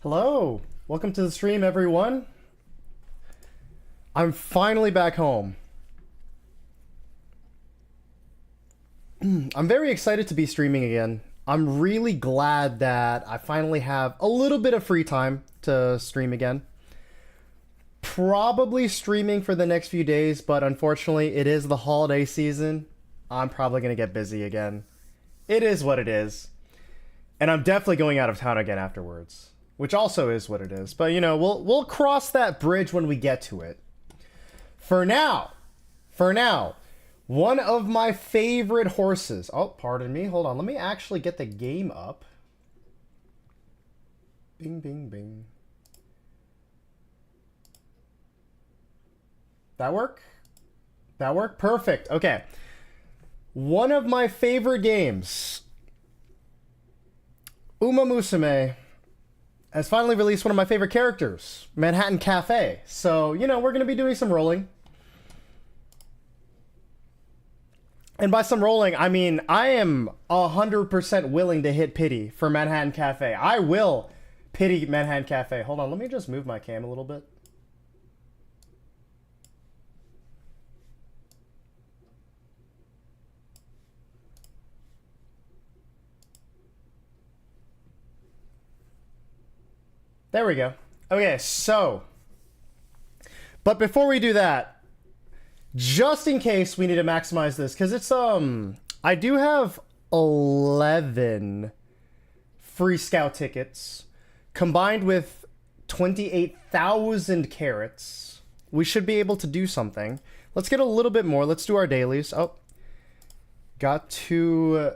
Hello, welcome to the stream, everyone. I'm finally back home. I'm very excited to be streaming again. I'm really glad that I finally have a little bit of free time to stream again. Probably streaming for the next few days, but unfortunately, it is the holiday season. I'm probably going to get busy again. It is what it is. And I'm definitely going out of town again afterwards, which also is what it is. But you know, we'll cross that bridge when we get to it. For now, one of my favorite horses. Oh, pardon me. Hold on. Let me actually get the game up. Bing, bing, bing. That work? That work? Perfect. Okay. One of my favorite games, Uma Musume, has finally released one of my favorite characters, Manhattan Cafe. So, you know, we're going to be doing some rolling. And by some rolling, I mean I am 100% willing to hit pity for Manhattan Cafe. I will pity Manhattan Cafe. Hold on, let me just move my cam a little bit. There we go. Okay, so, but before we do that, just in case we need to maximize this, because it's, I do have 11 free scout tickets combined with 28,000 carrots. We should be able to do something. Let's get a little bit more. Let's do our dailies. Oh, got to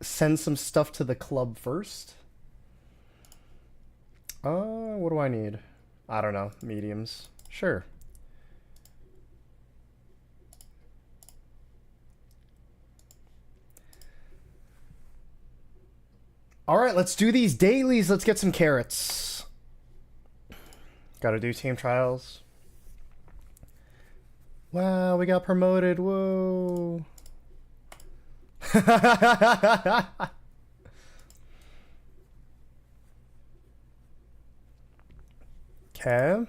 send some stuff to the club first. What do I need? I don't know. Mediums. Sure. All right, let's do these dailies. Let's get some carrots. Gotta do team trials. Wow, we got promoted. Whoa. Okay.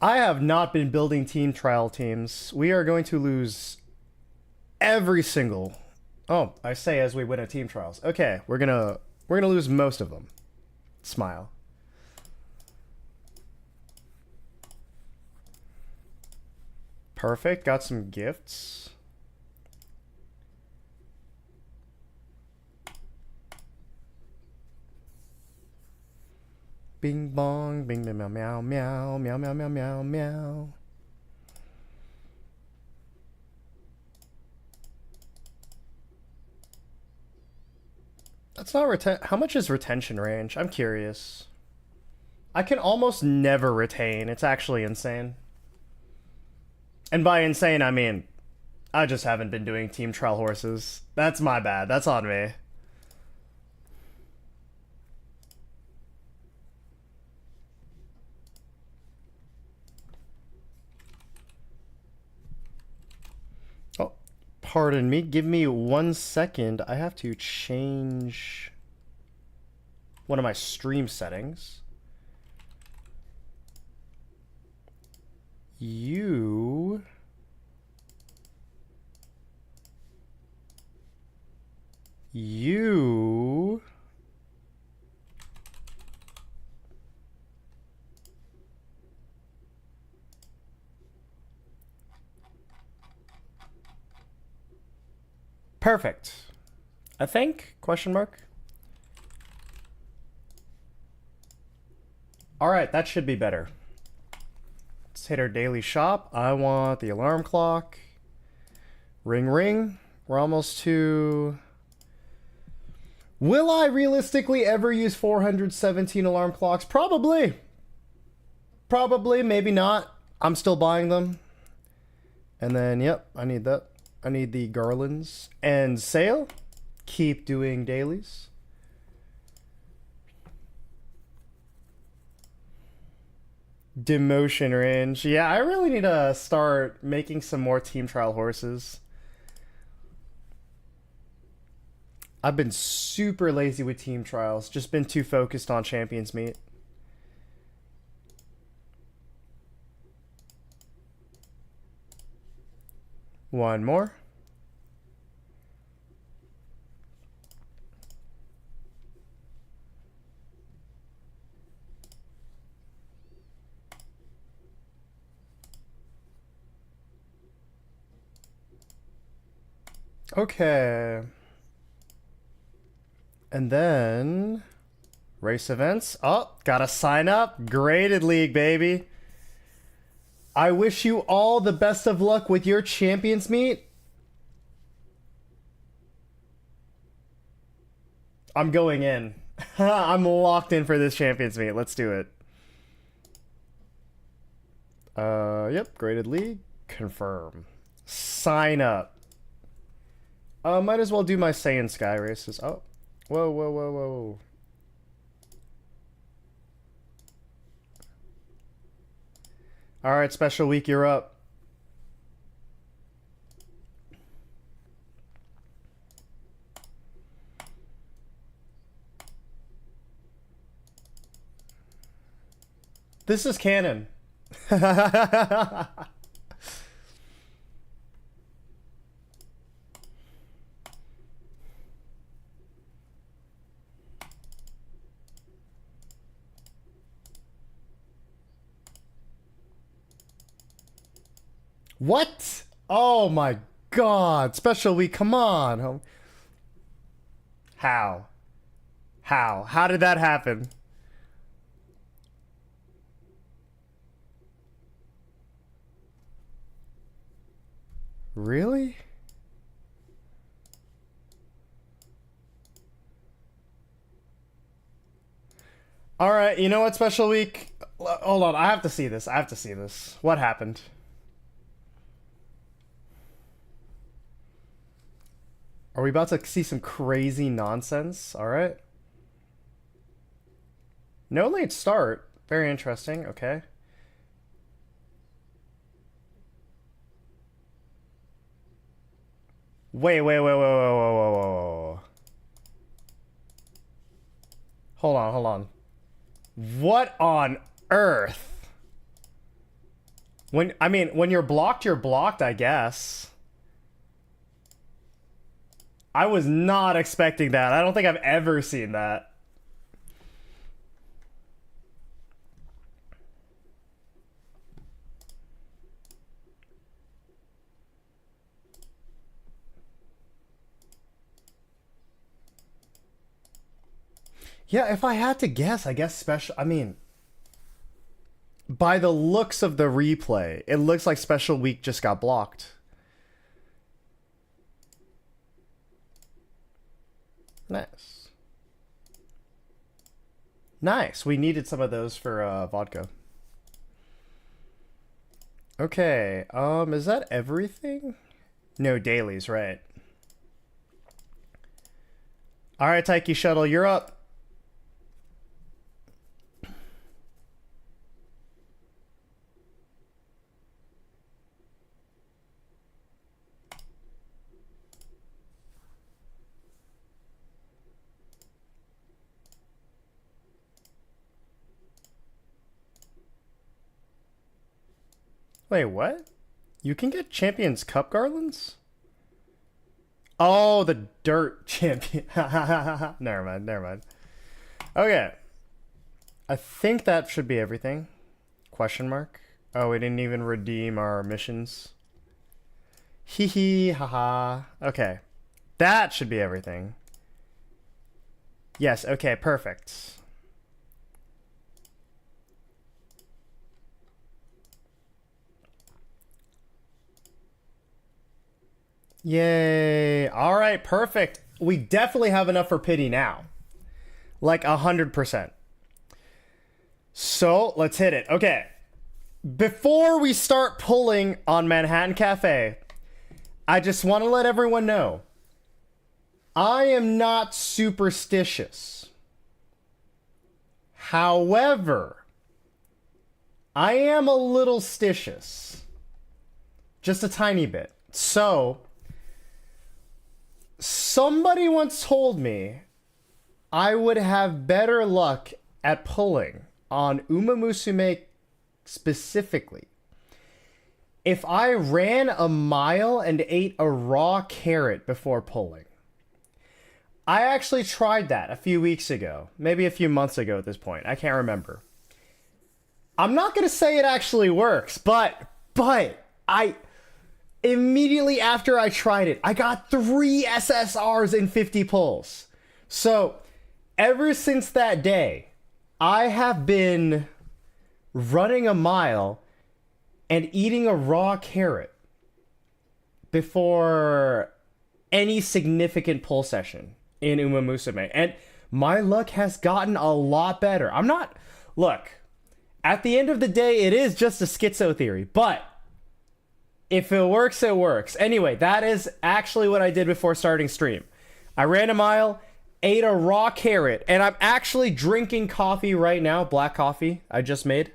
I have not been building team trial teams. We are going to lose every single. Oh, I say as we win at team trials. Okay, we're gonna lose most of them. Smile. Perfect. Got some gifts. Bing bong, bing meow meow meow meow meow meow meow meow. That's not how much is retention range? I'm curious. I can almost never retain. It's actually insane. And by insane, I mean I just haven't been doing team trial horses. That's my bad. That's on me. Oh, pardon me. Give me 1 second. I have to change one of my stream settings. You perfect. I think? Question mark. All right, that should be better. Let's hit our daily shop. I want the alarm clock. Ring ring. We're almost to... Will I realistically ever use 417 alarm clocks? Probably. Probably, maybe not. I'm still buying them. And then, yep, I need that. I need the garlands. And sale. Keep doing dailies. Demotion range. Yeah, I really need to start making some more team trial horses. I've been super lazy with team trials. Just been too focused on Champions Meet. One more. Okay. And then race events. Oh, gotta sign up. Graded League, baby. I wish you all the best of luck with your Champions Meet. I'm going in. I'm locked in for this Champions Meet. Let's do it. Yep, graded league. Confirm. Sign up. Might as well do my Saiyan Sky races. Oh. Whoa, whoa, whoa, whoa. Alright, Special Week, you're up. This is canon. What? Oh my god. Special Week, come on. How? How? How did that happen? Really? Alright, you know what, Special Week? Hold on, I have to see this. I have to see this. What happened? Are we about to see some crazy nonsense? Alright. No late start. Very interesting. Okay. Wait. Hold on, hold on. What on earth? When you're blocked, I guess. I was not expecting that. I don't think I've ever seen that. Yeah, if I had to guess, I guess special. By the looks of the replay, it looks like Special Week just got blocked. Nice. Nice. We needed some of those for vodka. Okay. Is that everything? No dailies, right? All right, Taiki Shuttle, you're up. Wait, what? You can get Champions Cup garlands? Oh, the dirt champion. Never mind. Okay. I think that should be everything. Question mark. Oh, we didn't even redeem our missions. Hee hee, haha. Okay. That should be everything. Yes, okay, perfect. Yay. All right, perfect. We definitely have enough for pity now. Like 100%. So let's hit it. Okay. Before we start pulling on Manhattan Cafe, I just want to let everyone know I am not superstitious. However, I am a little stitious. Just a tiny bit. So Somebody once told me I would have better luck at pulling on Uma Musume specifically if I ran a mile and ate a raw carrot before pulling. I actually tried that a few weeks ago, maybe a few months ago at this point. I can't remember. I'm not going to say it actually works, but I immediately after I tried it, I got 3 SSRs in 50 pulls. So, ever since that day, I have been running a mile and eating a raw carrot before any significant pull session in Uma Musume. And my luck has gotten a lot better. Look, at the end of the day, it is just a schizo theory, but if it works, it works. Anyway, that is actually what I did before starting stream. I ran a mile, ate a raw carrot, and I'm actually drinking coffee right now, black coffee I just made.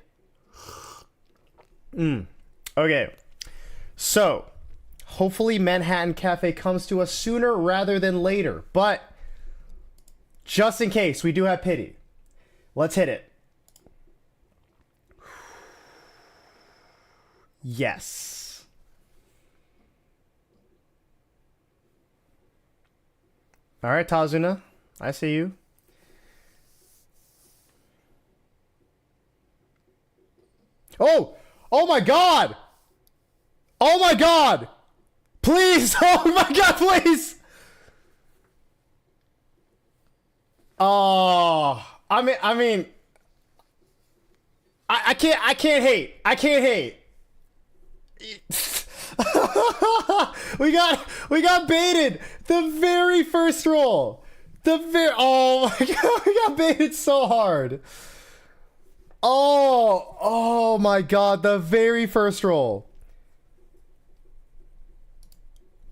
Okay, so hopefully Manhattan Cafe comes to us sooner rather than later, but just in case, we do have pity. Let's hit it. Yes. All right, Tazuna, I see you. Oh! Oh my god! Oh my god! Please! Oh my god, please! Oh, I mean, I can't hate. I can't hate. we got baited the very first roll. Oh my god, we got baited so hard. Oh my god, the very first roll.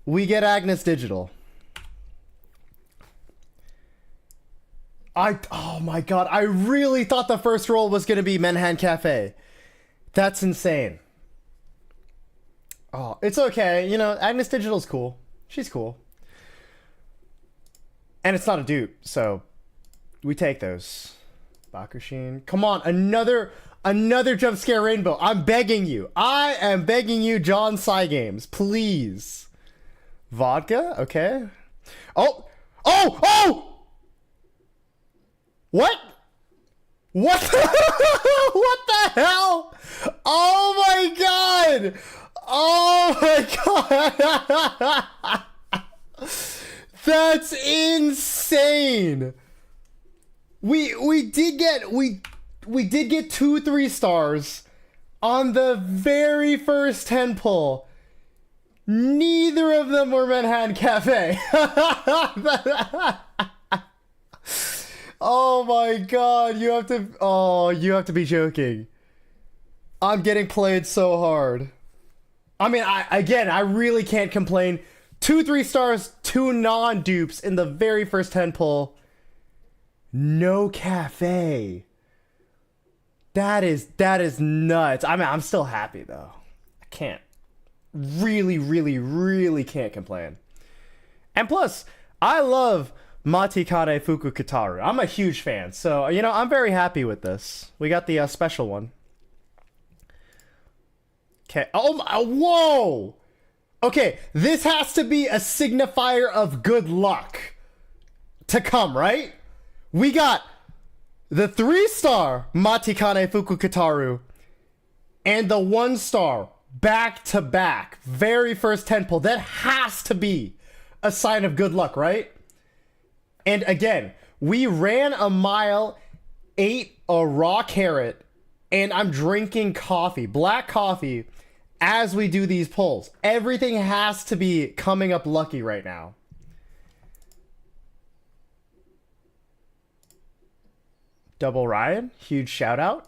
We get Agnes Digital. Oh my god, I really thought the first roll was gonna be Manhattan Cafe. That's insane. Oh, it's okay. You know, Agnes Digital's cool. She's cool. And it's not a dupe, so we take those. Bakushin. Come on, another jump scare rainbow. I'm begging you. I am begging you, John Cygames. Please. Vodka? Okay. Oh! What? What the hell? Oh my god! Oh my god! That's insane. We did get 2 3-stars on the very first 10 pull. Neither of them were Manhattan Cafe. Oh my god, you have to be joking. I'm getting played so hard. I mean, I really can't complain. 2 3-stars, 2 non-dupes in the very first 10 pull. No cafe. That is nuts. I mean, I'm still happy though. I can't. Really can't complain. And plus, I love Matikane Fuku Kataru. I'm a huge fan, so, you know, I'm very happy with this. We got the special one. Okay. Oh my, whoa! Okay, this has to be a signifier of good luck to come, right? We got the 3-star Matikane Fuku Kataru and the 1-star back-to-back very first 10 pull. That has to be a sign of good luck, right? And again, we ran a mile, ate a raw carrot, and I'm drinking coffee, black coffee, as we do these pulls. Everything has to be coming up lucky right now. Double Ryan, huge shout out.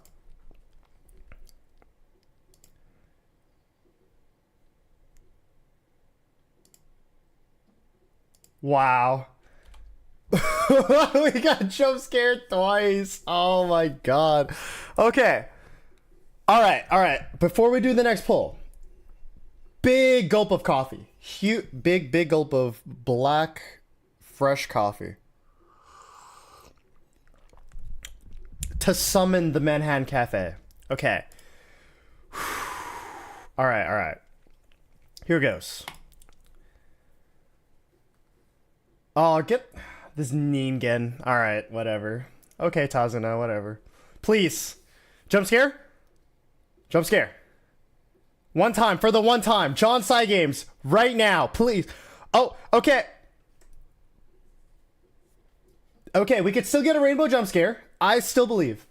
Wow. We got jump scared twice. Oh my god. Okay. All right. Before we do the next pull, big gulp of coffee. Big gulp of black fresh coffee to summon the Manhattan Cafe. Okay. All right, all right. Here goes. Oh, get this Ningen. All right, whatever. Okay, Tazuna, whatever. Please. Jump scare? Jump scare. One time, for the one time. John Sai Games, right now, please. Oh, okay. Okay, we could still get a rainbow jump scare. I still believe.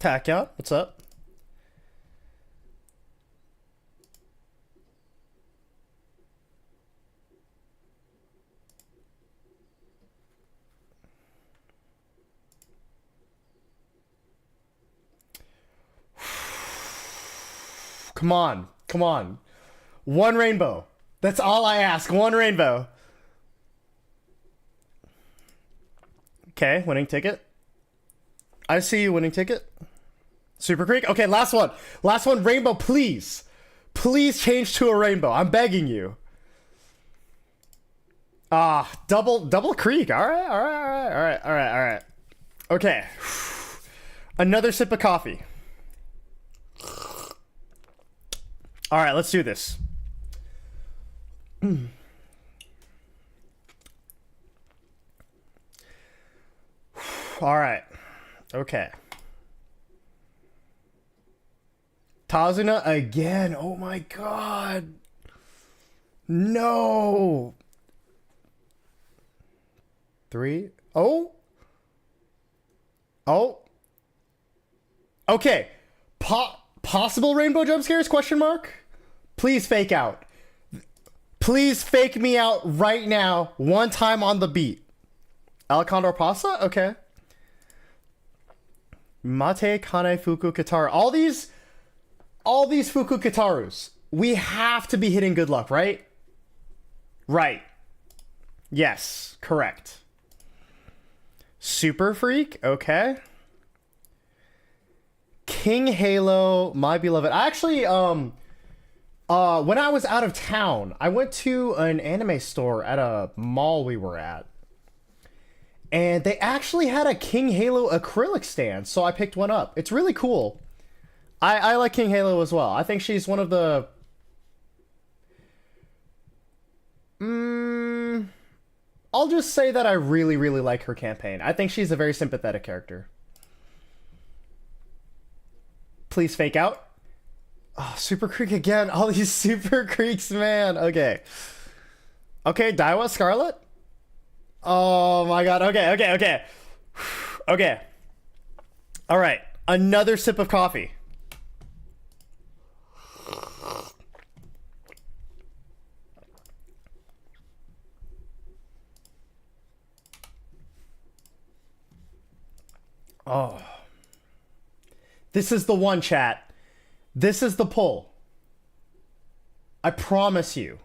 Tachyon, what's up? Come on. Come on. One rainbow. That's all I ask. One rainbow. Okay, winning ticket. I see you, winning ticket. Super Creek. Okay, last one. Last one, rainbow, please. Please change to a rainbow. I'm begging you. Double Creek. All right, all right, all right, all right, all right, all right. Okay. Another sip of coffee. All right, let's do this. All right. Okay. Tazuna again. Oh my god. No. 3. Oh. Oh. Okay. Possible rainbow jump scares? Question mark. Please fake out. Please fake me out right now. One time on the beat. Alejandro Pasa? Okay. Mate, Kane, Fuku, Kataru. All these Fuku Katarus. We have to be hitting good luck, right? Right. Yes, correct. Super Freak, okay. King Halo, my beloved. I actually, when I was out of town, I went to an anime store at a mall we were at. And they actually had a King Halo acrylic stand, so I picked one up. It's really cool. I like King Halo as well. I think she's one of the... I'll just say that I really, really like her campaign. I think she's a very sympathetic character. Please fake out. Oh, Super Creek again. All these Super Creeks, man. Okay. Okay, Daiwa Scarlet. Oh my god. Okay, okay, okay. Okay. All right. Another sip of coffee. Oh. This is the one, chat. This is the pull. I promise you.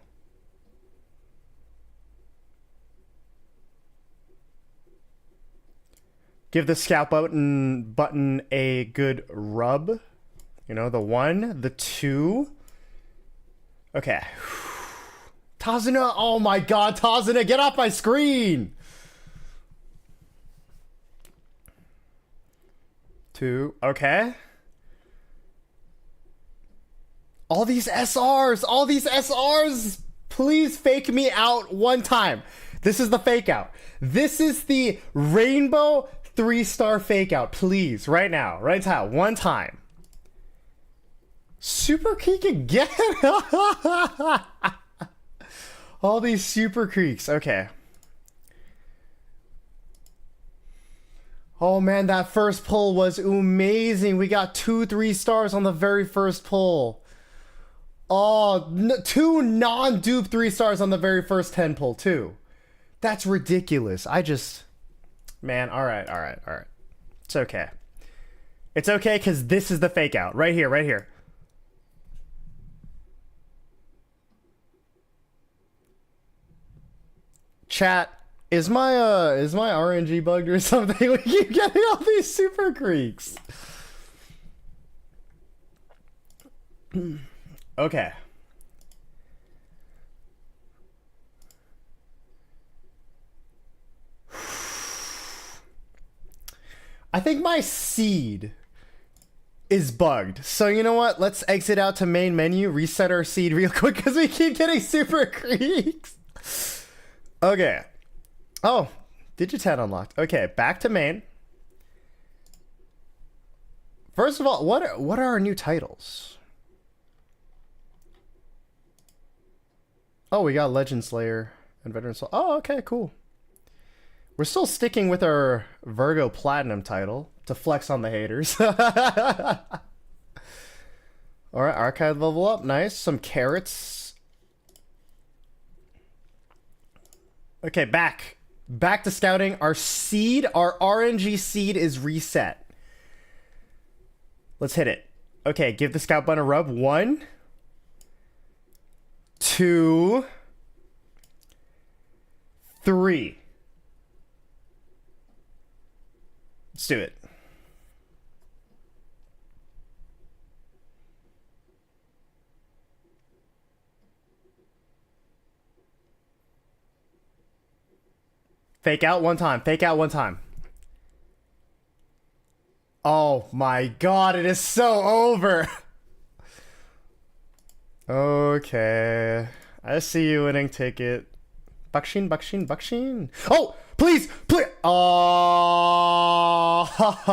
Give the scout button a good rub. You know, the 1, the 2. Okay. Tazuna, oh my god, Tazuna, get off my screen! 2, okay. All these SRs, please fake me out one time. This is the fake out. This is the rainbow 3-star fake out, please, right now, one time. Super Creek again. All these Super Creeks, okay. Oh man, that first pull was amazing. We got 2 3-stars on the very first pull. Oh, 2 non-dupe 3-stars on the very first 10 pull too. That's ridiculous. Man, all right. It's okay. It's okay because this is the fake out. Right here. Chat, is my RNG bugged or something? We keep getting all these Super Creeks. Okay. I think my seed is bugged. So you know what? Let's exit out to main menu, reset our seed real quick because we keep getting super creaks. Okay. Oh, Digitan unlocked. Okay, back to main. First of all, what are our new titles? Oh, we got Legend Slayer and Veteran Soul. Oh, okay, cool. We're still sticking with our Virgo Platinum title to flex on the haters. Alright, archive level up. Nice. Some carrots. Okay, back. Back to scouting. Our seed, our RNG seed is reset. Let's hit it. Okay, give the scout button a rub. 1, 2, 3. Let's do it. Fake out one time. Fake out one time. Oh my god, it is so over. Okay. I see you winning ticket. Bakshin, Bakshin, Bakshin. Oh, please, please. Oh, oh,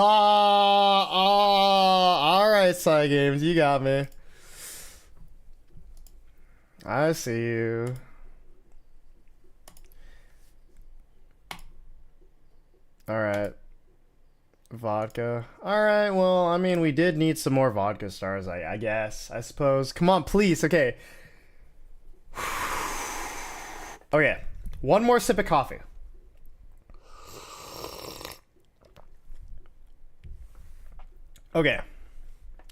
all right, Side Games, you got me. I see you. All right. Vodka. All right, well, I mean, we did need some more vodka stars, I guess. I suppose. Come on, please. Okay. Okay. One more sip of coffee. Okay.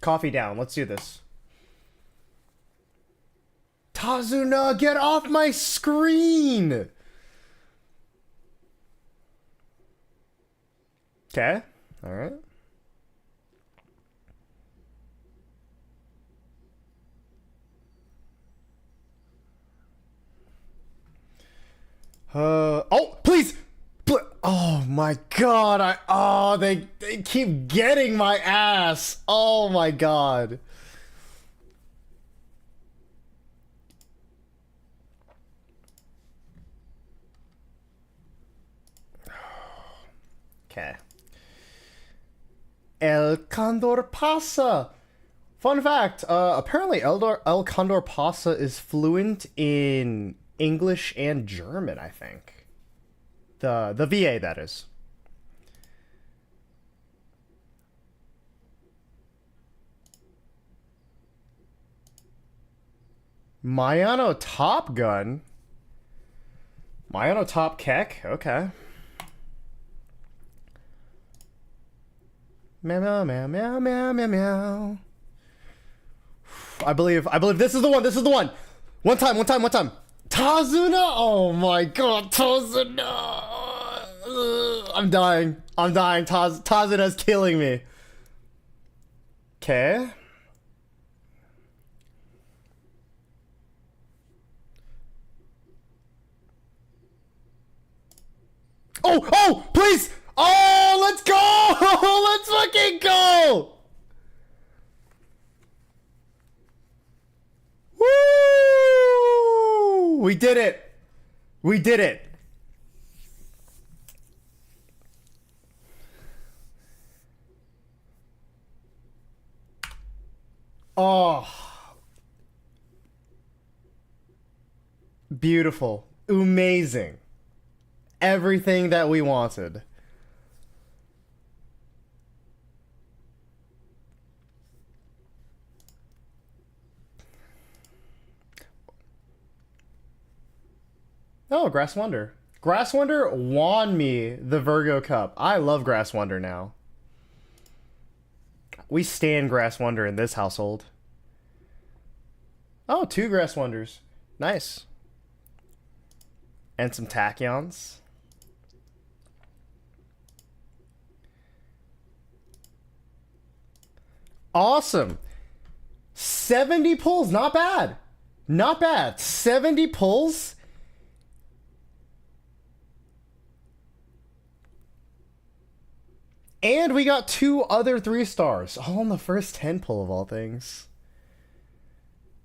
Coffee down. Let's do this. Tazuna, get off my screen! Okay. All right. Oh, please! Oh my god, they keep getting my ass. Oh my god. Okay. El Condor Pasa. Fun fact, apparently El Condor Pasa is fluent in English and German, I think. The VA, that is. Mayano Top Gun? Mayano Top Keck? Okay. Meow, meow, meow, meow, meow, meow, meow. I believe this is the one, this is the one. One time. Tazuna! Oh my god, Tazuna! I'm dying. Tazuna's killing me. Okay. Oh, please! Oh, let's go! Let's fucking go! Woo! We did it! We did it! Oh. Beautiful. Amazing. Everything that we wanted. Oh, Grass Wonder. Grass Wonder won me the Virgo Cup. I love Grass Wonder now. We stand Grass Wonder in this household. Oh, 2 Grass Wonders. Nice. And some Tachyons. Awesome. 70 pulls. Not bad. Not bad. 70 pulls. And we got 2 other 3 stars, all in the first 10 pull of all things.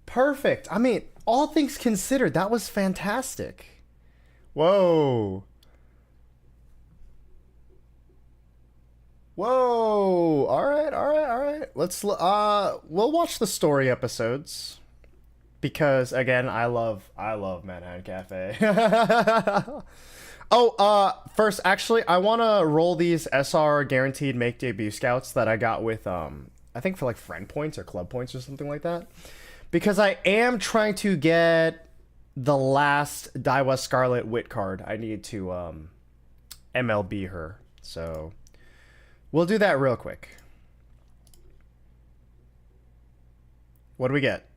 Perfect. I mean, all things considered, that was fantastic. Whoa. Whoa. All right, all right, all right. We'll watch the story episodes because again, I love Manhattan Cafe. Oh, first, actually, I want to roll these SR guaranteed make debut scouts that I got with, I think for like friend points or club points or something like that. Because I am trying to get the last Daiwa Scarlet Wit card. I need to, MLB her. So, we'll do that real quick. What do we get?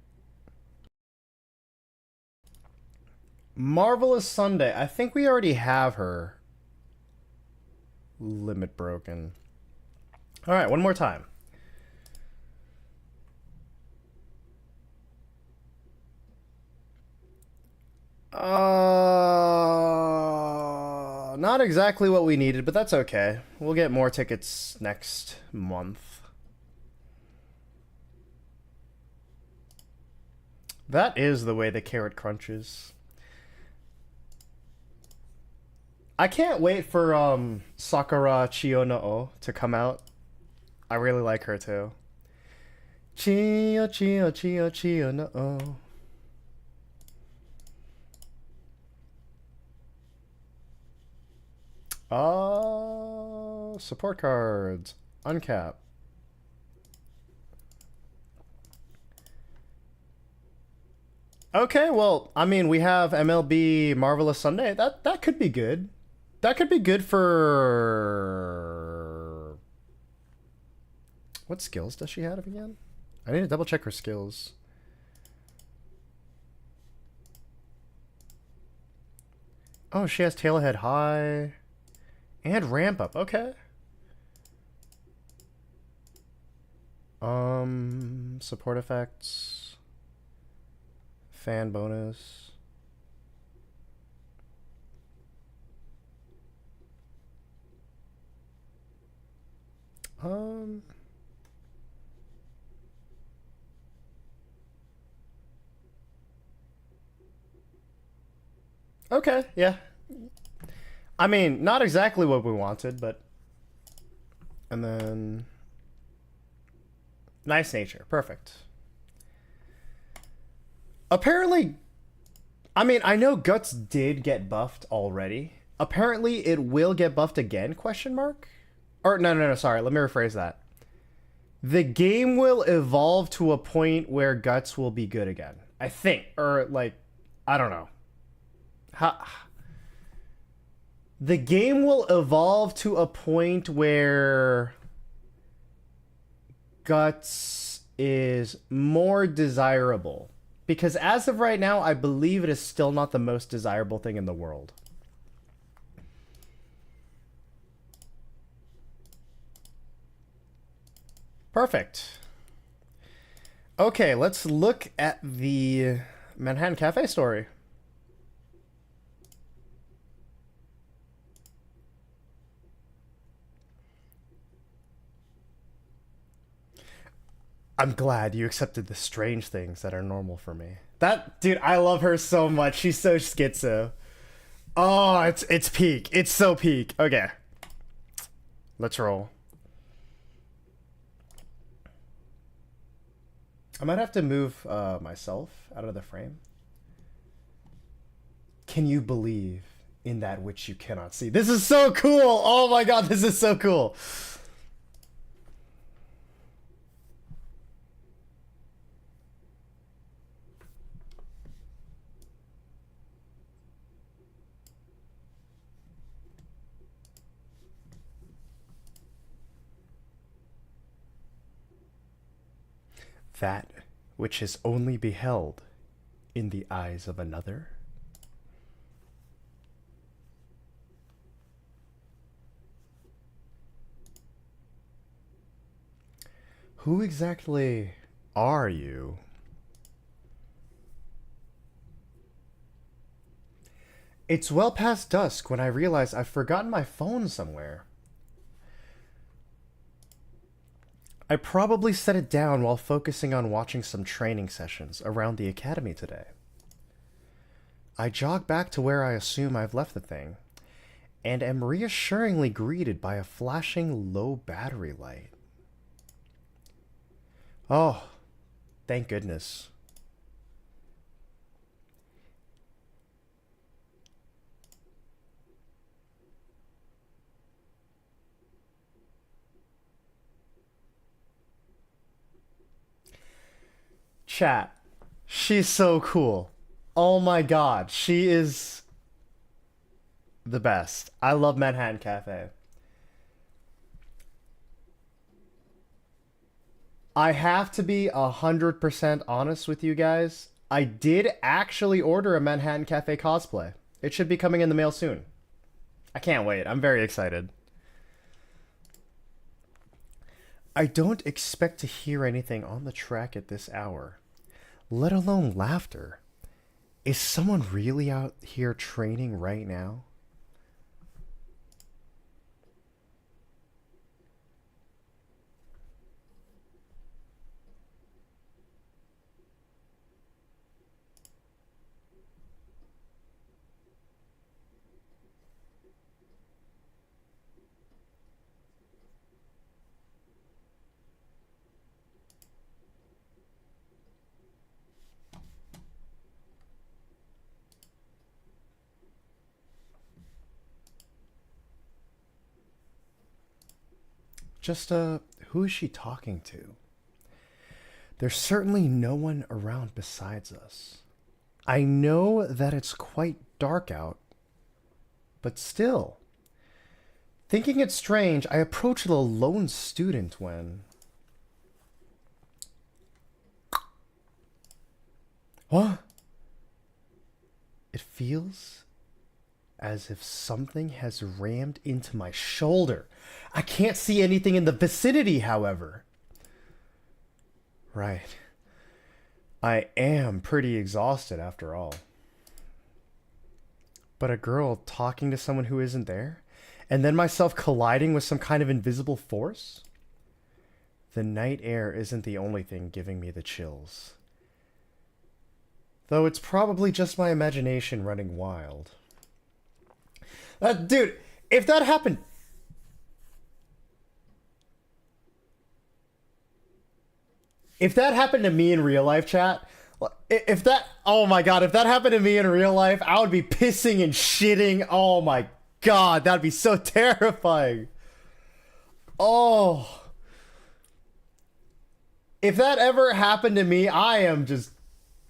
Marvelous Sunday. I think we already have her. Limit broken. All right, one more time. Not exactly what we needed, but that's okay. We'll get more tickets next month. That is the way the carrot crunches. I can't wait for Sakura Chiyo no O to come out. I really like her too. Chiyo Chiyo Chiyo Chiyo no O. Oh, support cards. Uncap. Okay, well, I mean, we have MLB Marvelous Sunday. That could be good. That could be good for... What skills does she have again? I need to double check her skills. Oh, she has Tailhead High. And Ramp Up. Okay. Support effects. Fan bonus. Okay, yeah. I mean, not exactly what we wanted, but... And then... Nice nature. Perfect. Apparently... I mean, I know Guts did get buffed already. Apparently, it will get buffed again, question mark? Or, no, sorry. Let me rephrase that. The game will evolve to a point where Guts will be good again. I think. Or, like... I don't know. The game will evolve to a point where Guts is more desirable. Because as of right now, I believe it is still not the most desirable thing in the world. Perfect. Okay, let's look at the Manhattan Cafe story. I'm glad you accepted the strange things that are normal for me. That dude, I love her so much. She's so schizo. Oh, it's peak. It's so peak. Okay. Let's roll. I might have to move myself out of the frame. Can you believe in that which you cannot see? This is so cool. Oh my god, this is so cool. That which is only beheld in the eyes of another. Who exactly are you? It's well past dusk when I realize I've forgotten my phone somewhere. I probably set it down while focusing on watching some training sessions around the academy today. I jog back to where I assume I've left the thing, and am reassuringly greeted by a flashing low battery light. Oh, thank goodness. Chat, she's so cool. Oh my god, she is the best. I love Manhattan Cafe. I have to be 100% honest with you guys. I did actually order a Manhattan Cafe cosplay. It should be coming in the mail soon. I can't wait. I'm very excited. I don't expect to hear anything on the track at this hour, let alone laughter. Is someone really out here training right now? Just, who is she talking to? There's certainly no one around besides us. I know that it's quite dark out, but still. Thinking it strange, I approach the lone student when... What? It feels as if something has rammed into my shoulder. I can't see anything in the vicinity, however. Right. I am pretty exhausted after all. But a girl talking to someone who isn't there? And then myself colliding with some kind of invisible force? The night air isn't the only thing giving me the chills. Though it's probably just my imagination running wild. Dude, if that happened... If that happened to me in real life, chat, if that... Oh my god, if that happened to me in real life, I would be pissing and shitting. Oh my god, that'd be so terrifying. Oh. If that ever happened to me, I am just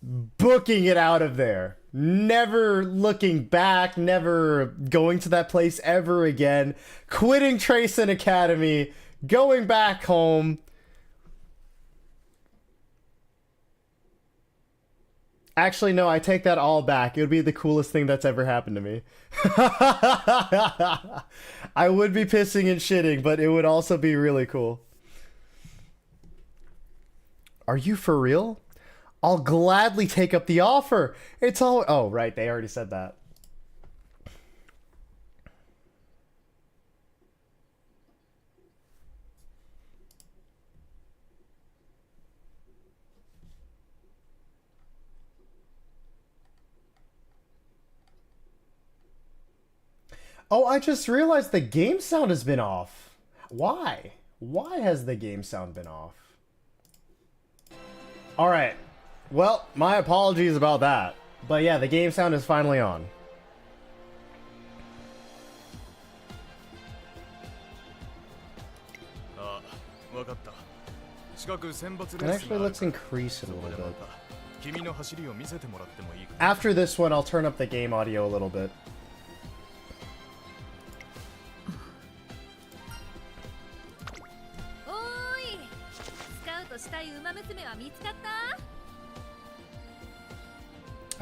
booking it out of there. Never looking back, never going to that place ever again. Quitting Tracen Academy, going back home. Actually, no, I take that all back. It would be the coolest thing that's ever happened to me. I would be pissing and shitting, but it would also be really cool. Are you for real? I'll gladly take up the offer. It's all... Oh, right. They already said that. Oh, I just realized the game sound has been off. Why? Why has the game sound been off? Alright. Well, my apologies about that. But yeah, the game sound is finally on. And actually, let's increase it a little bit. After this one, I'll turn up the game audio a little bit.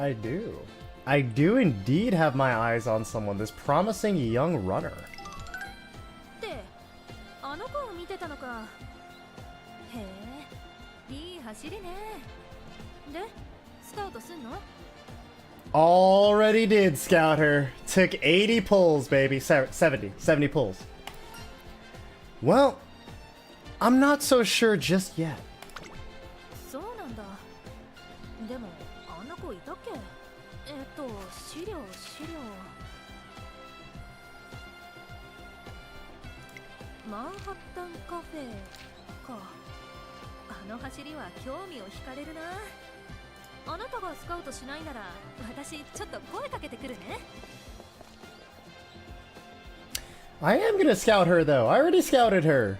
I do. I do indeed have my eyes on someone, this promising young runner. Already did scout her. Took 80 pulls, baby. 70 pulls. Well, I'm not so sure just yet. そうなんだ。でもあんな子いたっけ？資料。マンハッタンカフェか。あの走りは興味を惹かれるな。あなたがスカウトしないなら私ちょっと声かけてくるね。I am gonna scout her though. I already scouted her.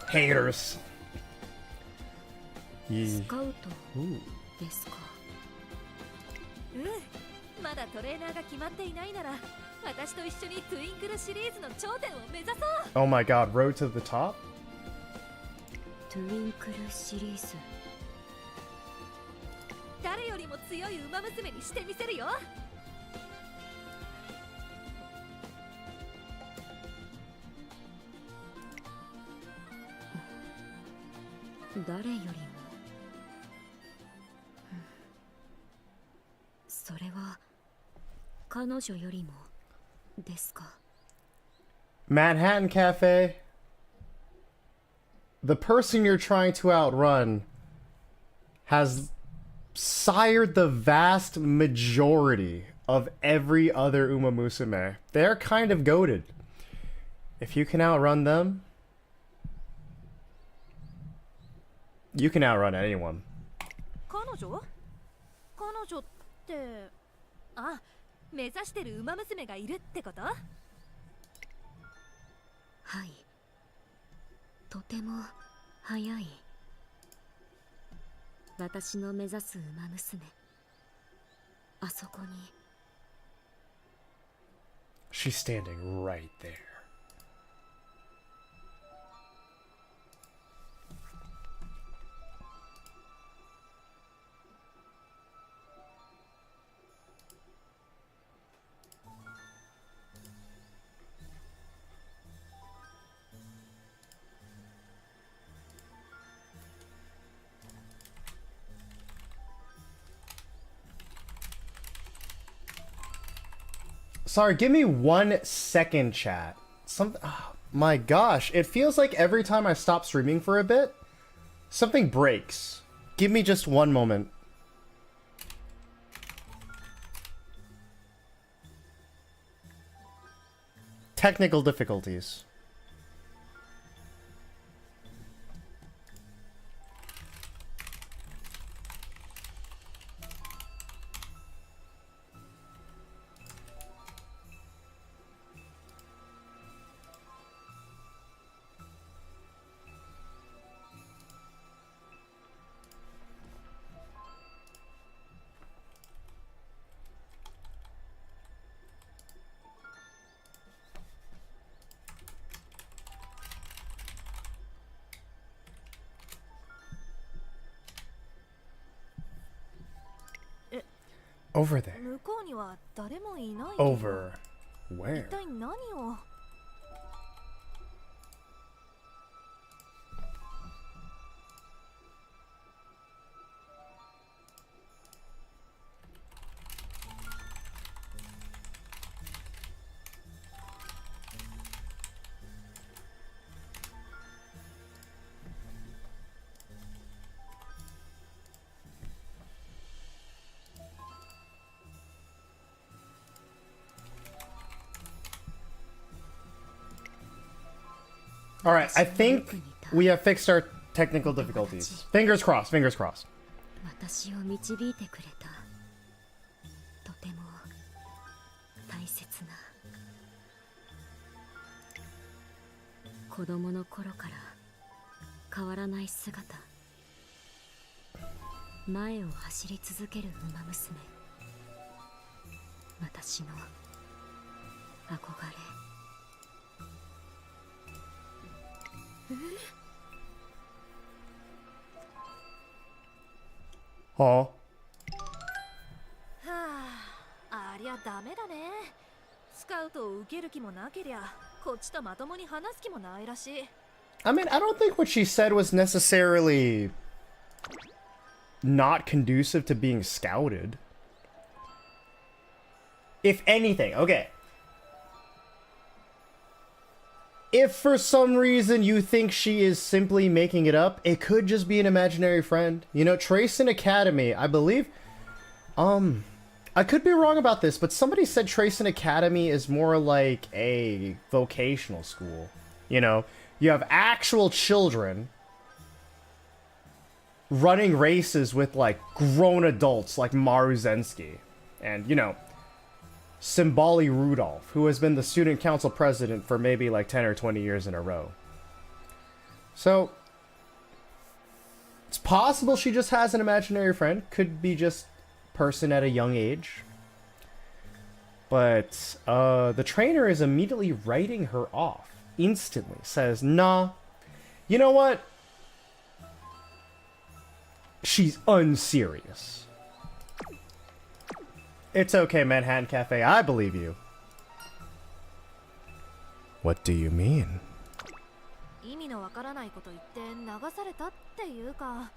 Haters. スカウトですか。まだトレーナーが決まっていないなら私と一緒にトゥインクルシリーズの頂点を目指そう。 Oh my god, road to the top? トゥインクルシリーズ、誰よりも強いウマ娘にしてみせるよ。誰よりも、それは彼女よりもですか。 Manhattan Cafe. The person you're trying to outrun has sired the vast majority of every other Uma Musume. They're kind of goated. If you can outrun them, you can outrun anyone. 彼女って、あ、目指してるウマ娘がいるってこと？はい、とても早い。私の目指すウマ娘、あそこに。 She's standing right there. Sorry, give me 1 second, chat. Oh, my gosh, it feels like every time I stop streaming for a bit, something breaks. Give me just 1 moment. Technical difficulties. Over there. 向こうには誰もいない。 Over where? 一体何を。 All right, I think we have fixed our technical difficulties. Fingers crossed, fingers crossed. 私を導いてくれた。とても大切な。子供の頃から変わらない姿。前を走り続けるウマ娘。私の憧れ。 ははあ、ありゃダメだね。スカウトを受ける気もなけりゃ、こっちとまともに話す気もないらしい。I mean, I don't think what she said was necessarily not conducive to being scouted. If anything, okay. If for some reason you think she is simply making it up, it could just be an imaginary friend. You know, Tracing Academy, I believe, I could be wrong about this, but somebody said Tracing Academy is more like a vocational school. You know, you have actual children running races with, like, grown adults like Maru Zensky. And, you know, Simbali Rudolph, who has been the student council president for maybe like 10 or 20 years in a row. So, it's possible she just has an imaginary friend. Could be just person at a young age. But the trainer is immediately writing her off. Instantly. Says, nah. You know what? She's unserious. It's okay, Manhattan Cafe. I believe you. What do you mean? 意味のわからないこと言って流されたっていうか、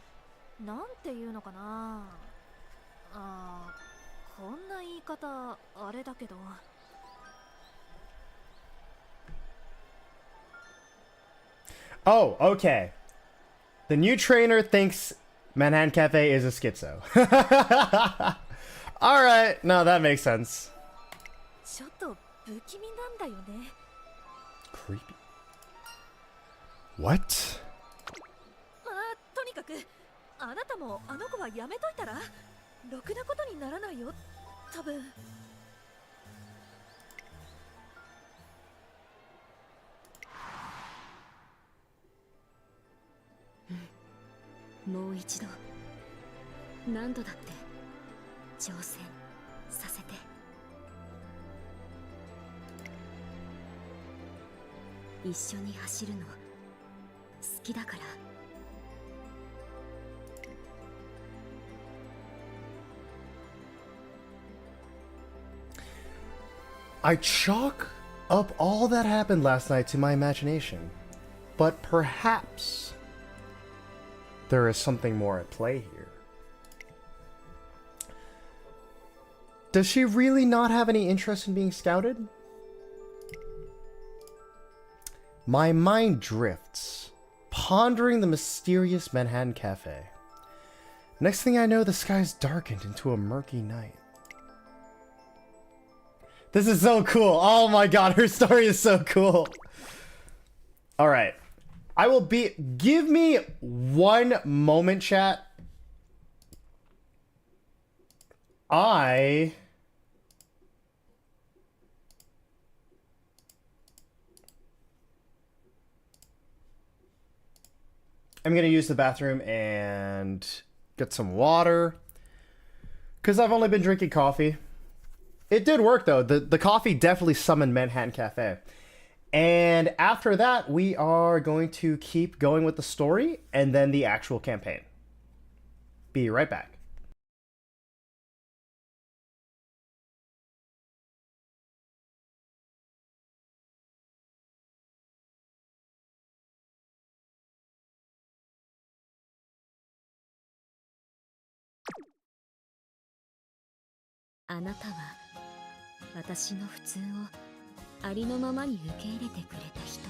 なんていうのかな。こんな言い方あれだけど。Oh, okay. The new trainer thinks Manhattan Cafe is a schizo. Alright, no, that makes sense. ちょっと不気味なんだよね。Creepy. What? とにかくあなたもあの子はやめといたらろくなことにならないよ、多分。もう一度何度だって挑戦させて。一緒に走るの好きだから。I chalk up all that happened last night to my imagination. But perhaps there is something more at play here. Does she really not have any interest in being scouted? My mind drifts, pondering the mysterious Manhattan Cafe. Next thing I know, the sky's darkened into a murky night. This is so cool. Oh my god, her story is so cool. Alright. I will be... Give me one moment, chat. I'm gonna use the bathroom and get some water. Because I've only been drinking coffee. It did work, though. The coffee definitely summoned Manhattan Cafe. And after that, we are going to keep going with the story and then the actual campaign. Be right back. あなたは私の普通をありのままに受け入れてくれた人。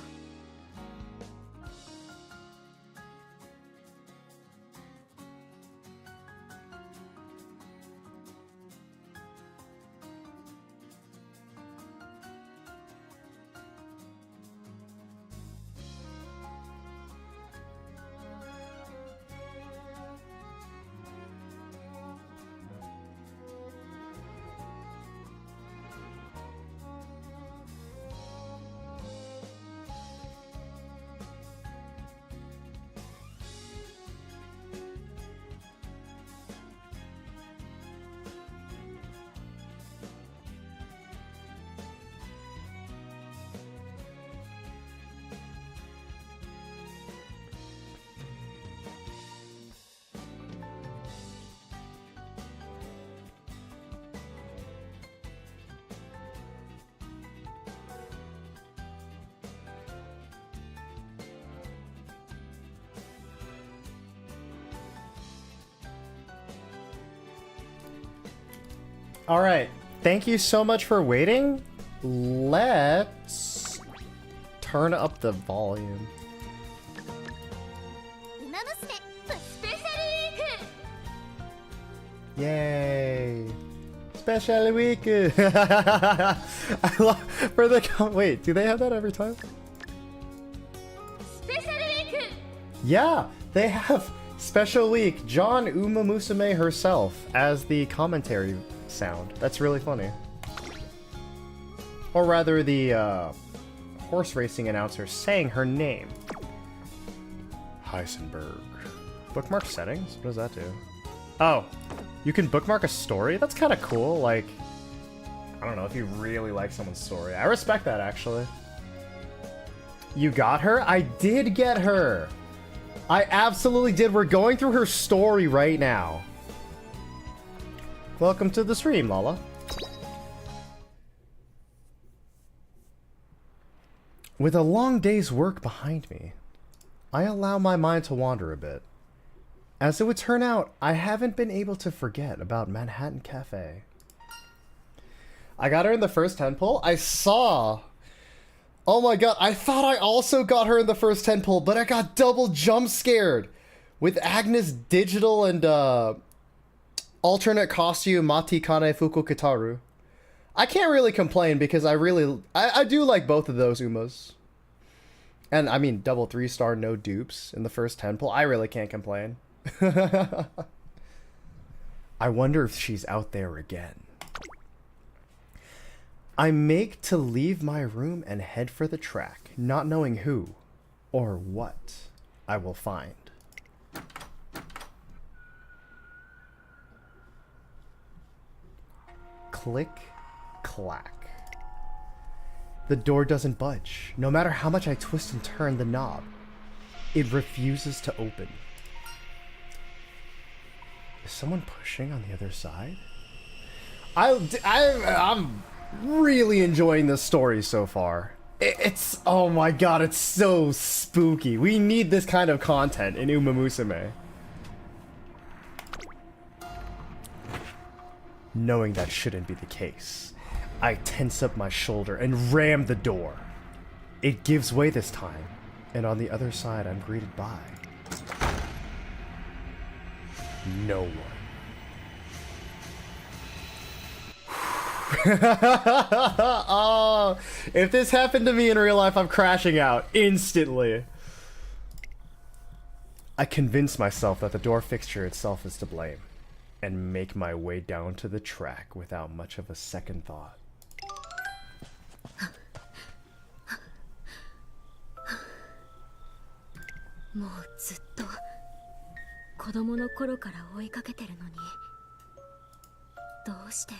Alright, thank you so much for waiting. Let's turn up the volume. ウマ娘スペシャルウィーク Yay! Special week! I love for the wait, do they have that every time? スペシャルウィーク Yeah, they have special week. John Uma Musume herself as the commentary sound. That's really funny. Or rather, the horse racing announcer saying her name. Heisenberg. Bookmark settings? What does that do? Oh, you can bookmark a story? That's kind of cool. Like, I don't know if you really like someone's story. I respect that, actually. You got her? I did get her. I absolutely did. We're going through her story right now. Welcome to the stream, Lala. With a long day's work behind me, I allow my mind to wander a bit. As it would turn out, I haven't been able to forget about Manhattan Cafe. I got her in the first 10 pull. I saw... Oh my god, I thought I also got her in the first 10 pull, but I got double jump scared with Agnes Digital and alternate costume Mati Kane Fukukitaru. I can't really complain because I do like both of those Umas. And I mean, double 3-star no dupes in the first 10 pull. I really can't complain. I wonder if she's out there again. I make to leave my room and head for the track, not knowing who or what I will find. Click, clack. The door doesn't budge. No matter how much I twist and turn the knob, it refuses to open. Is someone pushing on the other side? I'm really enjoying this story so far. It's, oh my god, it's so spooky. We need this kind of content in Uma Musume. Knowing that shouldn't be the case, I tense up my shoulder and ram the door. It gives way this time, and on the other side I'm greeted by no one. Oh, if this happened to me in real life, I'm crashing out instantly. I convince myself that the door fixture itself is to blame, and make my way down to the track without much of a second thought. Mo ずっと子供の頃から追いかけてるのに、どうして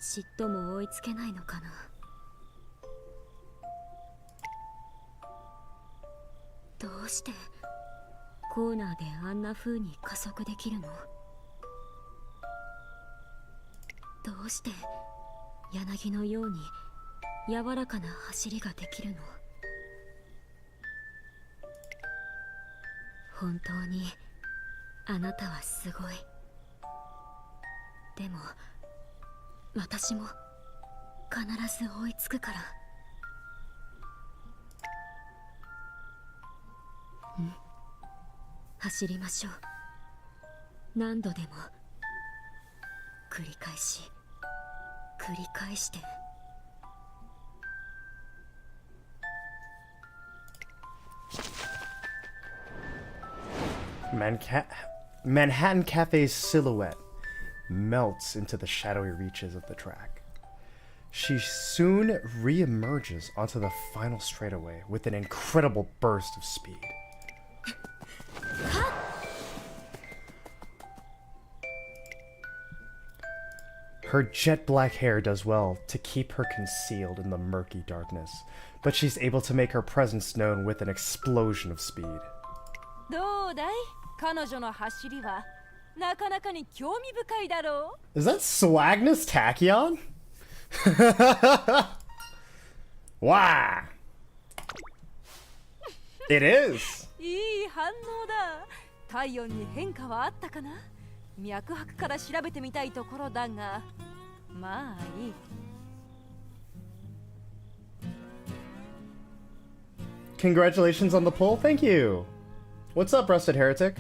ちっとも追いつけないのかな。どうしてコーナーであんな風に加速できるの。どうして柳のように柔らかな走りができるの。本当にあなたはすごい。でも私も必ず追いつくから。走りましょう。何度でも繰り返し繰り返して。Manhattan Cafe's silhouette melts into the shadowy reaches of the track. She soon re-emerges onto the final straightaway with an incredible burst of speed. Her jet black hair does well to keep her concealed in the murky darkness, but she's able to make her presence known with an explosion of speed. どうだい彼女の走りはなかなかに興味深いだろう。 Is that Swagnus Tachyon? Wow! It is! いい反応だ。体温に変化はあったかな。脈拍から調べてみたいところだが、まあいい。Congratulations on the pull. Thank you. What's up, Rusted Heretic?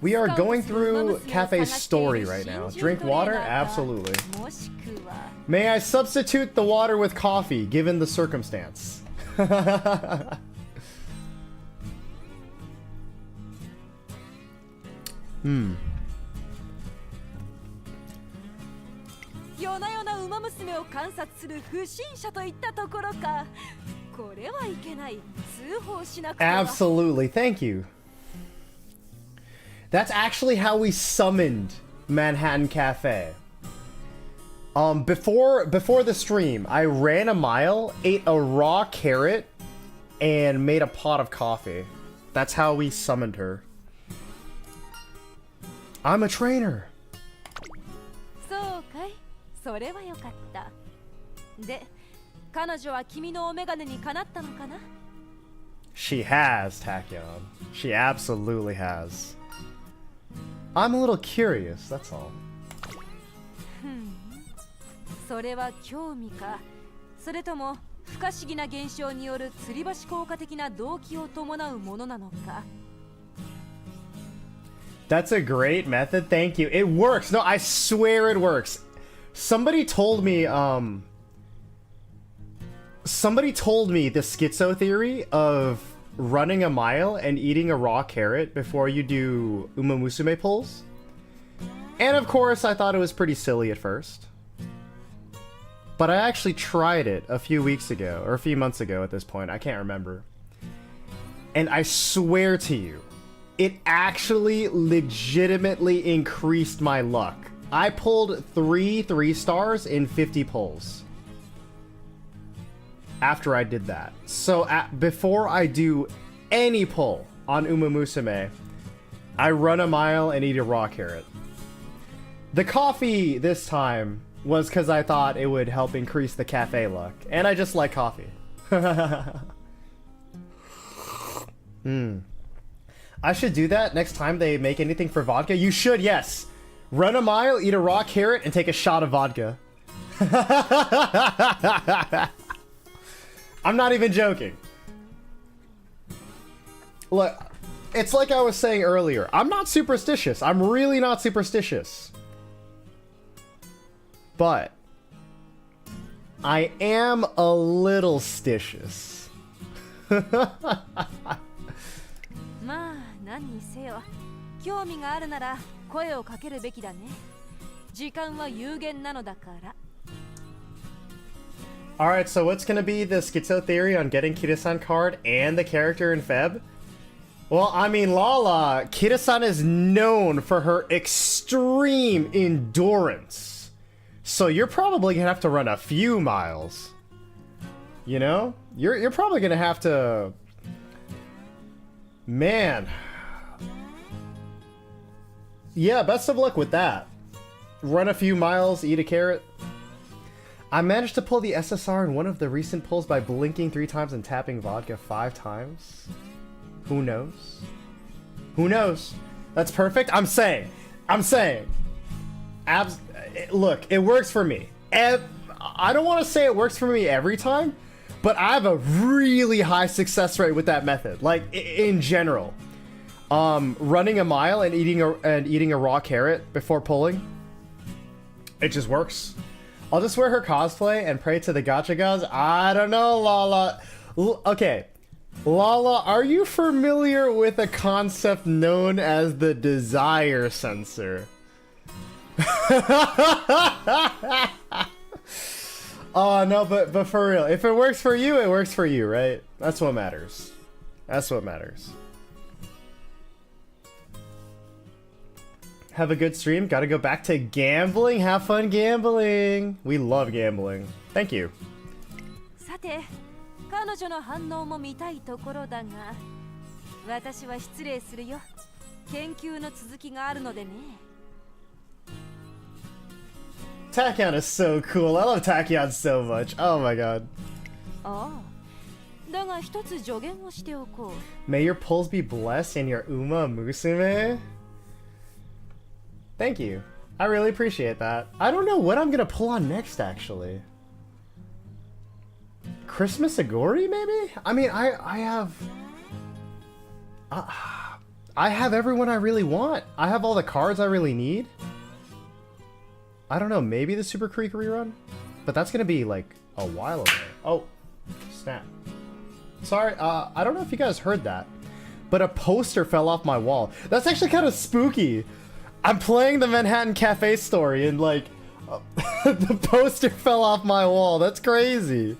We are going through Cafe's story right now. Drink water? Absolutely. May I substitute the water with coffee, given the circumstance? Hmm. 夜な夜な馬娘を観察する不審者といったところか。これはいけない。通報しなくては。 Absolutely. Thank you. That's actually how we summoned Manhattan Cafe. Before the stream, I ran a mile, ate a raw carrot, and made a pot of coffee. That's how we summoned her. I'm a trainer. そうかい。それはよかった。で、彼女は君のお眼鏡にかなったのかな? She has, Tachyon. She absolutely has. I'm a little curious, that's all. それは興味か。それとも不可思議な現象による吊り橋効果的な動機を伴うものなのか? That's a great method. Thank you. It works. No, I swear it works. Somebody told me the schizo theory of running a mile and eating a raw carrot before you do Uma Musume pulls. And of course, I thought it was pretty silly at first. But I actually tried it a few weeks ago, or a few months ago at this point. I can't remember. And I swear to you, it actually legitimately increased my luck. I pulled 3 stars in 50 pulls after I did that. So before I do any pull on Uma Musume, I run a mile and eat a raw carrot. The coffee this time was because I thought it would help increase the cafe luck. And I just like coffee. I should do that next time they make anything for vodka. You should, yes. Run a mile, eat a raw carrot, and take a shot of vodka. I'm not even joking. Look, it's like I was saying earlier. I'm not superstitious. I'm really not superstitious. But I am a little stitious. まあ何にせよ興味があるなら声をかけるべきだね。時間は有限なのだから。 Alright, so what's gonna be the schizo theory on getting Kira-san card and the character in Feb? Well, I mean, Lala, Kira-san is known for her extreme endurance. So you're probably gonna have to run a few miles. You know? You're probably gonna have to... Man. Yeah, best of luck with that. Run a few miles, eat a carrot. I managed to pull the SSR in one of the recent pulls by blinking 3 times and tapping vodka 5 times. Who knows? Who knows? That's perfect. I'm saying. Look, it works for me. I don't want to say it works for me every time, but I have a really high success rate with that method. Like in general, running a mile and eating a raw carrot before pulling, it just works. I'll just wear her cosplay and pray to the gacha gods. I don't know, Lala. Okay, Lala, are you familiar with a concept known as the desire sensor? Oh no, but for real, if it works for you, it works for you, right? That's what matters. That's what matters. Have a good stream. Gotta go back to gambling. Have fun gambling. We love gambling. Thank you. さて、彼女の反応も見たいところだが、私は失礼するよ。研究の続きがあるのでね。Tachyon is so cool. I love Tachyon so much. Oh my god. ああ、だが一つ助言をしておこう。 May your pulls be blessed in your Uma Musume. Thank you. I really appreciate that. I don't know what I'm gonna pull on next, actually. Christmas Agori, maybe? I mean, I have everyone I really want. I have all the cards I really need. I don't know, maybe the Super Creek rerun? But that's gonna be like a while ago. Oh, snap. Sorry, I don't know if you guys heard that, but a poster fell off my wall. That's actually kind of spooky. I'm playing the Manhattan Cafe story and like, the poster fell off my wall. That's crazy.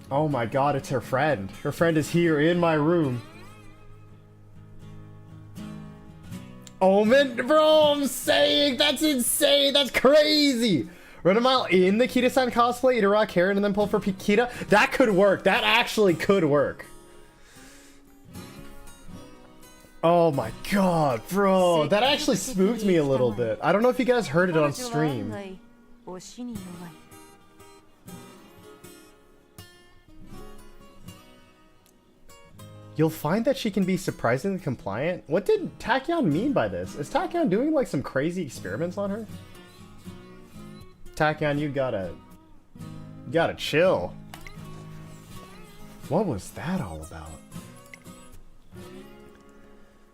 Oh my god, it's her friend. Her friend is here in my room. Omen? Bro, I'm saying, that's insane. That's crazy. Run a mile in the Kita-san cosplay, eat a raw carrot, and then pull for Kita? That could work. That actually could work. Oh my god, bro. That actually spooked me a little bit. I don't know if you guys heard it on stream. You'll find that she can be surprisingly compliant? What did Tachyon mean by this? Is Tachyon doing like some crazy experiments on her? Tachyon, you gotta chill. What was that all about?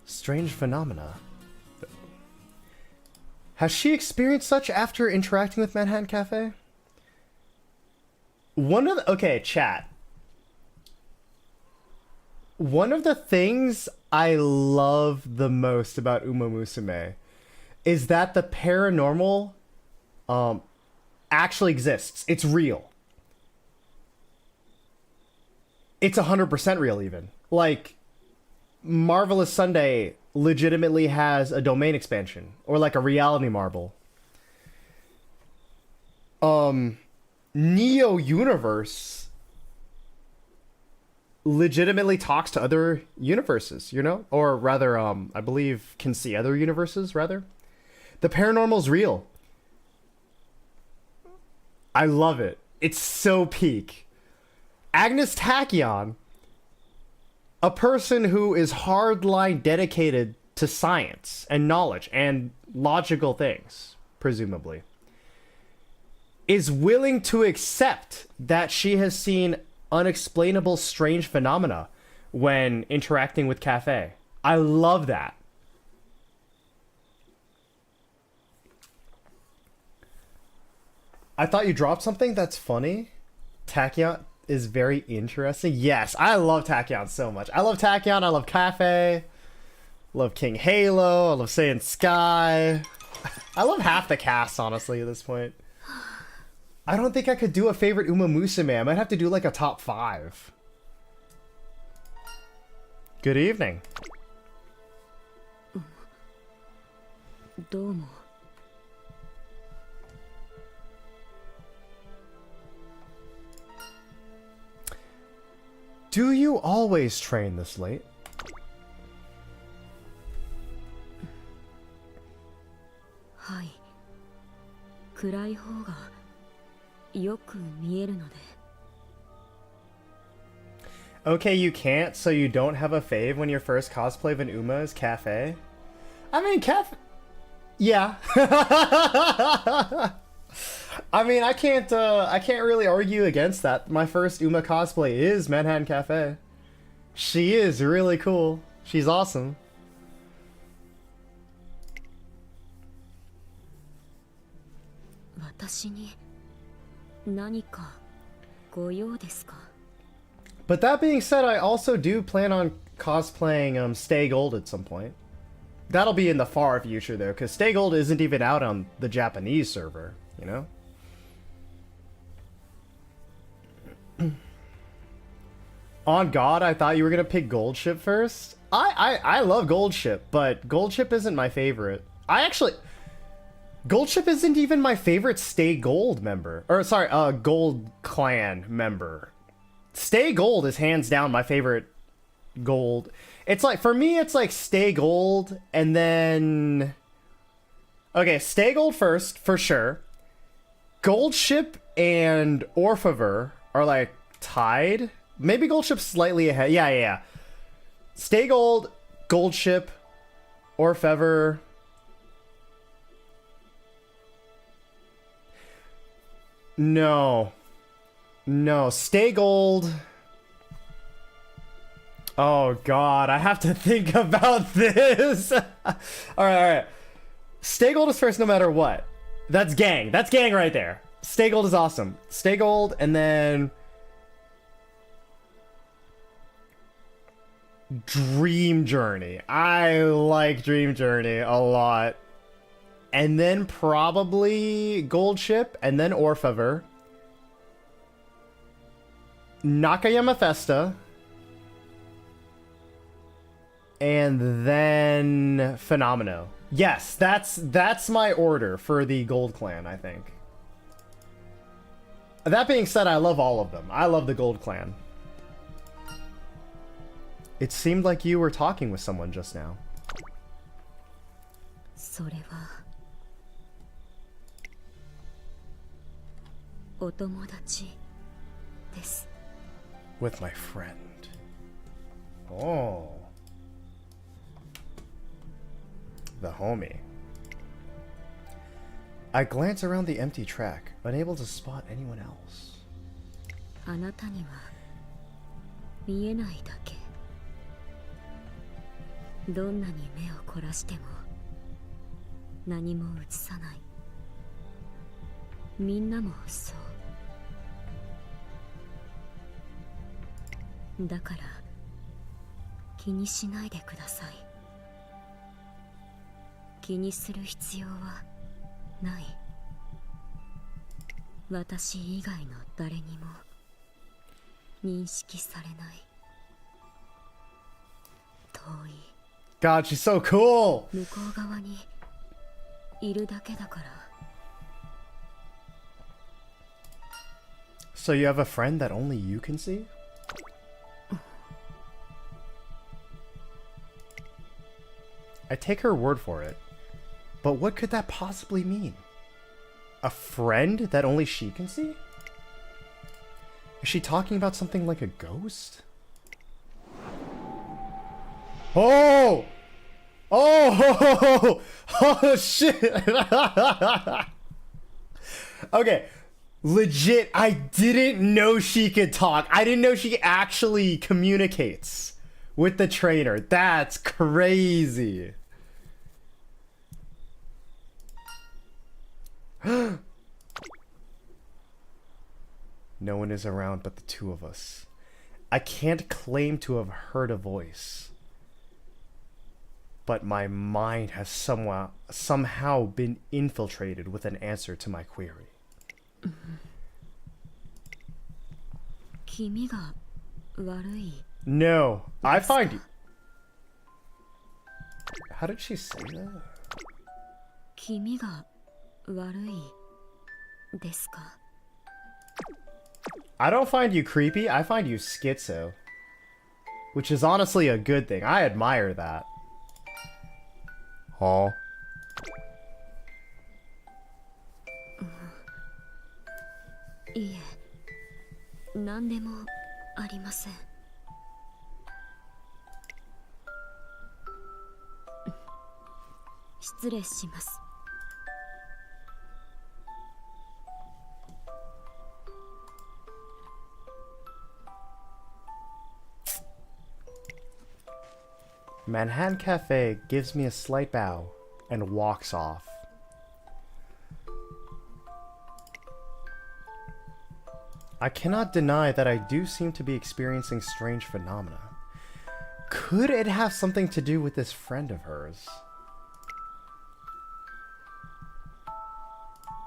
Strange phenomena. Has she experienced such after interacting with Manhattan Cafe? Okay, chat. One of the things I love the most about Uma Musume is that the paranormal actually exists. It's real. It's 100% real even. Like, Marvelous Sunday legitimately has a domain expansion, or like a reality marble. Neo Universe legitimately talks to other universes, you know? Or rather, I believe can see other universes, rather. The paranormal's real. I love it. It's so peak. Agnes Tachyon, a person who is hardline dedicated to science and knowledge and logical things, presumably, is willing to accept that she has seen unexplainable strange phenomena when interacting with Cafe. I love that. I thought you dropped something that's funny. Tachyon is very interesting. Yes, I love Tachyon so much. I love Tachyon, I love Cafe, love King Halo, I love Saiyan Sky. I love half the cast, honestly, at this point. I don't think I could do a favorite Uma Musume. I might have to do like a top 5. Good evening. どうも。 Do you always train this late? はい。暗い方がよく見えるので。 Okay, you can't, so you don't have a fave when your first cosplay of an Uma is Cafe? I mean, Cafe... Yeah. I mean, I can't really argue against that. My first Uma cosplay is Manhattan Cafe. She is really cool. She's awesome. 私に何かご用ですか? But that being said, I also do plan on cosplaying Stay Gold at some point. That'll be in the far future, though, because Stay Gold isn't even out on the Japanese server, you know? On God, I thought you were going to pick Gold Ship first. I love Gold Ship, but Gold Ship isn't my favorite. Gold Ship isn't even my favorite Stay Gold member. Or, sorry, Gold Clan member. Stay Gold is hands down my favorite Gold. It's like, for me, it's like Stay Gold, and then... Okay, Stay Gold first, for sure. Gold Ship and Orphever are, like, tied. Maybe Gold Ship's slightly ahead. Yeah. Stay Gold, Gold Ship, Orphever... No. No. Stay gold. Oh god, I have to think about this. Alright. Stay gold is first no matter what. That's gang. That's gang right there. Stay gold is awesome. Stay gold and then Dream Journey. I like Dream Journey a lot. And then probably Gold Ship and then Orfever. Nakayama Festa. And then Phenomeno. Yes, that's my order for the Gold Clan, I think. That being said, I love all of them. I love the Gold Clan. It seemed like you were talking with someone just now. それはお友達です。 With my friend. Oh. The homie. I glance around the empty track, unable to spot anyone else. あなたには見えないだけ。どんなに目を凝らしても何も映さない。みんなもそう。だから気にしないでください。気にする必要はない。私以外の誰にも認識されない。遠い。God, she's so cool! 向こう側にいるだけだから。 So you have a friend that only you can see? I take her word for it. But what could that possibly mean? A friend that only she can see? Is she talking about something like a ghost? Oh! Oh! Oh, shit! Okay. Legit, I didn't know she could talk. I didn't know she actually communicates with the trainer. That's crazy. No one is around but the two of us. I can't claim to have heard a voice. But my mind has somehow been infiltrated with an answer to my query. 君が悪い。 No, I find you. How did she say that? 君が悪いですか。 I don't find you creepy, I find you schizo. Which is honestly a good thing. I admire that. Huh? いえ、何でもありません。失礼します。 Manhattan Cafe gives me a slight bow and walks off. I cannot deny that I do seem to be experiencing strange phenomena. Could it have something to do with this friend of hers?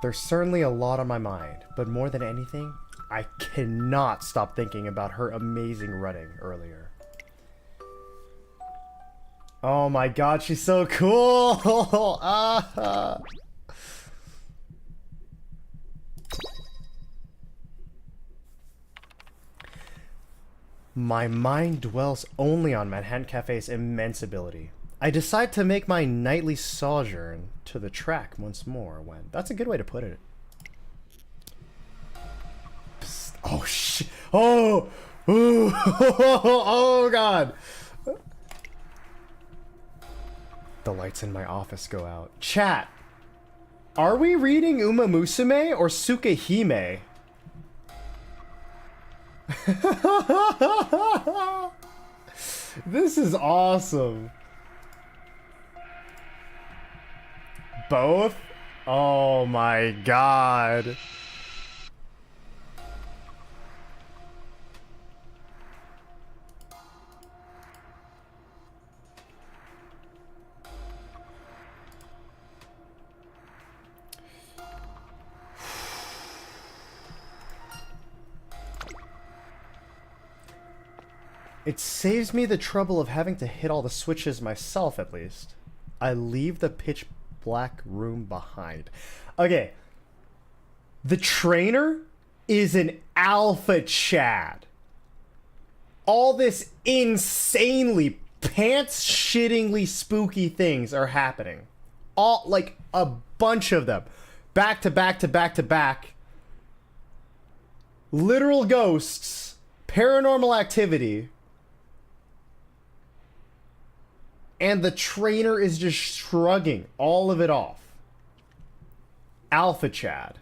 There's certainly a lot on my mind, but more than anything, I cannot stop thinking about her amazing running earlier. Oh my god, she's so cool! Ah. My mind dwells only on Manhattan Cafe's immense ability. I decide to make my nightly sojourn to the track once more when... That's a good way to put it. Psst. Oh shit! Oh! Ooh. Oh god! The lights in my office go out. Chat! Are we reading Uma Musume or Tsukahime? This is awesome. Both? Oh my god. It saves me the trouble of having to hit all the switches myself, at least. I leave the pitch black room behind. Okay. The trainer is an alpha Chad. All this insanely pants-shittingly spooky things are happening. All, like, a bunch of them. Back to back to back to back. Literal ghosts. Paranormal activity. And the trainer is just shrugging all of it off. Alpha Chad.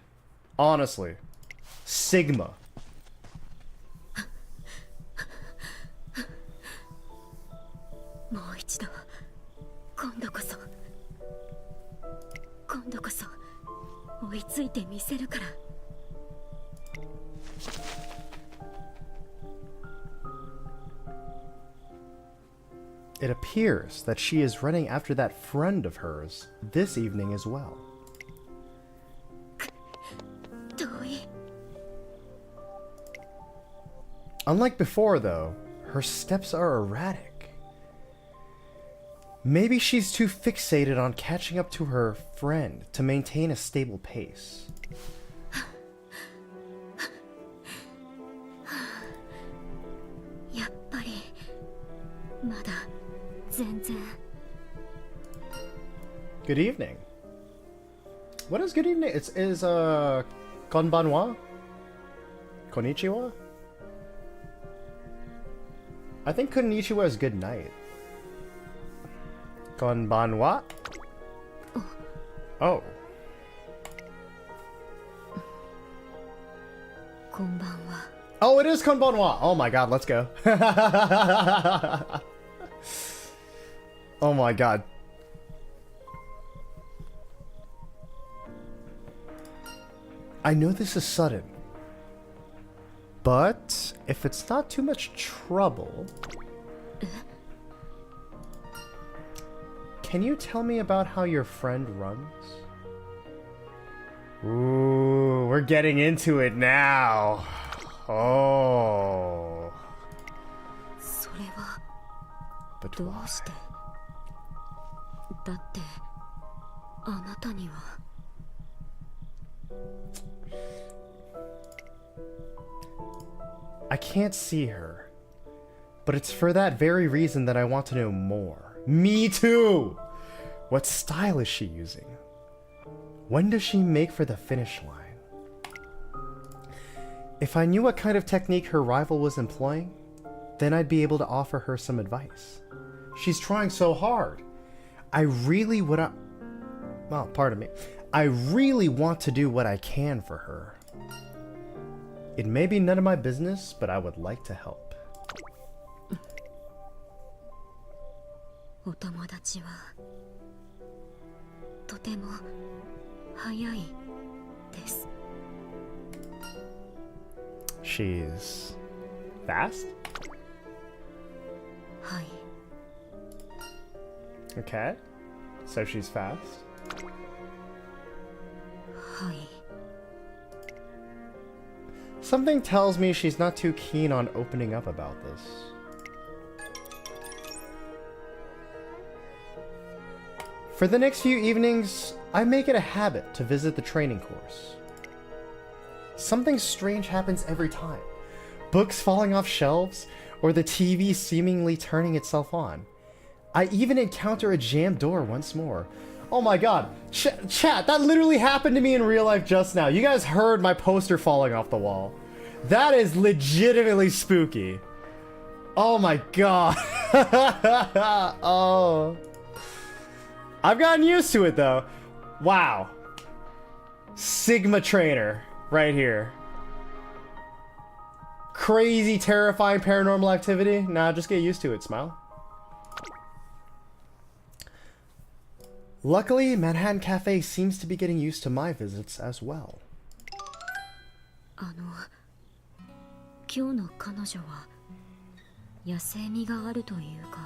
Honestly. Sigma. It appears that she is running after that friend of hers this evening as well. Unlike before, though, her steps are erratic. Maybe she's too fixated on catching up to her friend to maintain a stable pace. Good evening. What is good evening? Is konbanwa? Konnichiwa? I think konnichiwa is good night. Konbanwa? Oh. Oh, it is konbanwa. Oh my god, let's go. Oh my god. I know this is sudden, but if it's not too much trouble, can you tell me about how your friend runs? Ooh, we're getting into it now. Oh. But why? I can't see her, but it's for that very reason that I want to know more. Me too! What style is she using? When does she make for the finish line? If I knew what kind of technique her rival was employing, then I'd be able to offer her some advice. She's trying so hard. I really want to do what I can for her. It may be none of my business, but I would like to help. She's fast? Okay. So she's fast? Something tells me she's not too keen on opening up about this. For the next few evenings, I make it a habit to visit the training course. Something strange happens every time. Books falling off shelves, or the TV seemingly turning itself on. I even encounter a jammed door once more. Oh my god. Chat, that literally happened to me in real life just now. You guys heard my poster falling off the wall. That is legitimately spooky. Oh my god. Oh. I've gotten used to it though. Wow. Sigma trainer right here. Crazy, terrifying paranormal activity. Nah, just get used to it, smile. Luckily, Manhattan Cafe seems to be getting used to my visits as well. 今日の彼女は野生味があるというか、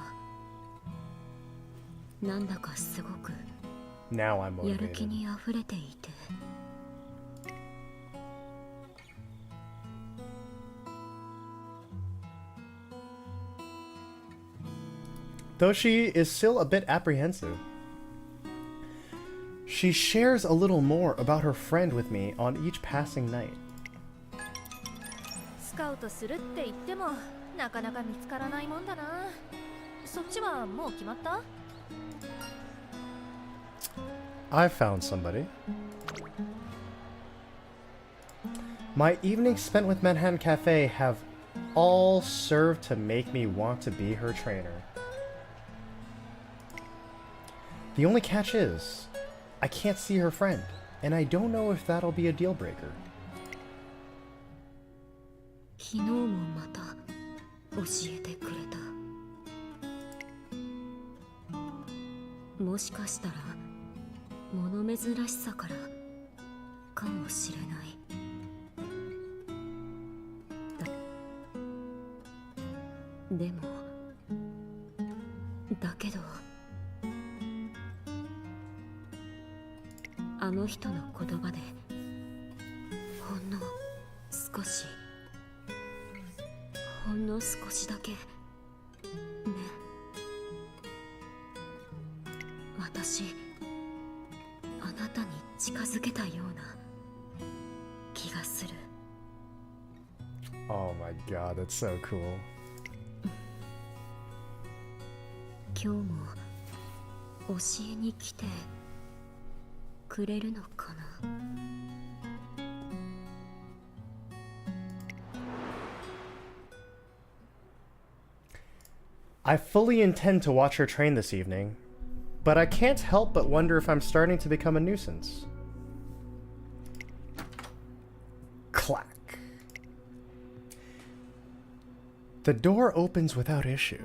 なんだかすごく Now I'm やる気 motivated. にあふれていて。Though she is still a bit apprehensive. She shares a little more about her friend with me on each passing night. スカウトするって言ってもなかなか見つからないもんだな。そっちはもう決まった？ I found somebody. My evenings spent with Manhattan Cafe have all served to make me want to be her trainer. The only catch is, I can't see her friend, and I don't know if that'll be a deal breaker. 昨日もまた教えてくれた。もしかしたら物珍しさからかもしれない。でもだけどあの人の言葉でほんの少しだけね、私あなたに近づけたような気がする。 Oh my god, that's so cool. 今日も教えに来てくれるのかな。I fully intend to watch her train this evening, but I can't help but wonder if I'm starting to become a nuisance. Clack. The door opens without issue.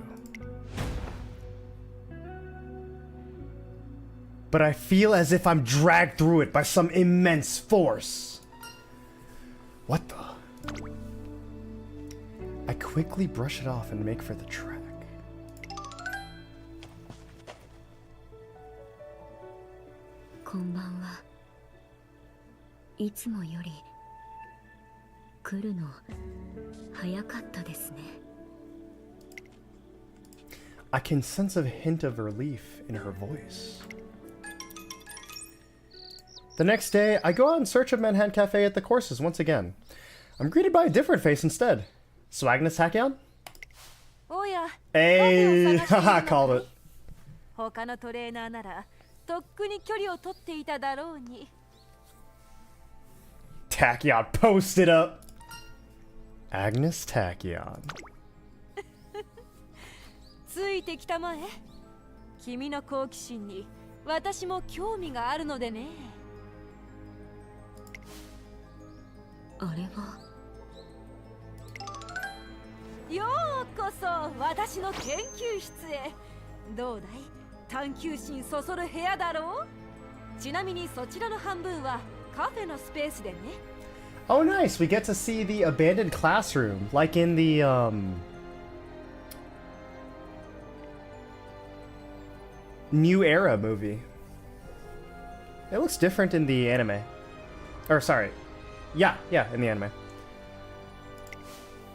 But I feel as if I'm dragged through it by some immense force. What the? I quickly brush it off and make for the track. こんばんは。いつもより来るの早かったですね。I can sense a hint of relief in her voice. The next day, I go out in search of Manhattan Cafe at the courses once again. I'm greeted by a different face instead. So Agnes Tachyon? おや、 Hey, カフェを探している haha, の called に it. 他のトレーナーならとっくに距離を取っていただろうに。 Tachyon posted up. Agnes Tachyon. ついてきたまえ。君の好奇心に私も興味があるのでね。あれはようこそ私の研究室へ。どうだい？探求心そそる部屋だろう。ちなみにそちらの半分はカフェのスペースでね。 Oh, nice. We get to see the abandoned classroom, like in the, New Era movie. It looks different in the anime. Or, sorry. Yeah, in the anime.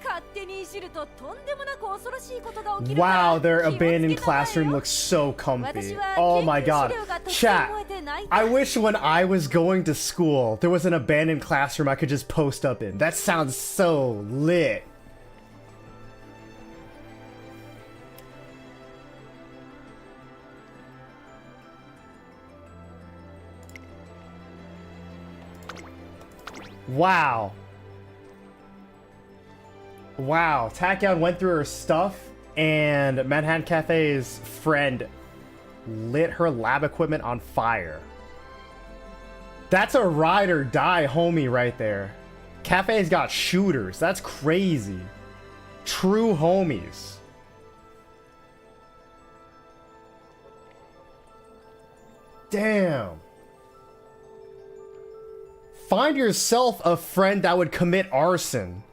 勝手にいじるととんでもなく恐ろしいことが起きるから Wow, their 気をつけたまえよ。 abandoned classroom looks so comfy. 私は Oh 研 my 究 god. 資料がとっても Chat, 燃えて泣いた。 I wish when I was going to school, there was an abandoned classroom I could just post up in. That sounds so lit. Wow. Wow, Tachyon went through her stuff, and Manhattan Cafe's friend lit her lab equipment on fire. That's a ride or die homie right there. Cafe's got shooters. That's crazy. True homies. Damn. Find yourself a friend that would commit arson.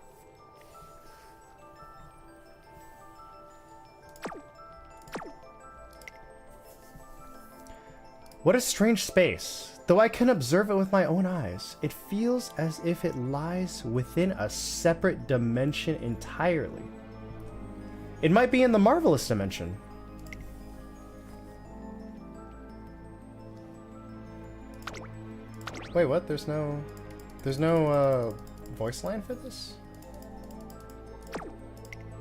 What a strange space. Though I can observe it with my own eyes, it feels as if it lies within a separate dimension entirely. It might be in the Marvelous dimension. Wait, what? There's no voice line for this?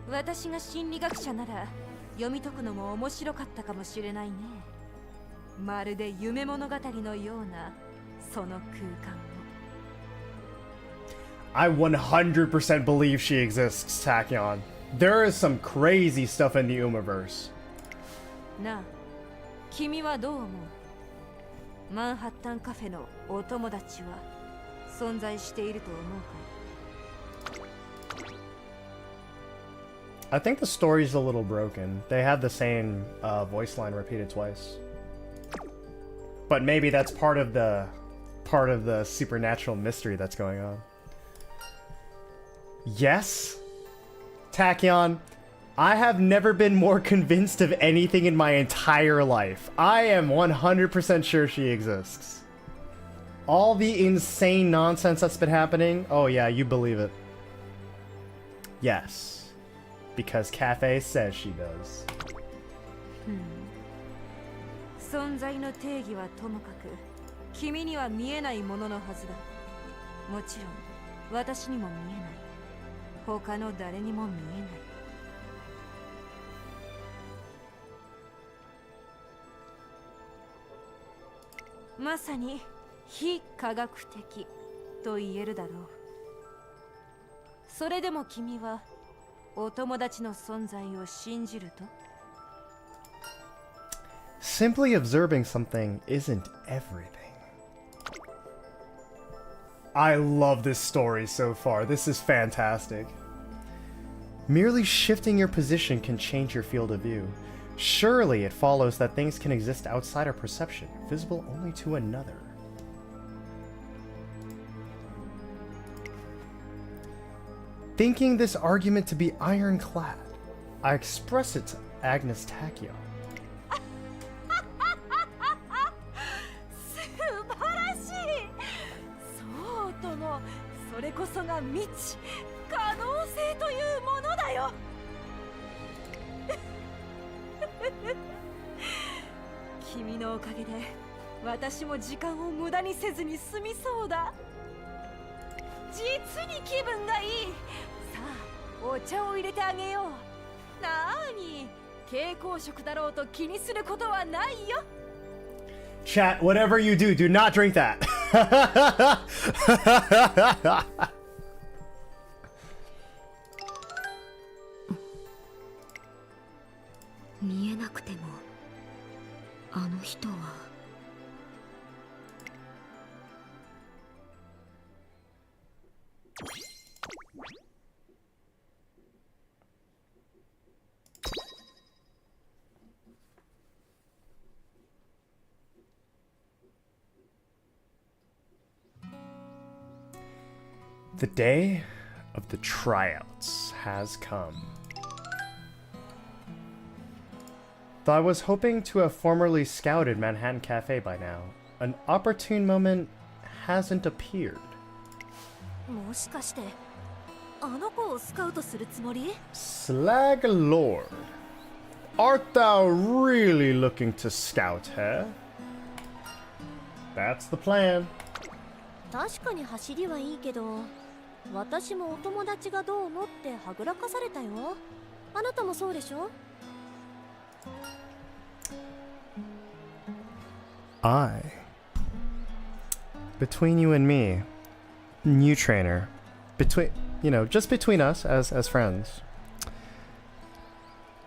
私が心理学者なら読み解くのも面白かったかもしれないね。まるで夢物語のようなその空間を。I 100% believe she exists, Tachyon. There is some crazy stuff in the Umaverse. なあ、君はどう思う？マンハッタンカフェのお友達は存在していると思うか？ I think the story's a little broken. They have the same voice line repeated twice. But maybe that's part of the supernatural mystery that's going on. Yes? Tachyon, I have never been more convinced of anything in my entire life. I am 100% sure she exists. All the insane nonsense that's been happening, oh yeah, you believe it. Yes. Because Cafe says she does. 存在の定義はともかく、君には見えないもののはずだ。もちろん、私にも見えない。他の誰にも見えない。まさに非科学的と言えるだろう。それでも君はお友達の存在を信じると？ Simply observing something isn't everything. I love this story so far. This is fantastic. Merely shifting your position can change your field of view. Surely it follows that things can exist outside our perception, visible only to another. Thinking this argument to be ironclad, I express it to Agnes Tachyon. それこそが未知可能性というものだよ。君のおかげで私も時間を無駄にせずに済みそうだ。実に気分がいい。さあ、お茶を入れてあげよう。なーに、蛍光色だろうと気にすることはないよ。 Chat, whatever you do, do not drink that. 見えなくてもあの人は。The day of the tryouts has come. Though I was hoping to have formerly scouted Manhattan Cafe by now, an opportune moment hasn't appeared. もしかしてあの子をスカウトするつもり？ Slag Lord, art thou really looking to scout her? That's the plan. 確かに走りはいいけど、私もお友達がどうのってはぐらかされたよ。あなたもそうでしょ？ Between you and me, new trainer, just between us as friends,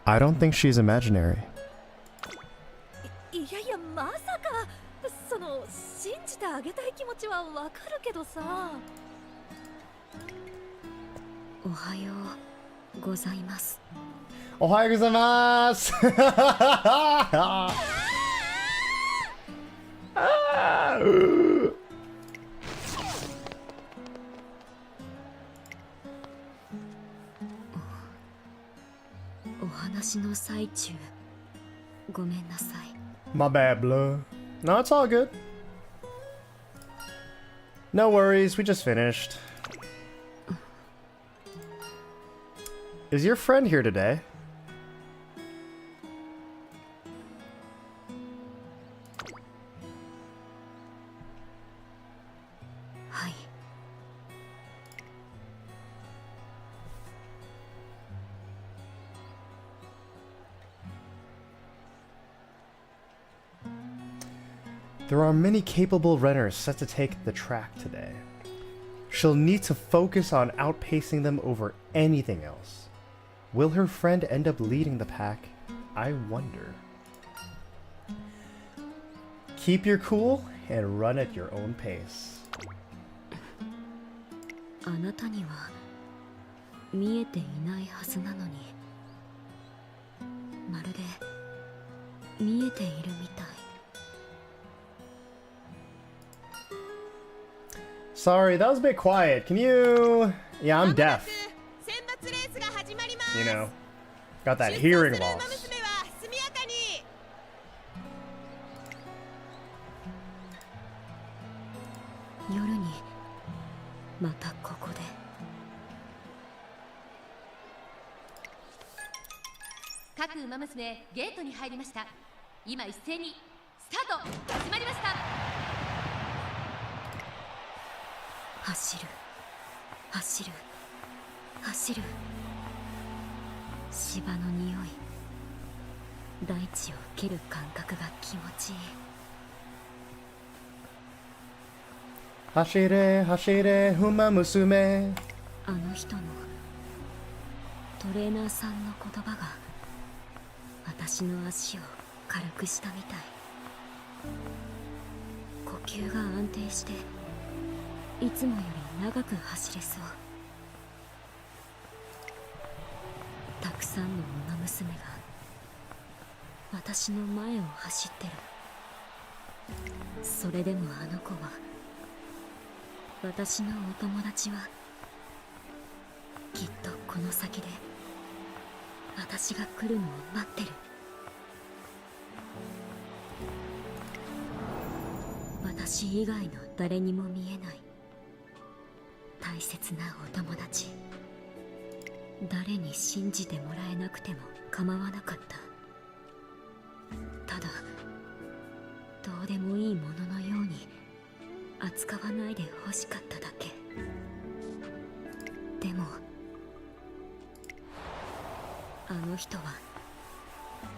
I don't think she's imaginary. いやいや、まさかその信じてあげたい気持ちはわかるけどさ。おはようございます。おはようございます。お話の最中ごめんなさい。 My bad, Blue. No, it's all good. No worries, we just finished. Is your friend here today? はい。 There are many capable runners set to take the track today. She'll need to focus on outpacing them over anything else. Will her friend end up leading the pack? I wonder. Keep your cool and run at your own pace. あなたには見えていないはずなのに、まるで見えているみたい。 Sorry, that was a bit quiet. Can you... Yeah, I'm deaf. You know, got that hearing loss. 夜にまたここで。各馬娘ゲートに入りました。今一斉にスタート始まりました。走る走る走る。芝の匂い、大地を蹴る感覚が気持ちいい。走れ走れ馬娘。あの人のトレーナーさんの言葉が私の足を軽くしたみたい。呼吸が安定していつもより長く走れそう。たくさんの馬娘が私の前を走ってる。それでもあの子は、私のお友達はきっとこの先で私が来るのを待ってる。私以外の誰にも見えない大切なお友達。誰に信じてもらえなくても構わなかった。ただどうでもいいもののように扱わないでほしかっただけ。でもあの人は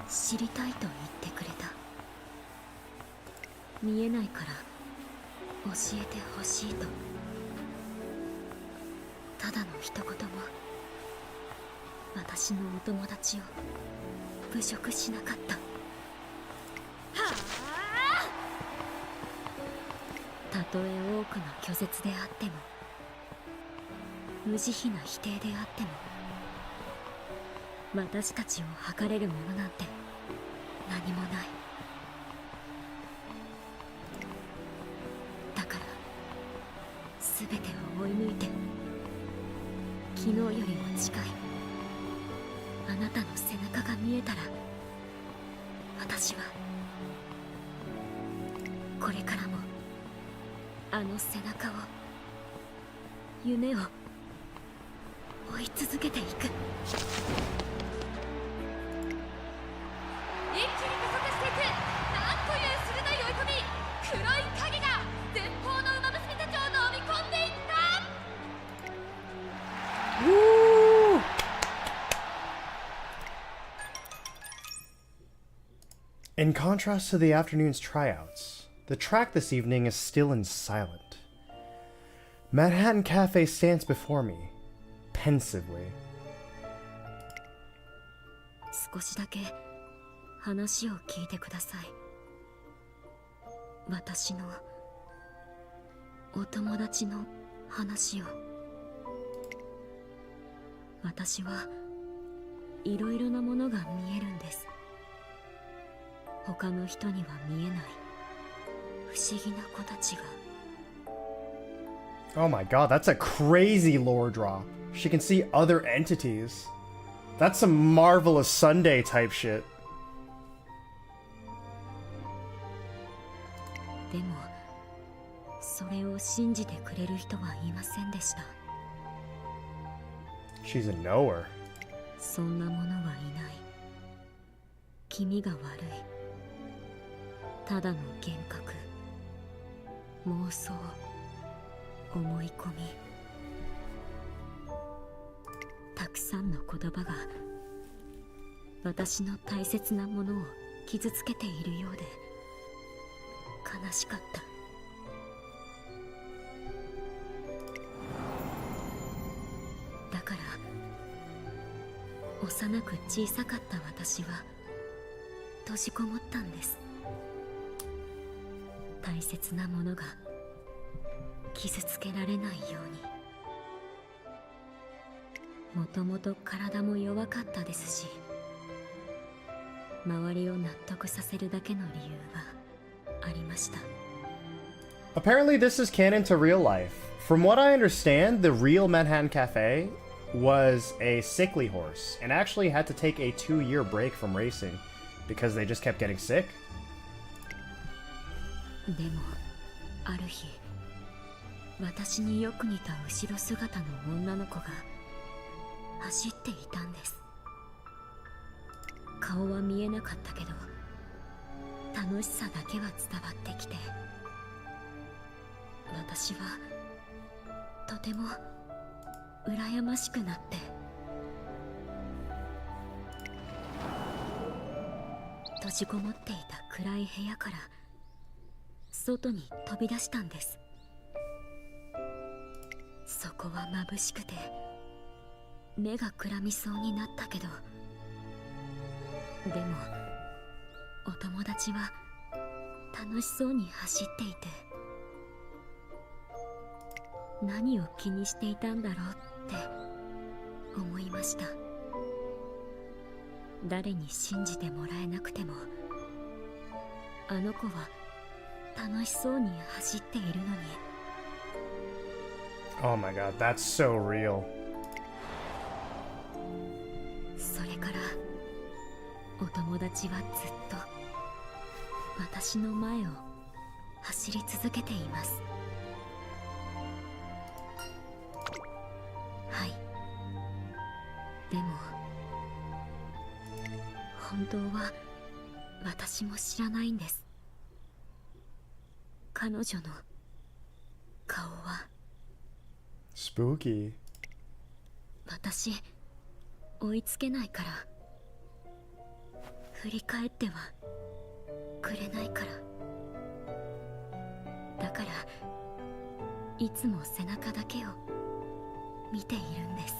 知りたいと言ってくれた。見えないから教えてほしいと。ただの一言も私のお友達を侮辱しなかった。はあ、たとえ多くの拒絶であっても、無慈悲な否定であっても、私たちを測れるものなんて何もない。だから全てを追い抜いて、昨日よりも近いあなたの背中が見えたら、私はこれからもあの背中を、夢を追い続けていく。一気に加速していく。なんという鋭い追い込み。黒い影が前方の馬娘たちを飲み込んでいった。 Woo! In contrast to the afternoon's tryouts, the track this evening is still and silent. Manhattan Cafe stands before me, pensively. 少しだけ話を聞いてください。私のお友達の話を。私はいろいろなものが見えるんです。他の人には見えない不思議な子たちが。 Oh my god, that's a crazy lore drop. She can see other entities. That's some Marvelous Sunday type shit. でもそれを信じてくれる人はいませんでした。 She's a knower. そんなものはいない。気味が悪い。ただの幻覚、妄想、思い込み。たくさんの言葉が私の大切なものを傷つけているようで悲しかった。だから幼く小さかった私は閉じこもったんです。大切なものが傷つけられないように。もともと体も弱かったですし、周りを納得させるだけの理由がありました。 Apparently, this is canon to real life. From what I understand, the real Manhattan Cafe was a sickly horse and actually had to take a 2-year break from racing because they just kept getting sick. でもある日、私によく似た後ろ姿の女の子が走っていたんです。顔は見えなかったけど楽しさだけは伝わってきて、私はとても羨ましくなって、閉じこもっていた暗い部屋から外に飛び出したんです。そこは眩しくて目がくらみそうになったけど、でもお友達は楽しそうに走っていて、何を気にしていたんだろうって思いました。誰に信じてもらえなくても、あの子は楽しそうに走っているのに。 Oh my god, that's so real. それからお友達はずっと私の前を走り続けています。はい。でも本当は私も知らないんです。彼女の顔は。 Spooky. 私追いつけないから、振り返ってはくれないから。だからいつも背中だけを見ているんです。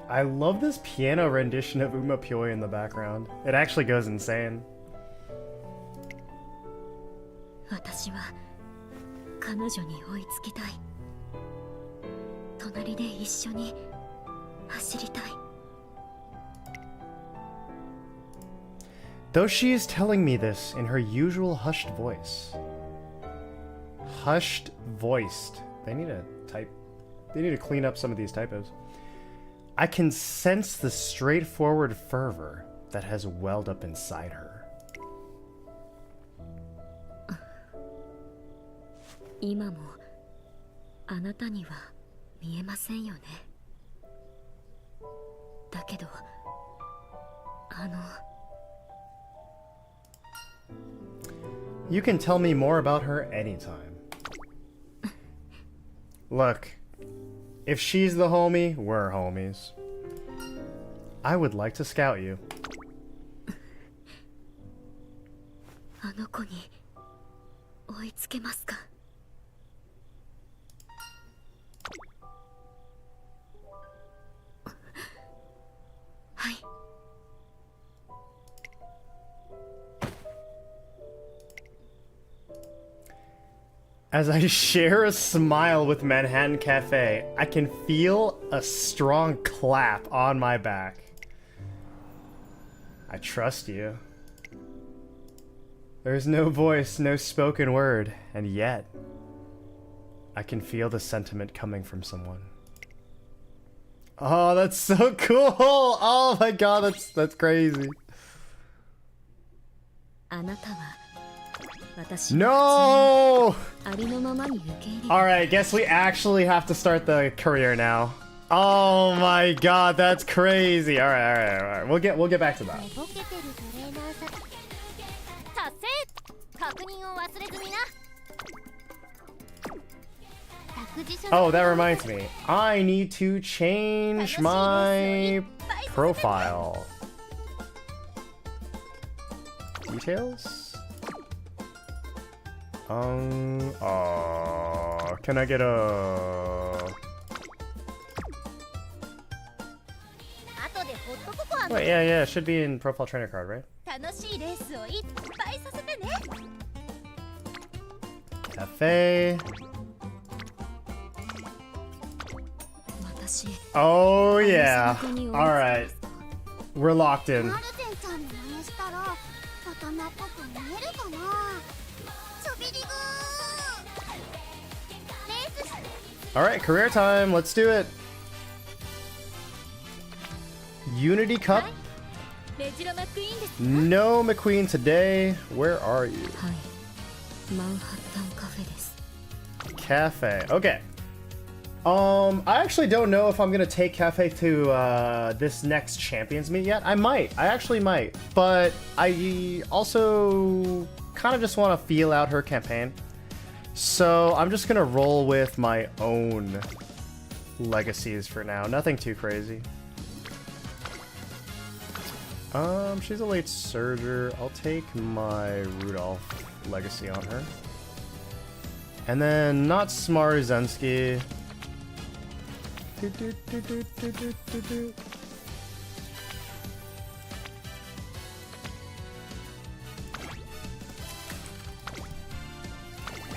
I love this piano rendition of Uma Pyoy in the background. It actually goes insane. 私は彼女に追いつきたい。隣で一緒に走りたい。 Though she is telling me this in her usual hushed voice. Hushed voiced. They need to clean up some of these typos. I can sense the straightforward fervor that has welled up inside her. 今もあなたには見えませんよね。だけどYou can tell me more about her anytime. Look, if she's the homie, we're homies. I would like to scout you. あの子に追いつけますか？ As I share a smile with Manhattan Cafe, I can feel a strong clap on my back. I trust you. There's no voice, no spoken word, and yet I can feel the sentiment coming from someone. Oh, that's so cool! Oh my god, that's crazy. No! Alright, guess we actually have to start the career now. Oh my god, that's crazy. Alright. We'll get back to that. 達成確認を忘れずにな Oh, that reminds me. I need to change my profile. Details? Can I get a... Wait, yeah, it should be in profile trainer card, right? 楽しいレースをいっぱいさせてね Cafe. Oh yeah. Alright. We're locked in. Alright, career time. Let's do it. Unity Cup? No McQueen today. Where are you? Cafe. Okay. I actually don't know if I'm gonna take Cafe to this next Champions meet yet. I actually might. But I also kind of just want to feel out her campaign. So I'm just gonna roll with my own legacies for now. Nothing too crazy. She's a late surger. I'll take my Rudolph legacy on her. And then not Smarzensky.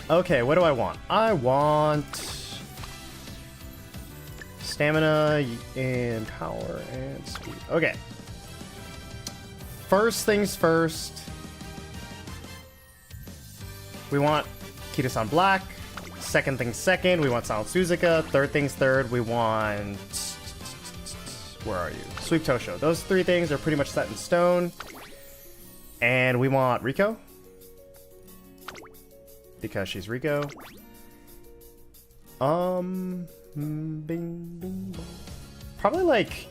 Okay, what do I want? I want stamina and power and speed. Okay. First things first. We want Kita-san Black. Second things second, we want Silent Suzuka. Third things third, we want... Where are you? Sweep Tosho. Those three things are pretty much set in stone. And we want Riko. Because she's Riko. Bing, bing, bong. Probably like...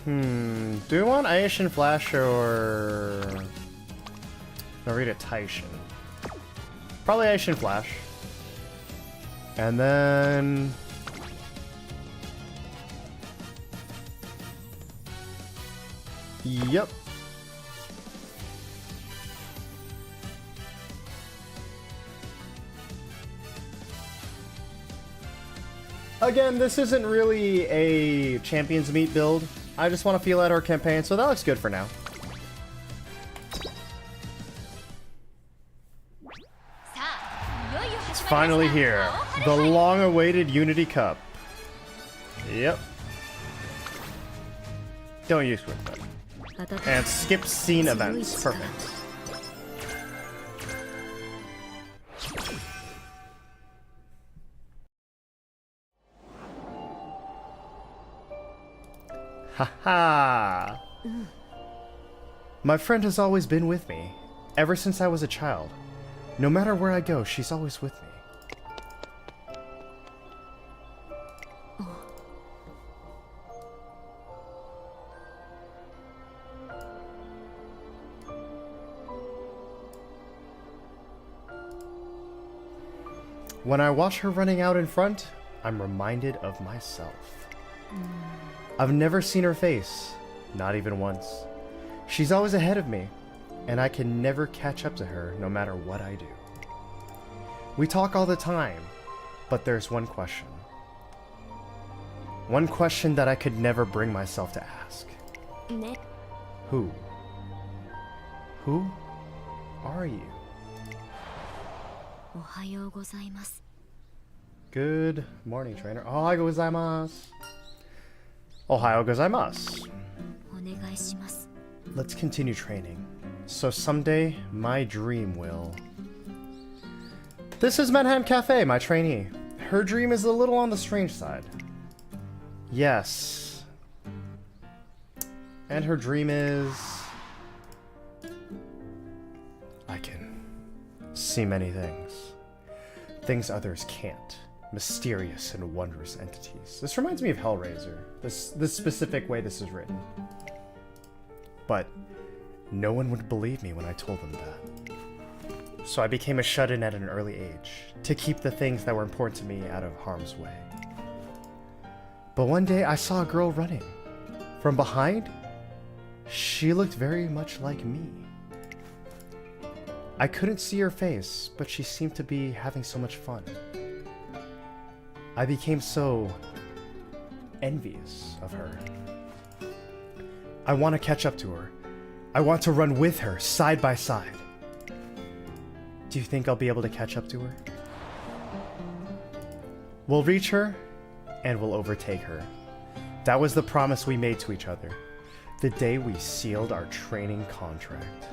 Do we want Aishin Flash or Narita Taishin? Probably Aishin Flash. And then... Yep. Again, this isn't really a Champions Meet build. I just want to feel out our campaign, so that looks good for now. It's finally here. The long-awaited Unity Cup. Yep. Don't use quick though. And skip scene events. Perfect. Haha! My friend has always been with me, ever since I was a child. No matter where I go, she's always with me. When I watch her running out in front, I'm reminded of myself. I've never seen her face, not even once. She's always ahead of me, and I can never catch up to her no matter what I do. We talk all the time, but there's one question. One question that I could never bring myself to ask. ね Who? Who are you? おはようございます。 Good morning, trainer. Ohayou gozaimasu. Ohayou gozaimasu. お願いします。 Let's continue training. So someday, my dream will... This is Manhattan Cafe, my trainee. Her dream is a little on the strange side. Yes. And her dream is... I can see many things. Things others can't. Mysterious and wondrous entities. This reminds me of Hellraiser. This specific way this is written. But no one would believe me when I told them that. So I became a shut-in at an early age, to keep the things that were important to me out of harm's way. But one day I saw a girl running. From behind, she looked very much like me. I couldn't see her face, but she seemed to be having so much fun. I became so envious of her. I want to catch up to her. I want to run with her, side by side. Do you think I'll be able to catch up to her? We'll reach her, and we'll overtake her. That was the promise we made to each other, the day we sealed our training contract.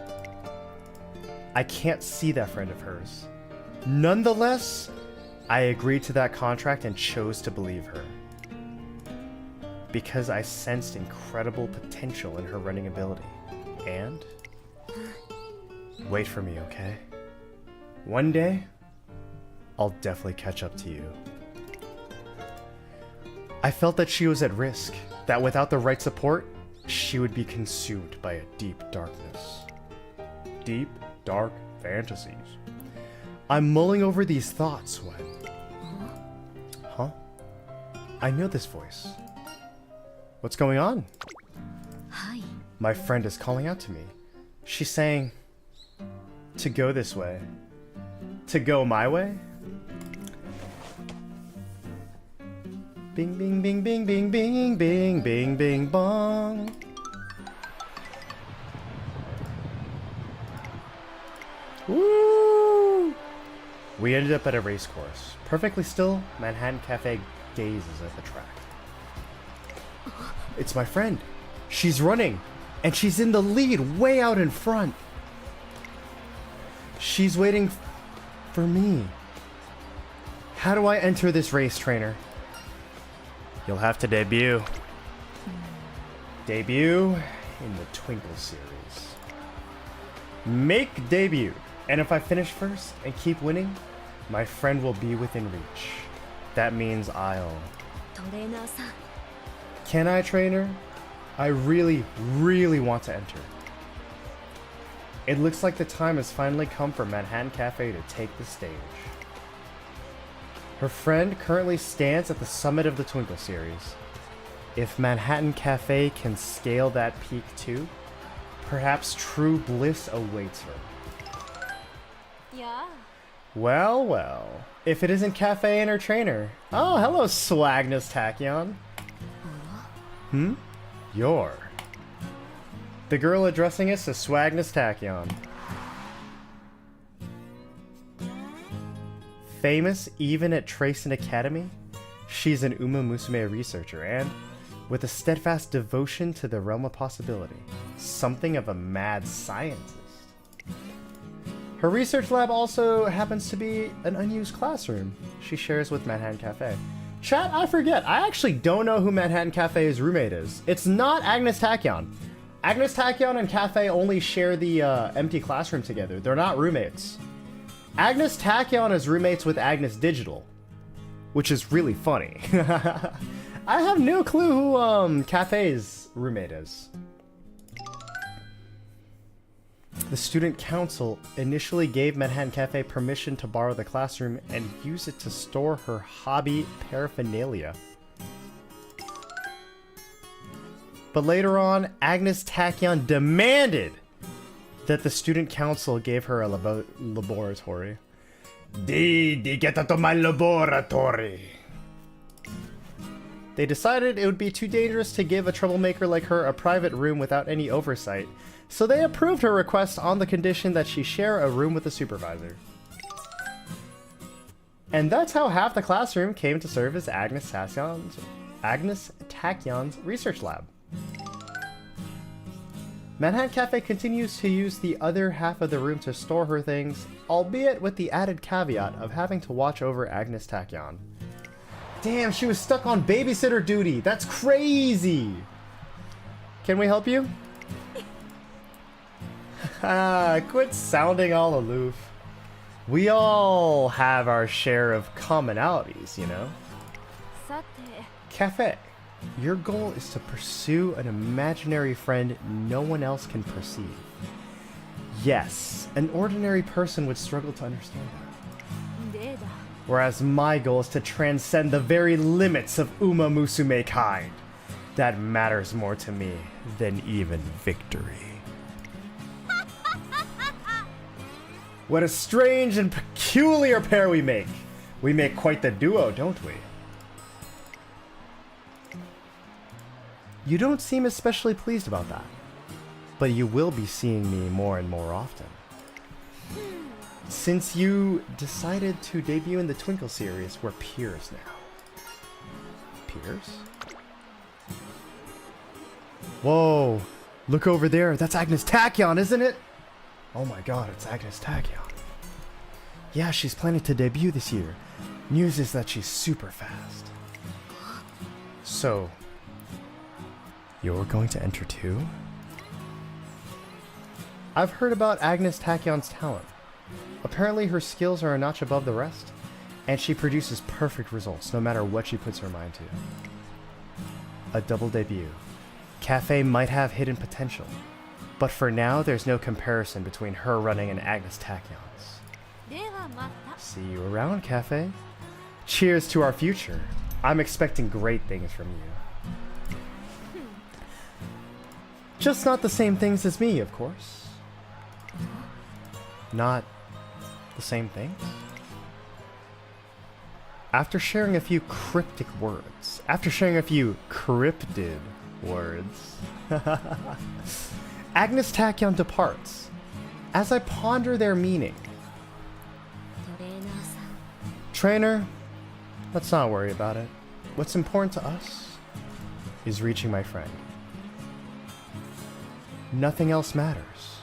I can't see that friend of hers. Nonetheless, I agreed to that contract and chose to believe her. Because I sensed incredible potential in her running ability. And... wait for me, okay? One day, I'll definitely catch up to you. I felt that she was at risk, that without the right support, she would be consumed by a deep darkness. Deep, dark fantasies. I'm mulling over these thoughts when... Huh? I know this voice. What's going on? Hi. My friend is calling out to me. She's saying... to go this way. To go my way? Bing, bing, bing, bing, bing, bing, bing, bing, bing, bong. Woo! We ended up at a race course. Perfectly still, Manhattan Cafe gazes at the track. It's my friend. She's running, and she's in the lead, way out in front. She's waiting for me. How do I enter this race, trainer? You'll have to debut. Debut in the Twinkle series. Make debut. And if I finish first and keep winning, my friend will be within reach. That means I'll... トレーナーさん。 Can I, trainer? I really, really want to enter. It looks like the time has finally come for Manhattan Cafe to take the stage. Her friend currently stands at the summit of the Twinkle series. If Manhattan Cafe can scale that peak too, perhaps true bliss awaits her. いや Well, well. If it isn't Cafe and her trainer. Oh, hello, Swagnus Tachyon. Hmm? You're... The girl addressing us is Swagnus Tachyon. Famous even at Tracen Academy, she's an Uma Musume researcher and, with a steadfast devotion to the realm of possibility, something of a mad scientist. Her research lab also happens to be an unused classroom she shares with Manhattan Cafe. Chat, I forget, I actually don't know who Manhattan Cafe's roommate is. It's not Agnes Tachyon. Agnes Tachyon and Cafe only share the empty classroom together. They're not roommates. Agnes Tachyon is roommates with Agnes Digital, which is really funny. I have no clue who Cafe's roommate is. The student council initially gave Manhattan Cafe permission to borrow the classroom and use it to store her hobby paraphernalia. But later on, Agnes Tachyon demanded that the student council gave her a laboratory. Di get out of my laboratory. They decided it would be too dangerous to give a troublemaker like her a private room without any oversight, so they approved her request on the condition that she share a room with the supervisor. And that's how half the classroom came to serve as Agnes Tachyon's research lab. Manhattan Cafe continues to use the other half of the room to store her things, albeit with the added caveat of having to watch over Agnes Tachyon. Damn, she was stuck on babysitter duty. That's crazy. Can we help you? Quit sounding all aloof. We all have our share of commonalities, you know? さて Cafe, your goal is to pursue an imaginary friend no one else can perceive. Yes, an ordinary person would struggle to understand that. 例だ Whereas my goal is to transcend the very limits of Uma Musume kind. That matters more to me than even victory. What a strange and peculiar pair we make. We make quite the duo, don't we? You don't seem especially pleased about that. But you will be seeing me more and more often. Since you decided to debut in the Twinkle series, we're peers now. Peers? Whoa! Look over there, that's Agnes Tachyon, isn't it? Oh my god, it's Agnes Tachyon. Yeah, she's planning to debut this year. News is that she's super fast. So, you're going to enter too? I've heard about Agnes Tachyon's talent. Apparently her skills are a notch above the rest, and she produces perfect results no matter what she puts her mind to. A double debut. Cafe might have hidden potential, but for now there's no comparison between her running and Agnes Tachyon's. ではまた See you around, Cafe. Cheers to our future. I'm expecting great things from you. Just not the same things as me, of course. Not the same things? After sharing a few cryptic words, after sharing a few cryptid words, Agnes Tachyon departs. As I ponder their meaning, トレーナーさん Trainer, let's not worry about it. What's important to us is reaching my friend. Nothing else matters,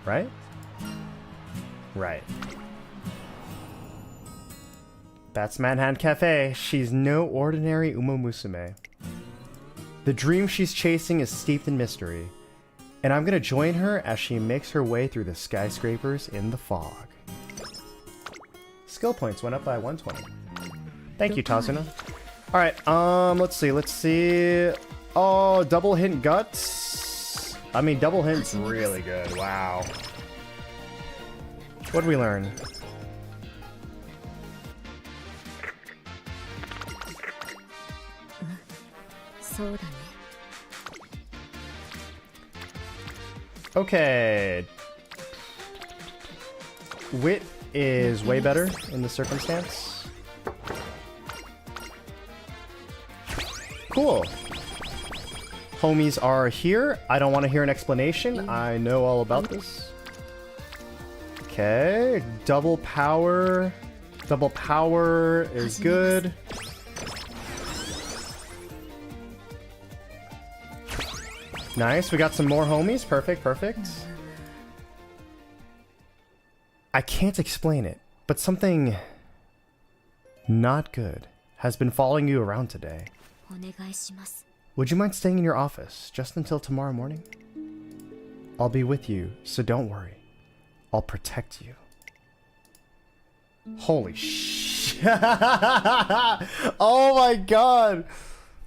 right? Right. That's Manhattan Cafe. She's no ordinary Uma Musume. The dream she's chasing is steeped in mystery, and I'm gonna join her as she makes her way through the skyscrapers in the fog. Skill points went up by 120. Thank you, Tazuna. Alright, let's see. Oh, double hint guts? I mean, double hint's really good, wow. What did we learn?そうだね Okay. Wit is way better in this circumstance. Cool. Homies are here. I don't want to hear an explanation. I know all about this. Okay. Double power. Double power is good. Nice, we got some more homies. Perfect, perfect. I can't explain it, but something not good has been following you around today. お願いします Would you mind staying in your office just until tomorrow morning? I'll be with you, so don't worry. I'll protect you. Holy sh! Oh my god!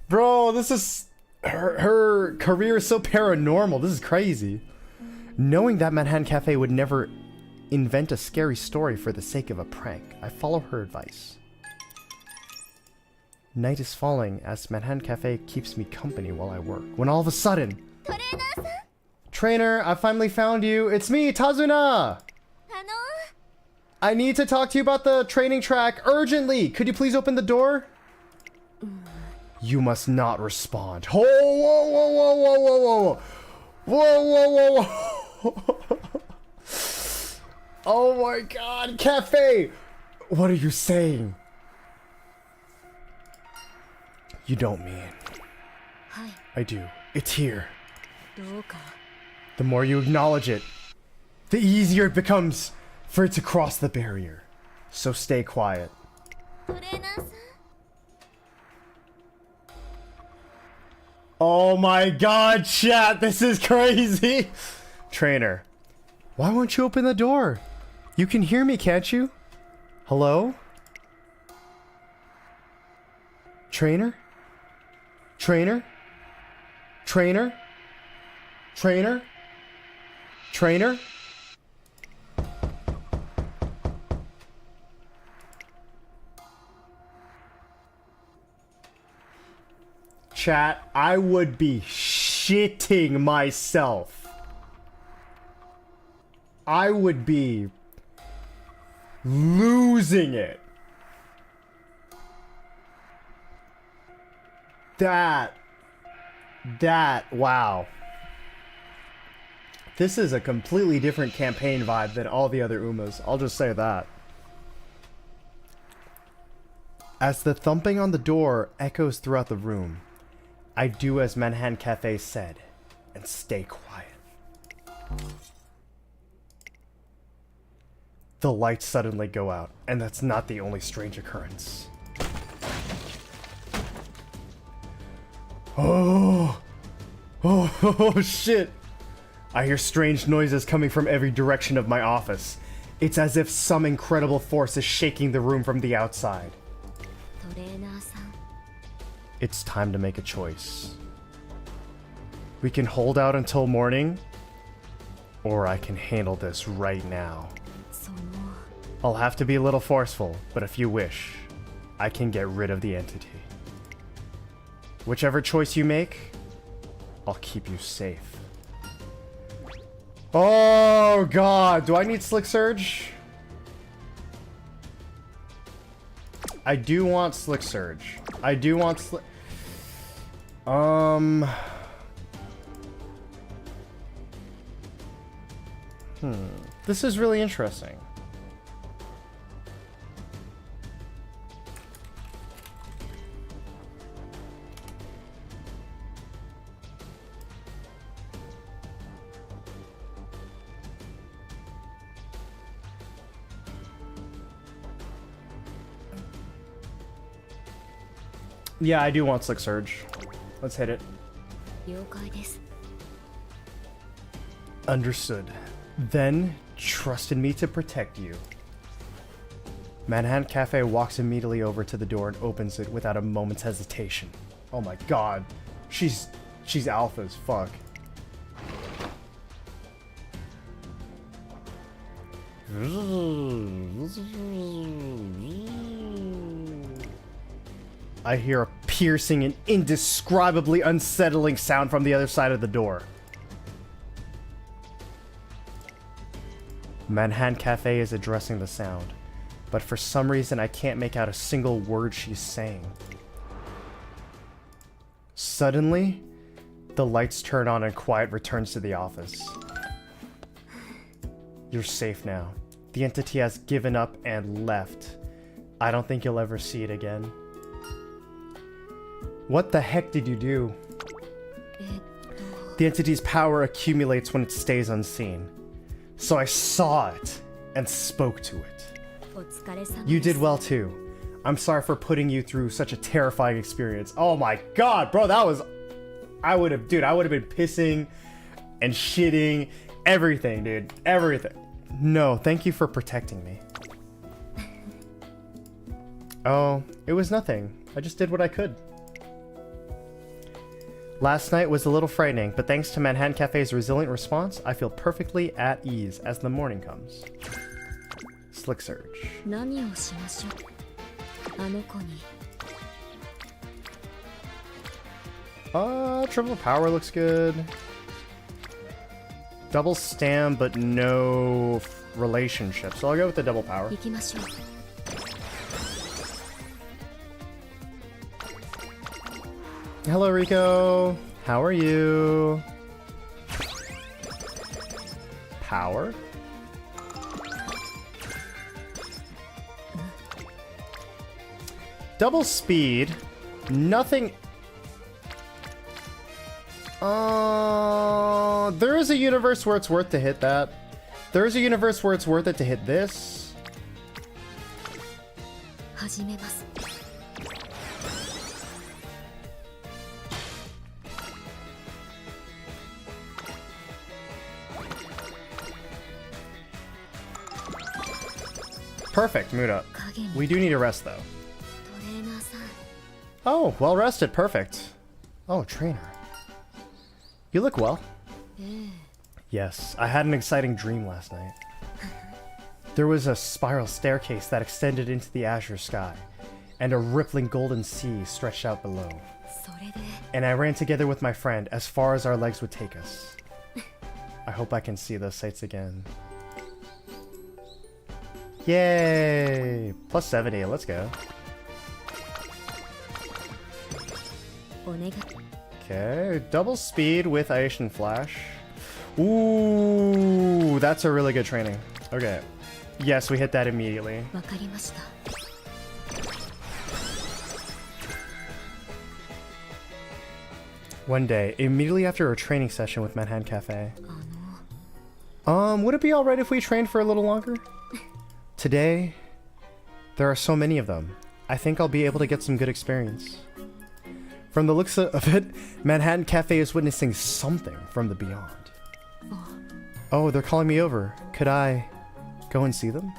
Bro, this is... Her career is so paranormal. This is crazy. Knowing that Manhattan Cafe would never invent a scary story for the sake of a prank, I follow her advice. Night is falling as Manhattan Cafe keeps me company while I work, when all of a sudden... トレーナーさん Trainer, I finally found you. It's me, Tazuna! I need to talk to you about the training track urgently. Could you please open the door? You must not respond. Whoa, whoa, whoa, whoa, whoa, whoa, whoa, whoa, whoa, whoa. Oh my God, Cafe! What are you saying? You don't mean. はい I do. It's here. どうか The more you acknowledge it, the easier it becomes for it to cross the barrier. So stay quiet. トレーナーさん Oh my God, chat, this is crazy. Trainer, why won't you open the door? You can hear me, can't you? Hello? Trainer? Trainer? Trainer? Trainer? Trainer? Chat, I would be shitting myself. I would be losing it. Wow. This is a completely different campaign vibe than all the other Umas. I'll just say that. As the thumping on the door echoes throughout the room, I do as Manhattan Cafe said, and stay quiet. The lights suddenly go out, and that's not the only strange occurrence. Oh, shit. I hear strange noises coming from every direction of my office. It's as if some incredible force is shaking the room from the outside. トレーナーさん It's time to make a choice. We can hold out until morning, or I can handle this right now. その I'll have to be a little forceful, but if you wish, I can get rid of the entity. Whichever choice you make, I'll keep you safe. Oh God, do I need Slick Surge? I do want Slick Surge. I do want Slick... This is really interesting. Yeah, I do want Slick Surge. Let's hit it. 了解です Understood. Then, trust in me to protect you. Manhattan Cafe walks immediately over to the door and opens it without a moment's hesitation. Oh my God. She's alpha as fuck. I hear a piercing and indescribably unsettling sound from the other side of the door. Manhattan Cafe is addressing the sound, but for some reason I can't make out a single word she's saying. Suddenly, the lights turn on and quiet returns to the office. You're safe now. The entity has given up and left. I don't think you'll ever see it again. What the heck did you do? えっと The entity's power accumulates when it stays unseen. So I saw it and spoke to it. お疲れ様 You です did well too. I'm sorry for putting you through such a terrifying experience. Oh my God, bro, that was... I would have been pissing and shitting. Everything, dude. Everything. No, thank you for protecting me. Oh, it was nothing. I just did what I could. Last night was a little frightening, but thanks to Manhattan Cafe's resilient response, I feel perfectly at ease as the morning comes. Slick Surge. 何をしましょうあの子に Triple power looks good. Double stam, but no relationship. So I'll go with the double power. 行きましょう Hello, Rico. How are you? Power? Double speed. Nothing. There is a universe where it's worth to hit that. There is a universe where it's worth it to hit this. 始めます。 Perfect, mood up. 影に We do need a rest though. トレーナーさん。 Oh, well rested, perfect. Oh, trainer. You look well. ええ。 Yes, I had an exciting dream last night. There was a spiral staircase that extended into the azure sky, and a rippling golden sea stretched out below. それで And I ran together with my friend as far as our legs would take us. I hope I can see those sights again. Yay! Plus 70, let's go. お願い。 Okay, double speed with Aishin Flash. Ooh, that's a really good training. Okay. Yes, we hit that immediately. わかりました。 One day, immediately after a training session with Manhattan Cafe. あの Would it be alright if we trained for a little longer? Today, there are so many of them. I think I'll be able to get some good experience. From the looks of it, Manhattan Cafe is witnessing something from the beyond. Oh, they're calling me over. Could I go and see them?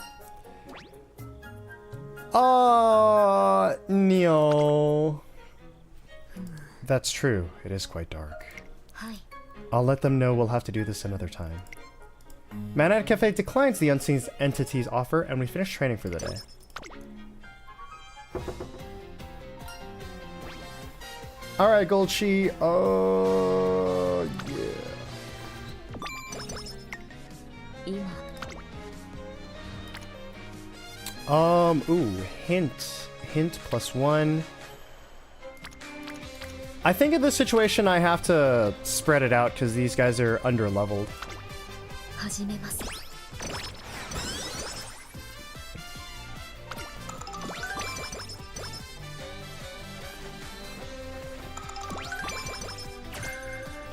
No. That's true. It is quite dark. はい。 I'll let them know we'll have to do this another time. Manhattan Cafe declines the unseen entity's offer, and we finish training for the day. Alright, Goldshi. Yeah. 今 Ooh, hint. Hint plus 1. I think in this situation I have to spread it out because these guys are under leveled. 始めます。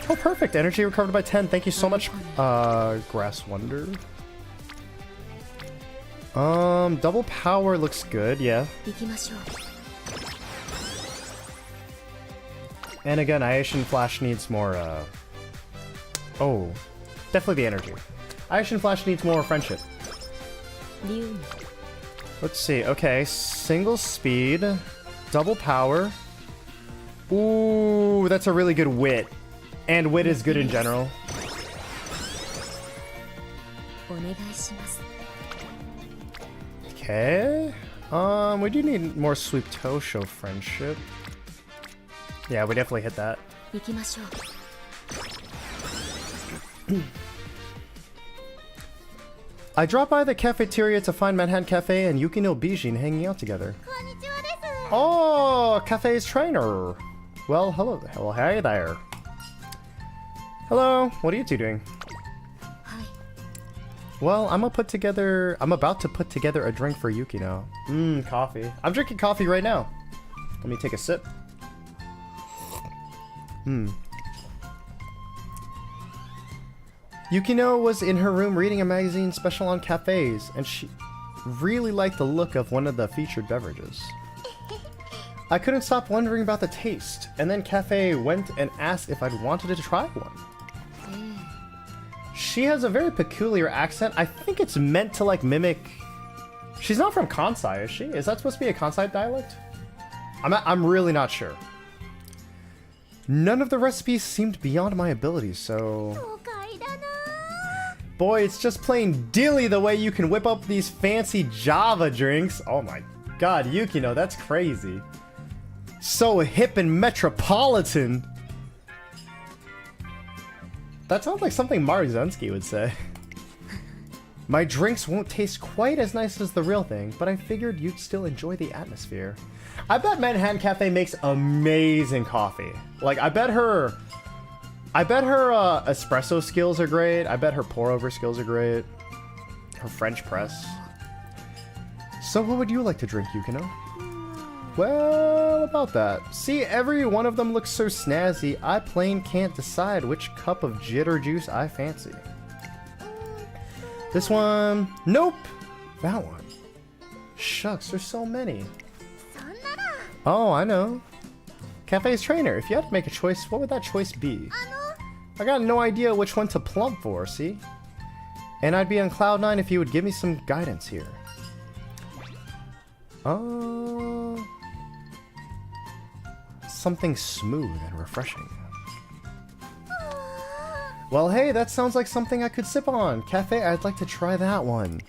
Oh, perfect. Energy recovered by 10. Thank you so much, Grass Wonder. Double power looks good, yeah. 行きましょう。 And again, Aishin Flash needs more, Oh, definitely the energy. Aishin Flash needs more friendship. 竜に Let's see. Okay, single speed, double power. Ooh, that's a really good wit. And wit is good in general. お願いします。 Okay. We do need more Sweep Tosho friendship. Yeah, we definitely hit that. 行きましょう。 I dropped by the cafeteria to find Manhattan Cafe and Yukino Bijin hanging out together. Oh, Cafe's trainer. Well, hello. Well, hey there. Hello. What are you two doing? はい。 Well, I'm about to put together a drink for Yukino. Coffee. I'm drinking coffee right now. Let me take a sip. Yukino was in her room reading a magazine special on cafes, and she really liked the look of one of the featured beverages. I couldn't stop wondering about the taste, and then Cafe went and asked if I'd wanted to try one. ええ。 She has a very peculiar accent. I think it's meant to like mimic. She's not from Kansai, is she? Is that supposed to be a Kansai dialect? I'm really not sure. None of the recipes seemed beyond my abilities, so 豪快だな boy, it's just plain dilly the way you can whip up these fancy Java drinks. Oh my god, Yukino, that's crazy. So hip and metropolitan. That sounds like something Marzensky would say. My drinks won't taste quite as nice as the real thing, but I figured you'd still enjoy the atmosphere. I bet Manhattan Cafe makes amazing coffee. Like, I bet her espresso skills are great. I bet her pour over skills are great. Her French press. So what would you like to drink, Yukino? Well, about that. See, every one of them looks so snazzy, I plain can't decide which cup of jitter juice I fancy. This one. Nope. That one. Shucks, there's so many. Oh, I know. Cafe's trainer, if you had to make a choice, what would that choice be? I got no idea which one to plump for, see? And I'd be on cloud 9 if you would give me some guidance here. Something smooth and refreshing. Well, hey, that sounds like something I could sip on. Cafe, I'd like to try that one.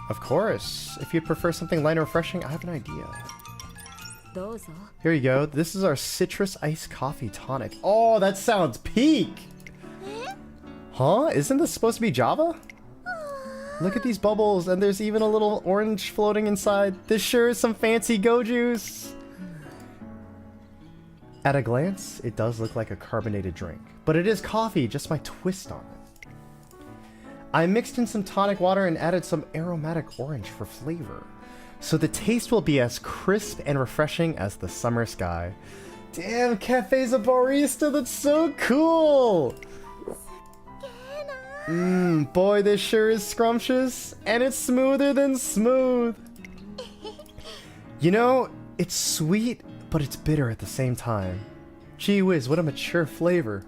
Of course. If you'd prefer something light and refreshing, I have an idea. Here you go. This is our citrus iced coffee tonic. Oh, that sounds peak! Huh? Isn't this supposed to be Java? Look at these bubbles, and there's even a little orange floating inside. This sure is some fancy go juice! At a glance, it does look like a carbonated drink, but it is coffee, just my twist on it. I mixed in some tonic water and added some aromatic orange for flavor, so the taste will be as crisp and refreshing as the summer sky. Damn, Cafe's a barista, that's so cool! Boy, this sure is scrumptious, and it's smoother than smooth. You know, it's sweet, but it's bitter at the same time. Gee whiz, what a mature flavor.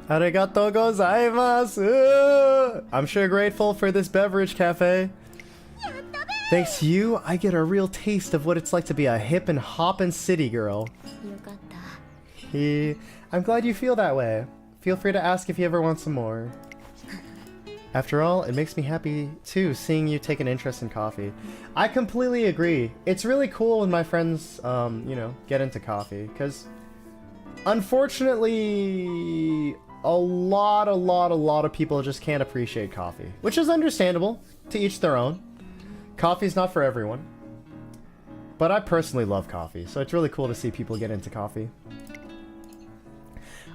Arigatou gozaimasu! I'm sure grateful for this beverage, Cafe. Thanks to you, I get a real taste of what it's like to be a hip and hoppin' city girl. I'm glad you feel that way. Feel free to ask if you ever want some more. After all, it makes me happy too, seeing you take an interest in coffee. I completely agree. It's really cool when my friends, you know, get into coffee, because unfortunately, a lot of people just can't appreciate coffee, which is understandable. To each their own. Coffee's not for everyone. But I personally love coffee, so it's really cool to see people get into coffee.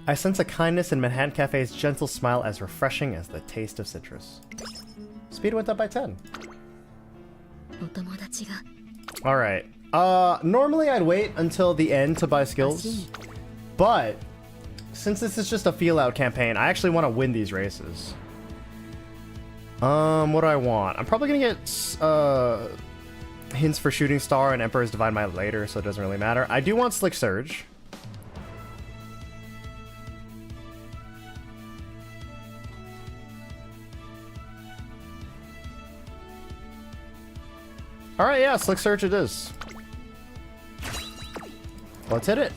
I sense a kindness in Manhattan Cafe's gentle smile as refreshing as the taste of citrus. Speed went up by 10. Alright. Normally I'd wait until the end to buy skills. But, since this is just a feel-out campaign, I actually want to win these races. What do I want? I'm probably gonna get, hints for Shooting Star and Emperor's Divine Might later, so it doesn't really matter. I do want Slick Surge. Alright, yeah, Slick Surge it is. Let's hit it.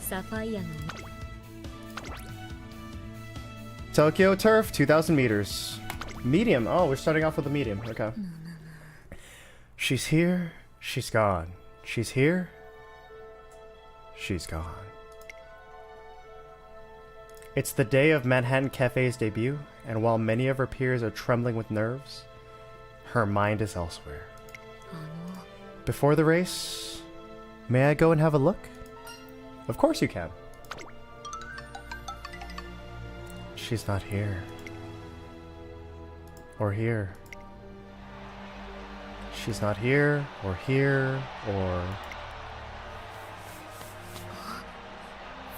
Tokyo Turf, 2,000 meters. Medium. Oh, we're starting off with a medium. Okay. She's here. She's gone. She's here. She's gone. It's the day of Manhattan Cafe's debut, and while many of her peers are trembling with nerves, her mind is elsewhere. Before the race, may I go and have a look? Of course you can. She's not here. Or here. She's not here, or here, or...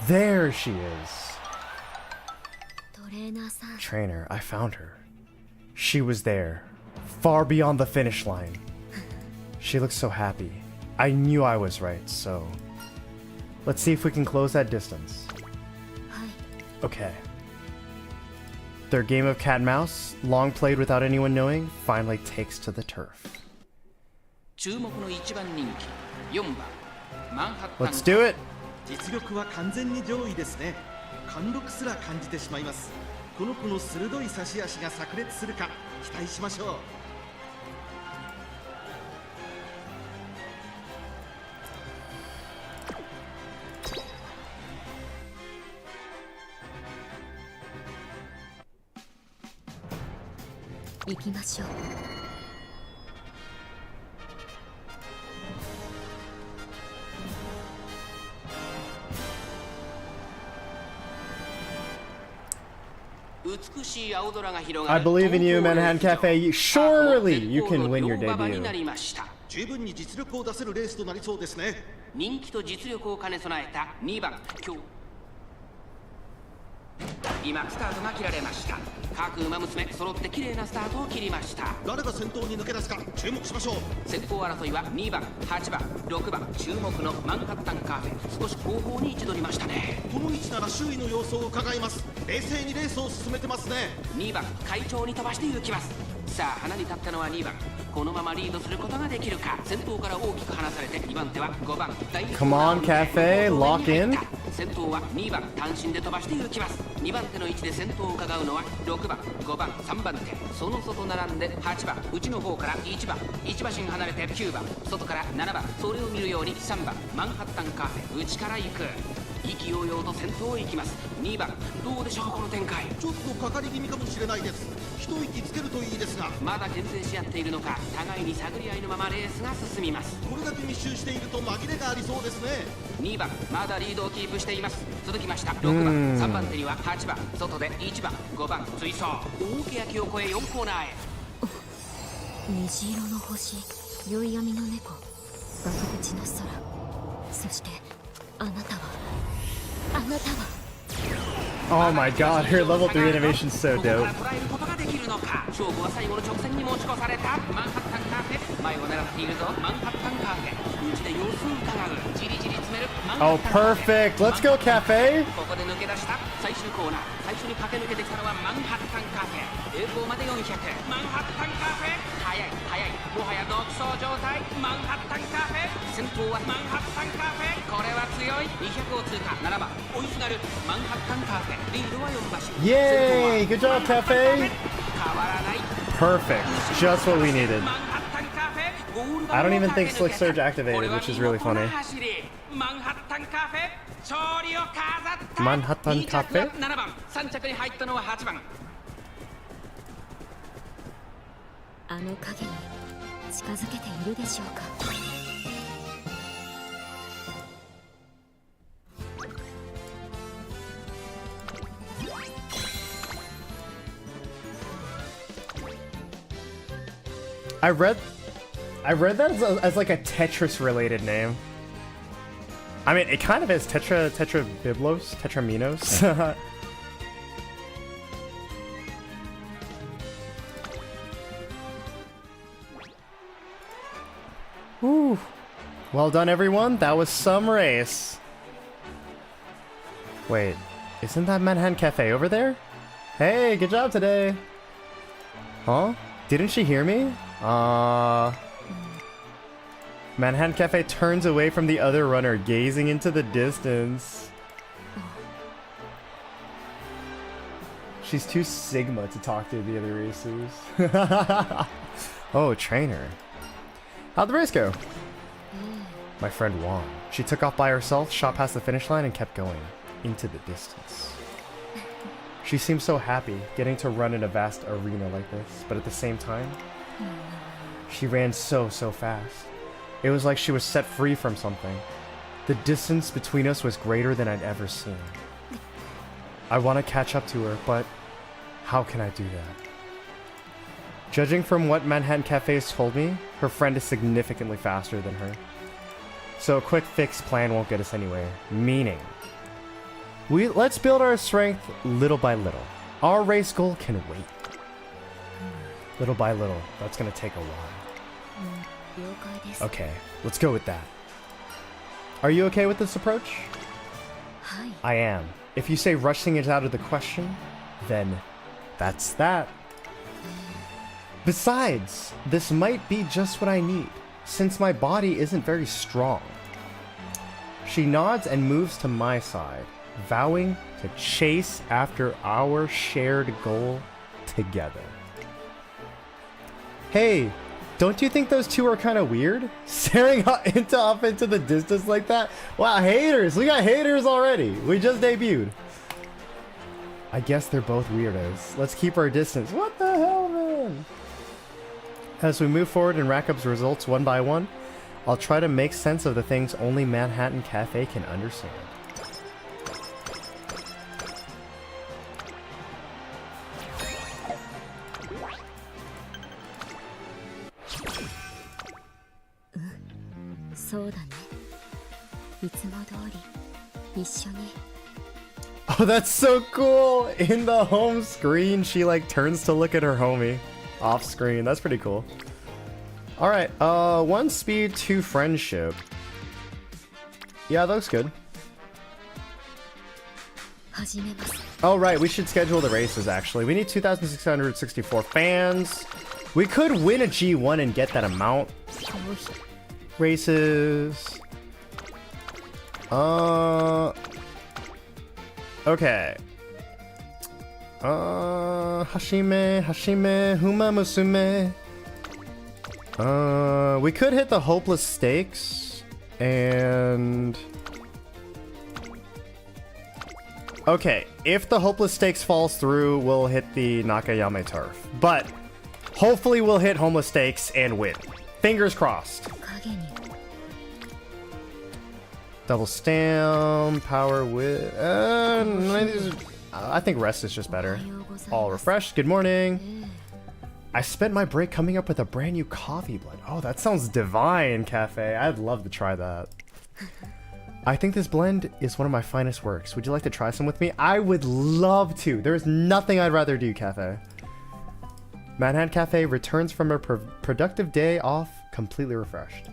There she is! Trainer, I found her. She was there, far beyond the finish line. She looks so happy. I knew I was right, so... Let's see if we can close that distance. Okay. Their game of cat and mouse, long played without anyone knowing, finally takes to the turf. Let's do it! 実力は完全に上位ですね。貫禄すら感じてしまいます。この子の鋭い差し足が炸裂するか期待しましょう。行きましょう。I believe in you, Manhattan Cafe. Surely you can win your debut. 十分に実力を出せるレースとなりそうですね。人気と実力を兼ね備えた2番今スタートが切られました。各馬娘揃って綺麗なスタートを切りました。誰が先頭に抜け出すか注目しましょう。先頭争いは2番8番6番注目のマンハッタンカフェ、少し後方に位置取りましたね。この位置なら周囲の様子を伺います。冷静にレースを進めてますね。2番会長に飛ばして行きます。さあ花に立ったのは2番、このままリードすることができるか。先頭から大きく離されて2番手は5番大 Come on, Cafe, lock in. 先頭は2番単身で飛ばして行きます。2番手の位置で先頭を伺うのは6番5番3番手、その外並んで8番内の方から1番1馬身離れて9番外から7番、それを見るように3番マンハッタンカフェ内から行く。意気揚々と先頭を行きます。2番どうでしょうこの展開。ちょっとかかり気味かもしれないです。一息つけるといいですが、まだ牽制し合っているのか、互いに探り合いのままレースが進みます。これだけ密集していると紛れがありそうですね。2番まだリードをキープしています。続きました6番3番手には8番外で1番5番追走、大欅を越え4コーナーへ。虹色の星、宵闇の猫、崖口の空、そしてあなたは Oh my god, her level 3 animation's so ここか dope. ら捉えることができるのか。勝負は最後の直線に持ち越された。マンハッタンカフェ前を狙っているぞ。マンハッタンカフェ内で様子を伺う。じりじり詰めるマンハ Oh, ッタンカフェ。 perfect. Let's go, Cafe. ここで抜け出した最終コーナー、最初に駆け抜けてきたのはマンハッタンカフェ。栄光まで400。マンハッタンカフェ速い速い、もはや独走状態。マンハッタンカフェ先頭はマンハッタンカフェ、これは強い。200を通過。7番追いすがるマンハッタンカフェ、リードは4馬身。 Yay! Good job, Cafe. 変わらない。 Perfect. Just what we needed. I don't even think Slick Surge activated, which is really funny. マンハッタンカフェ勝利を飾った。マンハッタンカフェ2着は7番3着に入ったのは8番。あの影に近づけているでしょうか。I read that as like a Tetris related name. I mean, it kind of is Tetrabiblos, Tetraminos. Woo. Well done, everyone. That was some race. Wait, isn't that Manhattan Cafe over there? Hey, good job today. Huh? Didn't she hear me? Manhattan Cafe turns away from the other runner, gazing into the distance. She's too Sigma to talk to the other racers. Oh, trainer. How'd the race go? My friend won. She took off by herself, shot past the finish line, and kept going into the distance. She seemed so happy getting to run in a vast arena like this, but at the same time, she ran so fast. It was like she was set free from something. The distance between us was greater than I'd ever seen. I want to catch up to her, but how can I do that? Judging from what Manhattan Cafe has told me, her friend is significantly faster than her. So a quick fix plan won't get us anywhere. Meaning, let's build our strength little by little. Our race goal can wait. Little by little, that's gonna take a while. Okay, let's go with that. Are you okay with this approach? I am. If you say rushing is out of the question, then that's that. Besides, this might be just what I need, since my body isn't very strong. She nods and moves to my side, vowing to chase after our shared goal together. Hey, don't you think those two are kind of weird? Staring off into the distance like that? Wow, haters! We got haters already! We just debuted. I guess they're both weirdos. Let's keep our distance. What the hell, man? fun. As we move forward and rack up results one by one, I'll try to make sense of the things only Manhattan Cafe can understand. Oh, that's so cool! In the home screen, she like turns to look at her homie. Off screen, that's pretty cool. Alright, 1 speed, 2 friendship. Yeah, that looks good. Oh right, we should schedule the races actually. We need 2,664 fans. We could win a G1 and get that amount. Races. Okay. Hashime, Huma Musume. We could hit the hopeless stakes and okay, if the hopeless stakes falls through, we'll hit the Nakayame turf. But hopefully we'll hit homeless stakes and win. Fingers crossed. Double stamp, power with I think rest is just better. All refreshed. Good morning. I spent my break coming up with a brand new coffee blend. Oh, that sounds divine, Cafe. I'd love to try that. I think this blend is one of my finest works. Would you like to try some with me? I would love to. There's nothing I'd rather do, Cafe. Manhattan Cafe returns from a productive day off completely refreshed.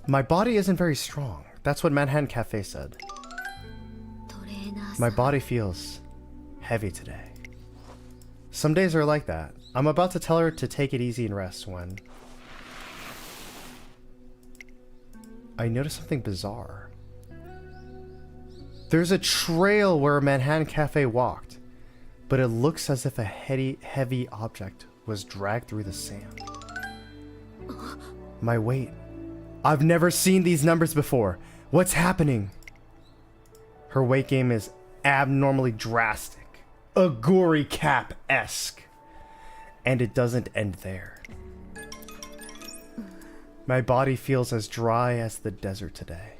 My body isn't very strong. That's what Manhattan Cafe said. My body feels heavy today. Some days are like that. I'm about to tell her to take it easy and rest when I notice something bizarre. There's a trail where Manhattan Cafe walked, but it looks as if a heavy object was dragged through the sand. My weight. I've never seen these numbers before. What's happening? Her weight gain is abnormally drastic. Aguri Cap-esque. And it doesn't end there. My body feels as dry as the desert today.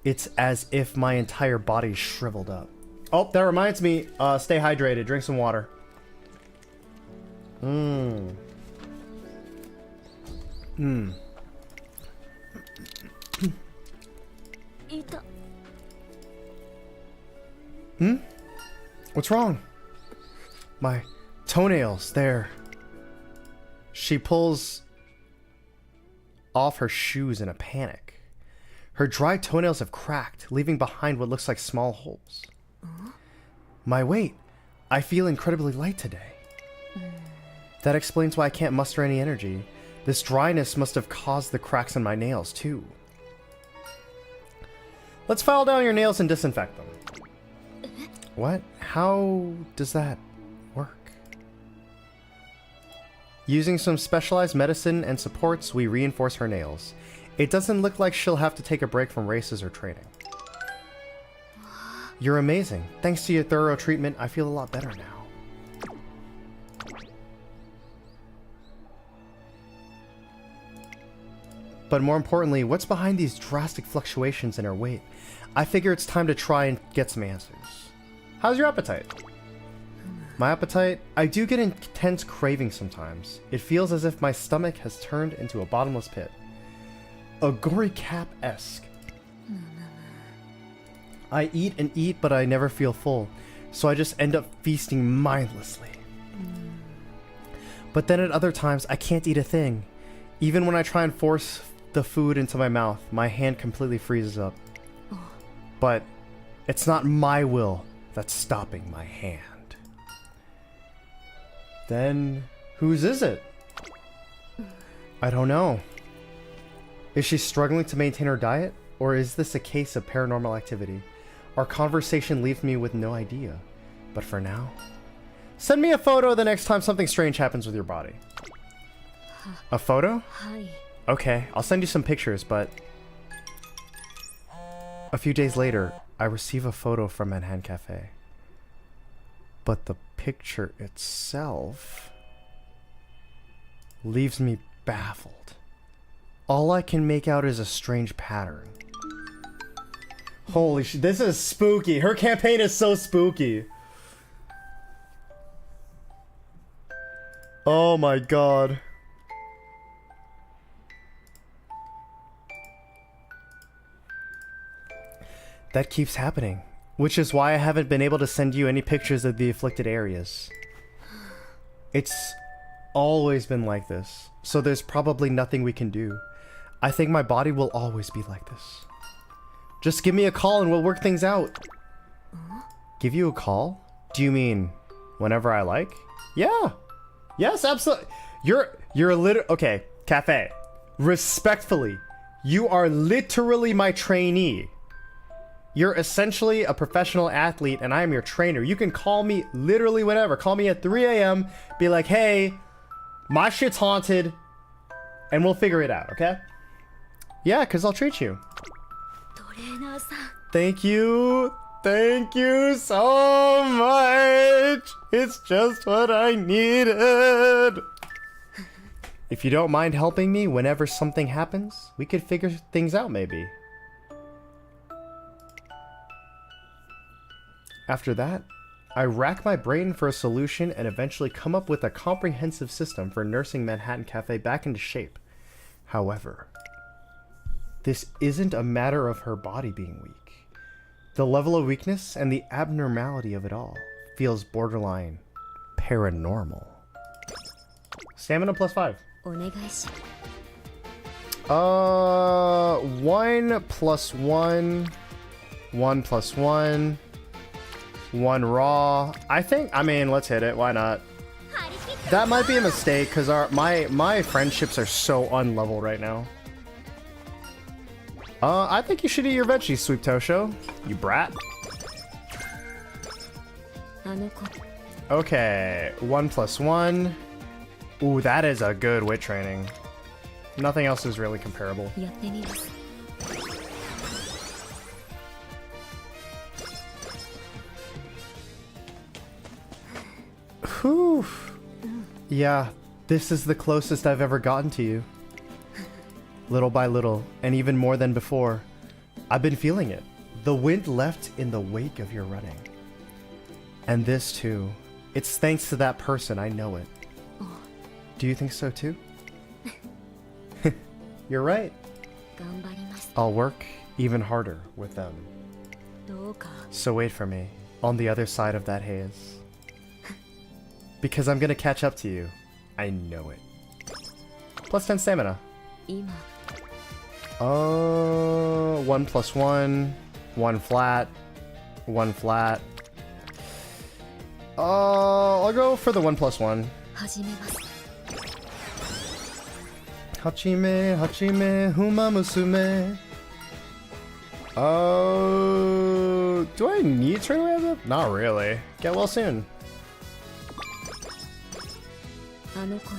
It's as if my entire body shriveled up. Oh, that reminds me, stay hydrated, drink some water. What's wrong? My toenails, there. She pulls off her shoes in a panic. Her dry toenails have cracked, leaving behind what looks like small holes. My weight. I feel incredibly light today. That explains why I can't muster any energy. This dryness must have caused the cracks in my nails, too. Let's file down your nails and disinfect them. What? How does that work? Using some specialized medicine and supports, we reinforce her nails. It doesn't look like she'll have to take a break from races or training. You're amazing. Thanks to your thorough treatment, I feel a lot better now. But more importantly, what's behind these drastic fluctuations in her weight? I figure it's time to try and get some answers. How's your appetite? My appetite? I do get intense cravings sometimes. It feels as if my stomach has turned into a bottomless pit. Aguri Cap-esque. I eat and eat, but I never feel full, so I just end up feasting mindlessly. But then at other times, I can't eat a thing. Even when I try and force the food into my mouth, my hand completely freezes up. But it's not my will that's stopping my hand. Then whose is it? I don't know. Is she struggling to maintain her diet? Or is this a case of paranormal activity? Our conversation leaves me with no idea. But for now, send me a photo the next time something strange happens with your body. A photo? Okay, I'll send you some pictures, but a few days later, I receive a photo from Manhattan Cafe. But the picture itself leaves me baffled. All I can make out is a strange pattern. Holy shit, this is spooky. Her campaign is so spooky. Oh my god. That keeps happening, which is why I haven't been able to send you any pictures of the afflicted areas. It's always been like this, so there's probably nothing we can do. I think my body will always be like this. Just give me a call and we'll work things out. Give you a call? Do you mean whenever I like? Yeah. Yes, absolutely. You're okay, Cafe. Respectfully, you are literally my trainee. You're essentially a professional athlete and I am your trainer. You can call me literally whenever. Call me at 3 a.m. Be like, hey, my shit's haunted. And we'll figure it out, okay? Yeah, because I'll treat you. トレーナーさん Thank you. Thank you so much. It's just what I needed. If you don't mind helping me whenever something happens, we could figure things out maybe. After that, I rack my brain for a solution and eventually come up with a comprehensive system for nursing Manhattan Cafe back into shape. However, this isn't a matter of her body being weak. The level of weakness and the abnormality of it all feels borderline paranormal. Stamina +5. お願いし 1 + 1, 1 + 1, 1 raw. I mean, let's hit it. Why not? That might be a mistake because my friendships are so unlevel right now. I think you should eat your veggies, Sweet Tosho. You brat. あの子 Okay, 1 + 1. Ooh, that is a good wit training. Nothing else is really comparable. やってみます Whew. Yeah, this is the closest I've ever gotten to you. Little by little, and even more than before, I've been feeling it. The wind left in the wake of your running. And this too. It's thanks to that person, I know it. Do you think so too? You're right. 頑張ります I'll work even harder with them. どうか So wait for me, on the other side of that haze. Because I'm gonna catch up to you. I know it. +10 stamina. 今 1 + 1, 1 flat, 1 flat. I'll go for the 1 + 1. 始めます Hachime, Hachime, Huma Musume. Do I need Trade Away Up? Not really. Get well soon. あの子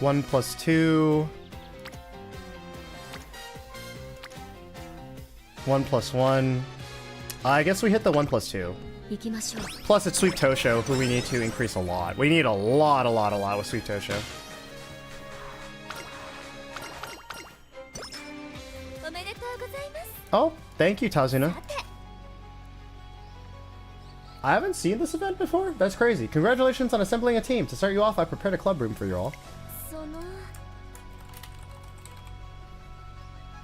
1 + 2. 1 + 1. I guess we hit the 1 + 2. 行きましょう Plus it's Sweet Tosho, who we need to increase a lot. We need a lot with Sweet Tosho. おめでとうございます Oh, thank you, Tazuna. さて I haven't seen this event before? That's crazy. Congratulations on assembling a team. To start you off, I prepared a club room for you all. その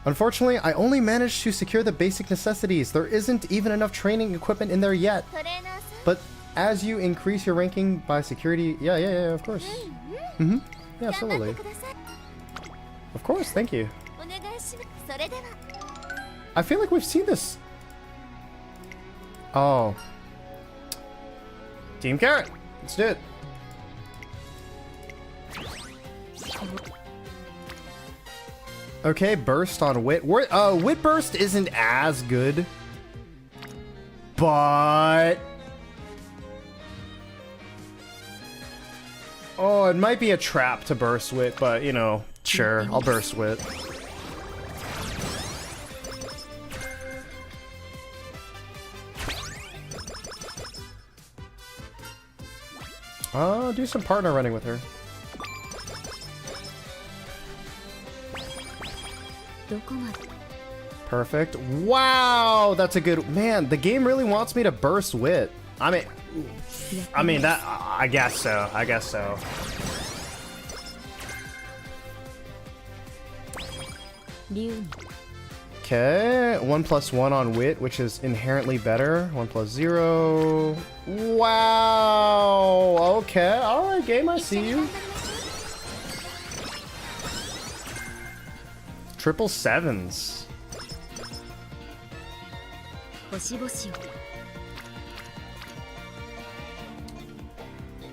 Unfortunately, I only managed to secure the basic necessities. There isn't even enough training equipment in there yet. トレーナーさん But as you increase your ranking by security... Yeah, of course. Mm-hmm. Yeah, 頑張っ absolutely. てください Of course, thank you. お願いしますそれでは I feel like we've seen this. Oh. Team Carrot. Let's do it. Okay, burst on wit. Wit burst isn't as good, but oh, it might be a trap to burst wit, but you know, sure, I'll burst wit. Do some partner running with her. どこまで Perfect. Wow, that's a good man. The game really wants me to burst wit. I mean that. I guess so. I guess so. 竜に Okay, 1+1 on wit, which is inherently better. 1+0. Wow. Okay. All right, game. I see you. Triple sevens. 星々を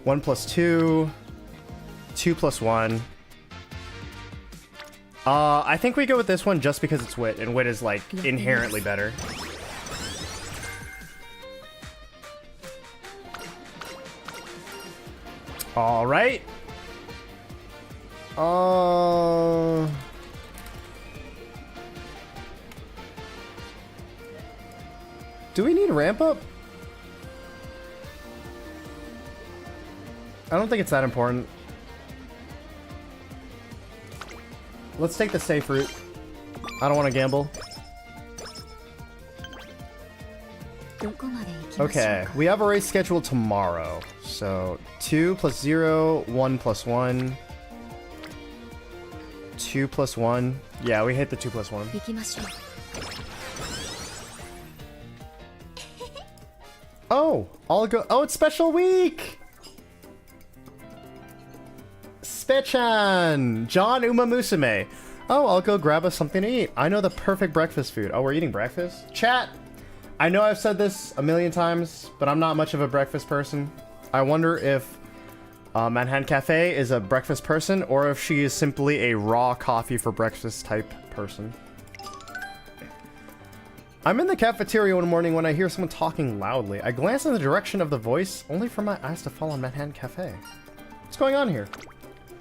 1+2. 2+1. I think we go with this one just because it's wit, and wit is like inherently better. All right. Do we need ramp up? I don't think it's that important. Let's take the safe route. I don't want to gamble. どこまで行きましょう Okay, か we have a race scheduled tomorrow. So 2+0, 1+1, 2+1. Yeah, we hit the 2+1. 行きましょう Oh, I'll go. Oh, it's special week. Spechan, John Uma Musume. Oh, I'll go grab us something to eat. I know the perfect breakfast food. Oh, we're eating breakfast? Chat, I know I've said this a million times, but I'm not much of a breakfast person. I wonder if Manhattan Cafe is a breakfast person or if she is simply a raw coffee for breakfast type person. I'm in the cafeteria one morning when I hear someone talking loudly. I glance in the direction of the voice, only for my eyes to fall on Manhattan Cafe. What's going on here?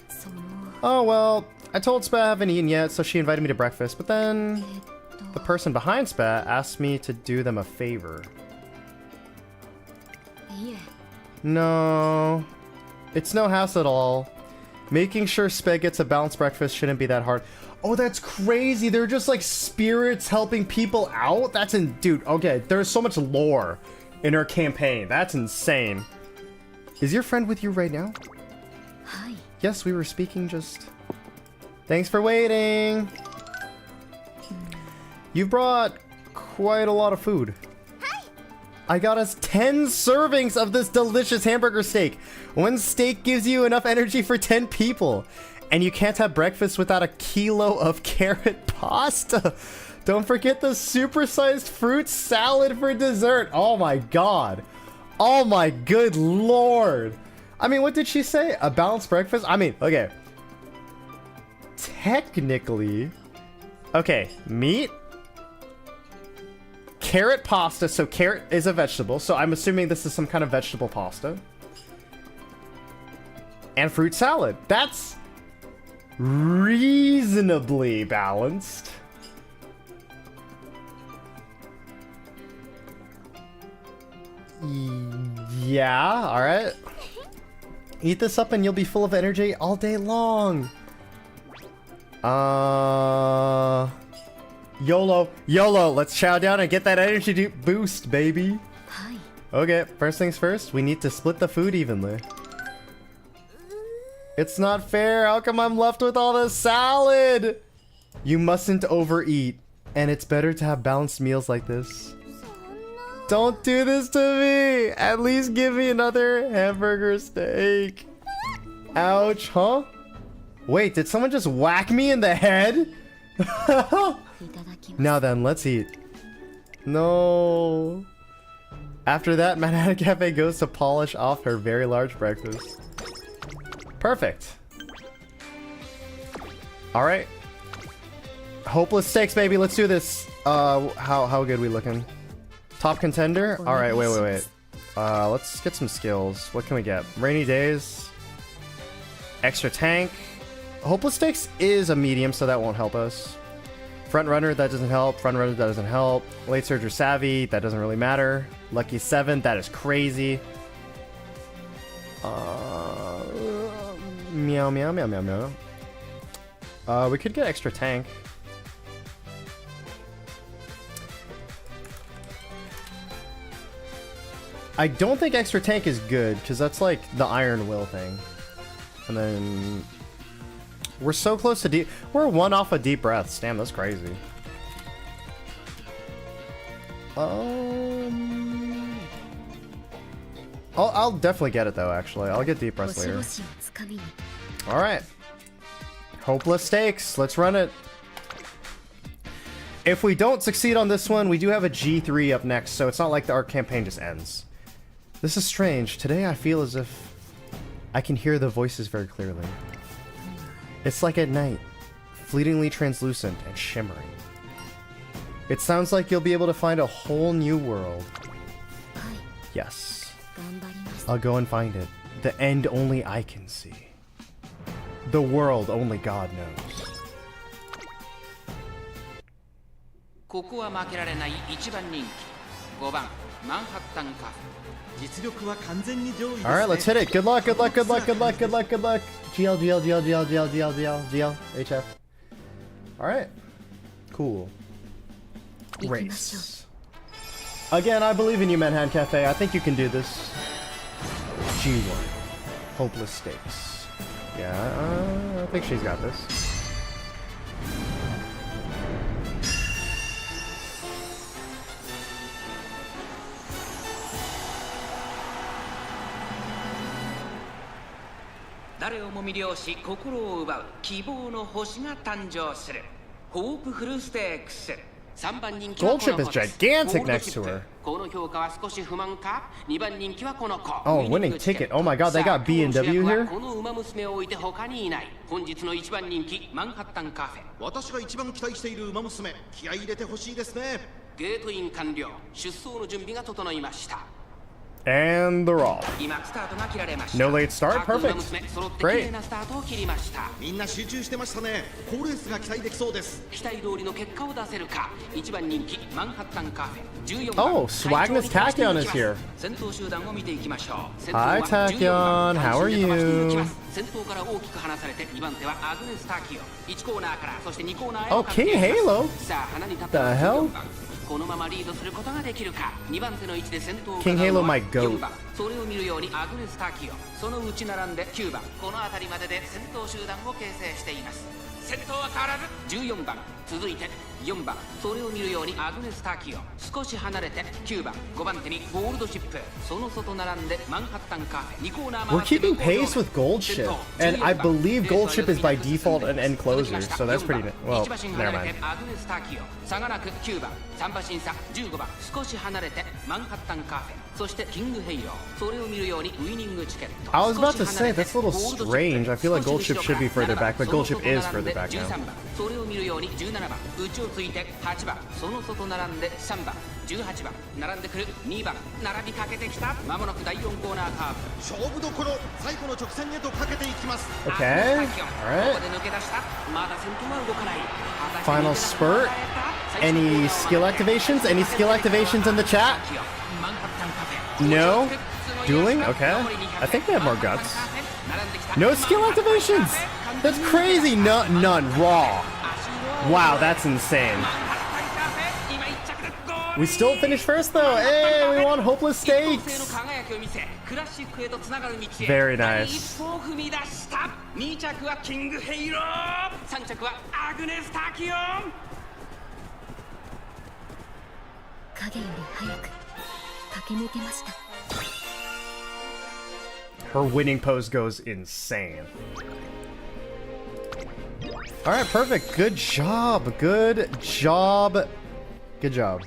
その Oh, well, I told Spa I haven't eaten yet, so she invited me to breakfast, but then the person behind Spa asked me to do them a favor. いえ No, it's no hassle at all. Making sure Spa gets a balanced breakfast shouldn't be that hard. Oh, that's crazy. They're just like spirits helping people out? That's dude, okay, there's so much lore in her campaign. That's insane. Is your friend with you right now? はい Yes, we were speaking just... Thanks for waiting. You brought quite a lot of food. I got us 10 servings of this delicious hamburger steak. One steak gives you enough energy for 10 people. And you can't have breakfast without a kilo of carrot pasta. Don't forget the supersized fruit salad for dessert. Oh my god. Oh my good lord. I mean, what did she say? A balanced breakfast? I mean, okay. Technically. Okay, meat. Carrot pasta. So carrot is a vegetable. So I'm assuming this is some kind of vegetable pasta. And fruit salad. That's reasonably balanced. Yeah, alright. Eat this up and you'll be full of energy all day long. YOLO. YOLO. Let's chow down and get that energy boost, baby. はい Okay, first things first, we need to split the food evenly. It's not fair. How come I'm left with all the salad? You mustn't overeat, and it's better to have balanced meals like this. Don't do this to me. At least give me another hamburger steak. Ouch, huh? Wait, did someone just whack me in the head? いただきます Now then, let's eat. No. After that, Manhattan Cafe goes to polish off her very large breakfast. Perfect. Alright. Hopeless stakes, baby. Let's do this. How good we looking? Top contender? Alright, wait. Let's get some skills. What can we get? Rainy days. Extra tank. Hopeless stakes is a medium, so that won't help us. Front runner, that doesn't help. Front runner, that doesn't help. Late surger savvy, that doesn't really matter. Lucky 7, that is crazy. Meow, meow, meow, meow, meow. We could get extra tank. I don't think extra tank is good, because that's like the Iron Will thing. And then... We're so close to deep... We're one off of deep breaths. Damn, that's crazy. I'll definitely get it though, actually. I'll get deep breaths 星 later. 々をつかみに Alright. Hopeless stakes. Let's run it. If we don't succeed on this one, we do have a G3 up next, so it's not like our campaign just ends. This is strange. Today I feel as if I can hear the voices very clearly. It's like at night, fleetingly translucent and shimmering. It sounds like you'll be able to find a whole new world. はい Yes. 頑張ります I'll go and find it. The end only I can see. The world only God knows. ここは負けられない一番人気5番マンハッタンカフ実力は完全に上位ですね。 Alright, let's hit it. Good luck, good luck, good luck, good luck, good luck, good luck. GL, GL, GL, GL, GL, GL, GL, GL, HF. Alright. Cool. 行きましょう Race. Again, I believe in you, Manhattan Cafe. I think you can do this. G1. Hopeless stakes. Yeah, I think she's got this.ァ誰をも魅了し心を奪う希望の星が誕生するホープフルステークス3番人気はこの Goldship 子 is です gigantic ゴールド next シッ to プ her. この評価は少し不満か2番人気はこの子 Oh, winning ticket. Oh my god, they got B and W here? この馬娘を置いて他にいない本日の1番人気マンハッタンカフェ私が一番期待している馬娘、気合い入れてほしいですね。ゲートイン完了出走の準備が整いました And they're off. 今スタートが切られました No late start? 各馬 Perfect. 娘揃って綺 Great. 麗なスタートを切りましたみんな集中してましたね。好レースが期待できそうです。期待通りの結果を出せるか1番人気マンハッタンカフェ14番 Oh, Swagnus Tachyon is here. 先頭集団を見ていきましょう先 Hi, 頭は Tachyon. How are you? 先頭から大きく離されて2番手はアグネス・タキオ1コーナーからそして2コーナーへ Oh, 向かってい King ます Halo? さあ花に立っ The た hell? 14番このままリードすることができるか2番手の位置で先頭を King 伺うの Halo は my goat. 4番それを見るようにアグネス・タキオその内並んで9番この辺りまでで先頭集団を形成しています先頭は変わらず14番続いて4番それを見るようにアグネス・タキオ少し離れて9番5番手にゴールドシップその外並んでマンハッタンカフェ2コーナー We're keeping pace with Goldship, and I believe Goldship is by default an end closer, so that's pretty. Well, never mind. アグネス・タキオ差がなく9番3馬審査15番少し離れてマンハッタンカフェそしてキングヘイローそれを見るようにウィニングチケット I was about to say, that's a little strange. I feel like Goldship should be further back, but Goldship is further back now. 13番それを見るように17番内をついて8番その外並んで3番18番並んでくる2番並びかけてきたまもなく第4コーナーカーブ勝負どころ、最後の直線へとかけていきます。 Okay, こ alright. こで抜け出したまだ先頭は動かない Final spurt. Any skill activations? Any skill activations in the chat? No? Dueling? Okay. I think they have more guts. No skill activations! That's crazy! No, none. Raw. Wow, that's insane. We still finished first though. Hey, we won Hopeless Stakes. Very nice. 2着はキングヘイロー3着はアグネス・タキオン影より早く駆け抜けました Her winning pose goes insane. Alright, perfect. Good job. Good job. Good job.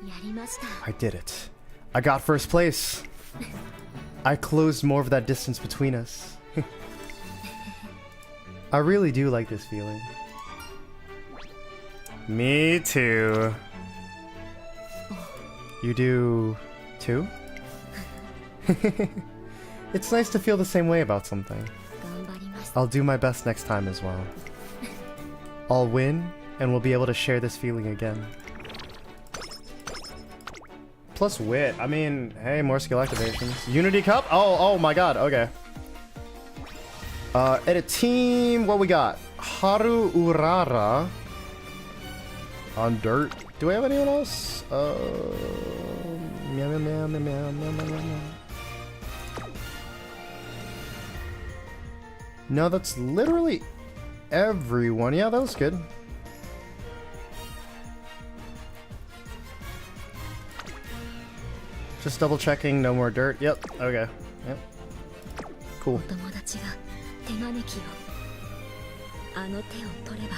やりました I did it. I got first place. I closed more of that distance between us. I really do like this feeling. Me too. You do too? It's nice to feel the same way about something. 頑張ります I'll do my best next time as well. I'll win, and we'll be able to share this feeling again. Plus wit. I mean, hey, more skill activations. Unity Cup? Oh my god, okay. Edit team, what we got? Haru Urara on dirt. Do we have anyone else? Meow, meow, meow, meow, meow, meow, meow, meow. No, that's literally everyone. Yeah, that was good. Just double checking, no more dirt. Yep, okay. Yep. Cool. お友達が手招きをあの手を取れば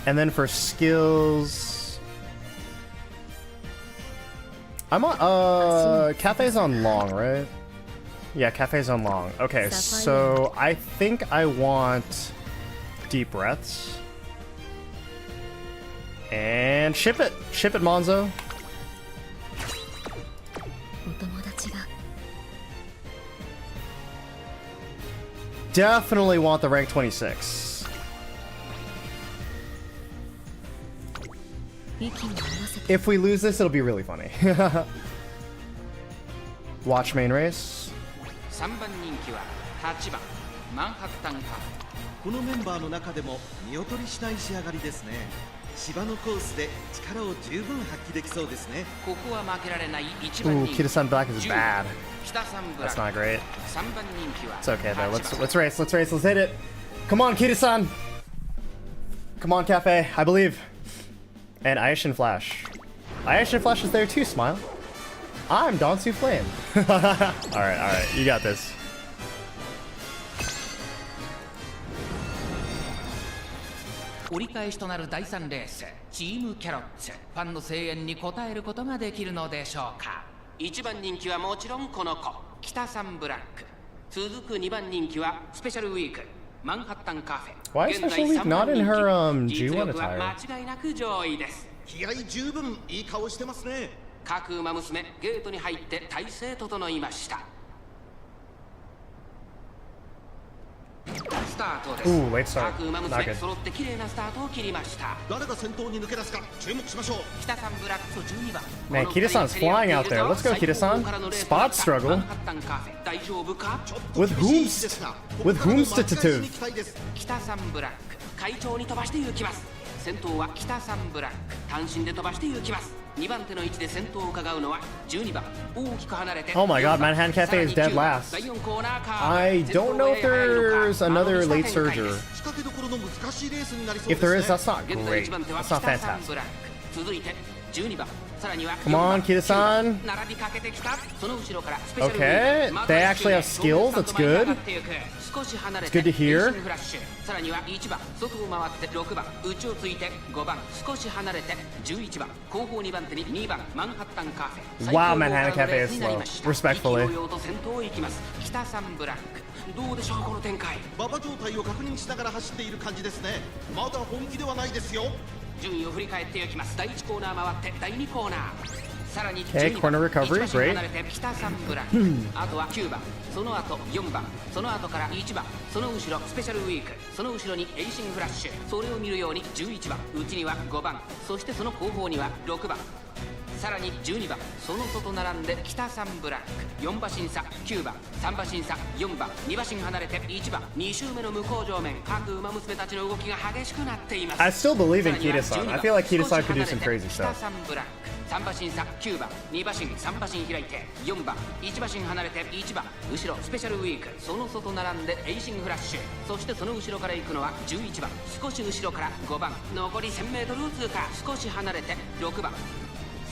And then for skills, I'm on, Cafe's on long, right? Yeah, Cafe's on long. Okay, so I think I want deep breaths. And ship it, Monzo. お友達が Definitely want the rank 26. 息に合わせて If we lose this, it'll be really funny. Watch main race. 3番人気は8番マンハッタンカフこのメンバーの中でも見劣りしない仕上がりですね。芝のコースで力を十分発揮できそうですね。ここは負けられない1番 Ooh, 人気 Kida-san Black is 10 bad. 北三ブラ That's ッ not ク great. 3番人気は It's okay though. 8番 Let's race. Let's hit it. Come on, Kida-san. Come on, Cafe. I believe. And Aishin Flash. Aishin Flash is there too. Smile. I'm Donsu Flame. all right. You got this. 折り返しとなる第3レースチームキャロッツファンの声援に応えることができるのでしょうか。1番人気はもちろんこの子北三ブラック、続く2番人気はスペシャルウィークマンハッタンカフェ。 Why is 現在 Special Week 3番 not in 人 her 気、実 G1 力は attire? 間違いなく上位です。気合十分いい顔してますね。各馬娘ゲートに入って体勢整いました。スタートです。 Ooh, late start. 各馬 Not 娘 good. 揃って綺麗なスタートを切りました。誰が先頭に抜け出すか注目しましょう。北三ブラックと12番。 Man, Kida-san's flying out there. Let's go, Kida-san. Spot struggle. 大丈夫か？ With whomst? With whomst to two? 北三ブラック会長に飛ばして行きます。先頭は北三ブラック単身で飛ばして行きます。2番手の位置で先頭を伺うのは12番大きく離れて Oh my god, Manhattan Cafe is dead last. I don't know if there's another late surger. 仕掛けどころの難しいレースになりそう If です there ね。 is, that's not 現在 great. 1番手は That's not 北三 fantastic. ブラック、続いて12番、さらには Come on, Kida-san. 並びかけてきた。その後ろからスペシャル Okay, they actually have skills. That's good. 少し離れ It's て good to hear. フラッシュ、さらには1番外を回って6番内をついて5番少し離れて11番後方2番手に2番マンハッタンカフェ。 Wow, Manhattan Cafe is slow. Respectfully. 勢いよと先頭を行きます北三ブラック。どうでしょうこの展開。馬場状態を確認しながら走っている感じですね。まだ本気ではないですよ。順位を振り返っていきます。第1コーナー回って第2コーナー、さらに Okay, 12番 corner recovery, 1馬身 great. 離れて北三ブラックあとは9番、その後4番、その後から1番、その後ろスペシャルウィーク、その後ろにエイシングフラッシュ、それを見るように11番、内には5番、そしてその後方には6番、さらに12番、その外並んで北三ブラック、4馬身差9番、3馬身差4番、2馬身離れて1番、2周目の向こう上面、各馬娘たちの動きが激しくなっています。 I still believe in Kida-san. I feel like Kida-san could do some crazy 北 stuff. 三ブラック3馬身差9番、2馬身3馬身開いて4番、1馬身離れて1番、後ろスペシャルウィーク、その外並んでエイシングフラッシュ、そしてその後ろから行くのは11番、少し後ろから5番、残り 1000m を通過、少し離れて6番、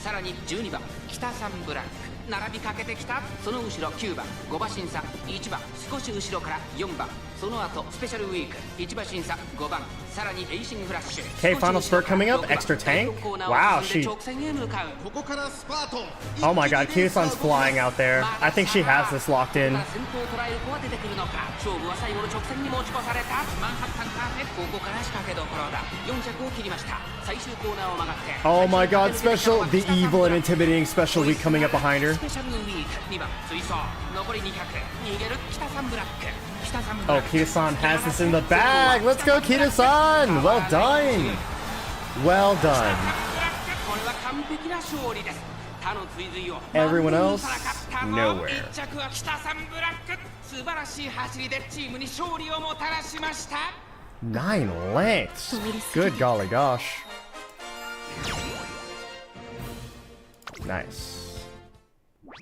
さらに12番北三ブラック並びかけてきた。その後ろ9番5馬身差1番、少し後ろから4番、その後スペシャルウィーク1馬身差5番、さらにエイシングフラッシュ。 Okay, final spurt coming up. Extra tank. Wow, she. 直線へ向かう。ここからスパート。 Oh my god, Kida-san's flying out there. I think she has this locked in. 先頭を捉える子は出てくるのか。勝負は最後の直線に持ち越された。マンハッタンカーフェ、ここから仕掛けどころだ。400を切りました。最終コーナーを曲がって。 Oh my god, special. The evil and intimidating special week coming up behind her. スペシャルウィーク2番追走、残り200、逃げる北三ブラック。北三ブラ Oh, ック Kida-san has this in the bag. Let's go, Kida-san. Well done. Well done. これは完璧な勝利です。他の追随を Everyone else? 真ん中にさらかった nowhere. 1着は北さんブラック素晴らしい走りでチームに勝利をもたらしました 9 lengths. Good golly gosh. Nice.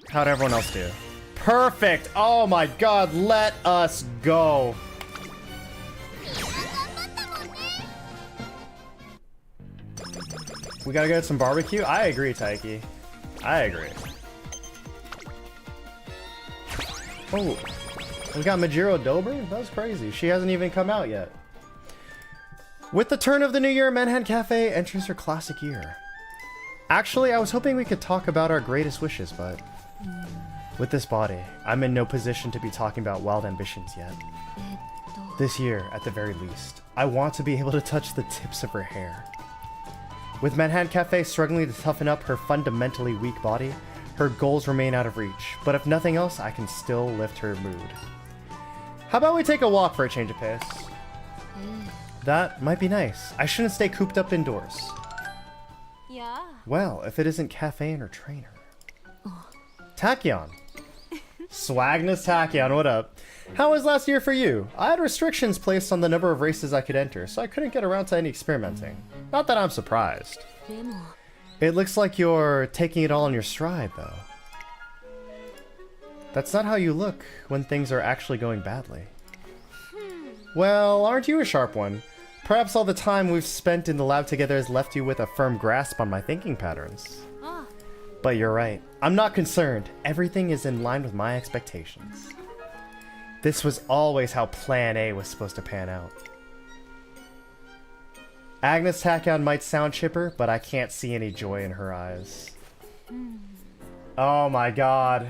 How'd everyone else do? Perfect. Oh my god, let us go. We gotta get some barbecue? I agree, Taiki. I agree. Oh, we got Majiro Dober? That was crazy. She hasn't even come out yet. With the turn of the new year, Manhattan Cafe enters her classic year. Actually, I was hoping we could talk about our greatest wishes, but with this body, I'm in no position to be talking about wild ambitions yet. This year, at the very least, I want to be able to touch the tips of her hair. With Manhattan Cafe struggling to toughen up her fundamentally weak body, her goals remain out of reach, but if nothing else, I can still lift her mood. How about we take a walk for a change of pace? That might be nice. I shouldn't stay cooped up indoors. Yeah. Well, if it isn't Cafe and her trainer. Tachyon. Swagness Tachyon, what up? How was last year for you? I had restrictions placed on the number of races I could enter, so I couldn't get around to any experimenting. Not that I'm surprised. でも It looks like you're taking it all in your stride, though. That's not how you look when things are actually going badly. Well, aren't you a sharp one? Perhaps all the time we've spent in the lab together has left you with a firm grasp on my thinking patterns. Ah, But you're right. I'm not concerned. Everything is in line with my expectations. This was always how Plan A was supposed to pan out. Agnes Tachyon might sound chipper, but I can't see any joy in her eyes. Oh my god.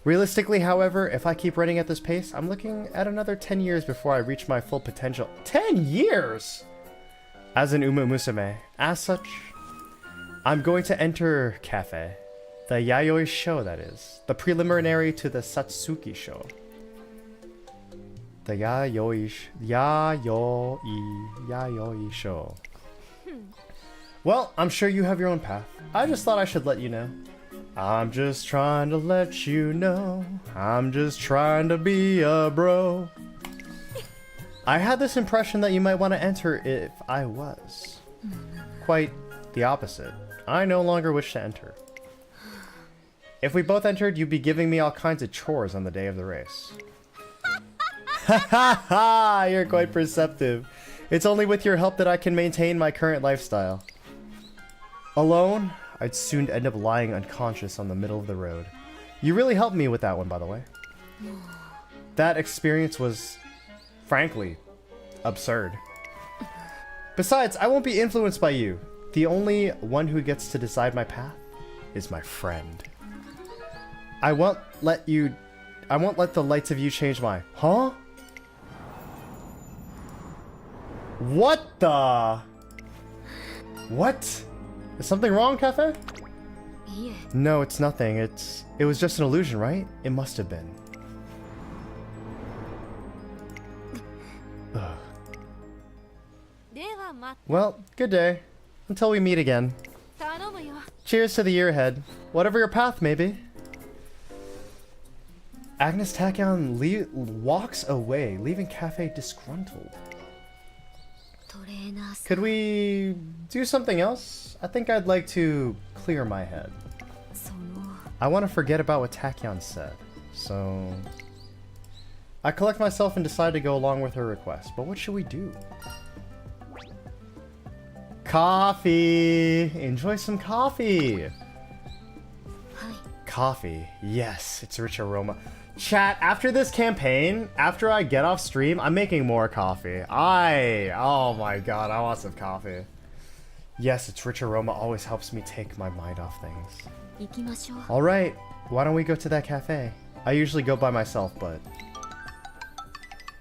Realistically, however, if I keep running at this pace, I'm looking at another 10 years before I reach my full potential. 10 years! As an Uma Musume. As such, I'm going to enter Cafe. The Yayoi show, that is. The preliminary to the Satsuki show. The Yayoi show. Well, I'm sure you have your own path. I just thought I should let you know. I'm just trying to let you know. I'm just trying to be a bro. I had this impression that you might want to enter if I was. Quite the opposite. I no longer wish to enter. If we both entered, you'd be giving me all kinds of chores on the day of the race. Ha ha ha! You're quite perceptive. It's only with your help that I can maintain my current lifestyle. Alone, I'd soon end up lying unconscious on the middle of the road. You really helped me with that one, by the way. That experience was, frankly, absurd. Besides, I won't be influenced by you. The only one who gets to decide my path is my friend. I won't let the lights of you change my... Huh? What the... What? Is something wrong, Cafe? いえ No, it's nothing. It was just an illusion, right? It must have been. Ugh. ではま Well, good day. Until we meet again. 頼むよ。 Cheers to the year ahead. Whatever your path may be. Agnes Tachyon walks away, leaving Cafe disgruntled. トレーナーさん Could we do something else? I think I'd like to clear my head. その I want to forget about what Tachyon said. So... I collect myself and decide to go along with her request. But what should we do? Coffee! Enjoy some coffee! はい Coffee. Yes, it's rich aroma. Chat, after this campaign, after I get off stream, I'm making more coffee. Oh my god, I want some coffee. Yes, its rich aroma always helps me take my mind off things. 行きましょう Alright, why don't we go to that cafe? I usually go by myself, but...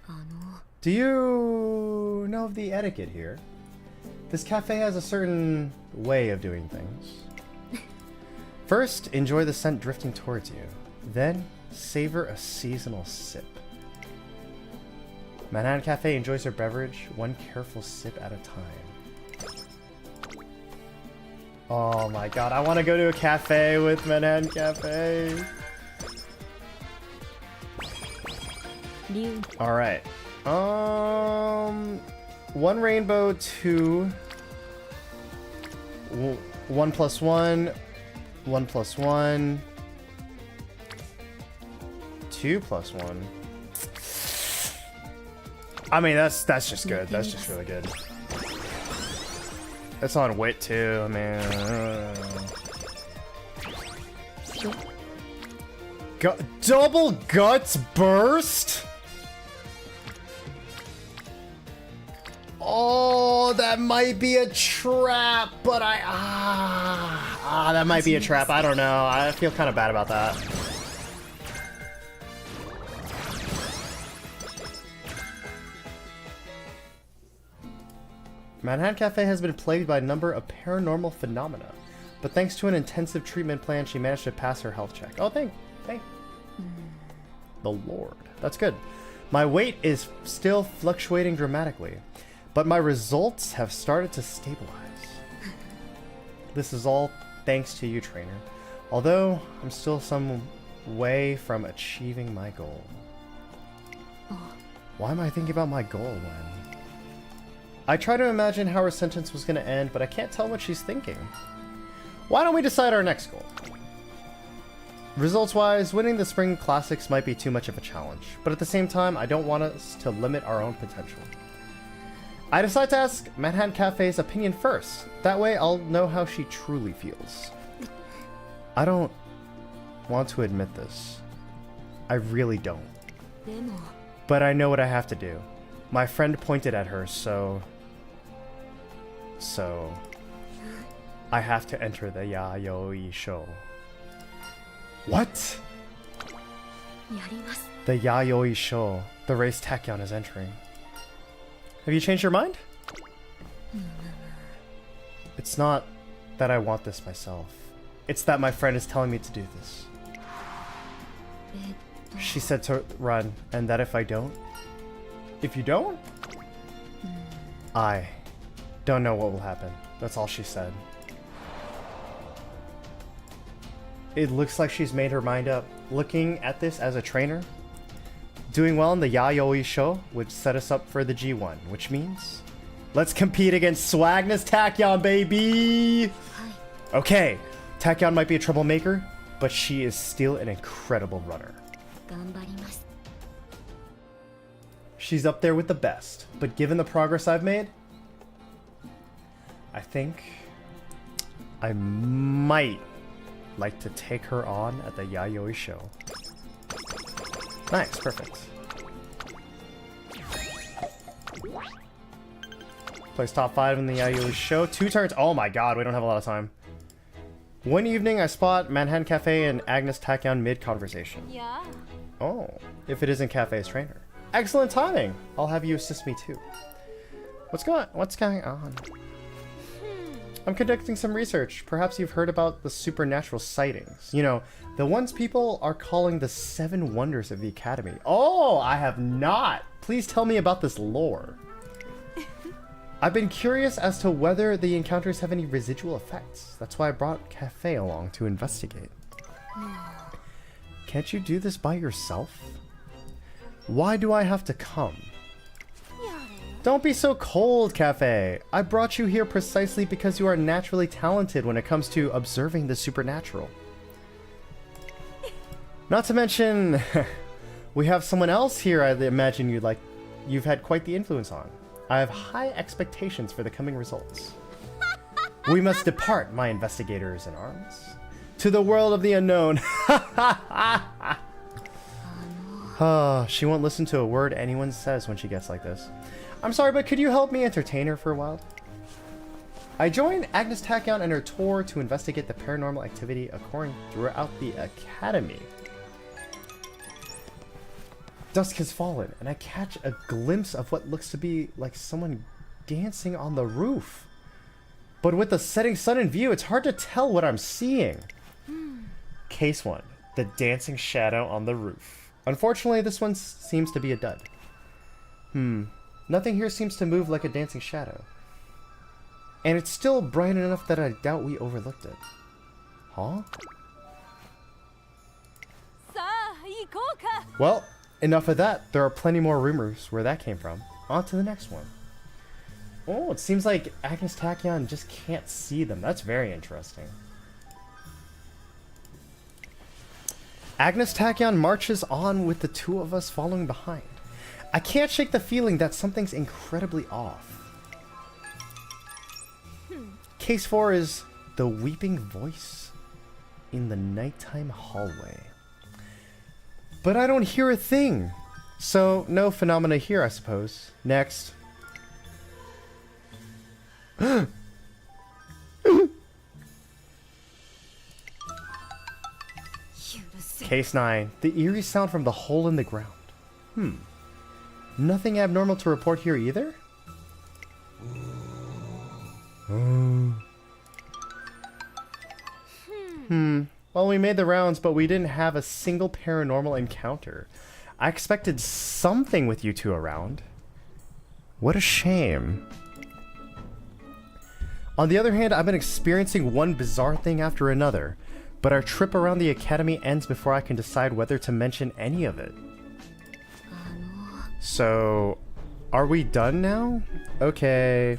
あの Do you know of the etiquette here? This cafe has a certain way of doing things. First, enjoy the scent drifting towards you. Then, savor a seasonal sip. Manhattan Cafe enjoys her beverage one careful sip at a time. Oh my god, I want to go to a cafe with Manhattan Cafe. 竜 Alright. One rainbow, two. 1 plus 1. 1 plus 1. 2 plus 1. I mean, that's just good. That's just really good. It's on wit too. I mean, double guts burst. Oh, that might be a trap, but that might be a trap. I don't know. I feel kind of bad about that. Manhattan Cafe has been plagued by a number of paranormal phenomena, but thanks to an intensive treatment plan, she managed to pass her health check. Oh, thank the Lord. That's good. My weight is still fluctuating dramatically, but my results have started to stabilize. This is all thanks to you, trainer. Although I'm still some way from achieving my goal. Why am I thinking about my goal when? I try to imagine how her sentence was going to end, but I can't tell what she's thinking. Why don't we decide our next goal? Results-wise, winning the Spring Classics might be too much of a challenge, but at the same time, I don't want us to limit our own potential. I decide to ask Manhattan Cafe's opinion first. That way, I'll know how she truly feels. I don't want to admit this. I really don't. でも But I know what I have to do. My friend pointed at her, so I have to enter the Yayoi show. What? やります The Yayoi show. The race Tachyon is entering. Have you changed your mind? It's not that I want this myself. It's that my friend is telling me to do this. えっと She said to run, and that if I don't? If you don't? I don't know what will happen. That's all she said. It looks like she's made her mind up. Looking at this as a trainer, doing well in the Yayoi show would set us up for the G1, which means let's compete against Swagness Tachyon, baby! はい Okay, Tachyon might be a troublemaker, but she is still an incredible runner. 頑張ります She's up there with the best, but given the progress I've made, I think I might like to take her on at the Yayoi show. Nice, perfect. Place top 5 in the Yayoi show. 2 turns. Oh my god, we don't have a lot of time. One evening, I spot Manhattan Cafe and Agnes Tachyon mid-conversation. いや Oh, if it isn't Cafe's trainer. Excellent timing. I'll have you assist me too. What's going on? I'm conducting some research. Perhaps you've heard about the supernatural sightings. You know, the ones people are calling the 7 wonders of the Academy. Oh, I have not. Please tell me about this lore. I've been curious as to whether the encounters have any residual effects. That's why I brought Cafe along to investigate. Can't you do this by yourself? Why do I have to come? やれ Don't be so cold, Cafe. I brought you here precisely because you are naturally talented when it comes to observing the supernatural. Not to mention, we have someone else here I imagine you've had quite the influence on. I have high expectations for the coming results. We must depart, my investigators in arms, to the world of the unknown. She won't listen to a word anyone says when she gets like this. I'm sorry, but could you help me entertain her for a while? I joined Agnes Tachyon and her tour to investigate the paranormal activity occurring throughout the Academy. Dusk has fallen, and I catch a glimpse of what looks to be like someone dancing on the roof. But with the setting sun in view, it's hard to tell what I'm seeing. Case 1. The dancing shadow on the roof. Unfortunately, this one seems to be a dud. Nothing here seems to move like a dancing shadow. And it's still bright enough that I doubt we overlooked it. Huh? さあ行こうか。 Well, enough of that. There are plenty more rumors where that came from. On to the next one. Oh, it seems like Agnes Tachyon just can't see them. That's very interesting. Agnes Tachyon marches on with the two of us following behind. I can't shake the feeling that something's incredibly off. Case 4 is the weeping voice in the nighttime hallway. But I don't hear a thing. So, no phenomena here, I suppose. Next. Case 9. The eerie sound from the hole in the ground. Nothing abnormal to report here either? Well, we made the rounds, but we didn't have a single paranormal encounter. I expected something with you two around. What a shame. On the other hand, I've been experiencing one bizarre thing after another, but our trip around the academy ends before I can decide whether to mention any of it. So, are we done now? Okay.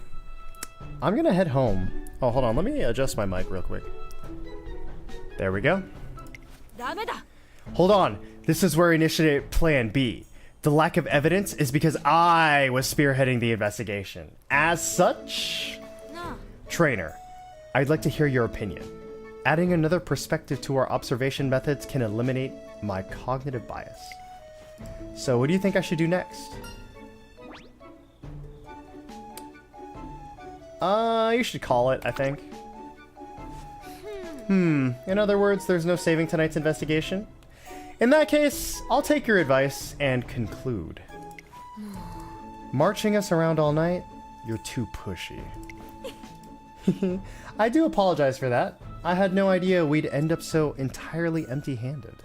I'm gonna head home. Oh, hold on. Let me adjust my mic real quick. There we go. ダメだ。 Hold on. This is where I initiate Plan B. The lack of evidence is because I was spearheading the investigation. As such, なあ。 Trainer, I'd like to hear your opinion. Adding another perspective to our observation methods can eliminate my cognitive bias. So what do you think I should do next? You should call it, I think. In other words, there's no saving tonight's investigation? In that case, I'll take your advice and conclude. Marching us around all night? You're too pushy. I do apologize for that. I had no idea we'd end up so entirely empty-handed.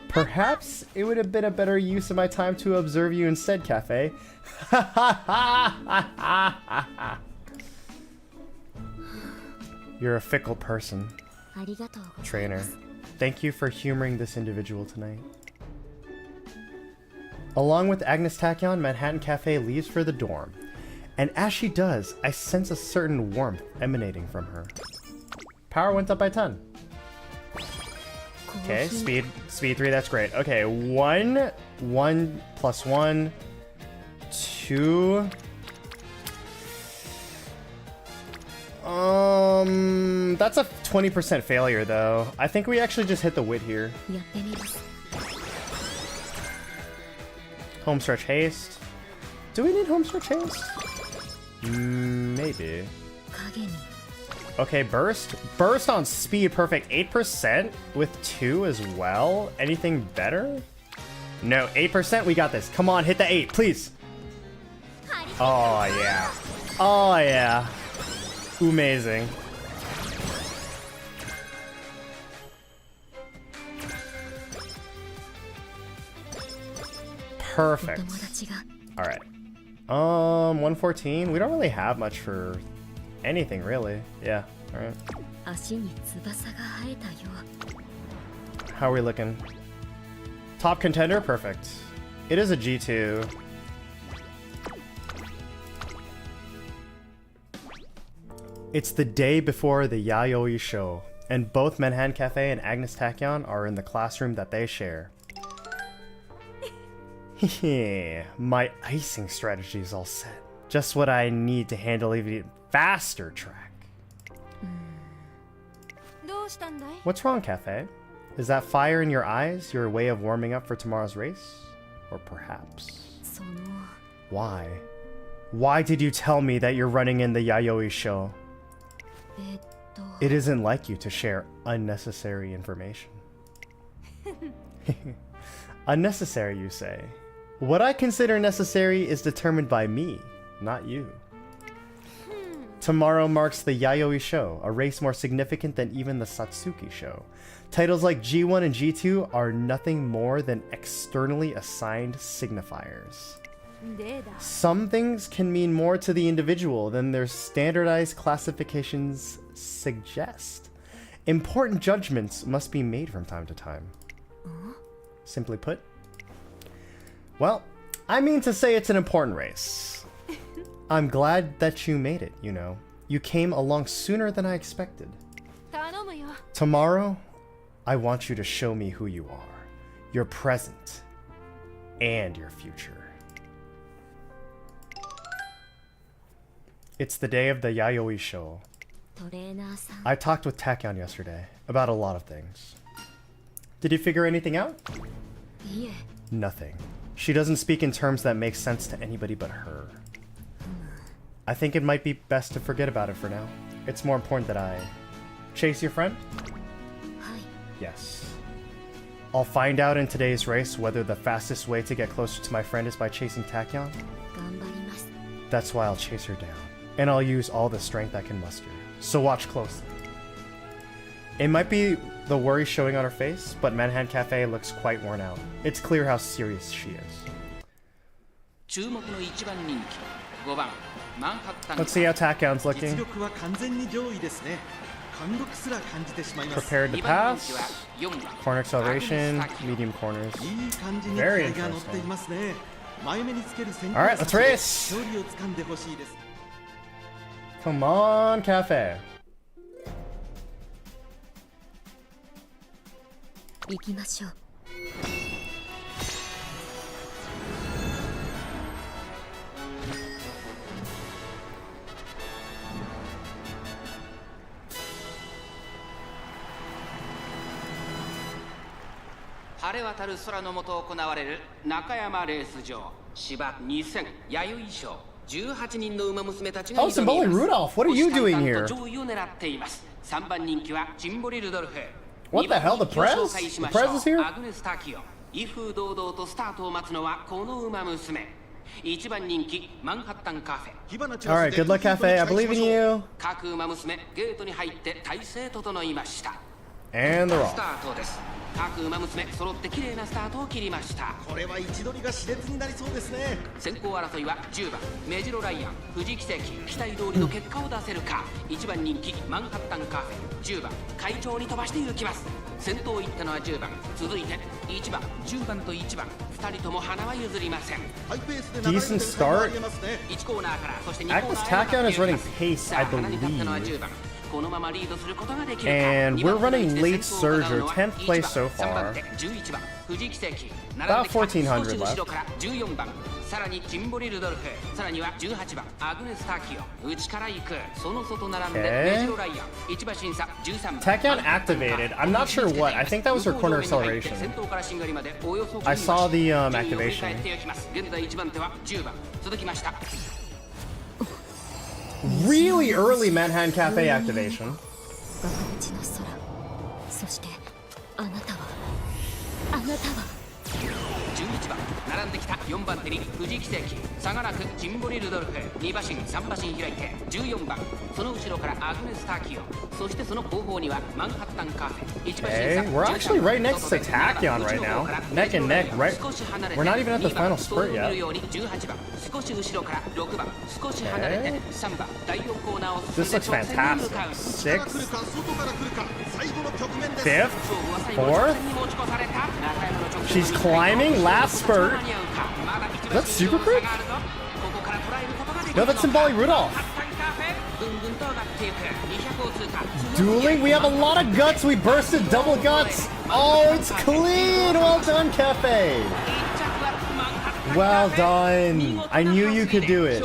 Perhaps it would have been a better use of my time to observe you instead, Cafe. You're a fickle person, ありがとうござい Trainer. ます Thank you for humoring this individual tonight. Along with Agnes Tachyon, Manhattan Cafe leaves for the dorm. And as she does, I sense a certain warmth emanating from her. Power went up by 10. Okay, speed 3, that's great. Okay, 1 plus 1, 2. That's a 20% failure though. I think we actually just hit the wit here. やってみます Homestretch haste. Do we need homestretch haste? Maybe. 影に Okay, burst. Burst on speed, perfect. 8% with 2 as well. Anything better? No, 8%. We got this. Come on, hit the 8, please. Oh, yeah. Oh, yeah. Amazing. Perfect. 友達が All right. 114. We don't really have much for anything, really. Yeah. All right. 足に翼が生えたよ How are we looking? Top contender? Perfect. It is a G2. It's the day before the Yayoi show, and both Manhattan Cafe and Agnes Tachyon are in the classroom that they share. My icing strategy is all set. Just what I need to handle even faster track. どうしたんだい？ What's wrong, Cafe? Is that fire in your eyes your way of warming up for tomorrow's race? Or perhaps... その Why? Why did you tell me that you're running in the Yayoi show? えっと It isn't like you to share unnecessary information. Unnecessary, you say? What I consider necessary is determined by me, not you. Tomorrow marks the Yayoi show, a race more significant than even the Satsuki show. Titles like G1 and G2 are nothing more than externally assigned signifiers. でだ Some things can mean more to the individual than their standardized classifications suggest. Important judgments must be made from time to time. Simply put, well, I mean to say it's an important race. I'm glad that you made it, you know. You came along sooner than I expected. 頼むよ Tomorrow, I want you to show me who you are, your present, and your future. It's the day of the Yayoi show. トレーナーさん I talked with Takyon yesterday about a lot of things. Did you figure anything out? いえ Nothing. She doesn't speak in terms that make sense to anybody but her. I think it might be best to forget about it for now. It's more important that I chase your friend? はい Yes. I'll find out in today's race whether the fastest way to get closer to my friend is by chasing Takyon. 頑張ります That's why I'll chase her down. And I'll use all the strength I can muster. So watch closely. It might be the worry showing on her face, but Manhattan Cafe looks quite worn out. It's clear how serious she is. 注目の1番人気5番マンハッタン Let's see how Takyon's 実 looking. 力は完全に上位ですね。貫禄すら感じてしまいます Prepared to 2番 pass. 人気は4番 Corner acceleration, アグネスタキオ medium corners. いい感じに Very 気合が乗っていますね。前目につける先 Alright, let's race. 勝利をつかんでほしいです。 Come on, Cafe. 行きましょう 晴れ渡る空の下行われる中山レース場芝2000弥生賞18人の馬娘たちが Oh, 挑み Symbolic ます Rudolph, what are you doing 虎視眈 here? 々と上位を狙っています3番人気はチンボリ・ルドルフ What the hell, the 二番人気を Prez? 紹介しま The しょ Prez is here? アグネス・タキオ威風堂々とスタートを待つのはこの馬娘1番人気マンハッタンカフェ 火花チラシ Alright, で good luck, Cafe. I believe in you. 各馬娘ゲートに入って体勢整いました And they're スタ off. ートです各馬娘揃って綺麗なスタートを切りましたこれは位置取りが熾烈になりそうですね。先行争いは10番メジロライアン富士奇跡期待通りの結果を出せるか1番人気マンハッタンカフェ10番会長に飛ばして行きます先頭行ったのは10番続いて1番10番と1番2人とも花は譲りませんハイペースで流れて Decent る感があ start. りますね。 1コーナーからそして2コーナー Agnes へ Takion is running さ pace, あ I 花に立ったのは believe. 10番このままリードすることができるか And 2 we're 番手 running の位置 late で先頭を伺う surge, のは 10th place 1番 so far. 3番手11番富士奇跡 About 1400少し left. 後ろから14番さらにチンボリ・ルドルフさらには18番アグネス・タキオ内から行くその外並んで Okay. メジロライアン1馬審査13番 Takion activated. I'm not sure what. I think that was her corner acceleration. 先頭からしんがりまでおよそ I saw the 順位を振り activation. 返っていきます現在1番手は10番続きました Really early Manhattan Cafe activation. 爆打ちの空そしてあなたは11番並んできた4番手に富士奇跡差がなくチンボリ・ルドルフ2馬身3馬身開いて14番その後ろからアグネス・タキオそしてその後方にはマンハッタンカフェ1馬身 Okay, 差 we're actually right next to 外で Takion right now. Neck and neck, right? 少し離れて We're not even at the 2番 final spurt 見 yet. るように18番少し後ろから6番少し離れて Okay. 3番第4コーナーを進ん This で looks 直線に向 fantastic. かう 内から来る Sixth, か外から来るか最後の局面です。 fifth, 勝負は最後 fourth. 直線に持ち越された中山の直線 She's climbing, last spurt. That's super quick. No, that's Symbolic Rudolph. Dueling, we have a lot of guts. We bursted double guts. Oh, it's clean. Well done, Cafe. Well done. I knew you could do it.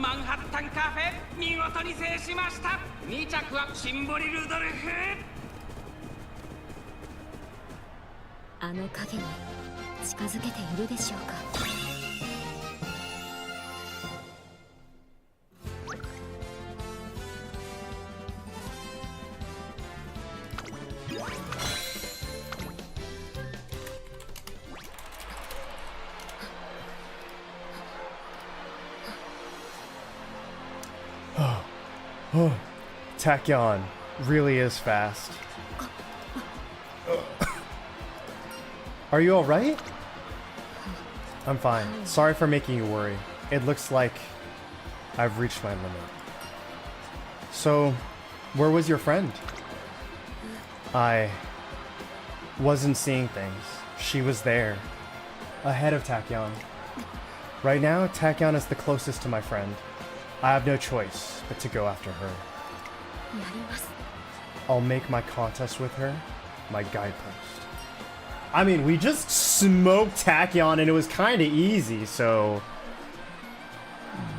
マンハッタンカフェ見事に制しました2着はシンボリ・ルドルフあの影に近づけているでしょうか Takion really is fast. Are you alright? I'm fine. Sorry for making you worry. It looks like I've reached my limit. So, where was your friend? I wasn't seeing things. She was there, ahead of Tachyon. Right now, Tachyon is the closest to my friend. I have no choice but to go after her. やります。 I'll make my contest with her my guidepost. I mean, we just smoked Tachyon and it was kind of easy, so...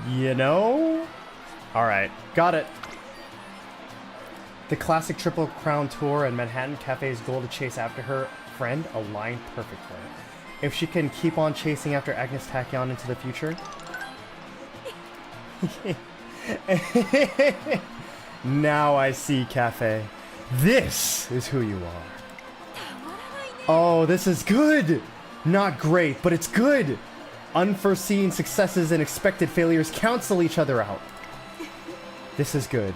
You know? Alright, got it. The classic Triple Crown Tour and Manhattan Cafe's goal to chase after her friend align perfectly. If she can keep on chasing after Agnes Tachyon into the future... Now I see, Cafe. This is who you are. Oh, this is good! Not great, but it's good! Unforeseen successes and expected failures cancel each other out. This is good.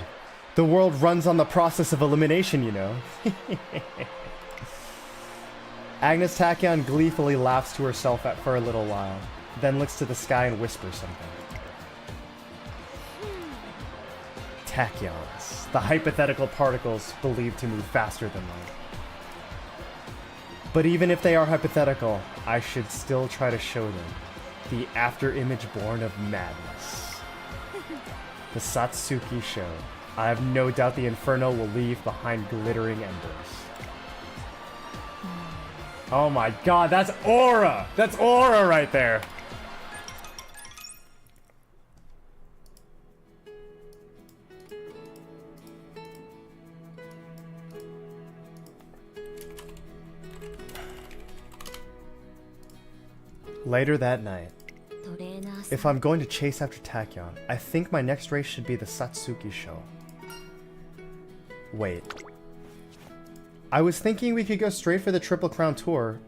The world runs on the process of elimination, you know. Agnes Tachyon gleefully laughs to herself for a little while, then looks to the sky and whispers something. Tachyons, the hypothetical particles believed to move faster than light. But even if they are hypothetical, I should still try to show them the after-image born of madness. The Satsuki show. I have no doubt the Inferno will leave behind glittering embers. Oh my god, that's aura! That's aura right there! Later that night, トレーナーさん if I'm going to chase after Tachyon, I think my next race should be the Satsuki show. Wait. I was thinking we could go straight for the Triple Crown Tour,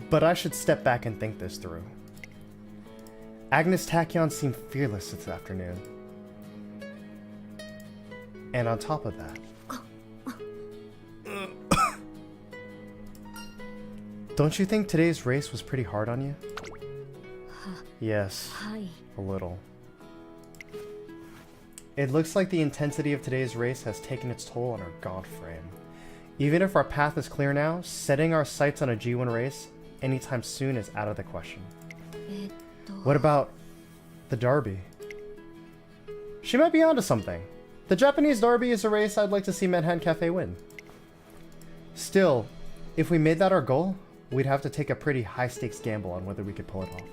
but I should step back and think this through. Agnes Tachyon seemed fearless this afternoon. And on top of that... Don't you think today's race was pretty hard on you? Yes, はい a little. It looks like the intensity of today's race has taken its toll on our god frame. Even if our path is clear now, setting our sights on a G1 race anytime soon is out of the question. えっと What about the Derby? She might be onto something. The Japanese Derby is a race I'd like to see Manhattan Cafe win. Still, if we made that our goal, we'd have to take a pretty high-stakes gamble on whether we could pull it off.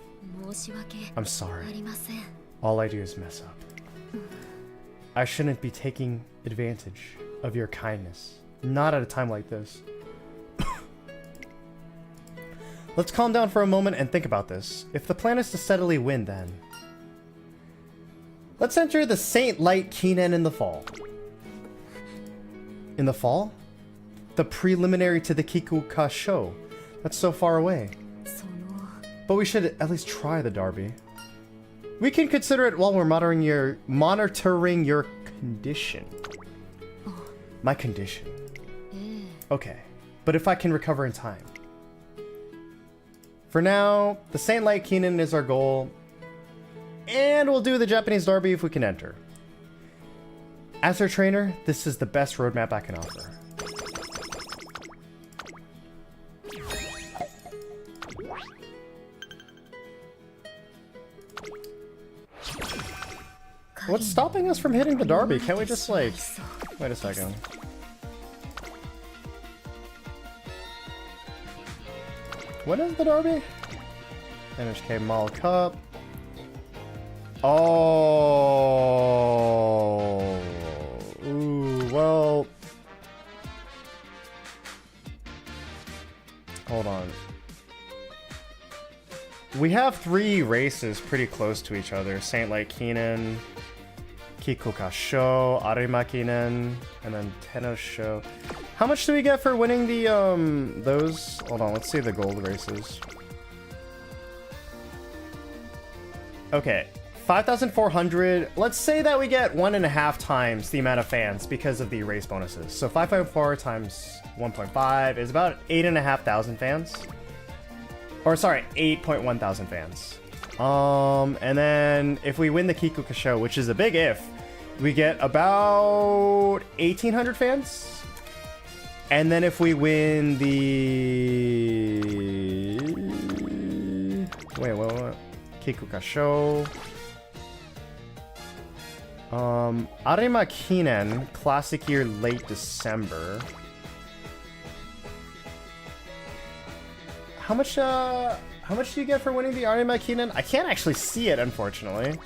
申し訳 I'm あ sorry. りません All I do is mess up. I shouldn't be taking advantage of your kindness. Not at a time like this. Let's calm down for a moment and think about this. If the plan is to steadily win, then... Let's enter the Saint Light Kinen in the fall. In the fall? The preliminary to the Kikuka show. That's so far away. その But we should at least try the Derby. We can consider it while we're monitoring your condition. My condition. ええ Okay, but if I can recover in time. For now, the Saint Light Kinen is our goal, and we'll do the Japanese Derby if we can enter. As our trainer, this is the best roadmap I can offer. What's stopping us from hitting the Derby? Can't we just like... Wait a second. What is the Derby? NHK Mall Cup. Oh. Ooh, well. Hold on. We have 3 races pretty close to each other. Saint Light Kinen, Kikuka Show, Arima Kinen, and then Tenno Show. How much do we get for winning the, those? Hold on, let's see the gold races. Okay, 5,400. Let's say that we get 1.5 times the amount of fans because of the race bonuses. So 5.4 times 1.5 is about 8,500 fans. Or sorry, 8.1 thousand fans. And then if we win the Kikuka show, which is a big if, we get about 1,800 fans. And then if we win the... Wait. Kikuka show. Arima Kinen, classic year, late December. How much do you get for winning the Arima Kinen? I can't actually see it, unfortunately.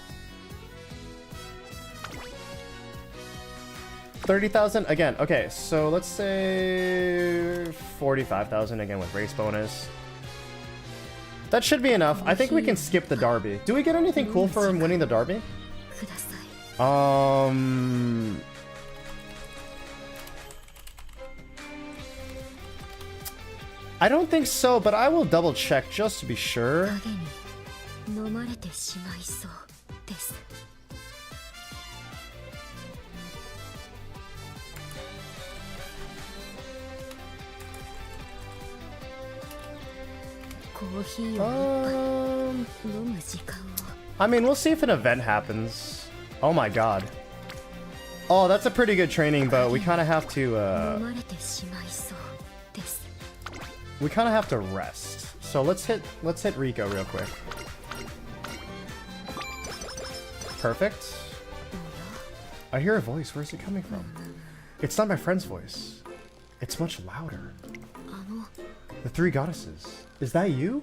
30,000 again. Okay, so let's say 45,000 again with race bonus. That should be enough. I think we can skip the derby. Do we get anything cool for him winning the derby? ください I don't think so, but I will double check just to be sure. 影に飲まれてしまいそうです コーヒーを一杯飲む時間を I mean, we'll see if an event happens. Oh my god. Oh, that's a pretty good training, but we kind of have to, 飲まれてしまいそうです we kind of have to rest. So let's hit Rico real quick. Perfect. I hear a voice. Where's it coming from? It's not my friend's voice. It's much louder. あの The three goddesses. Is that you?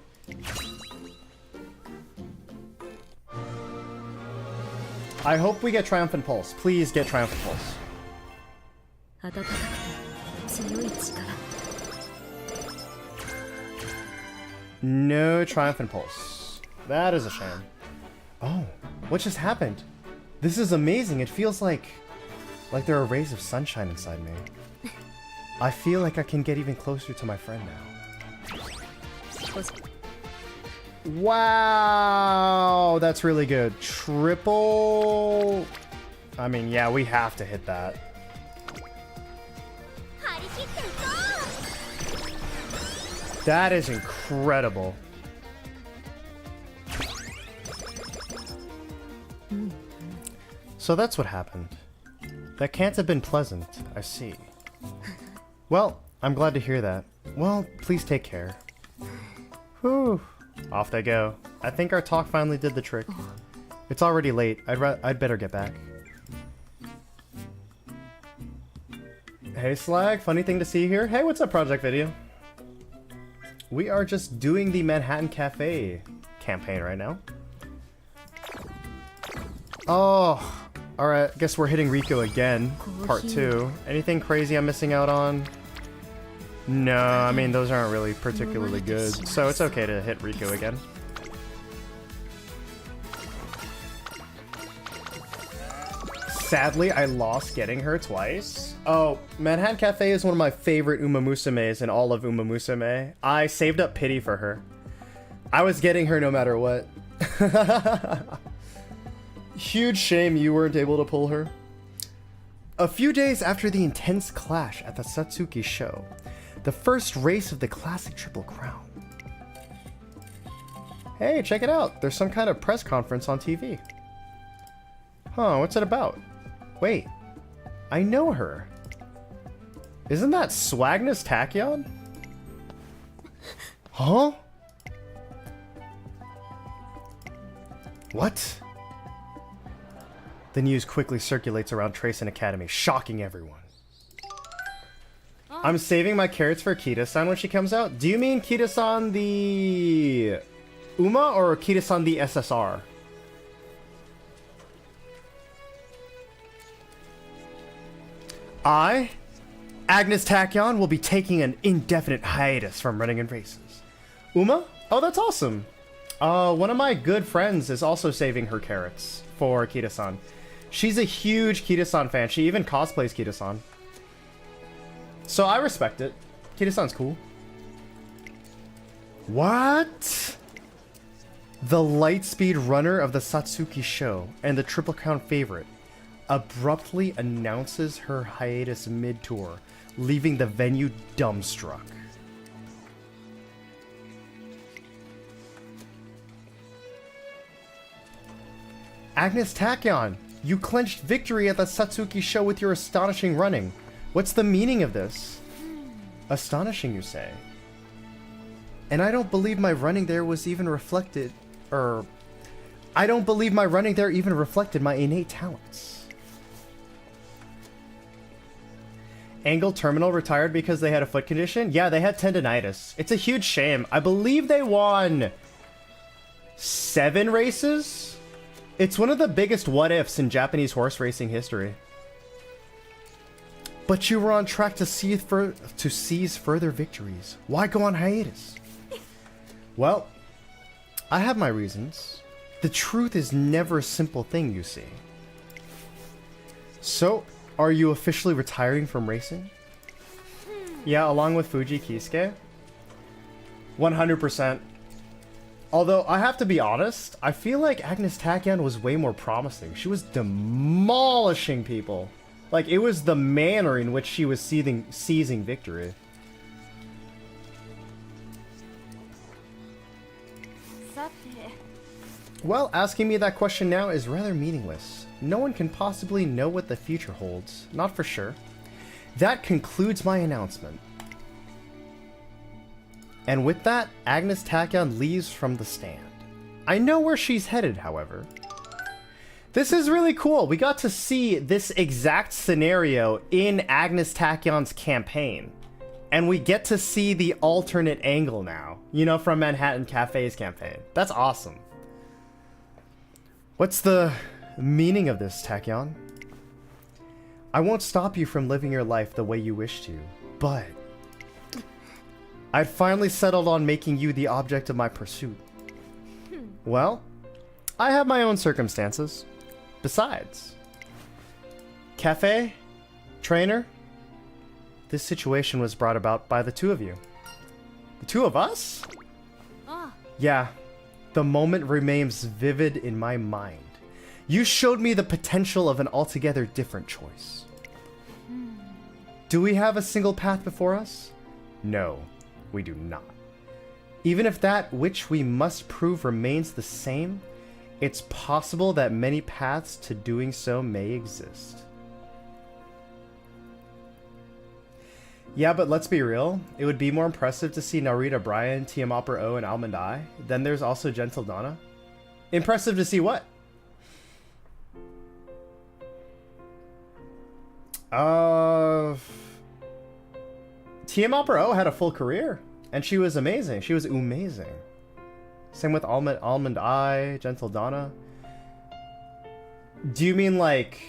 I hope we get Triumphant Pulse. Please get Triumphant Pulse. 温かくて強い力 No Triumphant Pulse. That is a shame. Oh, what just happened? This is amazing. It feels like there are rays of sunshine inside me. I feel like I can get even closer to my friend now. Wow, that's really good. Triple... I mean, yeah, we have to hit that. 張り切っていこ That is incredible. So that's what happened. That can't have been pleasant, I see. Well, I'm glad to hear that. Well, please take care. Whew. Off they go. I think our talk finally did the trick. It's already late. I'd better get back. Hey Slag, funny thing to see here. Hey, what's up, Project Video? We are just doing the Manhattan Cafe campaign right now. Oh, alright. Guess we're hitting Rico again. Part 2. Anything crazy I'm missing out on? No, I mean, those aren't really particularly good. So it's okay to hit Rico again. Sadly, I lost getting her twice. Oh, Manhattan Cafe is one of my favorite Uma Musumes in all of Uma Musume. I saved up pity for her. I was getting her no matter what. Huge shame you weren't able to pull her. A few days after the intense clash at the Satsuki show, the first race of the classic Triple Crown. Hey, check it out. There's some kind of press conference on TV. Huh, what's it about? Wait, I know her. Isn't that Swagnus Tachyon? Huh? What? The news quickly circulates around Tracen Academy, shocking everyone. I'm saving my carrots for Kita-san when she comes out. Do you mean Kita-san the Uma or Kita-san the SSR? I, Agnes Tachyon, will be taking an indefinite hiatus from running in races. Uma? Oh, that's awesome. One of my good friends is also saving her carrots for Kita-san. She's a huge Kita-san fan. She even cosplays Kita-san. So I respect it. Kita-san's cool. What? The Lightspeed runner of the Satsuki show and the Triple Crown favorite abruptly announces her hiatus mid-tour, leaving the venue dumbstruck. Agnes Tachyon, you clinched victory at the Satsuki show with your astonishing running. What's the meaning of this? Astonishing, you say? And I don't believe my running there was even reflected, I don't believe my running there even reflected my innate talents. Angle Terminal retired because they had a foot condition? Yeah, they had tendonitis. It's a huge shame. I believe they won 7 races? It's one of the biggest what-ifs in Japanese horse racing history. But you were on track to seize further victories. Why go on hiatus? Well, I have my reasons. The truth is never a simple thing, you see. So, are you officially retiring from racing? Yeah, along with Fuji Kisuke? 100%. Although, I have to be honest, I feel like Agnes Tachyon was way more promising. She was demolishing people. Like, it was the manner in which she was seizing victory. Well, asking me that question now is rather meaningless. No one can possibly know what the future holds. Not for sure. That concludes my announcement. And with that, Agnes Tachyon leaves from the stand. I know where she's headed, however. This is really cool. We got to see this exact scenario in Agnes Tachyon's campaign. And we get to see the alternate angle now. You know, from Manhattan Cafe's campaign. That's awesome. What's the meaning of this, Tachyon? I won't stop you from living your life the way you wish to, but I'd finally settled on making you the object of my pursuit. Well, I have my own circumstances. Besides, Cafe, trainer, this situation was brought about by the two of you. The two of us? Yeah, the moment remains vivid in my mind. You showed me the potential of an altogether different choice. Do we have a single path before us? No, we do not. Even if that which we must prove remains the same, it's possible that many paths to doing so may exist. Yeah, but let's be real. It would be more impressive to see Narita Bryan, Tiamapper O, and Almond Eye. Then there's also Gentle Donna. Impressive to see what? Tiamapper O had a full career. And she was amazing. She was amazing. Same with Almond Eye, Gentle Donna. Do you mean like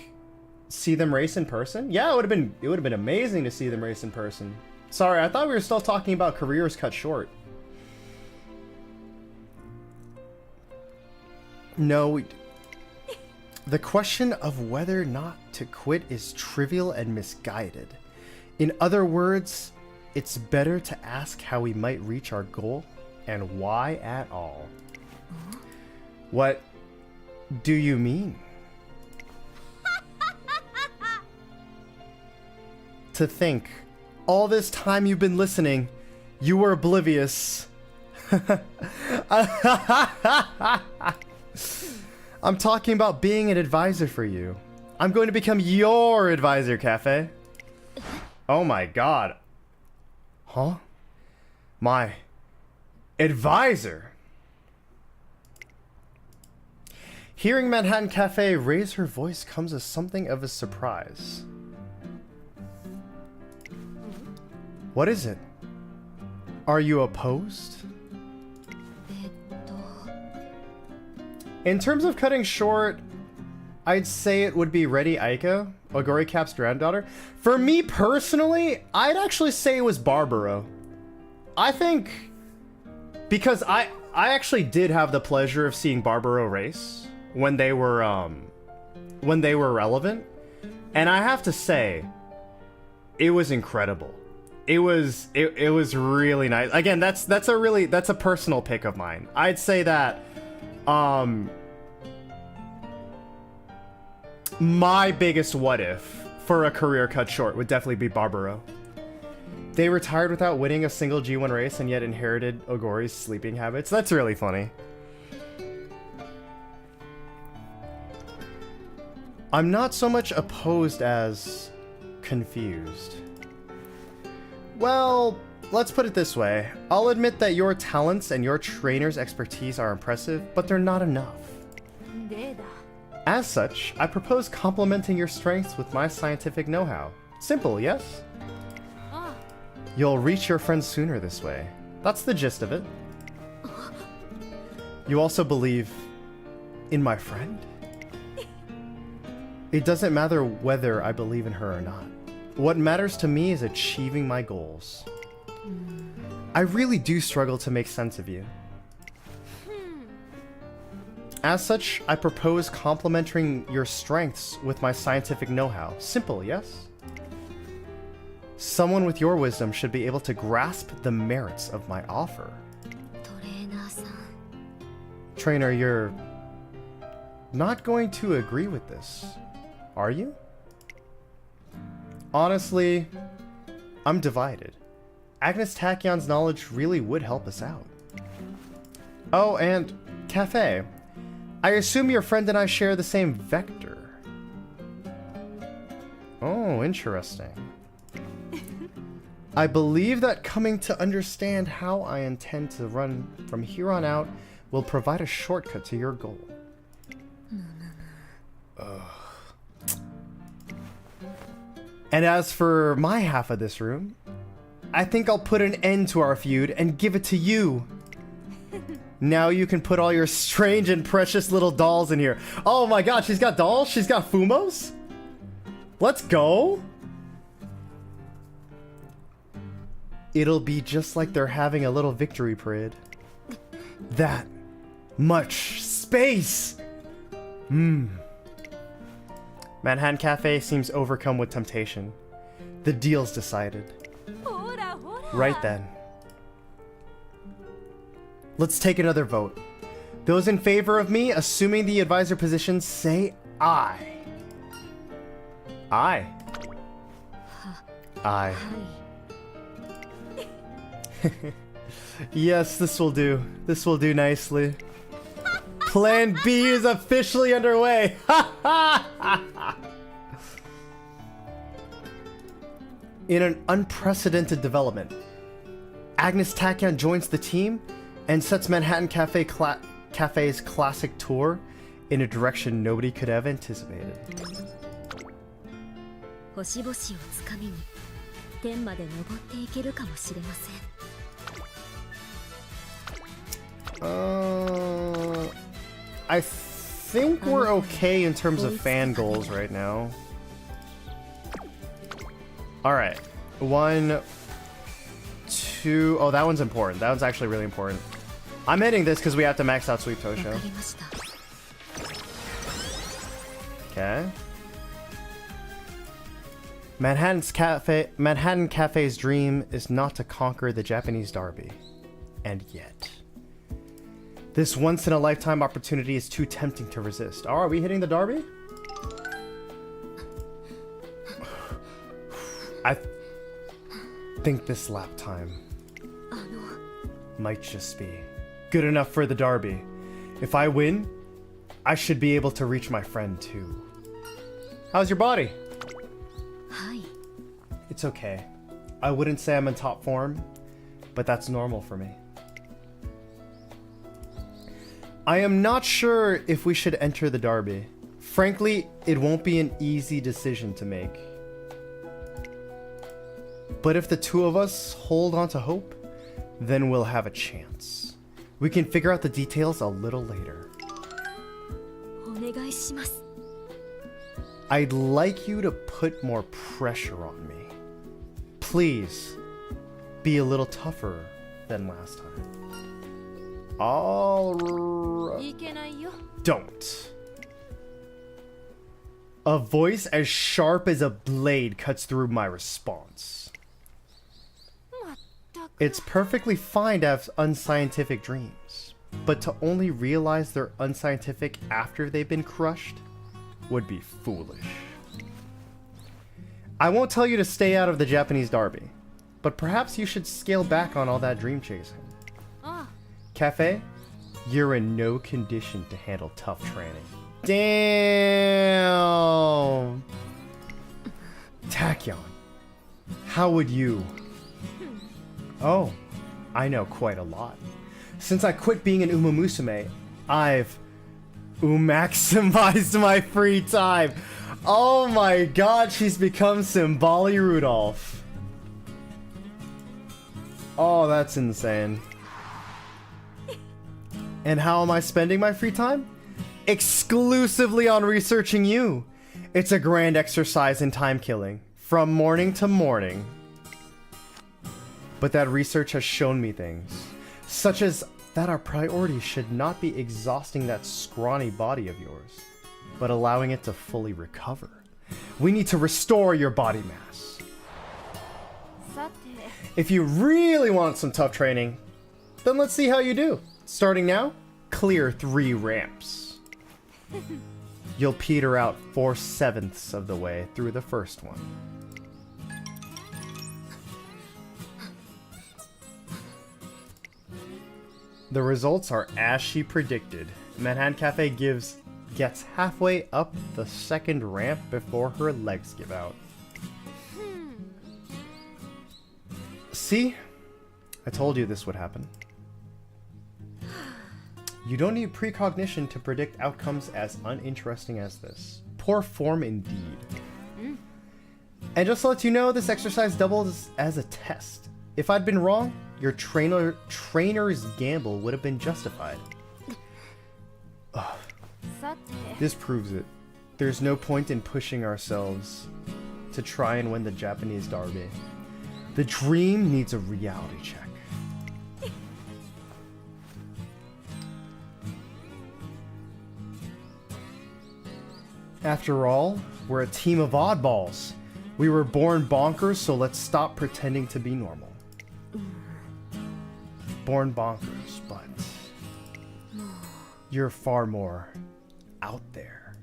see them race in person? Yeah, it would have been amazing to see them race in person. Sorry, I thought we were still talking about careers cut short. No, the question of whether or not to quit is trivial and misguided. In other words, it's better to ask how we might reach our goal and why at all. What do you mean? To think, all this time you've been listening, you were oblivious. I'm talking about being an advisor for you. I'm going to become your advisor, Cafe. Oh my god. Huh? My advisor? Hearing Manhattan Cafe raise her voice comes as something of a surprise. What is it? Are you opposed? In terms of cutting short, I'd say it would be Ready Aika, Ogori Cap's granddaughter. For me personally, I'd actually say it was Barbaro. I think because I actually did have the pleasure of seeing Barbaro race when they were relevant, and I have to say it was incredible. It was really nice. Again, that's a personal pick of mine. I'd say that my biggest what if for a career cut short would definitely be Barbaro. They retired without winning a single G1 race and yet inherited Ogori's sleeping habits. That's really funny. I'm not so much opposed as confused. Well, let's put it this way. I'll admit that your talents and your trainer's expertise are impressive, but they're not enough. 例だ。 As such, I propose complementing your strengths with my scientific know-how. Simple, yes? あ You'll reach your friends sooner this way. That's the gist of it. You also believe in my friend? It doesn't matter whether I believe in her or not. What matters to me is achieving my goals. I really do struggle to make sense of you. As such, I propose complementing your strengths with my scientific know-how. Simple, yes? Someone with your wisdom should be able to grasp the merits of my offer. トレーナーさん Trainer, you're not going to agree with this, are you? Honestly, I'm divided. Agnes Tachyon's knowledge really would help us out. Oh, and Cafe. I assume your friend and I share the same vector. Oh, interesting. I believe that coming to understand how I intend to run from here on out will provide a shortcut to your goal. And as for my half of this room, I think I'll put an end to our feud and give it to you. Now you can put all your strange and precious little dolls in here. Oh my god, she's got dolls? She's got Fumos? Let's go! It'll be just like they're having a little victory parade. That much space! Manhattan Cafe seems overcome with temptation. The deal's decided. ほらほら。 Right then. Let's take another vote. Those in favor of me assuming the advisor position say aye. Aye. Aye. はい Yes, this will do. This will do nicely. Plan B is officially underway. In an unprecedented development, Agnes Tachyon joins the team and sets Manhattan Cafe's classic tour in a direction nobody could have anticipated. 星々をつかみに天まで登っていけるかもしれません I think we're okay in terms of fan goals right now. Alright. 1, 2... Oh, that one's important. That one's actually really important. I'm hitting this because we have to max out Sweep わ Tosho. かりました Okay. Manhattan Cafe's dream is not to conquer the Japanese derby. And yet... this once-in-a-lifetime opportunity is too tempting to resist. Oh, are we hitting the derby? I think this lap time あの might just be good enough for the derby. If I win, I should be able to reach my friend too. How's your body? はい It's okay. I wouldn't say I'm in top form, but that's normal for me. I am not sure if we should enter the derby. Frankly, it won't be an easy decision to make. But if the two of us hold on to hope, then we'll have a chance. We can figure out the details a little later. お願いします I'd like you to put more pressure on me. Please, be a little tougher than last time. Alright. いけないよ。 Don't. A voice as sharp as a blade cuts through my response. まったく。 It's perfectly fine to have unscientific dreams, but to only realize they're unscientific after they've been crushed would be foolish. I won't tell you to stay out of the Japanese derby, but perhaps you should scale back on all that dream chasing. あ Cafe, you're in no condition to handle tough training. Damn. Tachyon, how would you? Oh, I know quite a lot. Since I quit being an Uma Musume, I've maximized my free time. Oh my god, she's become Symboli Rudolph. Oh, that's insane. And how am I spending my free time? Exclusively on researching you. It's a grand exercise in time killing, from morning to morning. But that research has shown me things, such as that our priority should not be exhausting that scrawny body of yours, but allowing it to fully recover. We need to restore your body mass. さて If you really want some tough training, then let's see how you do. Starting now, clear 3 ramps. You'll peter out 4/7 of the way through the first one. The results are as she predicted. Manhattan Cafe gets halfway up the second ramp before her legs give out. See? I told you this would happen. You don't need precognition to predict outcomes as uninteresting as this. Poor form indeed. And just to let you know, this exercise doubles as a test. If I'd been wrong, your trainer's gamble would have been justified. さて This proves it. There's no point in pushing ourselves to try and win the Japanese derby. The dream needs a reality check. After all, we're a team of oddballs. We were born bonkers, so let's stop pretending to be normal. Born bonkers, but you're far more out there.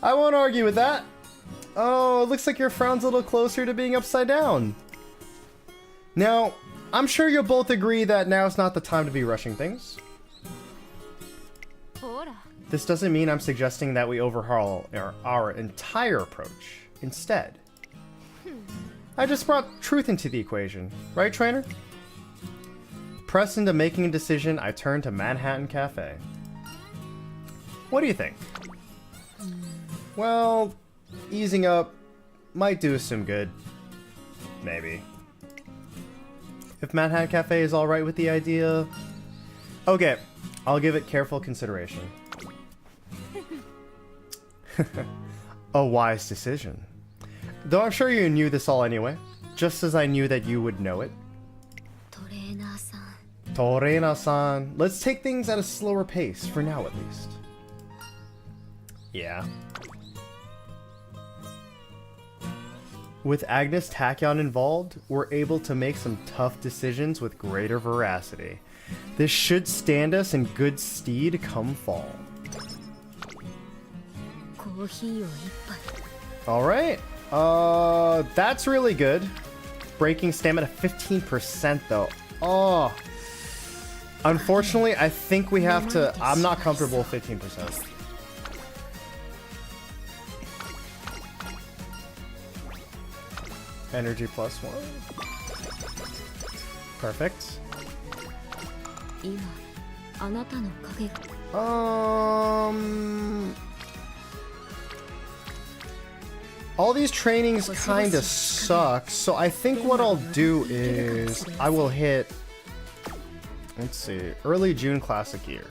I won't argue with that. Oh, it looks like your frown's a little closer to being upside down. Now, I'm sure you'll both agree that now's not the time to be rushing things. ほら This doesn't mean I'm suggesting that we overhaul our entire approach. Instead, I just brought truth into the equation. Right, trainer? Pressed into making a decision, I turned to Manhattan Cafe. What do you think? Well, easing up might do us some good. Maybe. If Manhattan Cafe is alright with the idea... Okay, I'll give it careful consideration. A wise decision. Though I'm sure you knew this all anyway, just as I knew that you would know it. トレーナーさん Torena-san, let's take things at a slower pace, for now at least. Yeah. With Agnes Tachyon involved, we're able to make some tough decisions with greater veracity. This should stand us in good stead come fall. コーヒーを一杯 Alright. That's really good. Breaking stamina 15% though. Oh. Unfortunately, I think we have to... I'm not comfortable with 15%. Energy +1. Perfect. 今あなたの影が All these trainings kinda suck, so I think what I'll do is I will hit, let's see, early June Classic Year.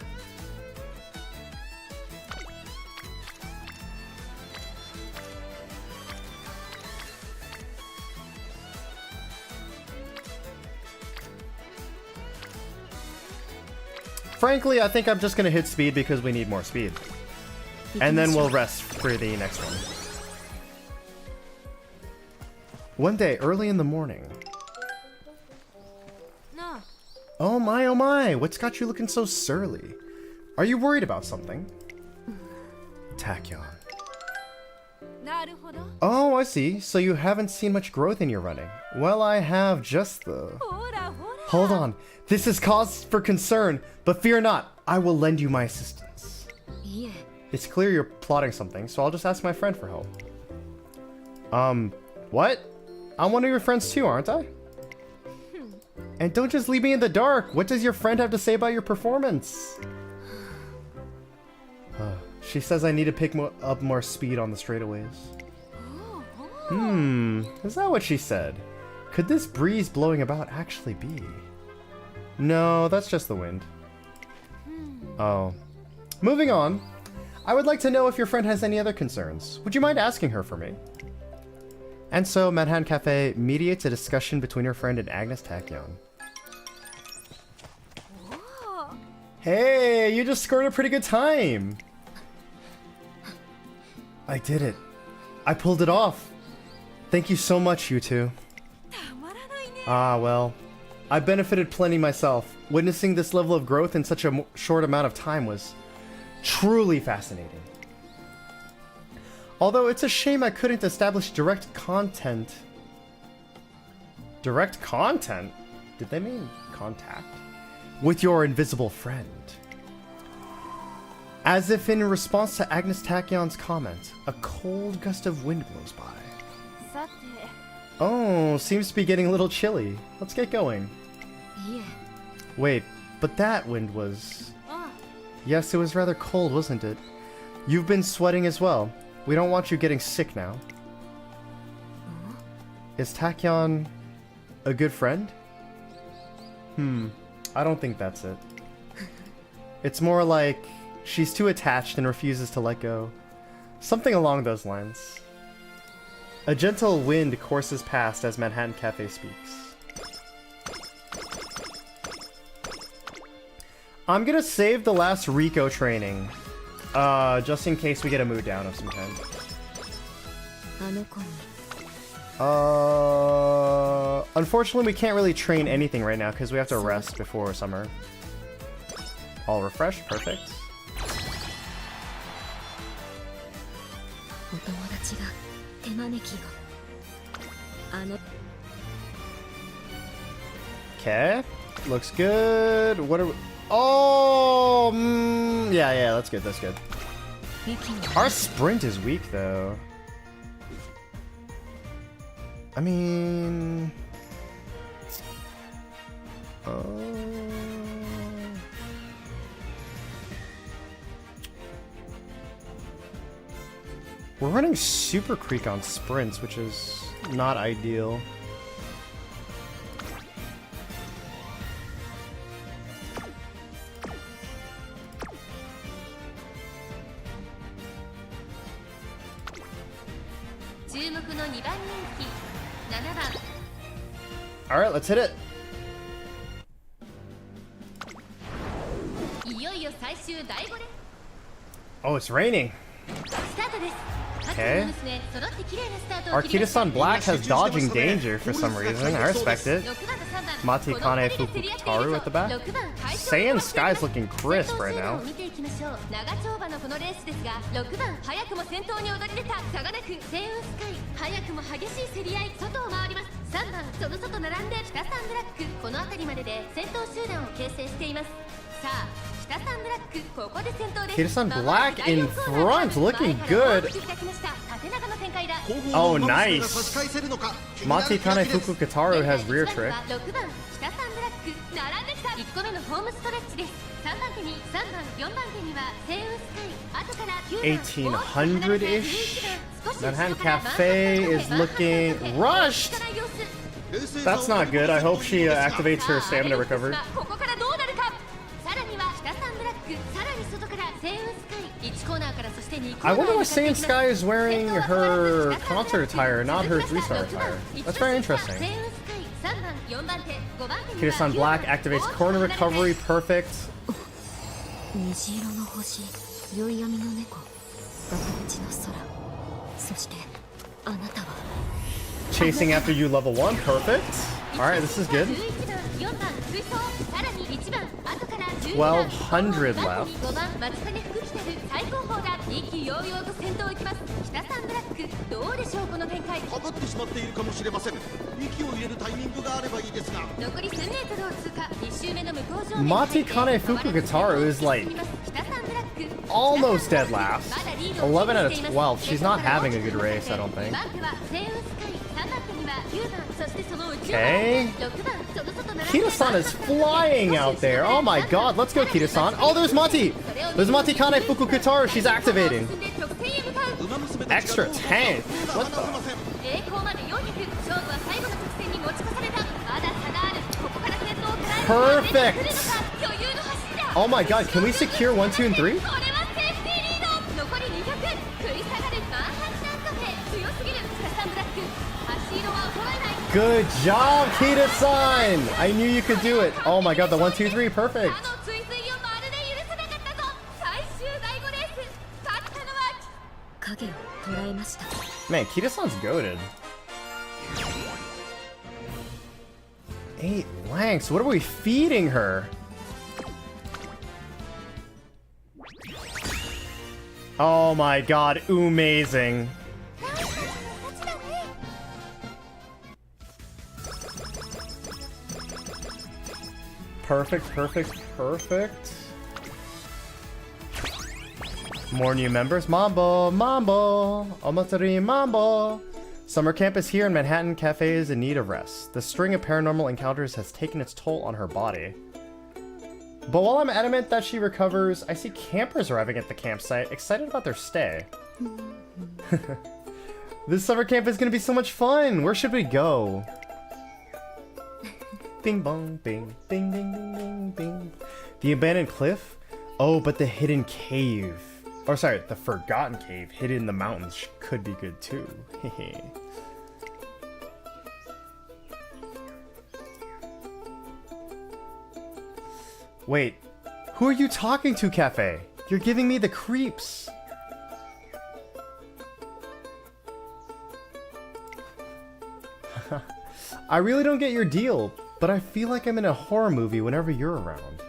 Frankly, I think I'm just gonna hit speed because we need more speed. And then we'll rest for the next one. One day, early in the morning. なあ Oh my, what's got you looking so surly? Are you worried about something? Tachyon. なるほど Oh, I see. So you haven't seen much growth in your running. Well, I have just the... ほらほら Hold on. This is cause for concern, but fear not. I will lend you my assistance. いえ It's clear you're plotting something, so I'll just ask my friend for help. What? I'm one of your friends too, aren't I? And don't just leave me in the dark. What does your friend have to say about your performance? She says I need to pick up more speed on the straightaways. Is that what she said? Could this breeze blowing about actually be? No, that's just the wind. Oh. Moving on. I would like to know if your friend has any other concerns. Would you mind asking her for me? And so, Madhan Cafe mediates a discussion between her friend and Agnes Tachyon. Hey, you just scored a pretty good time! I did it. I pulled it off. Thank you so much, you two. Ah, well. I benefited plenty myself. Witnessing this level of growth in such a short amount of time was truly fascinating. Although it's a shame I couldn't establish direct content. Direct content? Did they mean contact? With your invisible friend. As if in response to Agnes Tachyon's comment, a cold gust of wind blows by. さて Oh, seems to be getting a little chilly. Let's get going. いえ Wait, but that wind was... あ Yes, it was rather cold, wasn't it? You've been sweating as well. We don't want you getting sick now. Is Tachyon a good friend? I don't think that's it. It's more like she's too attached and refuses to let go. Something along those lines. A gentle wind courses past as Manhattan Cafe speaks. I'm gonna save the last Rico training. Just in case we get a mood down of some kind. あの子に Unfortunately, we can't really train anything right now because we have to rest before summer. All refreshed, perfect. お友達が手招きをあの Okay, looks good. What are we... Oh, yeah, that's good, that's good. 息に Our sprint is weak, though. I mean... We're running Super Creek on sprints, which is not ideal. Alright, let's hit it. いよいよ最終第5レース Oh, it's raining. スタートです Okay. Archdus Black has dodging danger for some reason. I respect it. Mati Kane Fukutaru at the back. Saiyan Sky's looking crisp right now. 長丁場のこのレースですが6番早くも先頭に躍り出た差がなくセイウンスカイ早くも激しい競り合い外を回ります3番その外並んで北サンブラックこの辺りまでで先頭集団を形成していますさあ北サンブラックここで先頭です Archdus Black in front, looking good. Oh, nice. Mati Kane Fukutaru has rear trick. 6番北サンブラック並んできた1個目のホームストレッチです3番手に3番4番手にはセイウンスカイ後から9番 1800-ish. Manhattan Cafe is looking rushed. That's not good. I hope she activates her stamina recovery. ここからどうなるかさらには北サンブラックさらに外からセイウンスカイ1コーナーからそして2コーナー I wonder why Saiyan Sky is wearing her concert attire, not her 3-star attire. That's very interesting. Archdus Black activates corner recovery, perfect. 虹色の星宵闇の猫バカ口の空そしてあなたは Chasing after you level 1, perfect. Alright, this is good. 4番追走さらに1番後から1,200 left. 5番松金福来てる最高峰だ。意気揚々と先頭行きます。北さんブラックどうでしょうこの展開。かかってしまっているかもしれません。息を入れるタイミングがあればいいですが。残り数メートルを通過。1周目の向こう上面 Matikane Fukugataru is like 北さんブラック almost dead last. 11 out of 12. She's not having a good race, I don't think. 2番手はセウンスカイ、3番手には9番、そしてその内側 Okay. 6番、その外並んで Kita-san is flying out there. Oh my god, let's go, Kita-san. Oh, there's Mati. There's Matikane Fukugataru. She's activating. 直線へ向かう。 Extra tank. What the? 栄光まで400、勝負は最後の直線に持ち越された。まだ差がある。ここから先頭を捉え Perfect. 来るのか。余裕の走りだ。 Oh my god, can we secure 1, 2, and 3? これはセーフティーリード。残り200、食い下がるマンハッタンカフェ。強すぎる北さんブラック。足色は衰えない。 Good job, Kita-san. I knew you could do it. Oh my god, the 1, 2, 3, perfect. あの追随をまるで許さなかったぞ。最終第5レース、勝ったのは影を捉えました。 Man, Kita-san's goated. 8 lengths. What are we feeding her? Oh my god, amazing. Perfect, perfect, perfect. More new members. Mambo, Mambo, Omatari Mambo. Summer camp is here and Manhattan Cafe is in need of rest. The string of paranormal encounters has taken its toll on her body. But while I'm adamant that she recovers, I see campers arriving at the campsite, excited about their stay. This summer camp is gonna be so much fun! Where should we go? Bing bong, bing, bing, bing, bing, bing, bing. The abandoned cliff? Oh, but the hidden cave. Or sorry, the forgotten cave hidden in the mountains could be good too. Hehe. Wait, who are you talking to, Cafe? You're giving me the creeps. I really don't get your deal, but I feel like I'm in a horror movie whenever you're around.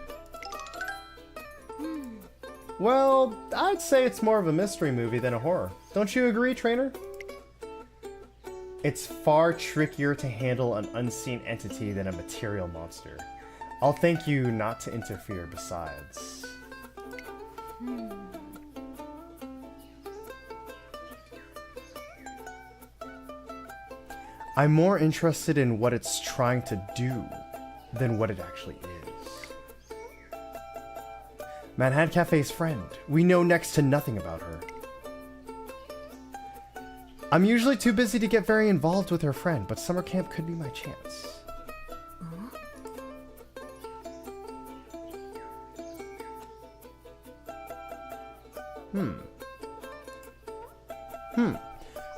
Well, I'd say it's more of a mystery movie than a horror. Don't you agree, trainer? It's far trickier to handle an unseen entity than a material monster. I'll thank you not to interfere besides. I'm more interested in what it's trying to do than what it actually is. Manhattan Cafe's friend. We know next to nothing about her. I'm usually too busy to get very involved with her friend, but summer camp could be my chance.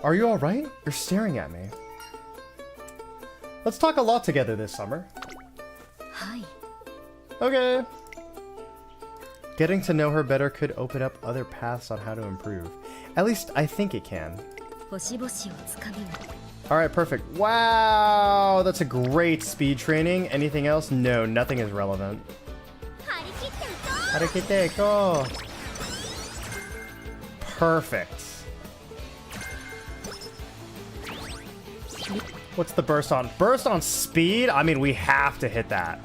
Are you alright? You're staring at me. Let's talk a lot together this summer. はい。 Okay. Getting to know her better could open up other paths on how to improve. At least I think it can. 星々をつかみに。 Alright, perfect. Wow, that's a great speed training. Anything else? No, nothing is relevant. 張り切っていこう。 Harakite, go! Perfect. What's the burst on? Burst on speed? I mean, we have to hit that.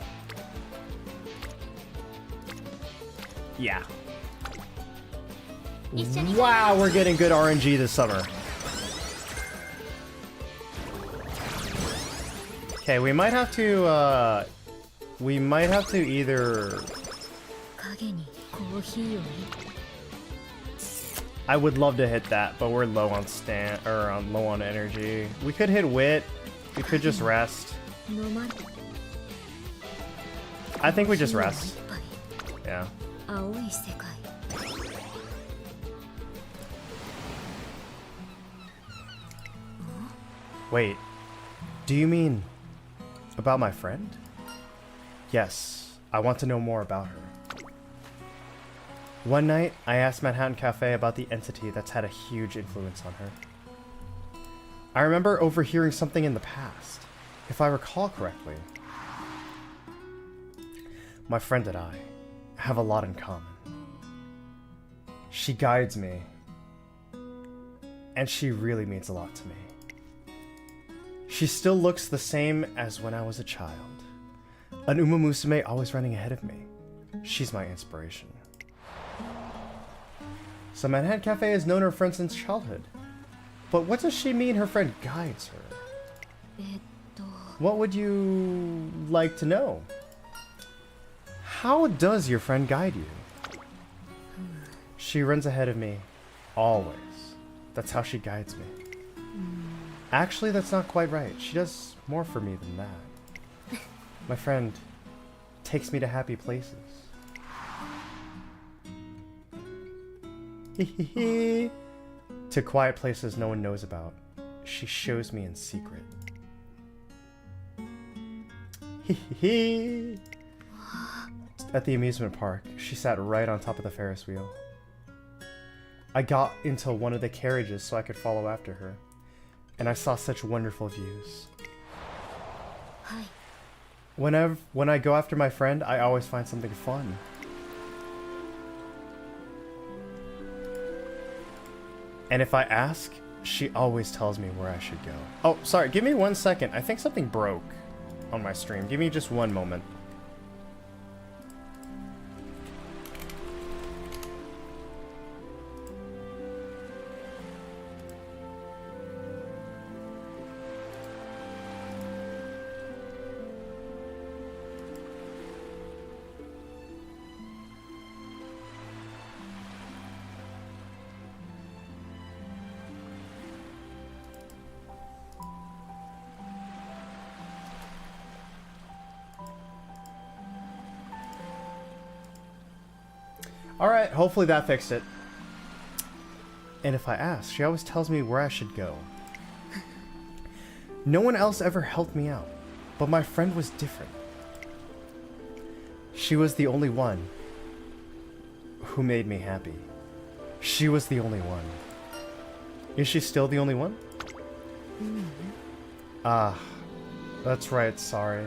Yeah. Wow, we're getting good RNG this summer. Okay, we might have to either... 影にコーヒーをね。 I would love to hit that, but we're low on low on energy. We could hit wit. We could just rest. 飲まれ。 I think we just rest. 一杯。 Yeah. 青い世界。 Wait. Do you mean about my friend? Yes. I want to know more about her. One night, I asked Manhattan Cafe about the entity that's had a huge influence on her. I remember overhearing something in the past, if I recall correctly. My friend and I, have a lot in common. She guides me, and she really means a lot to me. She still looks the same as when I was a child. An Uma Musume always running ahead of me. She's my inspiration. So Manhattan Cafe has known her friend since childhood. But what does she mean her friend guides her? えっと What would you like to know? How does your friend guide you? She runs ahead of me. Always. That's how she guides me. Actually, that's not quite right. She does more for me than that. My friend takes me to happy places. To quiet places no one knows about. She shows me in secret. At the amusement park, she sat right on top of the Ferris wheel. I got into one of the carriages so I could follow after her, and I saw such wonderful views. はい When I go after my friend, I always find something fun. And if I ask, she always tells me where I should go. Oh, sorry, give me 1 second. I think something broke on my stream. Give me just 1 moment. Alright, hopefully that fixed it. And if I ask, she always tells me where I should go. No one else ever helped me out, but my friend was different. She was the only one who made me happy. She was the only one. Is she still the only one? Ah, that's right, sorry.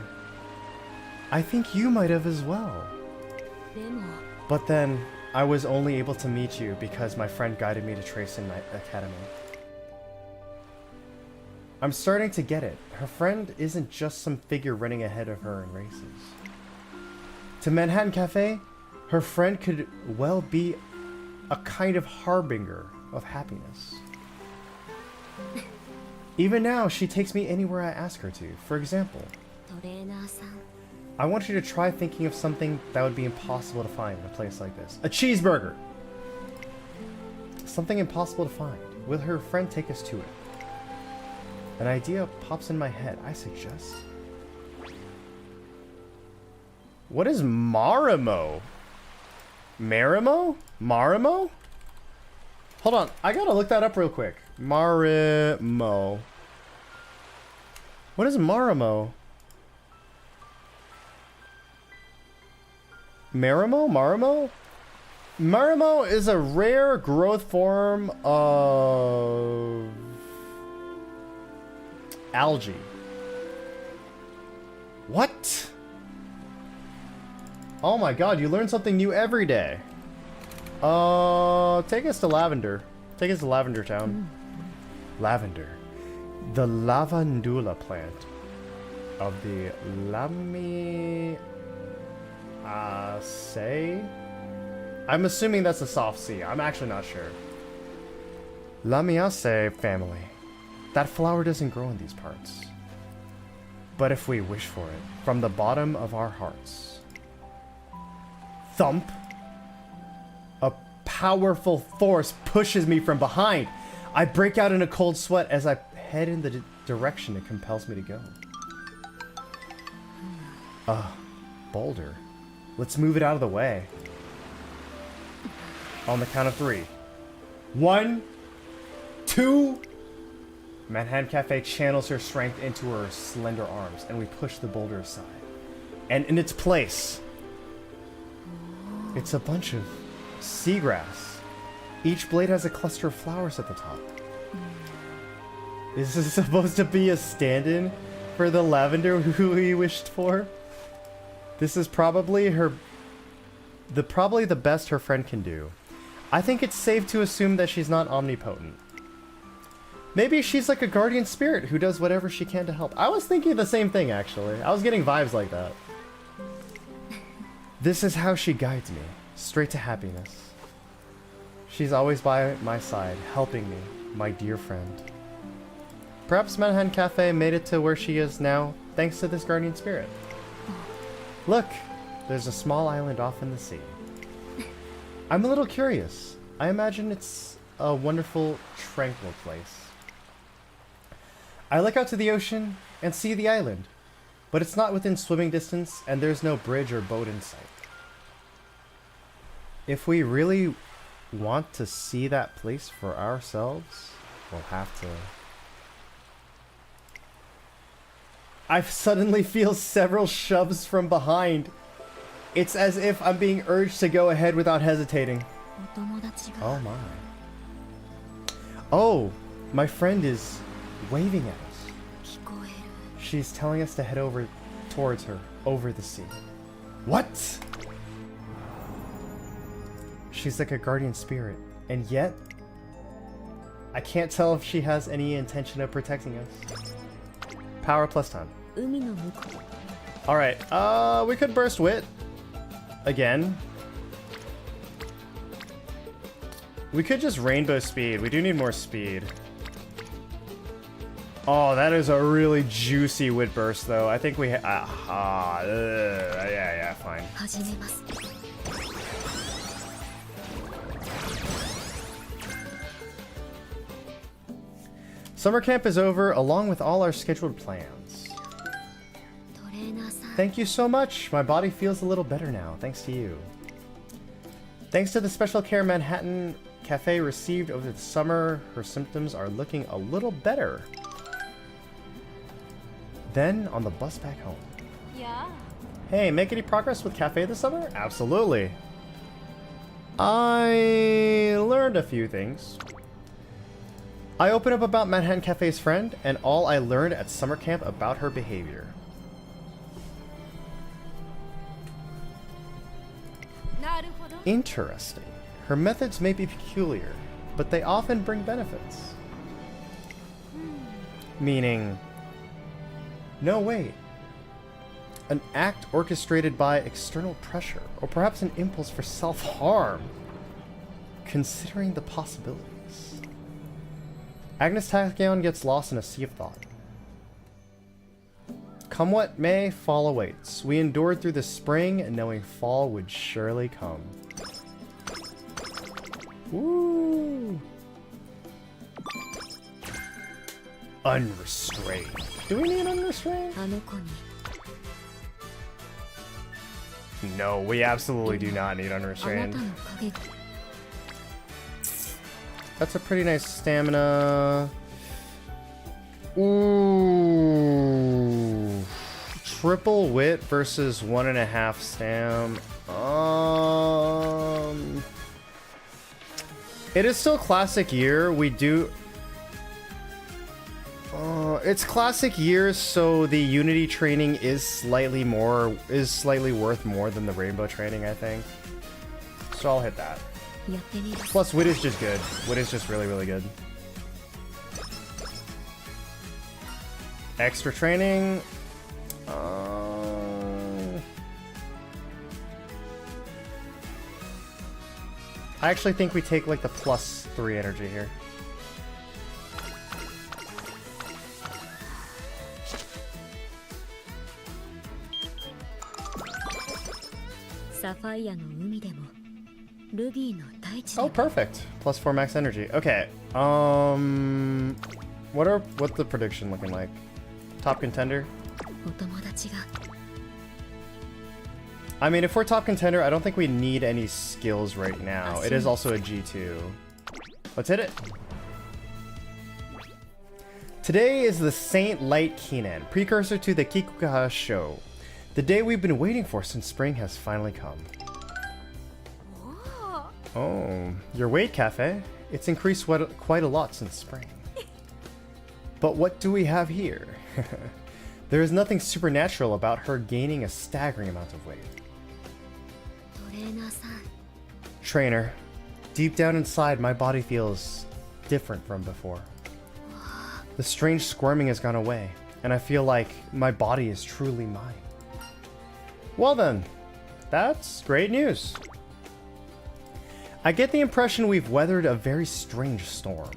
I think you might have as well. でも But then, I was only able to meet you because my friend guided me to Tracing Night Academy. I'm starting to get it. Her friend isn't just some figure running ahead of her in races. To Manhattan Cafe, her friend could well be a kind of harbinger of happiness. Even now, she takes me anywhere I ask her to. For example, トレーナーさん I want you to try thinking of something that would be impossible to find in a place like this. A cheeseburger! Something impossible to find. Will her friend take us to it? An idea pops in my head. I suggest... What is Marimo? Marimo? Marimo? Hold on, I gotta look that up real quick. Marimo. What is Marimo? Marimo? Marimo? Marimo is a rare growth form of algae. What? Oh my god, you learn something new every day. Take us to Lavender. Take us to Lavender Town. Lavender. The lavandula plant of the Lamiaceae? I'm assuming that's a soft C. I'm actually not sure. Lamiaceae family. That flower doesn't grow in these parts. But if we wish for it, from the bottom of our hearts. Thump. A powerful force pushes me from behind. I break out in a cold sweat as I head in the direction it compels me to go. Boulder. Let's move it out of the way. On the count of 3. 1, 2. Manhattan Cafe channels her strength into her slender arms, and we push the boulder aside. And in its place, it's a bunch of seagrass. Each blade has a cluster of flowers at the top. Is this supposed to be a stand-in for the lavender who we wished for? This is probably her probably the best her friend can do. I think it's safe to assume that she's not omnipotent. Maybe she's like a guardian spirit who does whatever she can to help. I was thinking the same thing, actually. I was getting vibes like that. This is how she guides me, straight to happiness. She's always by my side, helping me, my dear friend. Perhaps Manhattan Cafe made it to where she is now, thanks to this guardian spirit. Look, there's a small island off in the sea. I'm a little curious. I imagine it's a wonderful, tranquil place. I look out to the ocean and see the island, but it's not within swimming distance and there's no bridge or boat in sight. If we really want to see that place for ourselves, we'll have to... I suddenly feel several shoves from behind. It's as if I'm being urged to go ahead without hesitating. お友達が Oh my. Oh, my friend is waving at us. 聞こえる She's telling us to head over towards her, over the sea. What? She's like a guardian spirit, and yet I can't tell if she has any intention of protecting us. Power plus time. 海の向こう Alright, we could burst wit. Again. We could just rainbow speed. We do need more speed. Oh, that is a really juicy wit burst, though. I think we yeah, fine. 始めます Summer camp is over, along with all our scheduled plans. トレーナーさん Thank you so much. My body feels a little better now, thanks to you. Thanks to the special care Manhattan Cafe received over the summer, her symptoms are looking a little better. Then, on the bus back home. Yeah. Hey, make any progress with Cafe this summer? Absolutely. I learned a few things. I opened up about Manhattan Cafe's friend, and all I learned at summer camp about her behavior. なるほど Interesting. Her methods may be peculiar, but they often bring benefits. Meaning... No, wait. An act orchestrated by external pressure, or perhaps an impulse for self-harm. Considering the possibilities. Agnes Tachyon gets lost in a sea of thought. Come what may, fall awaits. We endured through the spring, knowing fall would surely come. Woo! Unrestrained. Do we need unrestrained? あの子に No, we absolutely do not need あな unrestrained. たの影が That's a pretty nice stamina. Ooh. Triple wit versus 1.5 stam. It is still classic year. We do... it's classic year, so the Unity training is slightly worth more than the Rainbow training, I think. So I'll hit that. やってみる Plus, wit is just good. Wit is just really, really good. Extra training. I actually think we take like the +3 energy here. Sapphire の海でもルビーの大地で Oh, も perfect. +4 max energy. Okay. What's the prediction looking like? Top contender? お友達が I mean, if we're top contender, I don't think we need any skills right now. It is also a G2. Let's hit it. Today is the Saint Light Keenan, precursor to the Kikukaha show. The day we've been waiting for since spring has finally come. Oh, your weight, Cafe. It's increased quite a lot since spring. But what do we have here? There is nothing supernatural about her gaining a staggering amount of weight. トレーナーさん、 Trainer, deep down inside, my body feels different from before. The strange squirming has gone away, and I feel like my body is truly mine. Well then, that's great news. I get the impression we've weathered a very strange storm.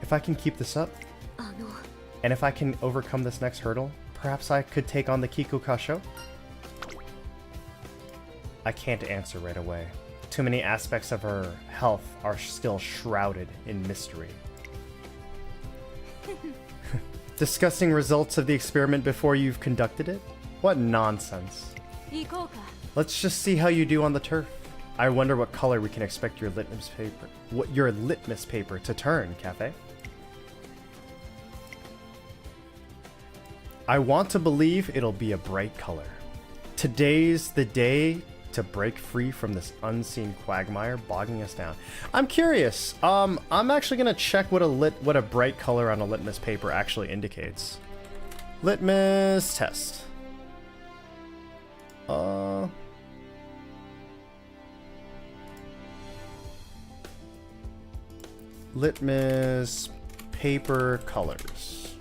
If I can keep this up, あの and if I can overcome this next hurdle, perhaps I could take on the Kiku Kasho? I can't answer right away. Too many aspects of her health are still shrouded in mystery. Discussing results of the experiment before you've conducted it? What nonsense. 行こうか。 Let's just see how you do on the turf. I wonder what color we can expect your litmus paper to turn, Cafe. I want to believe it'll be a bright color. Today's the day to break free from this unseen quagmire bogging us down. I'm curious. I'm actually gonna check what a bright color on a litmus paper actually indicates. Litmus test. Litmus paper colors.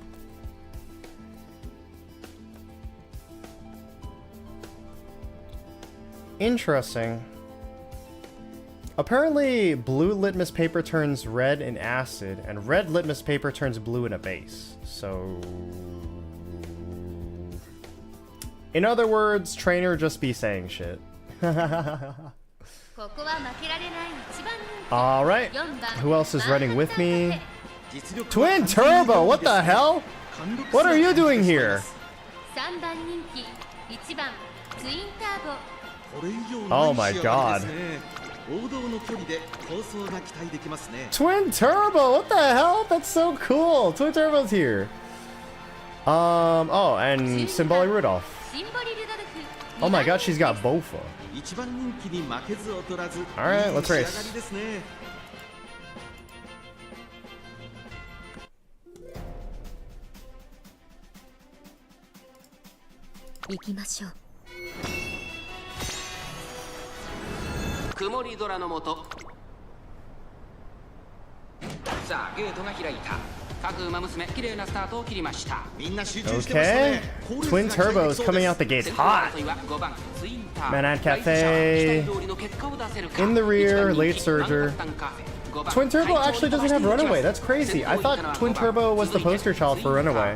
Interesting. Apparently, blue litmus paper turns red in acid, and red litmus paper turns blue in a base. So... in other words, trainer just be saying shit. ここは負けられない一番人気。 Alright, 4番 who else is running with me? 実力は Twin Turbo, what the hell? 貫禄 What are you すら doing 感じてしまい here? ます3番人気1番ツインターボ。これ以上 Oh な my い仕上がりですね王道の距離で構想が期待できますね Twin Turbo, what the hell? That's so cool. Twin Turbo's here. Oh, and Symboli Rudolph. シンボリルドルフ。 Oh my god, she's got Bofa. 一番人気に負けず劣らずいい Alright, let's 仕上 race. がりですね行きましょう。曇り空の下さあゲートが開いた各馬娘綺麗なスタートを切りましたみんな集中してましたね Okay. Twin Turbo is coming out the gates 先頭 hot. 争いは5番ツインター Manhattan ライ Cafe トシャワー期待通りの結果を出せるか in the rear, 1番人 late 気 surger. マンハッタンカフェ5番 Twin Turbo actually doesn't have 快調に飛ばしていきます Runaway. That's crazy. I thought Twin Turbo was the poster child for Runaway.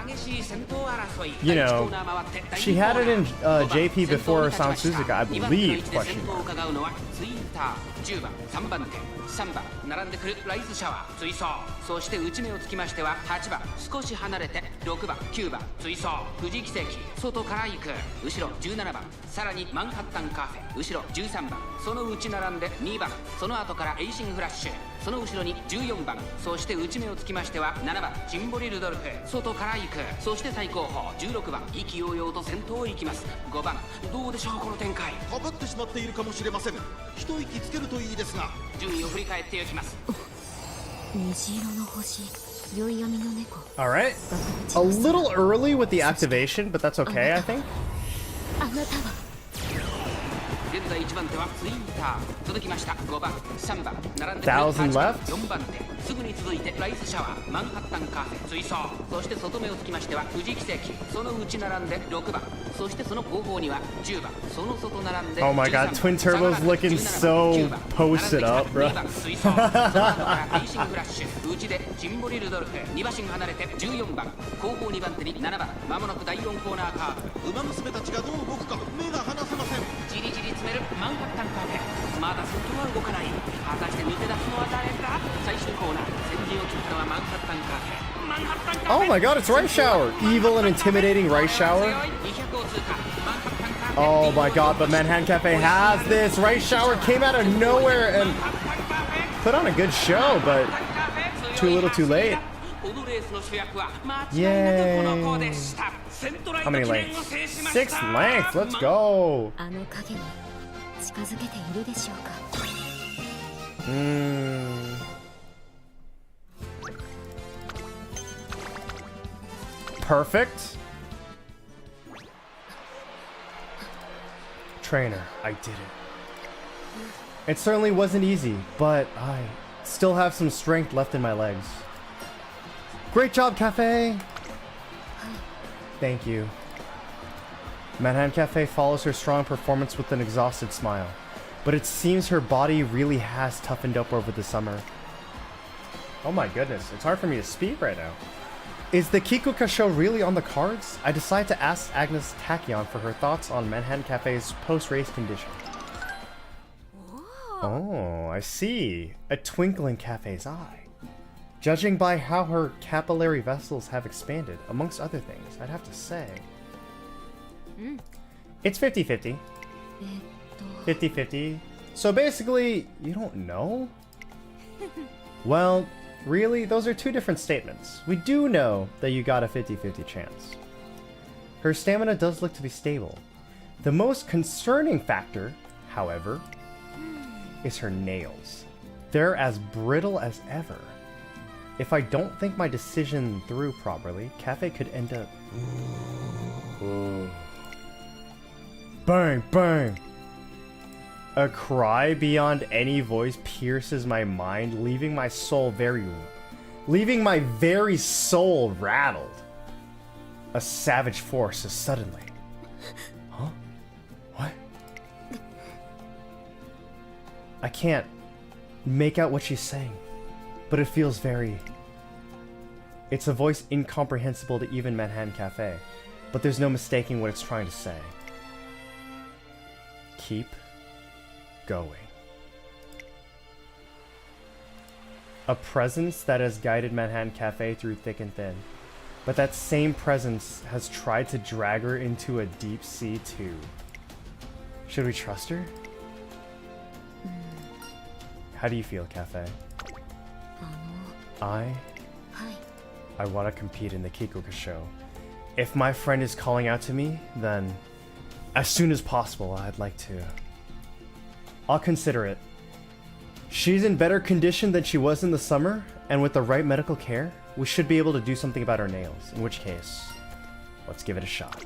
激しい先頭争い You know, 第一コーナー回って第 she 二コー had ナ it ー in 5番 JP 先頭 before に立ちま Sound した Suzuka, I 2番手の位 believe. 置で Question 先頭を mark. 伺うのはツインター10番3番手3番並んでくるライズシャワー追走そして内目をつきましては8番少し離れて6番9番追走富士奇跡外から行く後ろ17番さらにマンハッタンカフェ後ろ13番その内並んで2番その後からエイシンフラッシュその後ろに14番そして内目をつきましては7番シンボリルドルフ外から行くそして最後方16番意気揚々と先頭を行きます5番どうでしょうこの展開かかってしまっているかもしれません一息つけるといいですが順位を振り返っていきます虹色の星、宵闇の猫。 Alright. A little early with the activation, but that's okay, I think. あなたは現在1番手はツインター続きました5番3番並んで1000 left 4番手すぐに続いてライスシャワーマンハッタンカフェ追走そして外目をつきましては富士奇跡その内並んで6番そしてその後方には10番その外並んで Oh my god, Twin Turbo's looking so posted up, bro. 2番追走その後からエイシングラッシュ内でシンボリルドルフ2馬身離れて14番後方2番手に7番まもなく第4コーナーカーブ馬娘たちがどう動くか目が離せませんじりじり詰めるマンハッタンカフェまだ先頭は動かない果たして抜け出すのは誰か最終コーナー先陣を切ったのはマンハッタンカフェマンハッタンカフェ Oh my god, it's Rice Shower! Evil and intimidating Rice Shower. 200を通過マンハッタンカフェ Oh my god, but Manhattan Cafe has this! Rice Shower came out of nowhere and put on a good show, but too little too late. このレースの主役は間違いなくこの子でしたセントライ How ト many 記念を lengths? 制しました Six lengths, let's go! あの影に近づけているでしょうか。 Perfect. Trainer, I did it. It certainly wasn't easy, but I still have some strength left in my legs. Great job, Cafe! Thank you. Manhattan Cafe follows her strong performance with an exhausted smile, but it seems her body really has toughened up over the summer. Oh my goodness, it's hard for me to speak right now. Is the Kikuka show really on the cards? I decide to ask Agnes Tachyon for her thoughts on Manhattan Cafe's post-race condition. Oh, I see. A twinkle in Cafe's eye. Judging by how her capillary vessels have expanded, amongst other things, I'd have to say. It's 50-50. 50-50. So basically, you don't know? Well, really, those are two different statements. We do know that you got a 50-50 chance. Her stamina does look to be stable. The most concerning factor, however, is her nails. They're as brittle as ever. If I don't think my decision through properly, Cafe could end up... Bang, bang! A cry beyond any voice pierces my mind, leaving my very soul rattled. A savage force is suddenly... Huh? What? I can't make out what she's saying, but it feels very... It's a voice incomprehensible to even Manhattan Cafe, but there's no mistaking what it's trying to say. Keep going. A presence that has guided Manhattan Cafe through thick and thin, but that same presence has tried to drag her into a deep sea too. Should we trust her? How do you feel, Cafe? I want to compete in the Kikuka show. If my friend is calling out to me, then as soon as possible, I'd like to. I'll consider it. She's in better condition than she was in the summer, and with the right medical care, we should be able to do something about her nails, in which case, let's give it a shot.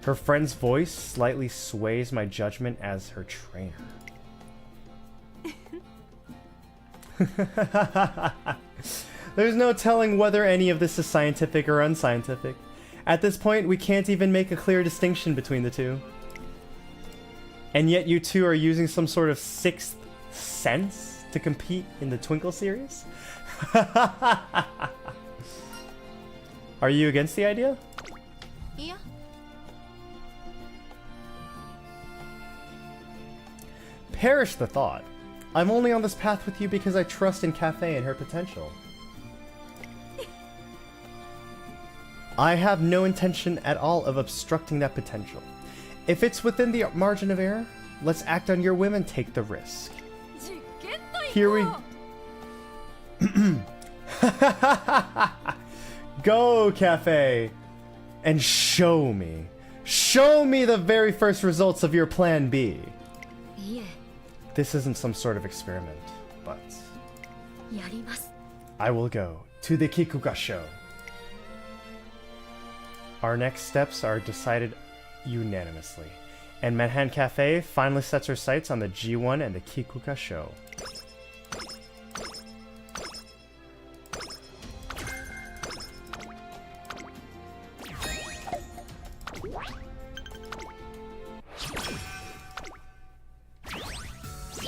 Her friend's voice slightly sways my judgment as her trainer. There's no telling whether any of this is scientific or unscientific. At this point, we can't even make a clear distinction between the two. And yet you two are using some sort of sixth sense to compete in the Twinkle series? Are you against the idea? Yeah. Perish the thought. I'm only on this path with you because I trust in Cafe and her potential. I have no intention at all of obstructing that potential. If it's within the margin of error, let's act on your whim and take the risk. Here we... Go, Cafe! And show me. Show me the very first results of your plan B. This isn't some sort of experiment, but... I will go to the Kikuka show. Our next steps are decided unanimously, and Manhattan Cafe finally sets her sights on the G1 and the Kikuka show.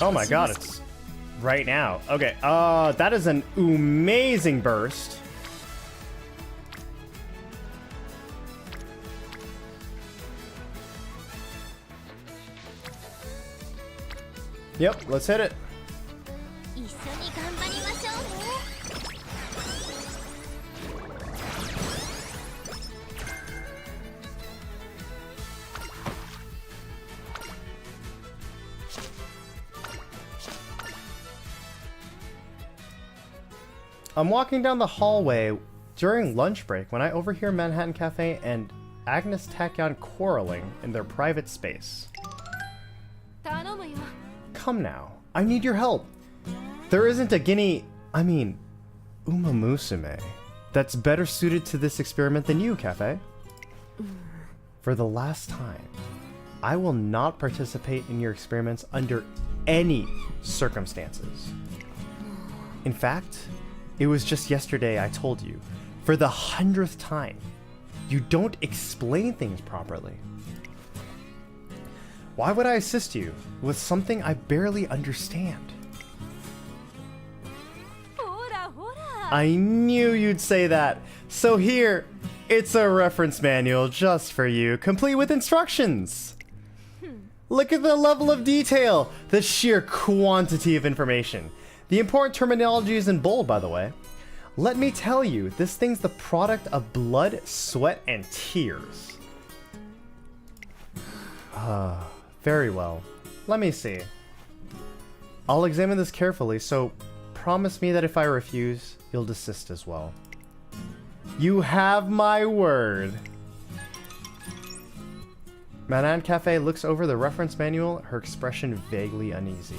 Oh my god, it's right now. Okay, that is an amazing burst. Yep, let's hit it. I'm walking down the hallway during lunch break when I overhear Manhattan Cafe and Agnes Tachyon quarreling in their private space. Come now, I need your help. There isn't a Uma Musume, that's better suited to this experiment than you, Cafe. For the last time, I will not participate in your experiments under any circumstances. In fact, it was just yesterday I told you, for the 100th time, you don't explain things properly. Why would I assist you with something I barely understand? ほらほら I knew you'd say that. So here, it's a reference manual just for you, complete with instructions. Look at the level of detail, the sheer quantity of information. The important terminology is in bold, by the way. Let me tell you, this thing's the product of blood, sweat, and tears. Very well. Let me see. I'll examine this carefully, so promise me that if I refuse, you'll desist as well. You have my word. Manan Cafe looks over the reference manual, her expression vaguely uneasy.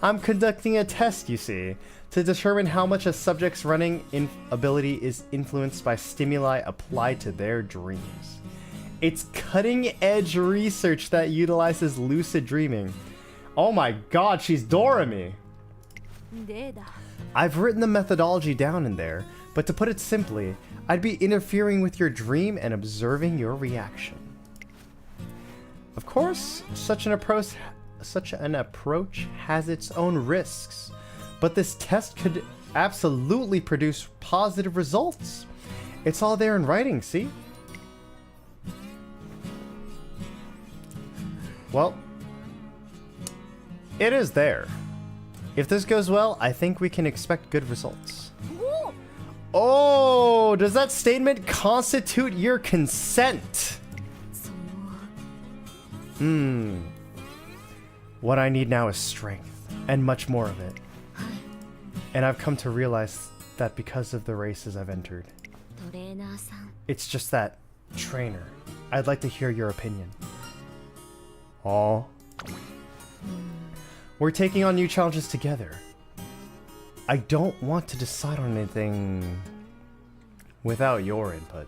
I'm conducting a test, you see, to determine how much a subject's running ability is influenced by stimuli applied to their dreams. It's cutting-edge research that utilizes lucid dreaming. Oh my god, she's Doremi! でだ I've written the methodology down in there, but to put it simply, I'd be interfering with your dream and observing your reaction. Of course, such an approach has its own risks, but this test could absolutely produce positive results. It's all there in writing, see? Well, it is there. If this goes well, I think we can expect good results. Oh, does that statement constitute your consent? その What I need now is strength, and much more of it. And I've come to realize that because of the races I've entered. トレーナーさん It's just that, trainer, I'd like to hear your opinion. Aw. We're taking on new challenges together. I don't want to decide on anything without your input.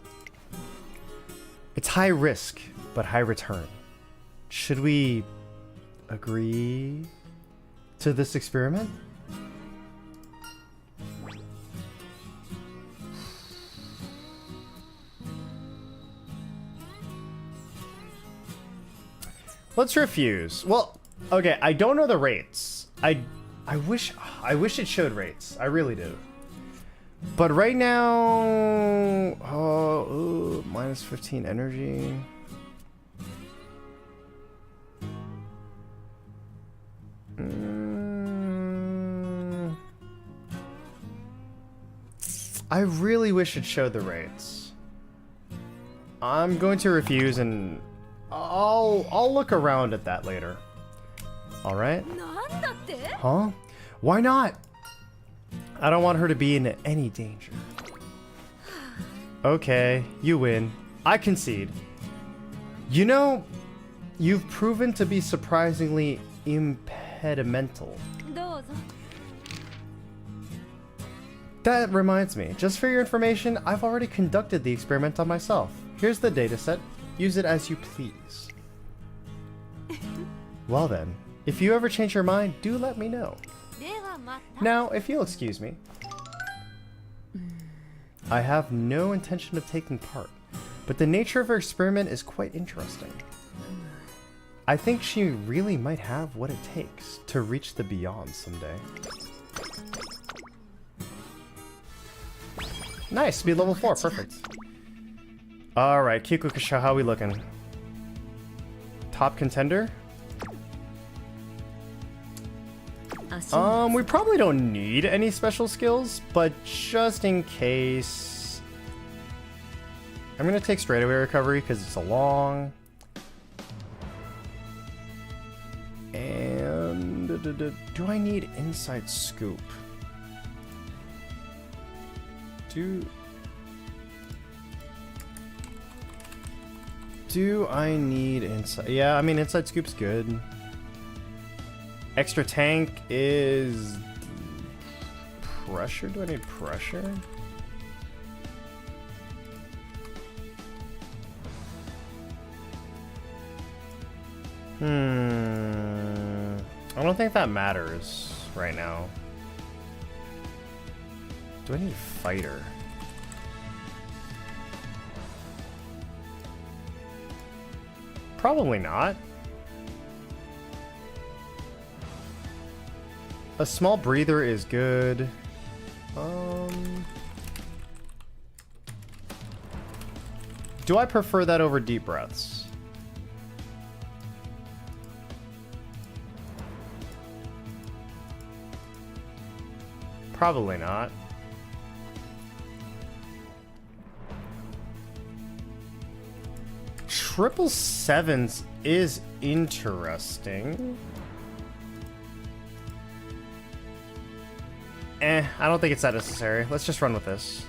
It's high risk, but high return. Should we agree to this experiment? Let's refuse. Well, okay, I don't know the rates. I wish it showed rates. I really do. But right now, minus 15 energy. I really wish it showed the rates. I'm going to refuse, and I'll look around at that later. All right? なんだって Huh? Why not? I don't want her to be in any danger. Okay, you win. I concede. You know, you've proven to be surprisingly impedimental. どうぞ That reminds me, just for your information, I've already conducted the experiment on myself. Here's the dataset. Use it as you please. Well then, if you ever change your mind, do let me know. ではまた Now, if you'll excuse me. I have no intention of taking part, but the nature of her experiment is quite interesting. I think she really might have what it takes to reach the beyond someday. Nice, speed level 4, perfect. Alright, Kikukusha, how we looking? Top contender? We probably don't need any special skills, but just in case... I'm gonna take straightaway recovery because it's a long... And... do I need inside scoop? Do I need inside? Yeah, I mean, inside scoop's good. Extra tank is pressure. Do I need pressure? I don't think that matters right now. Do I need fighter? Probably not. A small breather is good. Do I prefer that over deep breaths? Probably not. Triple sevens is interesting. I don't think it's that necessary. Let's just run with this.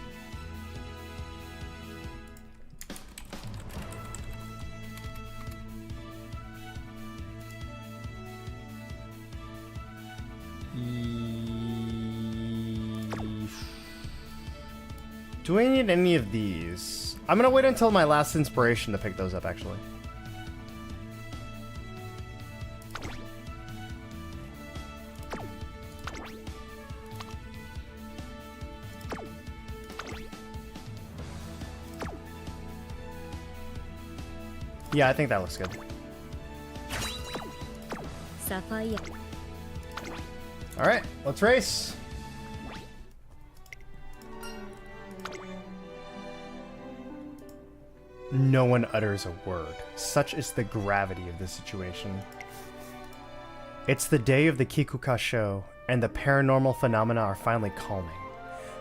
Do I need any of these? I'm gonna wait until my last inspiration to pick those up, actually. Yeah, I think that looks good. サファイア Alright, let's race! No one utters a word. Such is the gravity of the situation. It's the day of the Kikuka show, and the paranormal phenomena are finally calming.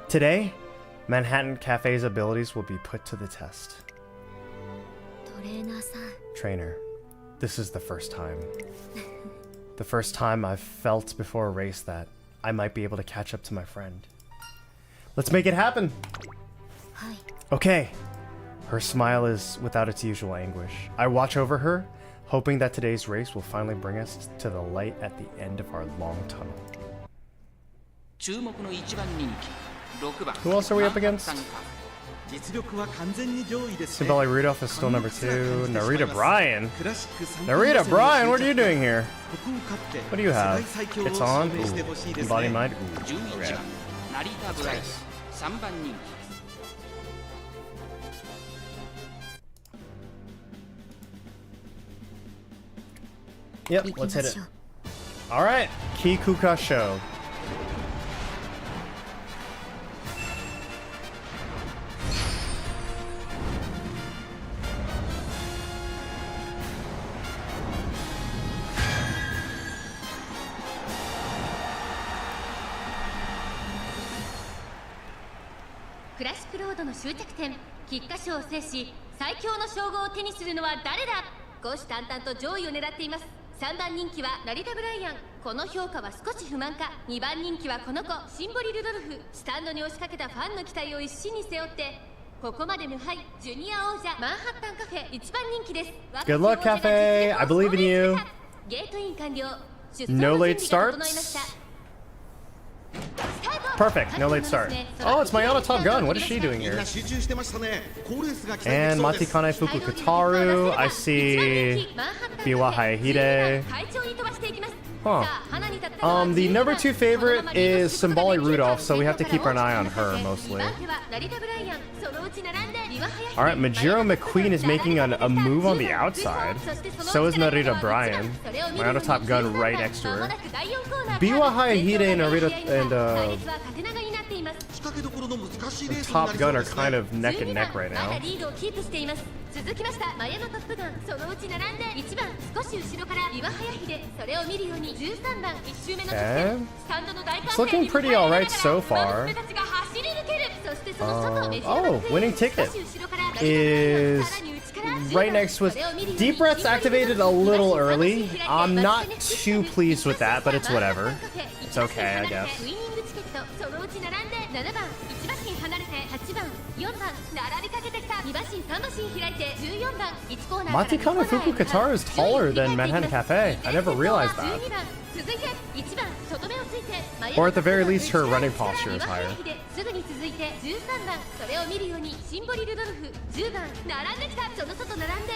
Today, Manhattan Cafe's abilities will be put to the test. トレーナーさん Trainer, this is the first time. The first time I've felt before a race that I might be able to catch up to my friend. Let's make it happen! はい Okay. Her smile is without its usual anguish. I watch over her, hoping that today's race will finally bring us to the light at the end of our long tunnel. 注目の一番人気6番 Who else are we up against? 実力は完全に上位ですね。 Simbali Rudolph is still number 2. Narita Bryan? クラシック三 Narita 冠 Bryan, 戦 what are you の doing here? ここを勝って What do you have? 世界最強を It's on? 証明してほしいです Embody ね。 Mind? 11 Okay. 番成田ブライス3番人気 Yep, 行き let's ま hit し it. ょう Alright, Kikuka Show.「クラシックロードの終着点菊花賞を制し最強の称号を手にするのは誰だ。虎視眈々と上位を狙っています。3番人気は成田ブライアン。この評価は少し不満か。2番人気はこの子シンボリ・ルドルフ。スタンドに押しかけたファンの期待を一身に背負ってここまで無敗ジュニア王者マンハッタンカフェ1番人気です。 Good luck, Cafe. I believe in you. ゲートイン完了。出走 No の late 準備が整いま starts? した。 Perfect, no late start. Oh, it's Mayana Top Gun. What is she doing みん here? な集中してましたね。好レースが期待でき And そうです。 Matikane Fukukataru. I see Biwa Haihide. Huh. The number 2 favorite is Simbali Rudolph, so we have to keep an eye on her mostly. Alright, Majiro McQueen is making a move on the outside. So is Narita Bryan. Mayana Top Gun right next to her. Biwa Haihide and Narita and 仕掛けどころの難しいレースに Top なり Gun そう are です kind ね。 of neck and neck right まだ now. リードをキープしています。続きましたマヤのトップガンそのうち並んで1番少し後ろから岩早秀それを見るように13番1周目の直 Okay. 線スタンドの大 It's 歓 looking 声に pretty 迎えられながら alright so far. 娘たちが走り抜けるそしてその外メジャー Oh, winning ticket is right next to us. Deep breaths activated a little early. I'm not too pleased with that, but it's whatever. It's okay, I guess. ウイニングチケットそのうち並んで7番1馬身離れて8番4番並びかけてきた2馬身3馬身開いて14番1コーナーから2コーナ Matikane ーへ Fukukataru is taller than Manhattan Cafe. I never realized that. 12番続いて1番外目をついて Or at the very least, her running posture is higher. すぐに続いて13番それを見るようにシンボリ・ルドルフ10番並んできたその外並んで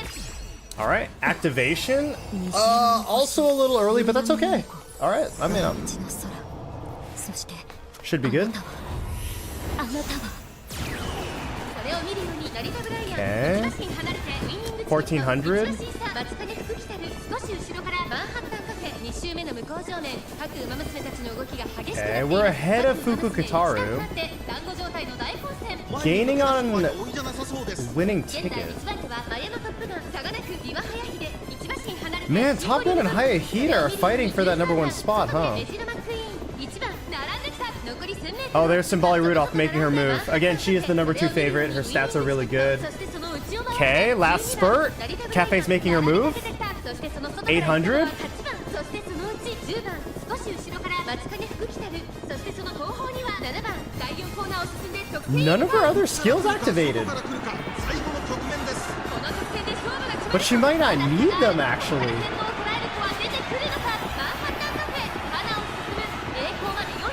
Alright, activation. Also a little early, but that's okay. Alright, I mean, うちの空そして should be good. あなたはそれを見るように成田ブライアン Okay. 1馬身離れてウイニング1400 松影福来たる少し後ろからマンハッタンカフェ2周目の向こう正面各馬娘たちの動きが激しくなってい Okay, ます we're ahead of 各馬 Fuku 娘 Kitaru. 下に立って団子状態の大混戦 Gaining on 多いじゃなさそうです winning 現在 ticket. 1番手はマヤのトップガン差がなくビワハヤヒデ1馬身離れて Man, Top Gun and Hayahida are fighting for that number 1 spot, huh? エジルマクイーン1番並んできた残り1000メートル Oh, there's Symboli Rudolph making her move. Again, she is the number 2 favorite. Her stats are really good. Okay, last spurt. Cafe's making her move. 800? そしてそのうち10番少し後ろから松影福来たるそしてその後方には7番第4コーナーを進んで得点 None of her other skills activated. から来るか最後の局面です この得点で勝負が決まる But she might not need them, actually. 先頭を捉える子は出てくるのかマンハッタンカフェ花を進む栄光まで400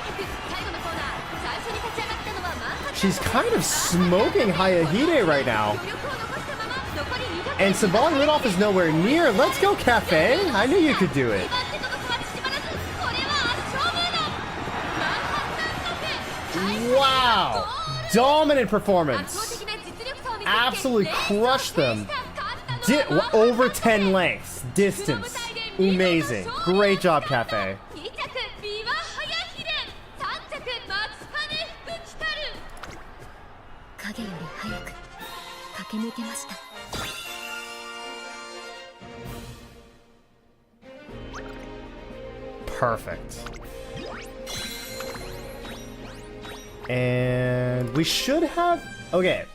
最後のコーナー最初に立ち上がったのはマンハッタン She's kind of smoking Hayahide right now. 余力を残したまま残り200 And Symboli Rudolph is nowhere near. Let's go, Cafe. I knew you could do it. 2番手との差は縮まらずこれは圧勝ムードマンハッタンカフェ Wow. Dominant 圧倒 performance. 的な実力差を見せつけ Absolutely レースを crushed them. 制した勝ったのはマンハッタン Over 10 lengths. Distance. Amazing. Great job, Cafe. 2着ビワハヤヒデ3着松金福来たる影より早く駆け抜けました Perfect. And we should have... Okay.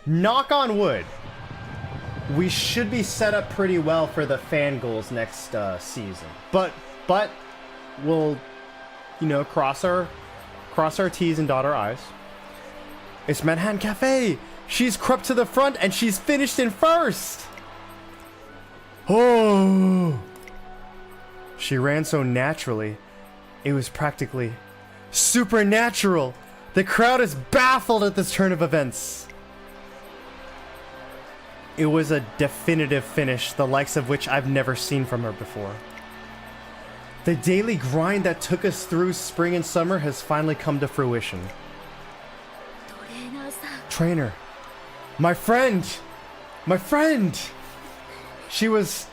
Knock on wood. We should be set up pretty well for the fan goals next season. But we'll, you know, cross our T's and dot our I's. It's Manhattan Cafe. She's crept to the front and she's finished in first. Oh. She ran so naturally. It was practically supernatural. The crowd is baffled at this turn of events. It was a definitive finish, the likes of which I've never seen from her before. The daily grind that took us through spring and summer has finally come to fruition. トレーナーさん Trainer, my friend, my friend. She was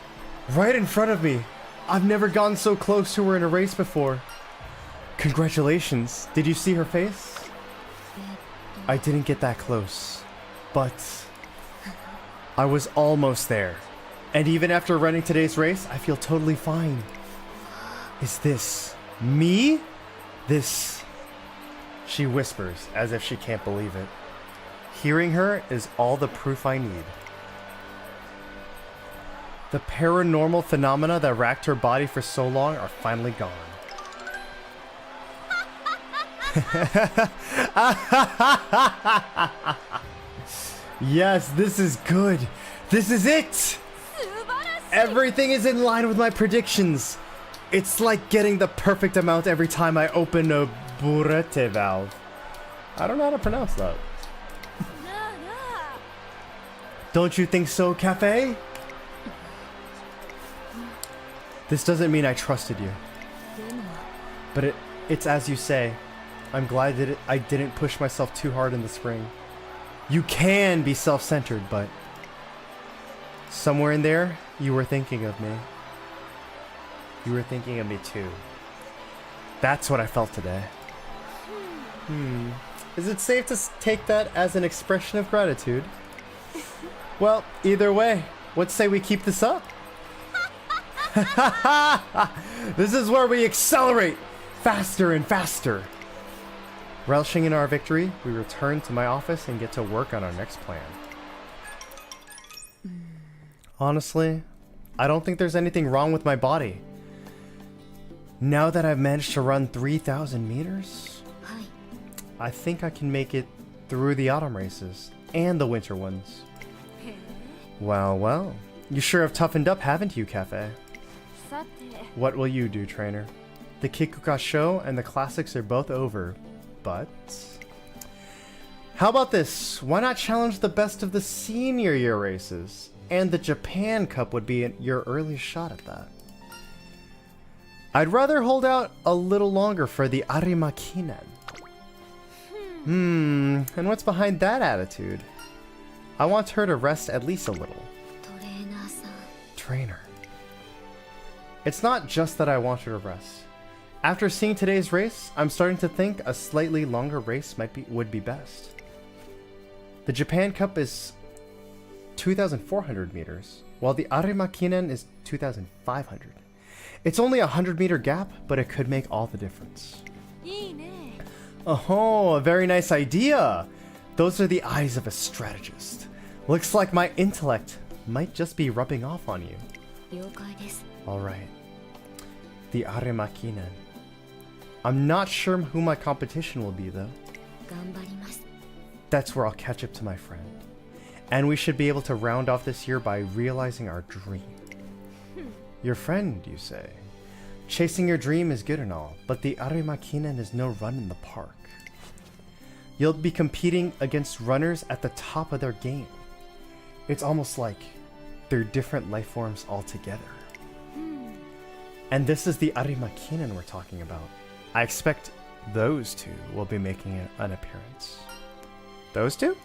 right in front of me. I've never gotten so close to her in a race before. Congratulations. Did you see her face? I didn't get that close, but I was almost there. And even after running today's race, I feel totally fine. Is this me? This... She whispers as if she can't believe it. Hearing her is all the proof I need. The paranormal phenomena that racked her body for so long are finally gone. Yes, this is good. This is it! Everything is in line with my predictions. It's like getting the perfect amount every time I open a burete valve. I don't know how to pronounce that. Don't you think so, Cafe? This doesn't mean I trusted you. But it's as you say. I'm glad that I didn't push myself too hard in the spring. You can be self-centered, but somewhere in there, you were thinking of me. You were thinking of me too. That's what I felt today. Is it safe to take that as an expression of gratitude? Well, either way, let's say we keep this up. This is where we accelerate faster and faster. Relishing in our victory, we return to my office and get to work on our next plan. Honestly, I don't think there's anything wrong with my body. Now that I've managed to run 3,000 meters, はい I think I can make it through the autumn races and the winter ones. Well, you sure have toughened up, haven't you, Cafe? さて What will you do, trainer? The Kikuka show and the classics are both over, but... How about this? Why not challenge the best of the senior year races? and the Japan Cup would be your earliest shot at that. I'd rather hold out a little longer for the Arimakinen. And what's behind that attitude? I want her to rest at least a little. トレーナーさん Trainer. It's not just that I want her to rest. After seeing today's race, I'm starting to think a slightly longer race would be best. The Japan Cup is 2,400 meters, while the Arimakinen is 2,500. It's only a 100-meter gap, but it could make all the difference. いいね。 Oh, a very nice idea! Those are the eyes of a strategist. Looks like my intellect might just be rubbing off on you. 了解です Alright. The Arimakinen. I'm not sure who my competition will be, though. 頑張ります That's where I'll catch up to my friend. And we should be able to round off this year by realizing our dream. Your friend, you say? Chasing your dream is good and all, but the Arimakinen is no run in the park. You'll be competing against runners at the top of their game. It's almost like they're different life forms altogether. And this is the Arimakinen we're talking about. I expect those two will be making an appearance. Those two?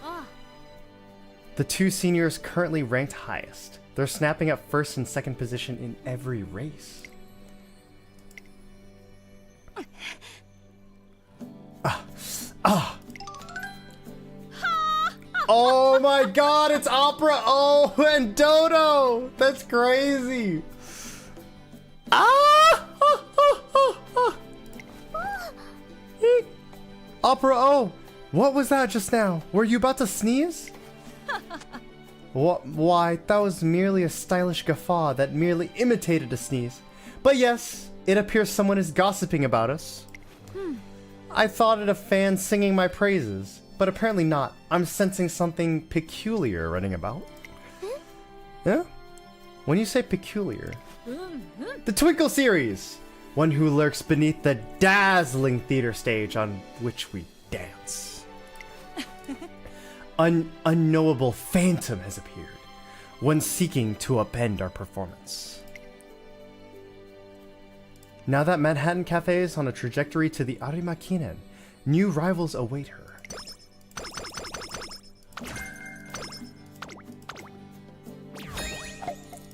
あ The two seniors currently ranked highest. They're snapping up first and second position in every race. Oh my god, it's Opera O and Dodo! That's crazy! Ah! Opera O, what was that just now? Were you about to sneeze? What? Why, that was merely a stylish guffaw that merely imitated a sneeze. But yes, it appears someone is gossiping about us. I thought it a fan singing my praises, but apparently not. I'm sensing something peculiar running about. Yeah? When you say peculiar... The Twinkle series! One who lurks beneath the dazzling theater stage on which we dance. Unknowable phantom has appeared, one seeking to upend our performance. Now that Manhattan Cafe is on a trajectory to the Arimakinen, new rivals await her.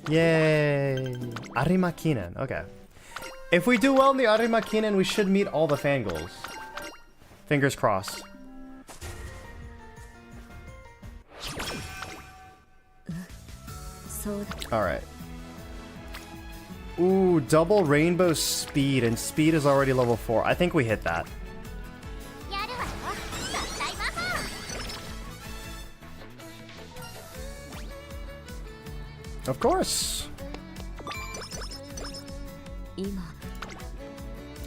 Yay! Arimakinen, okay. If we do well in the Arimakinen, we should meet all the fangirls. Fingers crossed.そうだ Alright. Ooh, double rainbow speed, and speed is already level 4. I think we hit that. やるわよ合体魔法 Of course. 今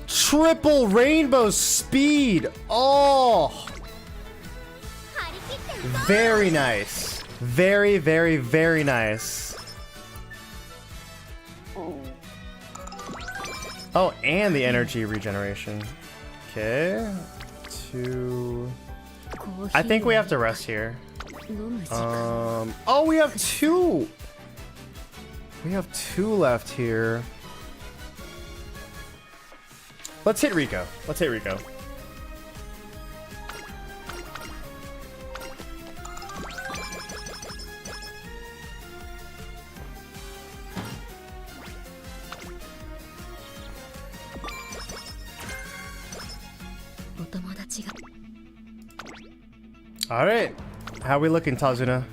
Triple rainbow speed! Oh! 張り切ってるぞ Very nice. Very, very, very nice. Oh, and the energy regeneration. Okay. 2. コーヒー I think we have to rest here. 飲む時間 Oh, we have 2! We have 2 left here. Let's hit Rico. Let's hit Rico. Alright. How we looking, Tazuna?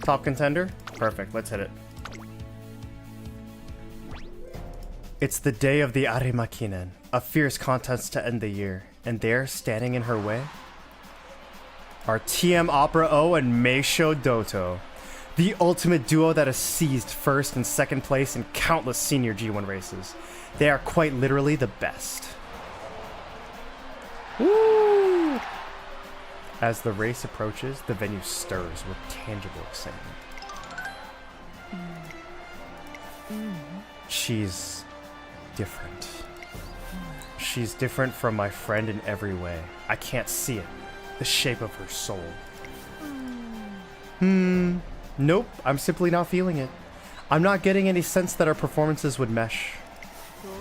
Top contender? Perfect, let's hit it. It's the day of the Arimakinen, a fierce contest to end the year, and there, standing in her way, are TM Opera O and Meisho Doto, the ultimate duo that has seized first and second place in countless senior G1 races. They are quite literally the best. Woo! As the race approaches, the venue stirs with tangible excitement. She's different. She's different from my friend in every way. I can't see it. The shape of her soul. Nope, I'm simply not feeling it. I'm not getting any sense that our performances would mesh.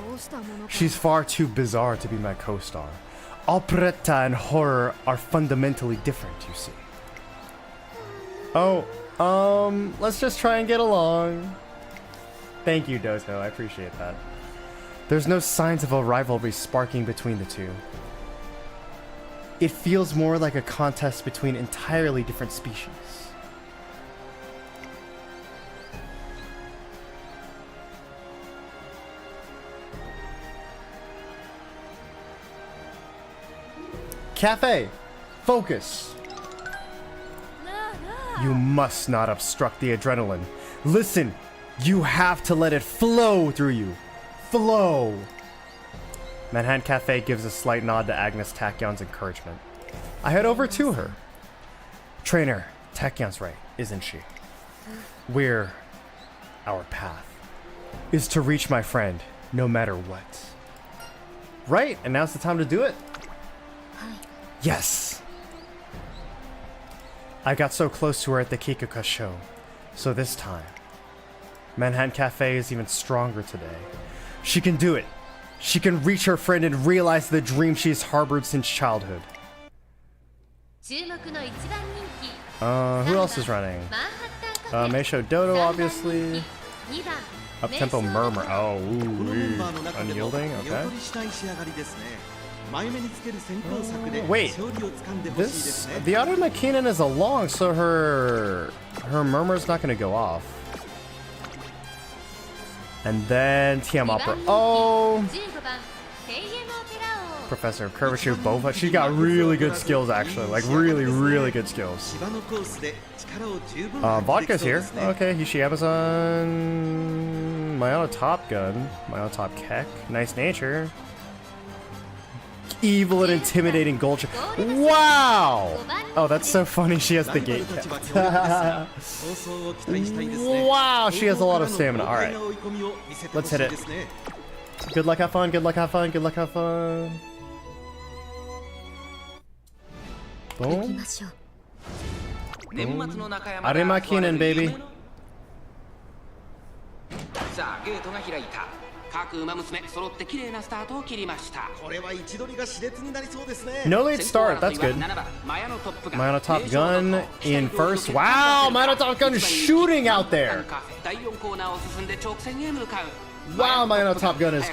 どうしたものか She's far too bizarre to be my co-star. Operetta and horror are fundamentally different, you see. Oh, let's just try and get along. Thank you, Doto, I appreciate that. There's no signs of a rivalry sparking between the two. It feels more like a contest between entirely different species. Cafe, focus. なあなあ You must not obstruct the adrenaline. Listen, you have to let it flow through you. Flow. Manhattan Cafe gives a slight nod to Agnes Tachyon's encouragement. I head over to her. Trainer, Tachyon's right, isn't she? Our path is to reach my friend, no matter what. Right, and now's the time to do it. Yes! I got so close to her at the Kikuka show, so this time, Manhattan Cafe is even stronger today. She can do it. She can reach her friend and realize the dream she's harbored since childhood. 注目の一番人気 Who else is running? マンハッタンカフェ Meisho Dodo, 3番 obviously. 人気2番 Uptempo Murmur. Oh, このメンバーの ooh, 中でも unyielding. 見 Okay. 劣りしない仕上がりですね。前目につける先行策で Wait, 勝利を掴んでほしいです This ね。 the Otter McKinnon is along, so her murmur's not gonna go off. And then TM Opera. Oh, 15番テイエモペラオ Professor of Curvature Bova. She's got really good skills, actually. Like really, really good skills. 芝のコースで力を十分発揮で Vodka's きそうで here. すね。 Okay, Hishi Amazon. Mayana Top Gun. Mayana Top Keck. Nice Nature. Evil and intimidating Gulch. Wow! Oh, that's so funny. She has the ライバ gate ルたちは cap. 強力ですが放送を期待したいですね。 Wow, she has a lot of stamina. 後方から Alright. の豪快な追い込みを見せてほし Let's い hit で it. すね。 Good luck, have fun. Good luck, have fun. Good luck, have fun. 行き Boom. ましょう。年末の中山アレマキネンベイビー。さあゲートが開いた。各馬娘揃って綺麗なスタートを切りました。これは位置取りが熾烈になりそうですね。 No late start. That's good. Mayano Top Gun in first. Wow, Mayano Top Gun is shooting out there. 第4コーナーを進んで直線へ向かう。 Wow, Mayano Top Gun is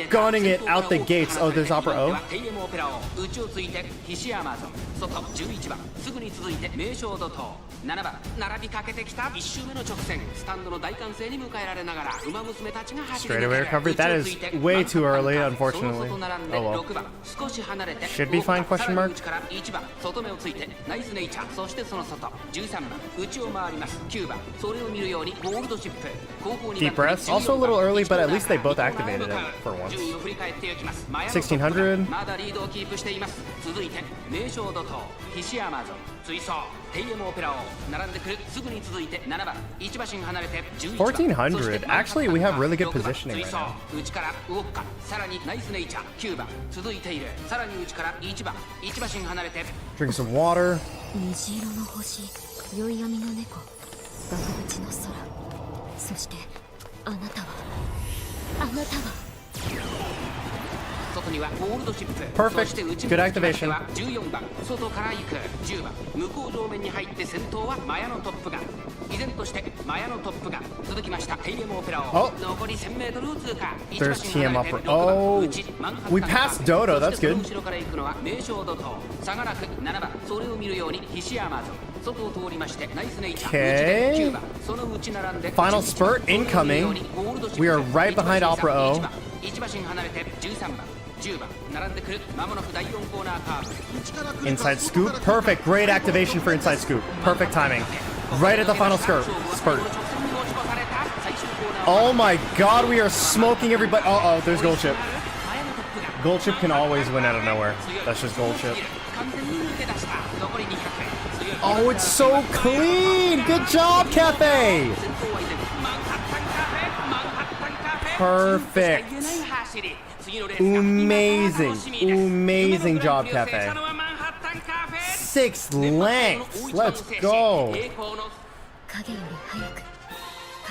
gunning it out the gates. Oh, there's Opera O. テイエムオペラを内をついて菱アマゾン外11番すぐに続いて名将怒涛7番並びかけてきた1周目の直線スタンドの大歓声に迎えられながら馬娘たちが走り Straight away recovery. That is way too early, unfortunately. Oh well. 6番少し離れて Should be fine, question mark? 内から1番外目をついてナイスネイチャーそしてその外13番内を回ります9番それを見るようにゴールドシップ後方に Deep breaths. Also a little early, but at least they both activated it for once. 順位を振り返っていきます 1600. まだリードをキープしています続いて名将怒涛菱アマゾン追走テイエムオペラを並んでくるすぐに続いて7番1馬身離れて11番1400. Actually, we have really good positioning right now. 内からウォッカさらにナイスネイチャー9番続いているさらに内から1番1馬身離れて Drink some water. 虹色の星、宵闇の猫、額縁の空。そしてあなたは外にはゴールドチップ Perfect. そして内 Good activation. は14番外から行く10番向こう上面に入って先頭はマヤのトップガン依然としてマヤのトップガン続きましたテイエムオペラを Oh. 残り 1000m を通過 There's TM Opera. Oh, we passed Dodo. That's good. 後ろから行くのは名将怒涛差がなく7番それを見るように菱アマゾン外を通りましてナイスネイチャー Okay. 内で9番その内並んで Final spurt incoming. We are right behind Opera O. 1馬身離れて13番10番並んでくる間もなく第4コーナーカーブ Inside scoop. Perfect. Great activation for inside scoop. Perfect timing. Right at the final spurt. Oh my god, we are smoking everybody. Uh-oh, there's Gold Chip. Gold Chip can always win out of nowhere. That's just Gold Chip. Oh, it's so clean! Good job, Cafe! Perfect. Amazing. Amazing job, Cafe. 6 lengths. Let's go. 影より早く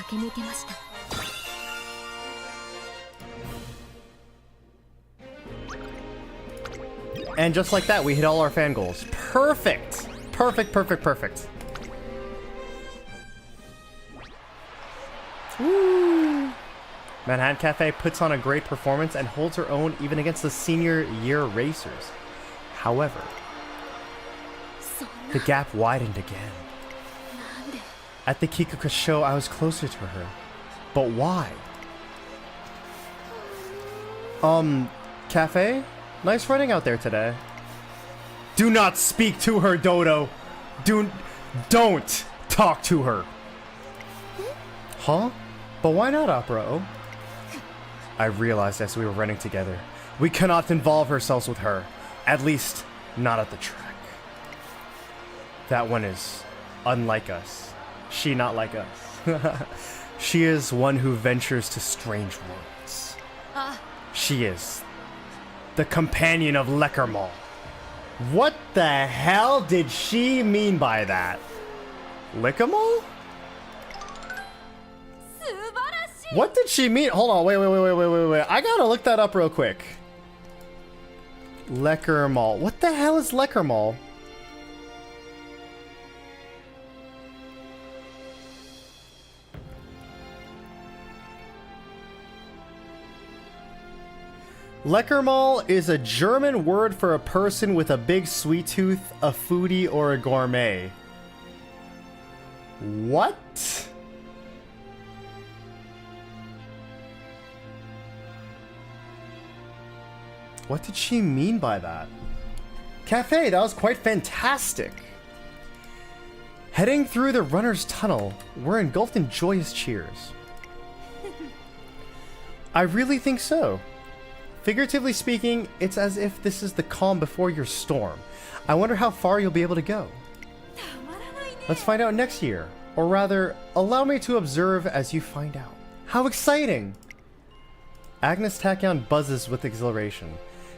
駆け抜けました。 And just like that, we hit all our fan goals. Perfect! Perfect, perfect, perfect. Woo! Manhattan Cafe puts on a great performance and holds her own even against the senior year racers. However, そんな the gap widened again. なんで At the Kikuka show, I was closer to her. But why? Cafe? Nice running out there today. Do not speak to her, Dodo. Don't talk to her. Huh? But why not, Opera? I realized as we were running together, we cannot involve ourselves with her. At least, not at the track. That one is unlike us. She not like us. She is one who ventures to strange worlds. She is the companion of Leckermall. What the hell did she mean by that? Leckermall? 素晴らしい。 What did she mean? Hold on, wait. I gotta look that up real quick. Leckermall. What the hell is Leckermall? Leckermall is a German word for a person with a big sweet tooth, a foodie, or a gourmet. What? What did she mean by that? Cafe, that was quite fantastic. Heading through the runner's tunnel, we're engulfed in joyous cheers. I really think so. Figuratively speaking, it's as if this is the calm before your storm. I wonder how far you'll be able to go. Let's find out next year. Or rather, allow me to observe as you find out. How exciting! Agnes Tachyon buzzes with exhilaration.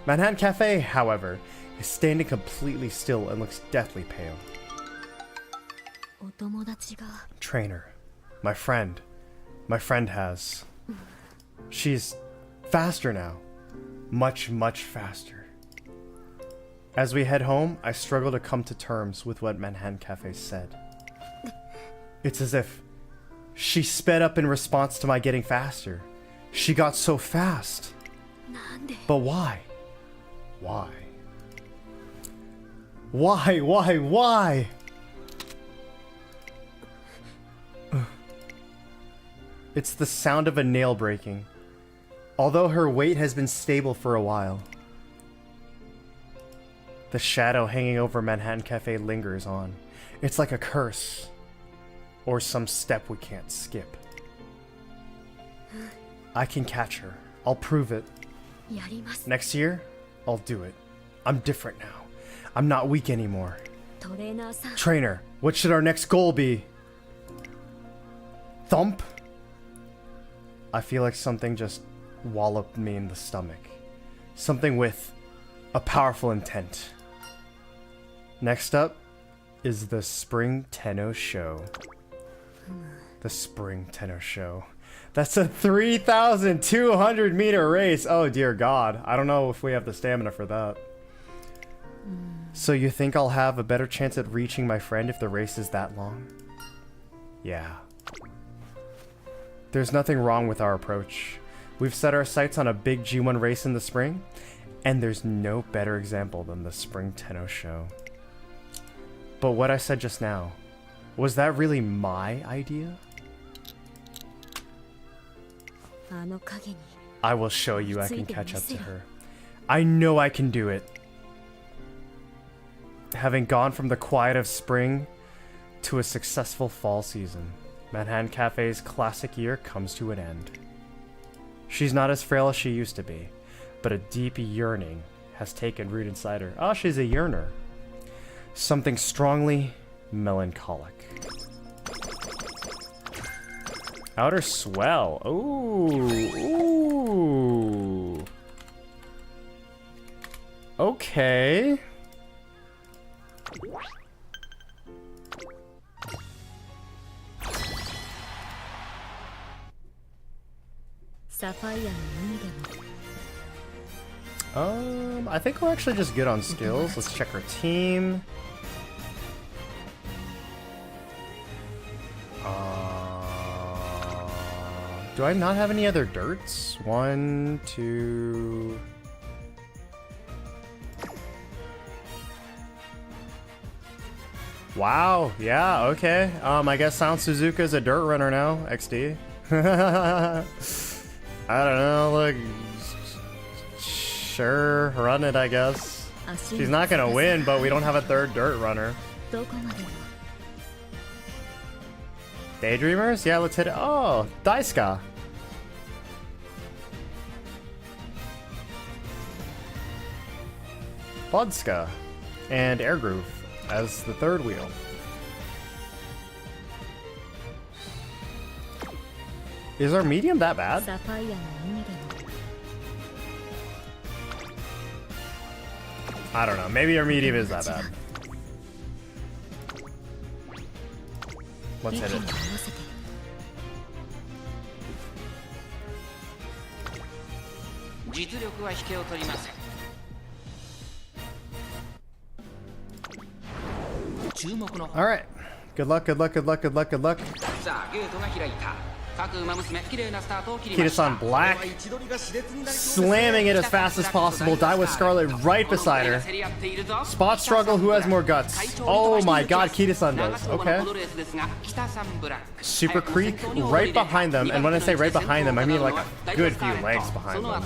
Manhattan Cafe, however, is standing completely still and looks deathly pale. お友達が Trainer. My friend has. She's faster now. Much, much faster. As we head home, I struggle to come to terms with what Manhattan Cafe said. It's as if she sped up in response to my getting faster. She got so fast. なんで But why? Why? Why? It's the sound of a nail breaking. Although her weight has been stable for a while. The shadow hanging over Manhattan Cafe lingers on. It's like a curse. Or some step we can't skip. I can catch her. I'll prove it. やります Next year, I'll do it. I'm different now. I'm not weak anymore. トレーナーさん Trainer, what should our next goal be? Thump? I feel like something just walloped me in the stomach. Something with a powerful intent. Next up is the Spring Tenno Show. The Spring Tenno Show. That's a 3,200 meter race. Oh dear God. I don't know if we have the stamina for that. So you think I'll have a better chance at reaching my friend if the race is that long? Yeah. There's nothing wrong with our approach. We've set our sights on a big G1 race in the spring, and there's no better example than the Spring Tenno Show. But what I said just now, was that really my idea? あの影に I will show you I can catch up to her. I know I can do it. Having gone from the quiet of spring to a successful fall season, Manhattan Cafe's classic year comes to an end. She's not as frail as she used to be, but a deep yearning has taken root inside her. Oh, she's a yearner. Something strongly melancholic. Outer swell. Ooh. Ooh. Okay. サファイアの海でも I think we're actually just good on skills. Let's check our team. Do I not have any other dirts? 1, 2... Wow, yeah, okay. I guess Sound Suzuka's a dirt runner now, XD. I don't know, look... Sure, run it, I guess. She's not gonna win, but we don't have a third dirt runner. どこまでも Daydreamers? Yeah, let's hit it. Oh, Daisuka. Budska. And Air Groove as the third wheel. Is our medium that bad? サファイアの海でも I don't know. Maybe our medium is that bad. Let's hit 息に it. 合わせて 実力は引けを取りません。注目の Alright. Good luck, good luck, good luck, good luck, good luck. さあゲートが開いた。各馬娘綺麗なスタートを切りました。 Kida-san black. Slamming it as fast as possible. Die with Scarlet right beside her. Spot struggle, who has more guts? Oh my god, Kida-san does. Okay. Super Creek right behind them. And when I say right behind them, I mean like a good few lengths behind them.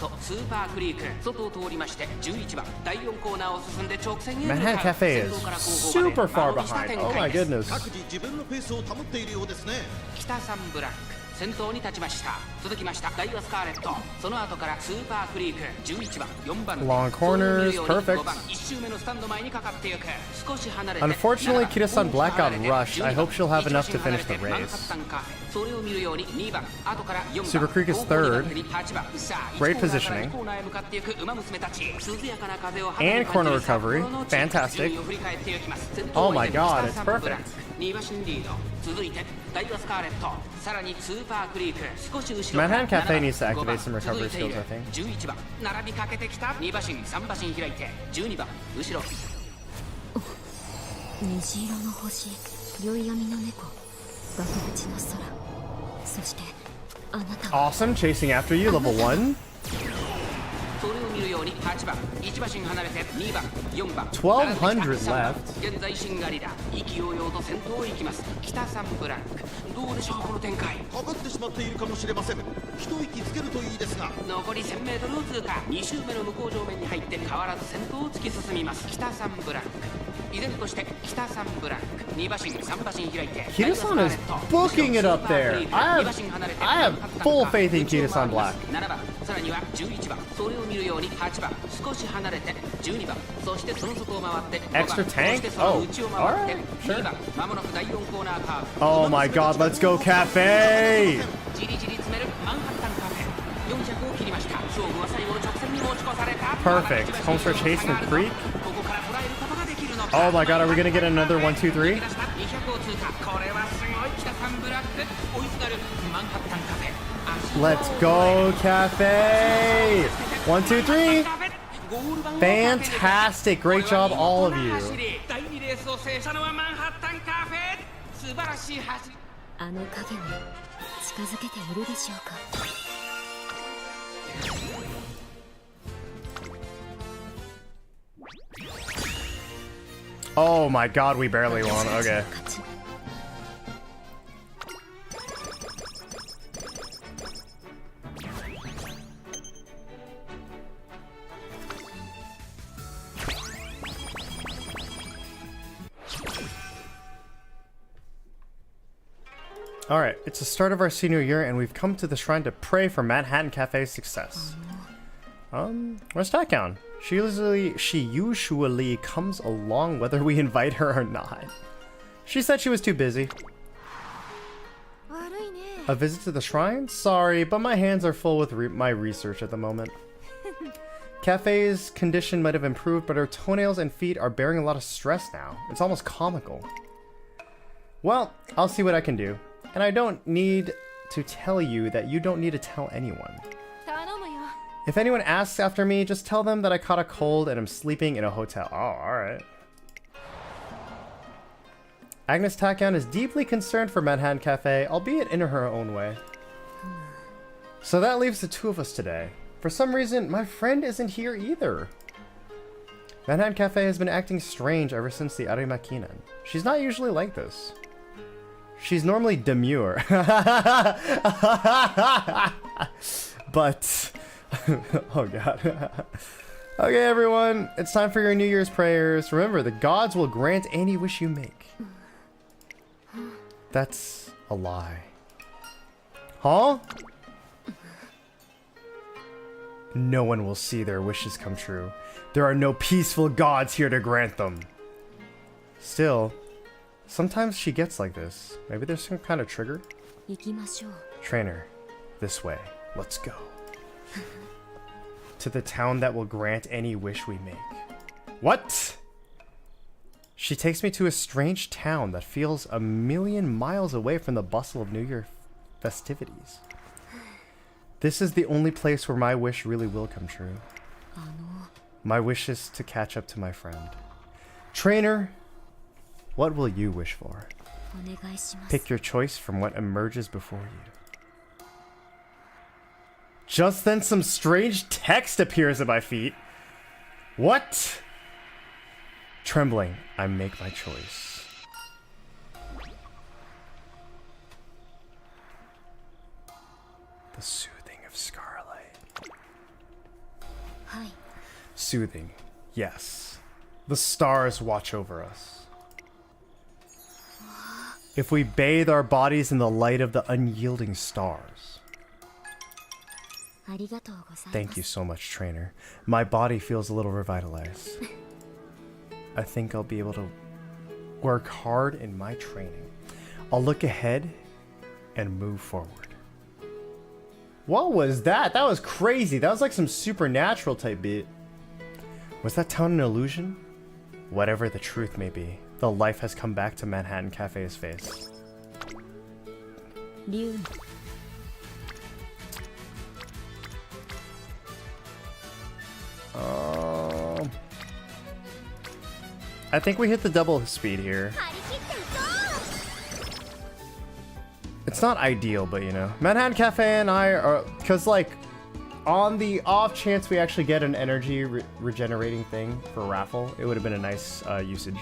Manhattan Cafe is super far behind. Oh my goodness. 各自自分のペースを保っているようですね。北サンブラック先頭に立ちました。続きましたダイワスカーレット、その後からスーパークリーク11番4番 Long corners, perfect. 1周目のスタンド前にかかっていく。少し離れて Unfortunately, Kida-san black got rushed. I hope she'll have enough to finish the race. それを見るように2番後から4番 Super Creek is third. Great positioning. And corner recovery. Fantastic. Oh my god, it's perfect. 2馬身リード。続いてダイワスカーレット、さらにスーパークリーク、少し後ろ Manhattan から Cafe 7 needs to activate 5番 some recovery 続いている skills, I think. 11番並びかけてきた。2馬身3馬身開いて12番後ろ。虹色の星宵闇の猫額縁の空そしてあなたは Awesome, chasing after you, level 1. それを見るように8番1馬身離れて2番4番1200 left. 現在シンガリラ意気揚々と先頭を行きます。北サンブランクどうでしょうこの展開。かかってしまっているかもしれません。一息つけるといいですが。残り 1000m を通過。2周目の向こう上面に入って変わらず先頭を突き進みます。北サンブランク依然として北サンブランク2馬身3馬身開いて Kida-san is booking it up there. I have full faith in Kida-san black. 7番さらには11番それを見るように8番少し離れて12番そしてその外を回って5番 Extra そ tank? してその内を回って Oh, alright, sure. 2番まもなく第4コーナーカーブ Oh my god, let's go Cafe! じりじり詰めるマンハッタンカフェ400を切りました。勝負は最後の直線に持ち越された。 Perfect. Home stretch haste from Creek. ここから捉えることができるのか。 Oh my god, are we gonna get another 1, 2, 3? 200を通過。これはすごい。北サンブラック追いすがるマンハッタンカフェ。 Let's go Cafe! 1, 2, 3! Fantastic! Great job, all of you. 第2レースを制したのはマンハッタンカフェ。素晴らしい走り。あの影に近づけているでしょうか Oh my god, we barely won. Okay. Alright, it's the start of our senior year and we've come to the shrine to pray for Manhattan Cafe's success. Where's that count? She usually comes along whether we invite her or not. She said she was too busy. 悪いね A visit to the shrine? Sorry, but my hands are full with my research at the moment. Cafe's condition might have improved, but her toenails and feet are bearing a lot of stress now. It's almost comical. Well, I'll see what I can do. And I don't need to tell you that you don't need to tell anyone. If anyone asks after me, just tell them that I caught a cold and I'm sleeping in a hotel. Oh, alright. Agnes Tachyon is deeply concerned for Manhattan Cafe, albeit in her own way. So that leaves the two of us today. For some reason, my friend isn't here either. Manhattan Cafe has been acting strange ever since the Arimakinen. She's not usually like this. She's normally demure. But... oh god. Okay, everyone. It's time for your New Year's prayers. Remember, the gods will grant any wish you make. That's a lie. Huh? No one will see their wishes come true. There are no peaceful gods here to grant them. Still, sometimes she gets like this. Maybe there's some kind of trigger? 行きましょう。 Trainer, this way. Let's go. To the town that will grant any wish we make. What? She takes me to a strange town that feels a million miles away from the bustle of New Year festivities. This is the only place where my wish really will come true. My wish is to catch up to my friend. Trainer, what will you wish for? お願いします。 Pick your choice from what emerges before you. Just then some strange text appears at my feet. What? Trembling, I make my choice. The soothing of Scarlight. はい。 Soothing, yes. The stars watch over us. If we bathe our bodies in the light of the unyielding stars. ありがとうございます。 Thank you so much, trainer. My body feels a little revitalized. I think I'll be able to work hard in my training. I'll look ahead and move forward. What was that? That was crazy. That was like some supernatural type beat. Was that town an illusion? Whatever the truth may be, the life has come back to Manhattan Cafe's face. 竜 I think we hit the double speed here. 張り切っていこう。 It's not ideal, but you know. Manhattan Cafe and I are... Because, like, on the off chance we actually get an energy regenerating thing for raffle, it would have been a nice usage.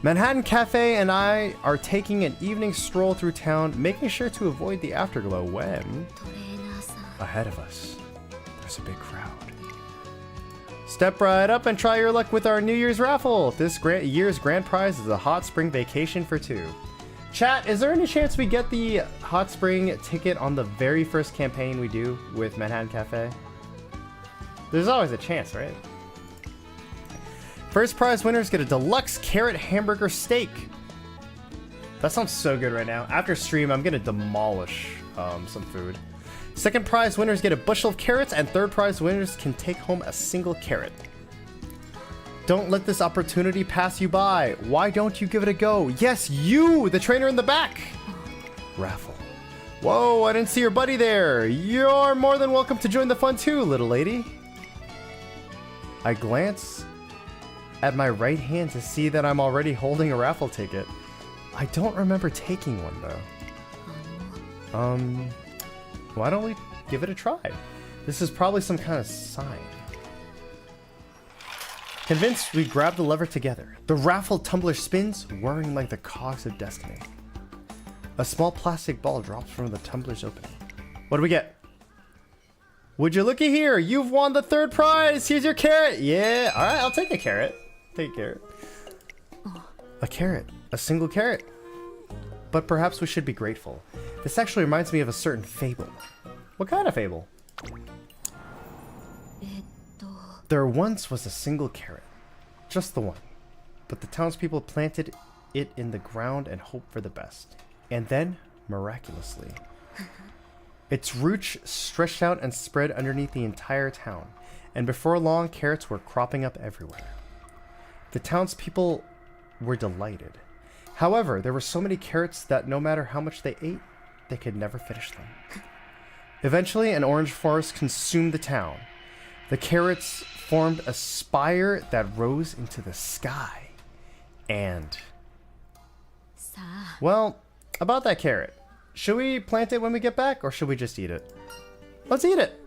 Manhattan Cafe and I are taking an evening stroll through town, making sure to avoid the afterglow when... トレーナーさん。 Ahead of us, there's a big crowd. Step right up and try your luck with our New Year's raffle. This year's grand prize is a hot spring vacation for two. Chat, is there any chance we get the hot spring ticket on the very first campaign we do with Manhattan Cafe? There's always a chance, right? First prize winners get a deluxe carrot hamburger steak. That sounds so good right now. After stream, I'm gonna demolish some food. Second prize winners get a bushel of carrots, and third prize winners can take home a single carrot. Don't let this opportunity pass you by. Why don't you give it a go? Yes, you, the trainer in the back. Raffle. Whoa, I didn't see your buddy there. You're more than welcome to join the fun too, little lady. I glance at my right hand to see that I'm already holding a raffle ticket. I don't remember taking one though. Why don't we give it a try? This is probably some kind of sign. Convinced, we grab the lever together. The raffle tumbler spins, whirring like the cogs of destiny. A small plastic ball drops from the tumbler's opening. What do we get? Would you looky here? You've won the third prize. Here's your carrot. Yeah, all right, I'll take a carrot. Take a carrot. A carrot. A single carrot. But perhaps we should be grateful. This actually reminds me of a certain fable. What kind of fable? えっと、 There once was a single carrot. Just the one. But the townspeople planted it in the ground and hoped for the best. And then, miraculously, its roots stretched out and spread underneath the entire town. And before long, carrots were cropping up everywhere. The townspeople were delighted. However, there were so many carrots that no matter how much they ate, they could never finish them. Eventually, an orange forest consumed the town. The carrots formed a spire that rose into the sky. And, さあ well, about that carrot. Should we plant it when we get back, or should we just eat it? Let's eat it!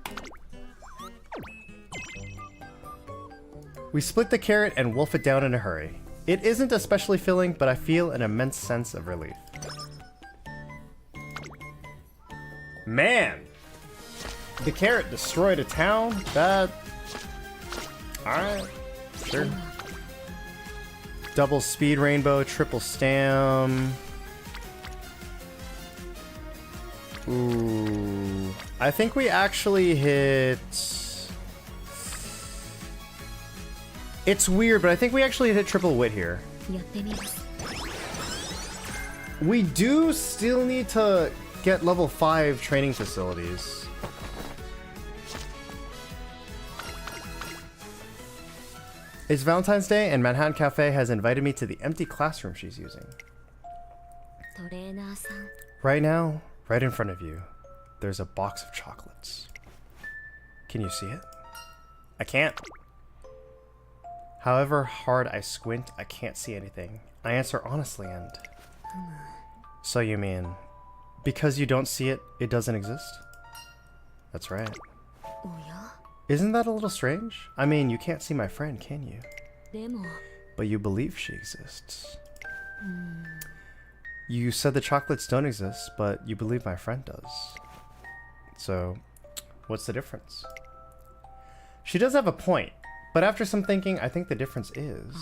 We split the carrot and wolf it down in a hurry. It isn't especially filling, but I feel an immense sense of relief. Man! The carrot destroyed a town? That... Alright. Sure. Double speed rainbow, triple stam. Ooh. I think we actually hit... It's weird, but I think we actually hit triple wit here. やってみます We do still need to get level 5 training facilities. It's Valentine's Day and Manhattan Cafe has invited me to the empty classroom she's using. トレーナーさん Right now, right in front of you, there's a box of chocolates. Can you see it? I can't. However hard I squint, I can't see anything. I answer honestly and... So you mean, because you don't see it, it doesn't exist? That's right. おや Isn't that a little strange? I mean, you can't see my friend, can you? でも But you believe she exists. You said the chocolates don't exist, but you believe my friend does. So, what's the difference? She does have a point, but after some thinking, I think the difference is...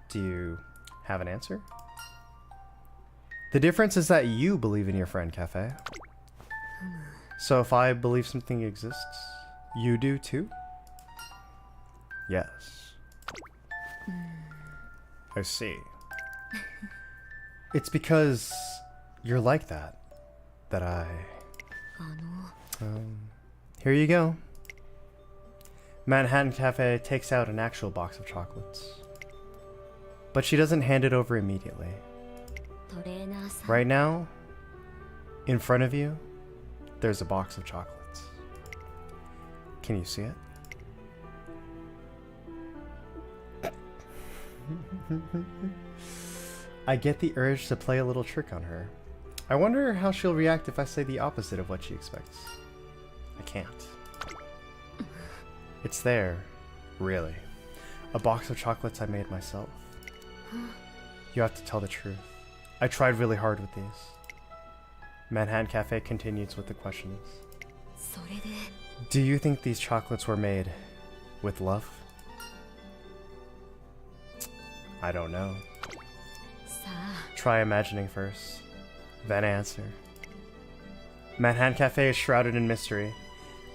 Do you have an answer? The difference is that you believe in your friend, Cafe. So if I believe something exists, you do too? Yes. I see. It's because you're like that I... あの Here you go. Manhattan Cafe takes out an actual box of chocolates. But she doesn't hand it over immediately. トレーナーさん Right now, in front of you, there's a box of chocolates. Can you see it? I get the urge to play a little trick on her. I wonder how she'll react if I say the opposite of what she expects. I can't. It's there, really. A box of chocolates I made myself. You have to tell the truth. I tried really hard with these. Manhattan Cafe continues with the questions. それで Do you think these chocolates were made with love? I don't know. さあ Try imagining first, then answer. Manhattan Cafe is shrouded in mystery.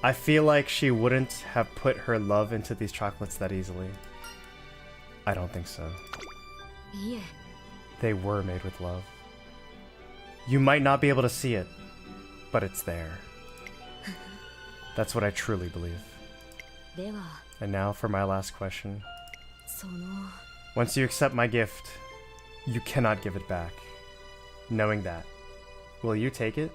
I feel like she wouldn't have put her love into these chocolates that easily. I don't think so. いえ They were made with love. You might not be able to see it, but it's there. That's what I truly believe. では And now for my last question. その Once you accept my gift, you cannot give it back. Knowing that, will you take it?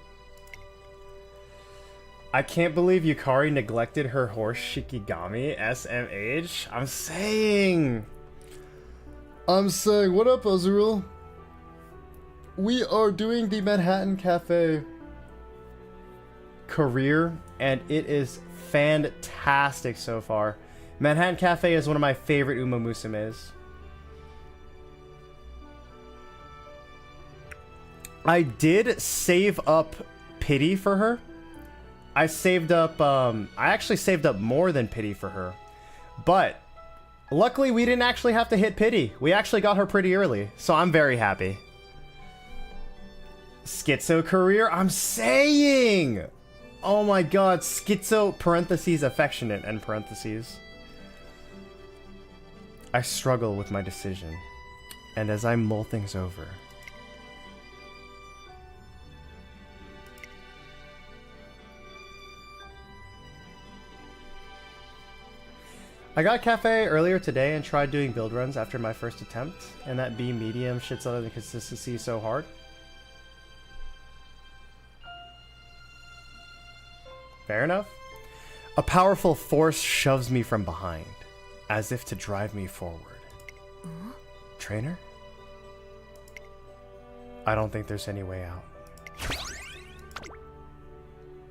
I can't believe Yukari neglected her horse Shikigami SMH. I'm saying, what up, Azrael? We are doing the Manhattan Cafe career, and it is fantastic so far. Manhattan Cafe is one of my favorite Uma Musumes. I did save up pity for her. I saved up, I actually saved up more than pity for her. But luckily we didn't actually have to hit pity. We actually got her pretty early, so I'm very happy. Schizo career, I'm saying! Oh my god, schizo parentheses affectionate end parentheses. I struggle with my decision, and as I mull things over, I got Cafe earlier today and tried doing build runs after my first attempt, and that B medium shits on the consistency so hard. Fair enough. A powerful force shoves me from behind, as if to drive me forward. Trainer? I don't think there's any way out.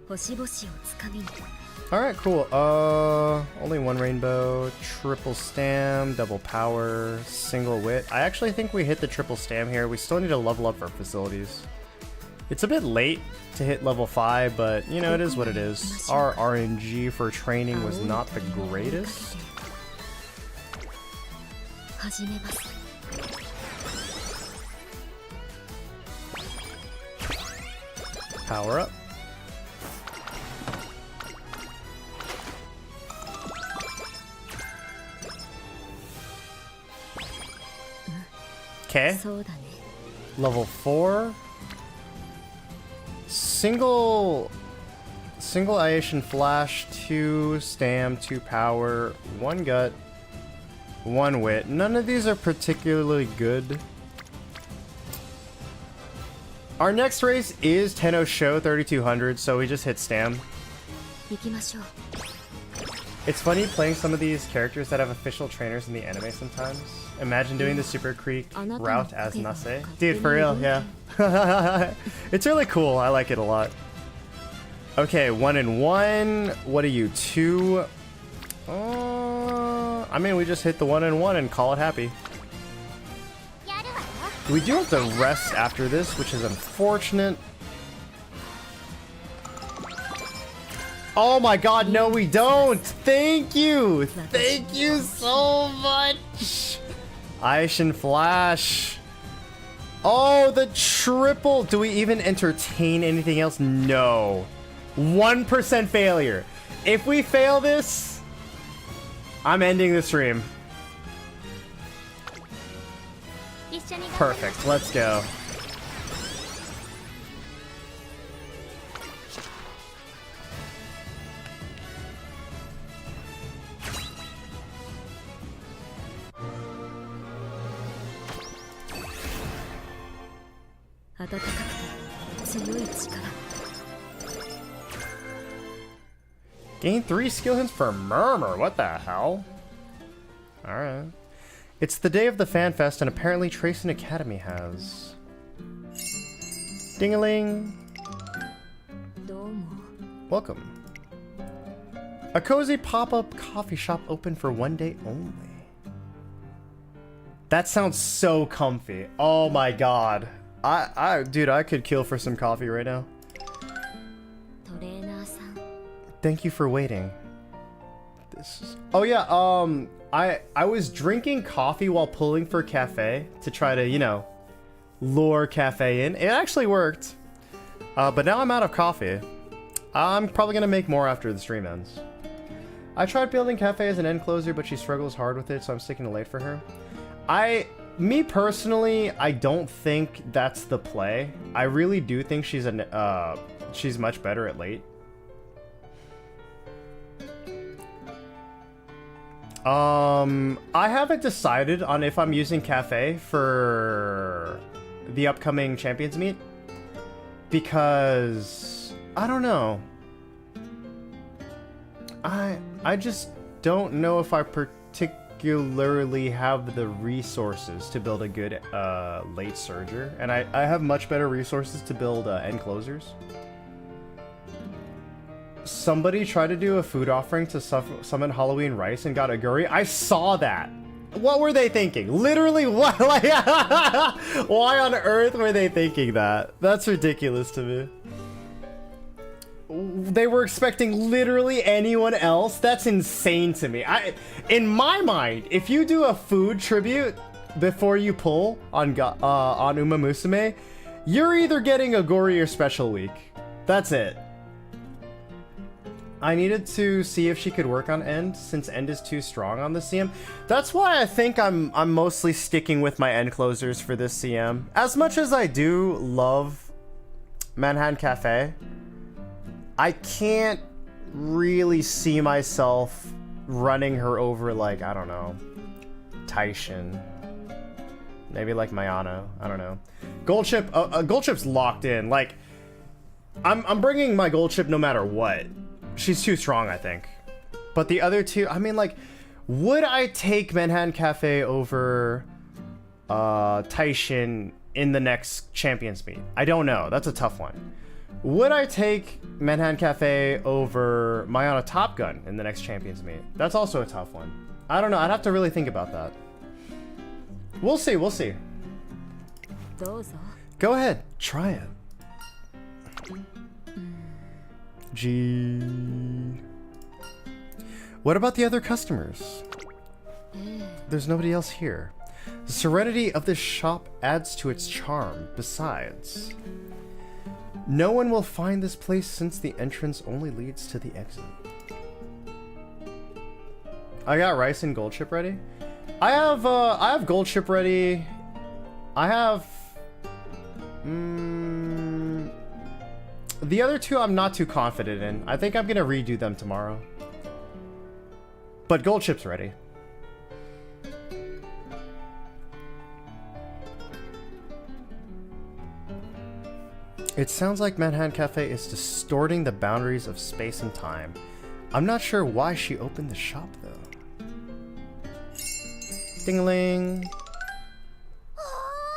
星々をつかみに Alright, cool. Only one rainbow, triple stam, double power, single wit. I actually think we hit the triple stam here. We still need to level up our facilities. It's a bit late to hit level 5, but you know, it is what it is. Our RNG for training was not the greatest. 始めます Power up. Okay. そうだね Level 4. Single Iation Flash, 2 Stam, 2 Power, 1 Gut, 1 Wit. None of these are particularly good. Our next race is Tenno Show 3200, so we just hit Stam. 行きましょう It's funny playing some of these characters that have official trainers in the anime sometimes. Imagine doing the Super Creek route as Nase. Dude, for real, yeah. It's really cool. I like it a lot. Okay, 1 and 1. What are you, 2? I mean, we just hit the 1 and 1 and call it happy. We do have to rest after this, which is unfortunate. Oh my god, no we don't! Thank you! Thank you so much! Aishin Flash. Oh, the triple! Do we even entertain anything else? No. 1% failure. If we fail this, I'm ending the stream. 一緒に頑張りましょう Perfect, let's go. Gain 3 skill hints for Murmur. What the hell? Alright. It's the day of the Fan Fest, and apparently Tracing Academy has. Ding-a-ling. どうも Welcome. A cozy pop-up coffee shop open for one day only. That sounds so comfy. Oh my god. Dude, I could kill for some coffee right now. トレーナーさん Thank you for waiting. This is... Oh yeah, I was drinking coffee while pulling for cafe to try to, you know, lure cafe in. It actually worked. But now I'm out of coffee. I'm probably gonna make more after the stream ends. I tried building cafe as an end closer, but she struggles hard with it, so I'm sticking to late for her. Me personally, I don't think that's the play. I really do think she's she's much better at late. I haven't decided on if I'm using cafe for the upcoming Champions Meet because I don't know. I just don't know if I particularly have the resources to build a good late surger, and I have much better resources to build end closers. Somebody tried to do a food offering to summon Halloween Rice and got Aguri. I saw that. What were they thinking? Literally, what? Like, why on earth were they thinking that? That's ridiculous to me. They were expecting literally anyone else? That's insane to me. In my mind, if you do a food tribute before you pull on Uma Musume, you're either getting Aguri or Special Week. That's it. I needed to see if she could work on End, since End is too strong on the CM. That's why I think I'm mostly sticking with my End closers for this CM. As much as I do love Manhattan Cafe, I can't really see myself running her over like, I don't know, Taishin. Maybe like Mayano. I don't know. Gold Chip, Gold Chip's locked in. Like, I'm bringing my Gold Chip no matter what. she's too strong, I think. But the other two, I mean, like, would I take Manhattan Cafe over Taishin in the next Champions meet? I don't know. That's a tough one. Would I take Manhattan Cafe over Mayana Top Gun in the next Champions meet? That's also a tough one. I don't know. I'd have to really think about that. We'll see. We'll see. どうぞ Go ahead. Try it. G. What about the other customers? There's nobody else here. The serenity of this shop adds to its charm. Besides, no one will find this place since the entrance only leads to the exit. I got rice and gold chip ready. I have gold chip ready. I have the other two I'm not too confident in. I think I'm gonna redo them tomorrow. But gold chip's ready. It sounds like Manhattan Cafe is distorting the boundaries of space and time. I'm not sure why she opened the shop though. Ding-a-ling.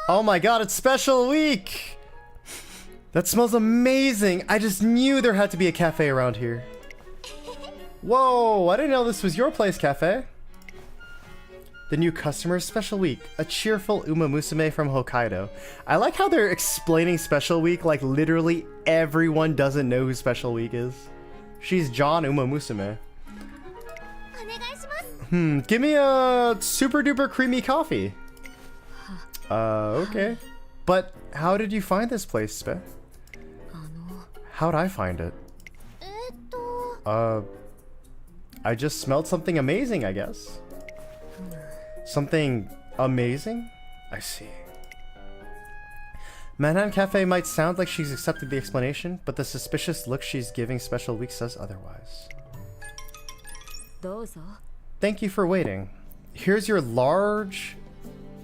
Oh my god, it's special week! That smells amazing! I just knew there had to be a cafe around here. Whoa, I didn't know this was your place, cafe. The new customer's special week. A cheerful Uma Musume from Hokkaido. I like how they're explaining special week like literally everyone doesn't know who special week is. She's John Uma Musume. Give me a super duper creamy coffee. Okay. But how did you find this place, Spe? How'd I find it? I just smelled something amazing, I guess. Something amazing? I see. Manhattan Cafe might sound like she's accepted the explanation, but the suspicious look she's giving Special Week says otherwise. どうぞ Thank you for waiting. Here's your large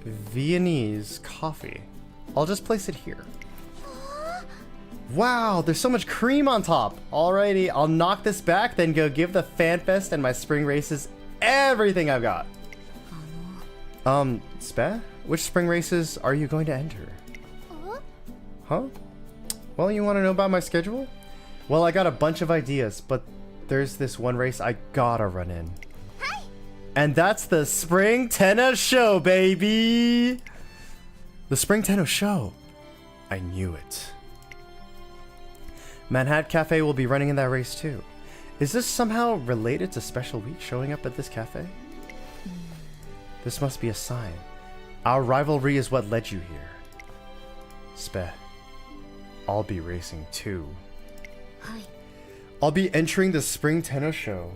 Viennese coffee. I'll just place it here. Wow, there's so much cream on top. Alrighty, I'll knock this back, then go give the Fan Fest and my spring races everything I've got. Spe? Which spring races are you going to enter? Huh? Well, you want to know about my schedule? Well, I got a bunch of ideas, but there's this one race I gotta run in. And that's the Spring Tennis Show, baby! The Spring Tennis Show. I knew it. Manhattan Cafe will be running in that race too. Is this somehow related to Special Week showing up at this cafe? This must be a sign. Our rivalry is what led you here. Spe, I'll be racing too. はい I'll be entering the Spring Tennis Show.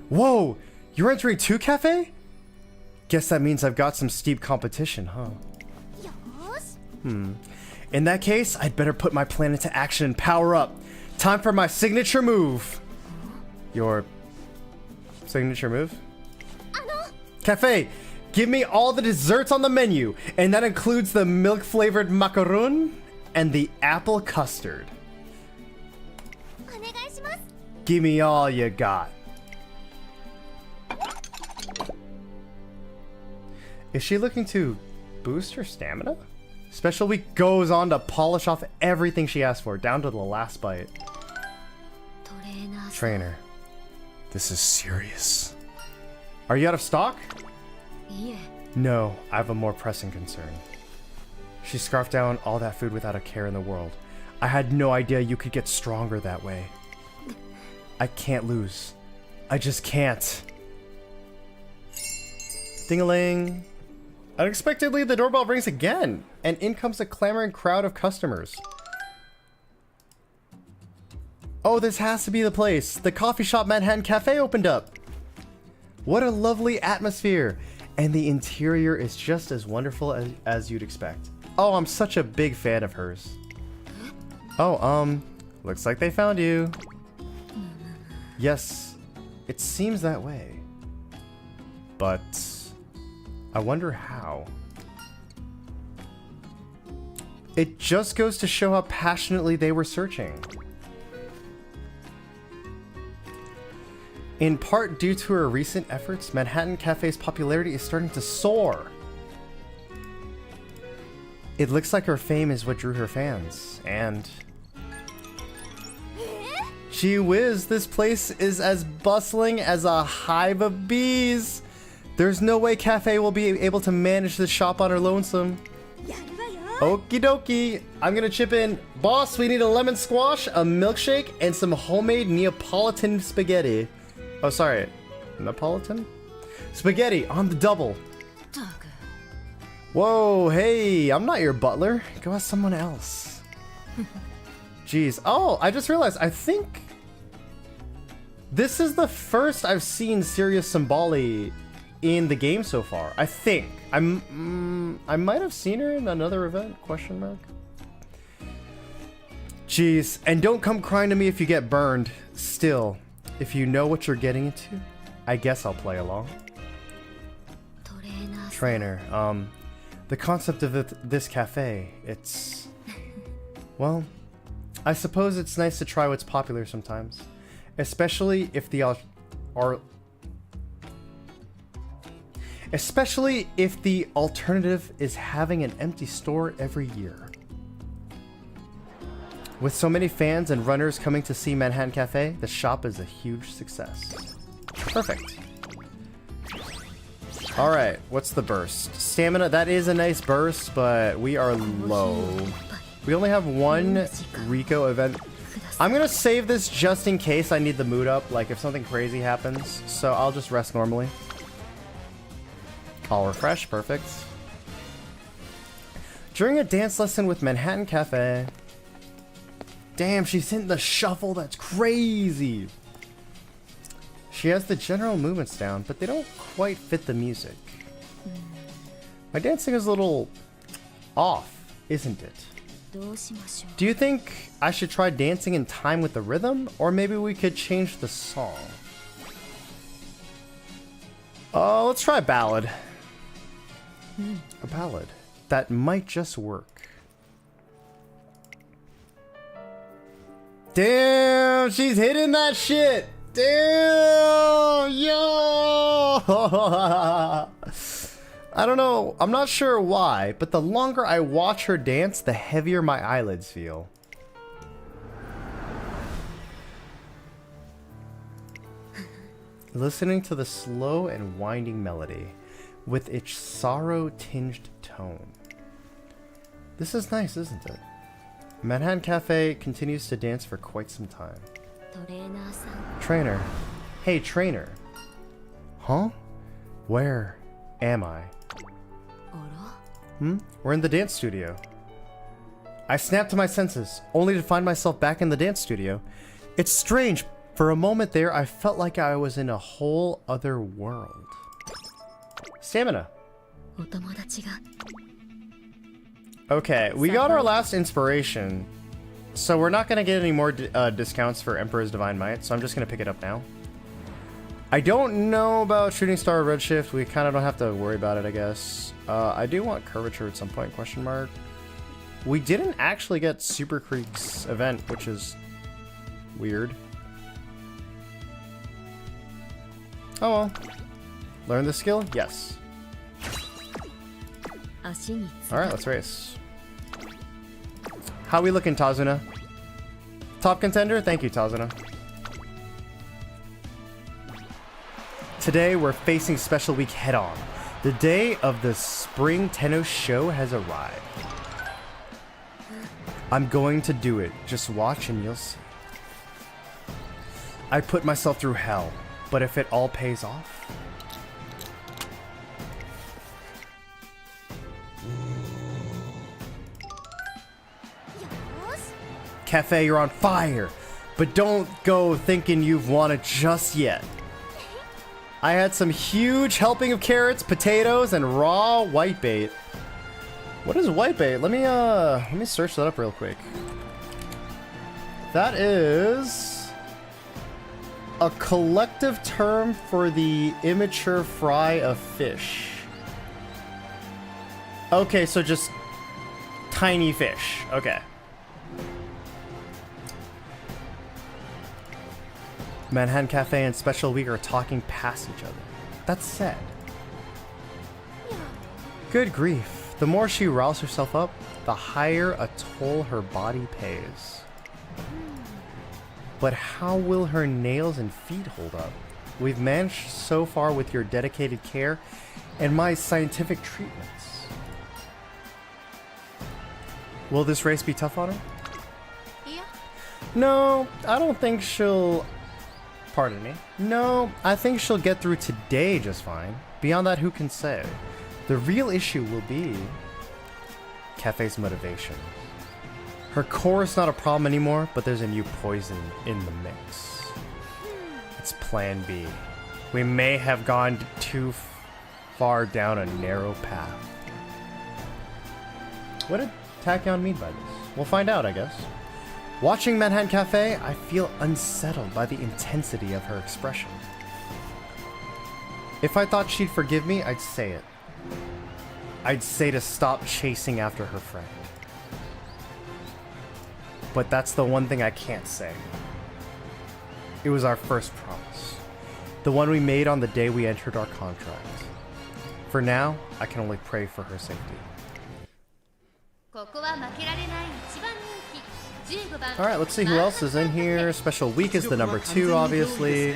Whoa! You're entering too, Cafe? Guess that means I've got some steep competition, huh? In that case, I'd better put my plan into action and power up. Time for my signature move. Your signature move? Cafe, give me all the desserts on the menu, and that includes the milk-flavored macaroon and the apple custard. Give me all you got. Is she looking to boost her stamina? Special Week goes on to polish off everything she asked for, down to the last bite. トレーナーさん Trainer, this is serious. Are you out of stock? いえ No, I have a more pressing concern. She scarfed down all that food without a care in the world. I had no idea you could get stronger that way. I can't lose. I just can't. Ding-a-ling. Unexpectedly, the doorbell rings again, and in comes a clamoring crowd of customers. Oh, this has to be the place. The coffee shop Manhattan Cafe opened up. What a lovely atmosphere. And the interior is just as wonderful as you'd expect. Oh, I'm such a big fan of hers. Oh, looks like they found you. Yes, it seems that way. But I wonder how. It just goes to show how passionately they were searching. In part due to her recent efforts, Manhattan Cafe's popularity is starting to soar. It looks like her fame is what drew her fans, and... Gee whiz, this place is as bustling as a hive of bees. There's no way Cafe will be able to manage this shop on her lonesome. Okie dokie, I'm gonna chip in. Boss, we need a lemon squash, a milkshake, and some homemade Neapolitan spaghetti. Oh, sorry, Neapolitan? Spaghetti on the double. Whoa, hey, I'm not your butler. Go ask someone else. Jeez. Oh, I just realized, I think this is the first I've seen Sirius Symboli in the game so far. I think. I might have seen her in another event, question mark. Jeez, and don't come crying to me if you get burned. Still, if you know what you're getting into, I guess I'll play along. Trainer, the concept of this cafe, it's... Well, I suppose it's nice to try what's popular sometimes. Especially if the alternative is having an empty store every year. With so many fans and runners coming to see Manhattan Cafe, the shop is a huge success. Perfect. Alright, what's the burst? Stamina, that is a nice burst, but we are low. We only have one Rico event. I'm gonna save this just in case I need the mood up, like if something crazy happens. So I'll just rest normally. I'll refresh, perfect. During a dance lesson with Manhattan Cafe. Damn, she's hitting the shuffle, that's crazy. She has the general movements down, but they don't quite fit the music. My dancing is a little off, isn't it? Do you think I should try dancing in time with the rhythm? Or maybe we could change the song? Oh, let's try a ballad. A ballad. That might just work. Damn, she's hitting that shit. Damn, yo. I don't know, I'm not sure why, but the longer I watch her dance, the heavier my eyelids feel. Listening to the slow and winding melody with its sorrow-tinged tone. This is nice, isn't it? Manhattan Cafe continues to dance for quite some time. Trainer. Hey, trainer. Huh? Where am I? We're in the dance studio. I snapped to my senses, only to find myself back in the dance studio. It's strange. For a moment there, I felt like I was in a whole other world. Stamina. Okay, we got our last inspiration. So we're not going to get any more discounts for Emperor's Divine Might, so I'm just going to pick it up now. I don't know about Shooting Star Redshift. We kind of don't have to worry about it, I guess. I do want Curvature at some point, question mark. We didn't actually get Super Creek's event, which is weird. Oh well. Learn the skill? Yes. Alright, let's race. How we looking, Tazuna? Top contender? Thank you, Tazuna. Today, we're facing Special Week head-on. The day of the Spring Tenno show has arrived. I'm going to do it. Just watch and you'll see. I put myself through hell, but if it all pays off... Cafe, you're on fire, but don't go thinking you've won it just yet. I had some huge helping of carrots, potatoes, and raw whitebait. What is whitebait? Let me search that up real quick. That is a collective term for the immature fry of fish. Okay, so just tiny fish. Okay. Manhattan Cafe and Special Week are talking past each other. That's sad. Good grief. The more she riles herself up, the higher a toll her body pays. But how will her nails and feet hold up? We've managed so far with your dedicated care and my scientific treatments. Will this race be tough on her? いや No, I don't think she'll... Pardon me. No, I think she'll get through today just fine. Beyond that, who can say? The real issue will be... Cafe's motivation. Her core is not a problem anymore, but there's a new poison in the mix. It's Plan B. We may have gone too far down a narrow path. What did Tachyon mean by this? We'll find out, I guess. Watching Manhattan Cafe, I feel unsettled by the intensity of her expression. If I thought she'd forgive me, I'd say it. I'd say to stop chasing after her friend. But that's the one thing I can't say. It was our first promise. The one we made on the day we entered our contract. For now, I can only pray for her safety. ここは負けられない一番人気15番 Alright, let's see who else is in here. Special Week is the number 2, obviously.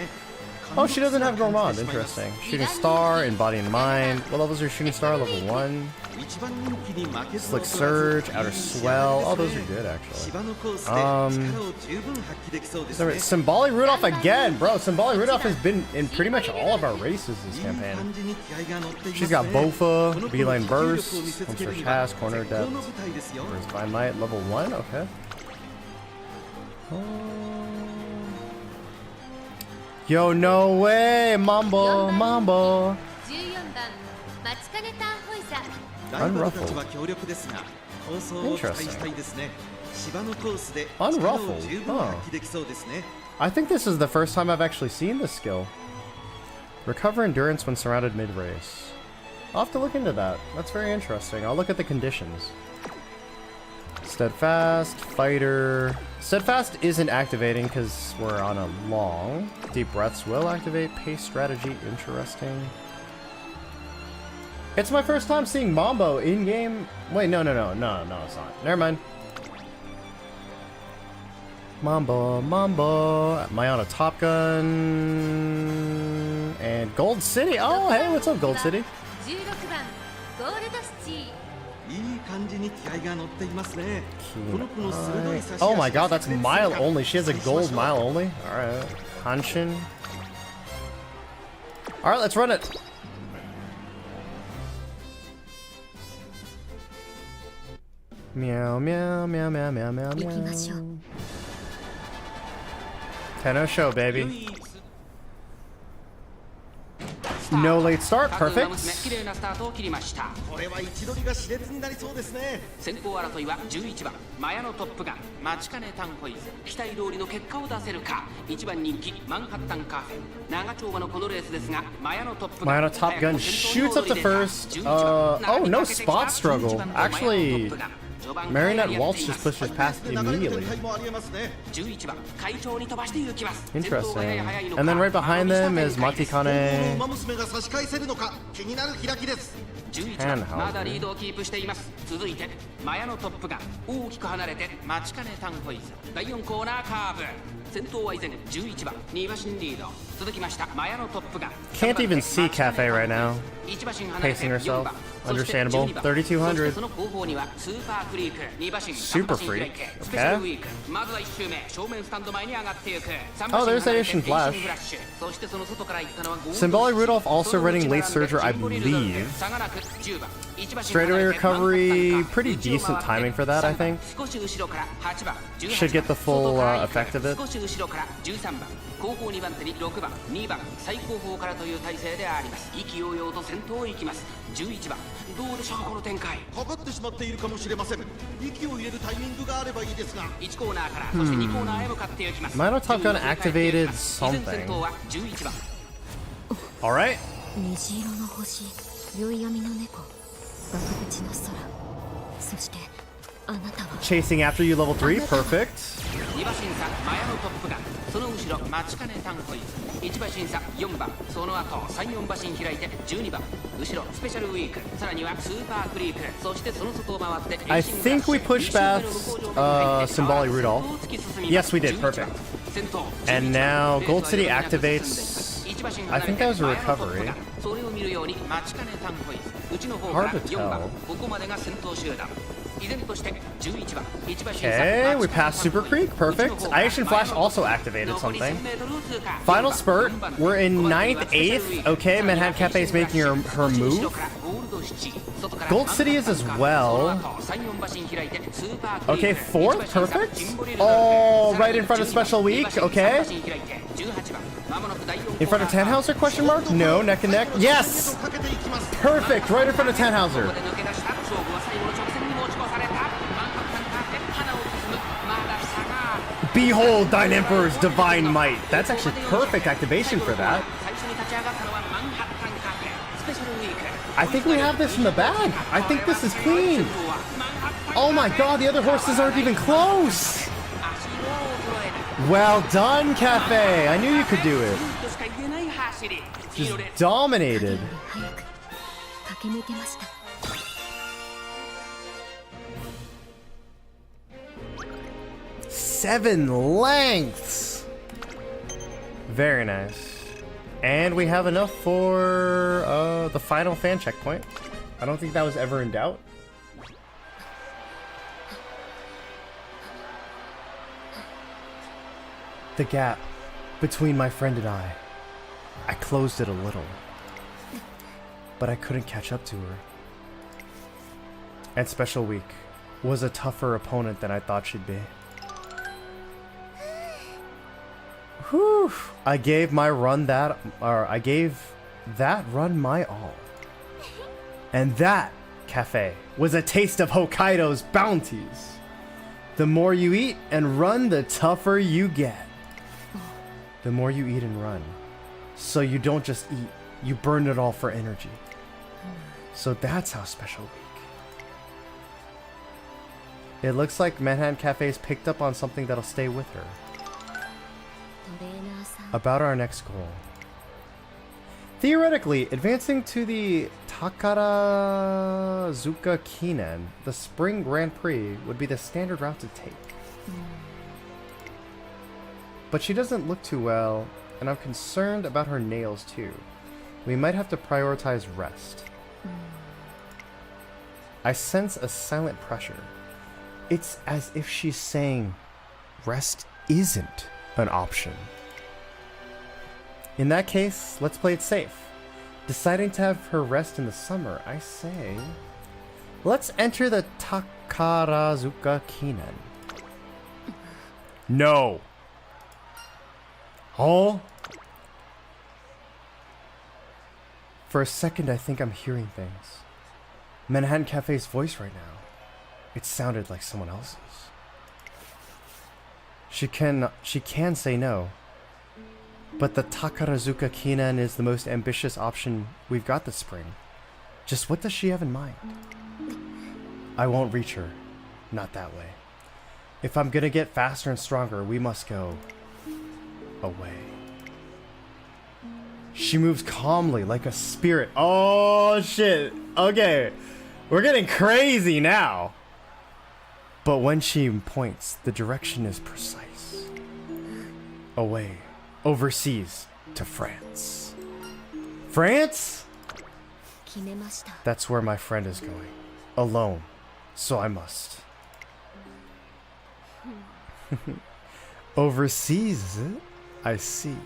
Oh, she doesn't have Gourmand. Interesting. Shooting Star, in Body and Mind. What level is her Shooting Star? Level 1. Slick Surge, Outer Swell. All those are good, actually. Symbolic Rudolph again, bro. Symbolic Rudolph has been in pretty much all of our races this campaign. She's got Bofa, Beeline Burst, Homestretch Hash, Corner Depth, Where's Divine Might, level 1, okay. Yo, no way! Mambo! Mambo! 14番マチカネタンホイザー Unruffled. Unruffled. Huh. I think this is the first time I've actually seen this skill. Recover endurance when surrounded mid-race. I'll have to look into that. That's very interesting. I'll look at the conditions. Steadfast, Fighter. Steadfast isn't activating because we're on a long. Deep Breaths will activate. Pace Strategy, interesting. It's my first time seeing Mambo in-game. Wait, no, it's not. Never mind. Mambo. Am I on a Top Gun? And Gold City. Oh, hey, what's up, Gold City? 16番ゴールドシティ Oh my god, that's mile only. She has a gold mile only. Alright. Hanshin. Alright, let's run it. Meow, meow, meow, meow, meow, meow, meow. Tenno show, baby. No late start, perfect. 綺麗なスタートを切りました。これは位置取りが熾烈になりそうですね。先行争いは11番マヤのトップガンマチカネタンホイズ期待通りの結果を出せるか。1番人気マンハッタンカフェ長丁場のこのレースですがマヤのトップガン Mayano Top Gun shoots up the first. Oh, no spot struggle. Actually, Marionette Waltz just pushes past immediately. 11番会長に飛ばして行きます。 Interesting. And then right behind them is Matikane. 馬娘が差し返せるのか気になる開きです。 11番まだリードをキープしています。続いてマヤのトップガン大きく離れてマチカネタンホイズ第4コーナーカーブ先頭は依然11番2馬身リード続きましたマヤのトップガン Can't even see Cafe right now. 1馬身離れて Pacing herself. 4番 Understandable. 3200その後方にはスーパーフリーク2馬身 Super 3馬身 Freak. スペシャルウィークまずは1周目正面スタンド前に上がっていく Oh, there's Asian Flash. そしてその外から行ったのは Symbolic Rudolph also running late surger, I believe. 差がなく10番 Straightaway recovery, pretty decent timing for that, I think. Should get the full effect of it. 少し後ろから13番後方2番手に6番2番最後方からという体勢であります意気揚々と先頭を行きます11番どうでしょうこの展開かかってしまっているかもしれません。息を入れるタイミングがあればいいですが。 1コーナーからそして2コーナーへ向かっていきます Mayano Top Gun activated 依然 something. 先頭は11番 Alright. 虹色の星宵闇の猫爆口の空そしてあなたは Chasing after you, level 3. Perfect. 2馬審査マヤのトップガン、その後ろ待ちかねタンホイ、1馬審査4番、その後3、4馬身開いて12番、後ろスペシャルウィーク、さらにはスーパークリーク、そしてその外を回って I think we pushed past Symbolic Rudolph. Yes, we did. Perfect. And now Gold City activates. I think that was a recovery. それを見るように待ちかねタンホイ、内の方から4番、ここまでが先頭集団。依然として11番、1馬審査 Okay, we passed Super Creek. Perfect. Ice Flash also activated something. Final spurt. We're in 9th, 8th. Okay, Manhattan Cafe is making her move. Gold City is as well. Okay, 4th. Perfect. Oh, right in front of Special Week. Okay. In front of Tannhauser, question mark? No, neck and neck. Yes! Perfect, right in front of Tannhauser. Behold thine Emperor's divine might. That's actually perfect activation for that. I think we have this in the bag. I think this is clean. Oh my god, the other horses aren't even close. Well done, Cafe. I knew you could do it. Just dominated. 早く駆け抜けました。 7 lengths. Very nice. And we have enough for the final fan checkpoint. I don't think that was ever in doubt. The gap between my friend and I closed it a little. But I couldn't catch up to her. And Special Week was a tougher opponent than I thought she'd be. Whew. I gave that run my all. And that, Cafe, was a taste of Hokkaido's bounties. The more you eat and run, the tougher you get. The more you eat and run. So you don't just eat, you burn it all for energy. So that's how Special Week. It looks like Manhattan Cafe's picked up on something that'll stay with her. トレーナーさん About our next goal. Theoretically, advancing to the Takarazuka Kinen, the Spring Grand Prix, would be the standard route to take. But she doesn't look too well, and I'm concerned about her nails too. We might have to prioritize rest. I sense a silent pressure. It's as if she's saying, rest isn't an option. In that case, let's play it safe. Deciding to have her rest in the summer, I say, let's enter the Takarazuka Kinen. No. Oh? For a second, I think I'm hearing things. Manhattan Cafe's voice right now. It sounded like someone else's. She can say no. But the Takarazuka Kinen is the most ambitious option we've got this spring. Just what does she have in mind? I won't reach her. Not that way. If I'm gonna get faster and stronger, we must go away. She moves calmly like a spirit. Oh shit. Okay. We're getting crazy now. But when she points, the direction is precise. Away. Overseas to France. France? 決めました。 That's where my friend is going. Alone. So I must. Overseas, is it? I see.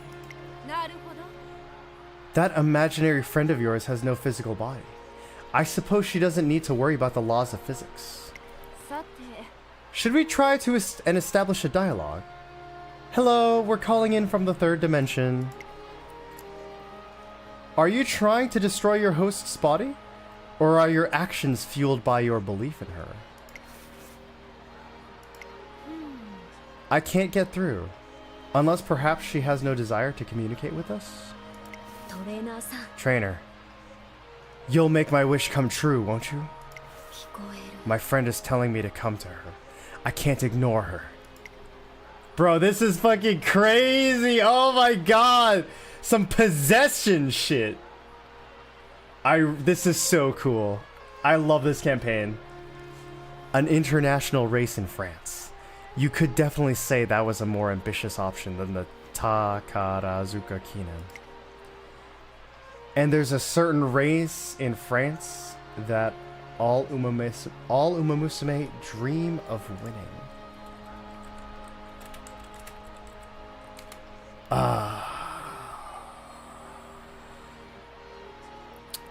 なるほど。 That imaginary friend of yours has no physical body. I suppose she doesn't need to worry about the laws of physics. さて、 Should we try to establish a dialogue? Hello, we're calling in from the third dimension. Are you trying to destroy your host's body? Or are your actions fueled by your belief in her? I can't get through. Unless perhaps she has no desire to communicate with us? トレーナーさん、 Trainer, you'll make my wish come true, won't you? 聞こえる。 My friend is telling me to come to her. I can't ignore her. Bro, this is fucking crazy. Oh my god. Some possession shit. This is so cool. I love this campaign. An international race in France. You could definitely say that was a more ambitious option than the Takarazuka Kinen. And there's a certain race in France that all Umamusume dream of winning.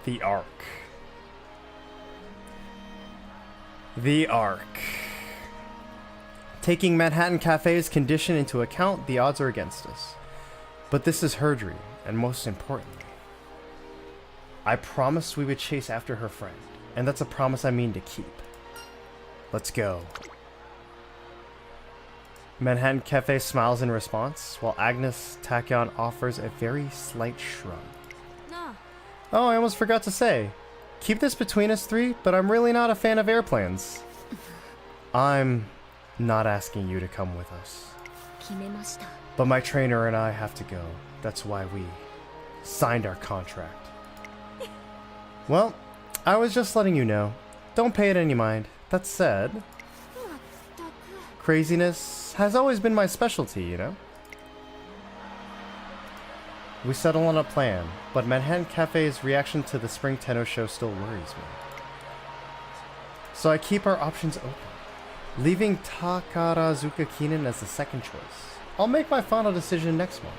The Ark. The Ark. Taking Manhattan Cafe's condition into account, the odds are against us. But this is her dream, and most importantly, I promised we would chase after her friend, and that's a promise I mean to keep. Let's go. Manhattan Cafe smiles in response, while Agnes Tachyon offers a very slight shrug. No. Oh, I almost forgot to say. Keep this between us three, but I'm really not a fan of airplanes. I'm not asking you to come with us. 決めました。 But my trainer and I have to go. That's why we signed our contract. Well, I was just letting you know. Don't pay it any mind. That said, まったく。 craziness has always been my specialty, you know? We settle on a plan, but Manhattan Cafe's reaction to the Spring Tenno show still worries me. So I keep our options open, leaving Takarazuka Kinen as the second choice. I'll make my final decision next month.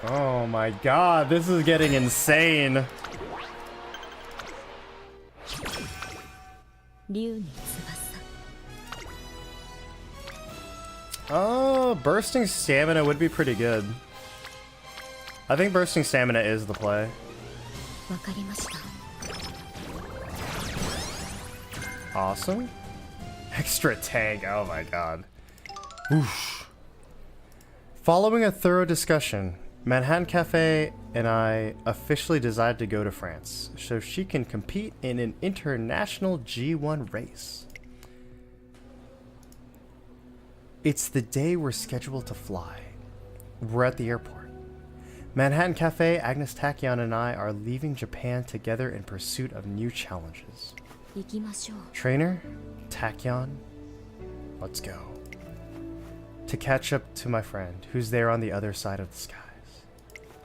Oh my god, this is getting insane. 竜に翼。 Oh, bursting stamina would be pretty good. I think bursting stamina is the play. わかりました。 Awesome. Extra tank, oh my god. Oof. Following a thorough discussion, Manhattan Cafe and I officially decided to go to France so she can compete in an international G1 race. It's the day we're scheduled to fly. We're at the airport. Manhattan Cafe, Agnes Tachyon, and I are leaving Japan together in pursuit of new challenges. 行きましょう。 Trainer, Tachyon, let's go. To catch up to my friend, who's there on the other side of the skies.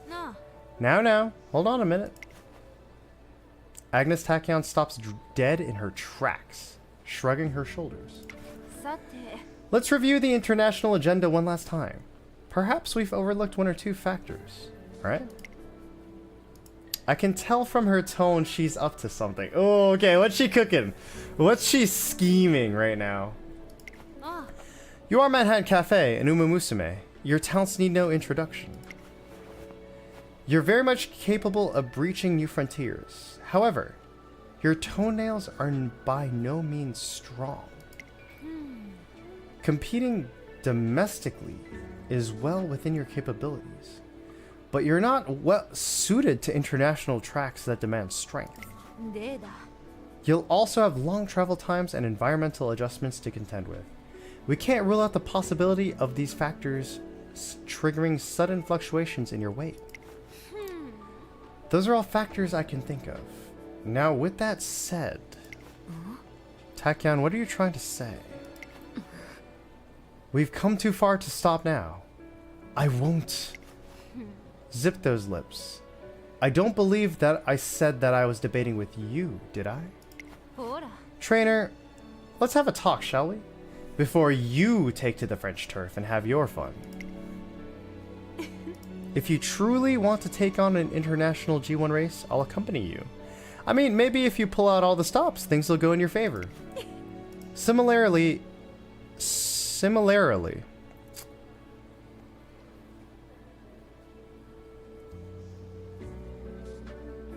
No. Now, hold on a minute. Agnes Tachyon stops dead in her tracks, shrugging her shoulders. さて。 Let's review the international agenda one last time. Perhaps we've overlooked one or two factors, alright? I can tell from her tone she's up to something. Oh, okay, what's she cooking? What's she scheming right now? あ You are Manhattan Cafe and Uma Musume. Your talents need no introduction. You're very much capable of breaching new frontiers. However, your toenails are by no means strong. Competing domestically is well within your capabilities, but you're not well suited to international tracks that demand strength. でだ。 You'll also have long travel times and environmental adjustments to contend with. We can't rule out the possibility of these factors triggering sudden fluctuations in your weight. Those are all factors I can think of. Now, with that said, Tachyon, what are you trying to say? We've come too far to stop now. I won't. Zip those lips. I don't believe that I said that I was debating with you, did I? ほら。 Trainer, let's have a talk, shall we? Before you take to the French turf and have your fun. If you truly want to take on an international G1 race, I'll accompany you. I mean, maybe if you pull out all the stops, things will go in your favor. Similarly...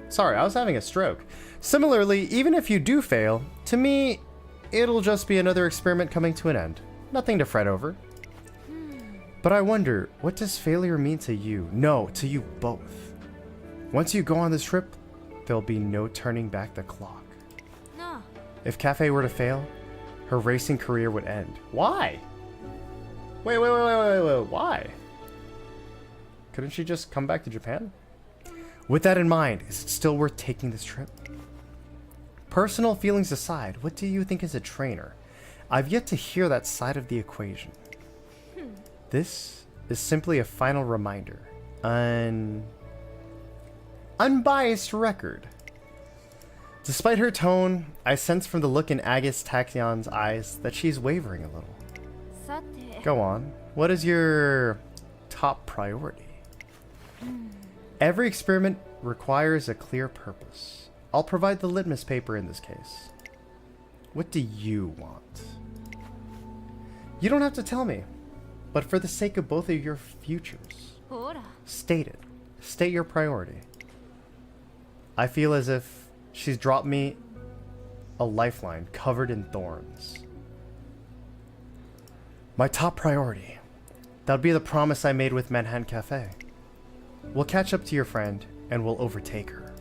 Sorry, I was having a stroke. Similarly, even if you do fail, to me, it'll just be another experiment coming to an end. Nothing to fret over. But I wonder, what does failure mean to you? No, to you both. Once you go on this trip, there'll be no turning back the clock. No. If Cafe were to fail, her racing career would end. Why? Wait, why? Couldn't she just come back to Japan? With that in mind, is it still worth taking this trip? Personal feelings aside, what do you think as a trainer? I've yet to hear that side of the equation. This is simply a final reminder. Unbiased record. Despite her tone, I sense from the look in Agus Tachyon's eyes that she's wavering a little. さて Go on. What is your top priority? Every experiment requires a clear purpose. I'll provide the litmus paper in this case. What do you want? You don't have to tell me, but for the sake of both of your futures, ほら state it. State your priority. I feel as if she's dropped me a lifeline covered in thorns. My top priority. That would be the promise I made with Manhattan Cafe. We'll catch up to your friend and we'll overtake her.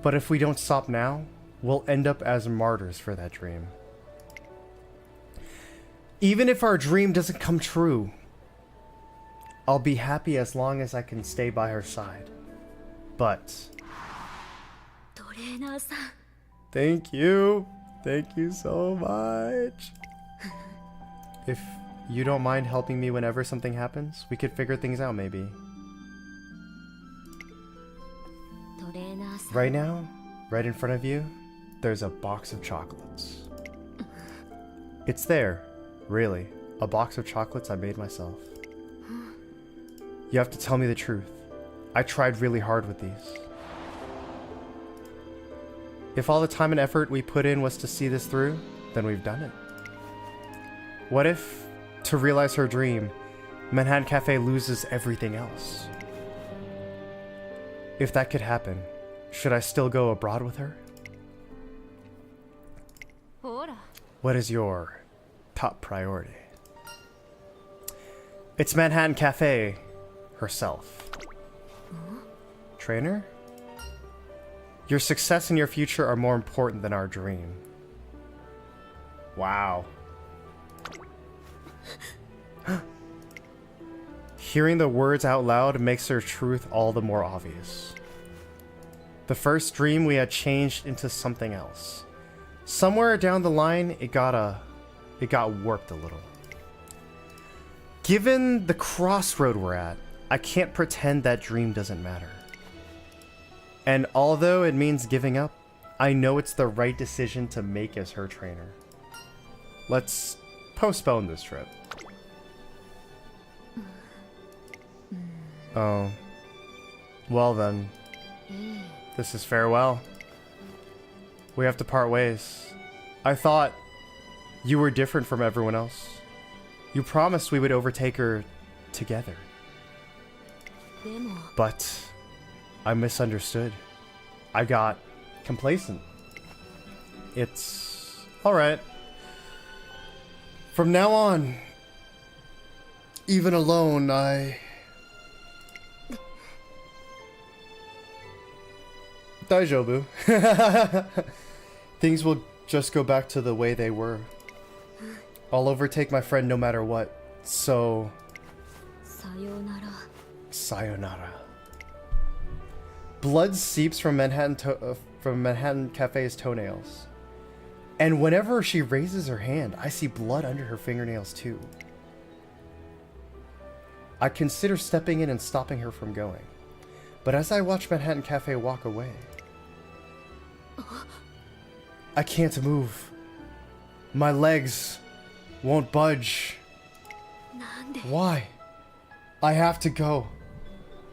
But if we don't stop now, we'll end up as martyrs for that dream. Even if our dream doesn't come true, I'll be happy as long as I can stay by her side. But トレーナーさん thank you. Thank you so much. If you don't mind helping me whenever something happens, we could figure things out maybe. トレーナーさん Right now, right in front of you, there's a box of chocolates. It's there, really. A box of chocolates I made myself. You have to tell me the truth. I tried really hard with these. If all the time and effort we put in was to see this through, then we've done it. What if, to realize her dream, Manhattan Cafe loses everything else? If that could happen, should I still go abroad with her? ほら What is your top priority? It's Manhattan Cafe herself. Trainer? Your success and your future are more important than our dream. Wow. Hearing the words out loud makes her truth all the more obvious. The first dream we had changed into something else. Somewhere down the line, it got warped a little. Given the crossroad we're at, I can't pretend that dream doesn't matter. And although it means giving up, I know it's the right decision to make as her trainer. Let's postpone this trip. Oh. Well then. This is farewell. We have to part ways. I thought you were different from everyone else. You promised we would overtake her together. でも But I misunderstood. I got complacent. It's alright. From now on, even alone, Daijobu. Things will just go back to the way they were. I'll overtake my friend no matter what. So, さようなら sayonara. Blood seeps from Manhattan Cafe's toenails. And whenever she raises her hand, I see blood under her fingernails too. I consider stepping in and stopping her from going. But as I watch Manhattan Cafe walk away, I can't move. My legs won't budge. なんで Why? I have to go.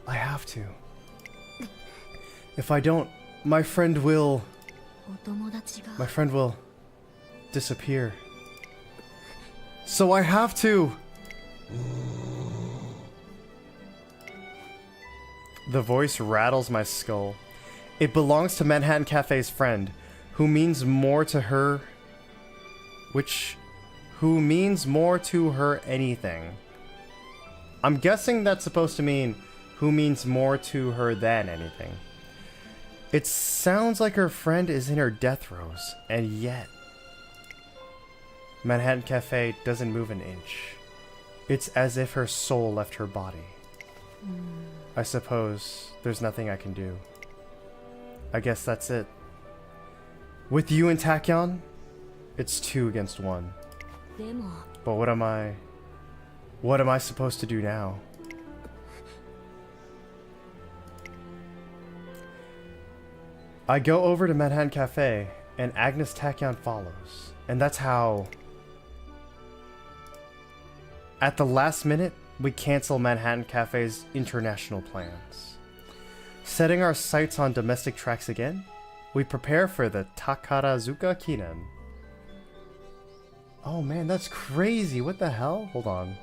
I have to. If I don't, my friend will お友達が my friend will disappear. So I have to. The voice rattles my skull. It belongs to Manhattan Cafe's friend, who means more to her, who means more to her anything. I'm guessing that's supposed to mean who means more to her than anything. It sounds like her friend is in her death throes, and yet Manhattan Cafe doesn't move an inch. It's as if her soul left her body. I suppose there's nothing I can do. I guess that's it. With you and Tachyon, it's 2 against 1. でも But what am I supposed to do now? I go over to Manhattan Cafe, and Agnes Tachyon follows. And that's how, at the last minute, we cancel Manhattan Cafe's international plans. Setting our sights on domestic tracks again, we prepare for the Takarazuka Kinen. Oh man, that's crazy. What the hell? Hold on.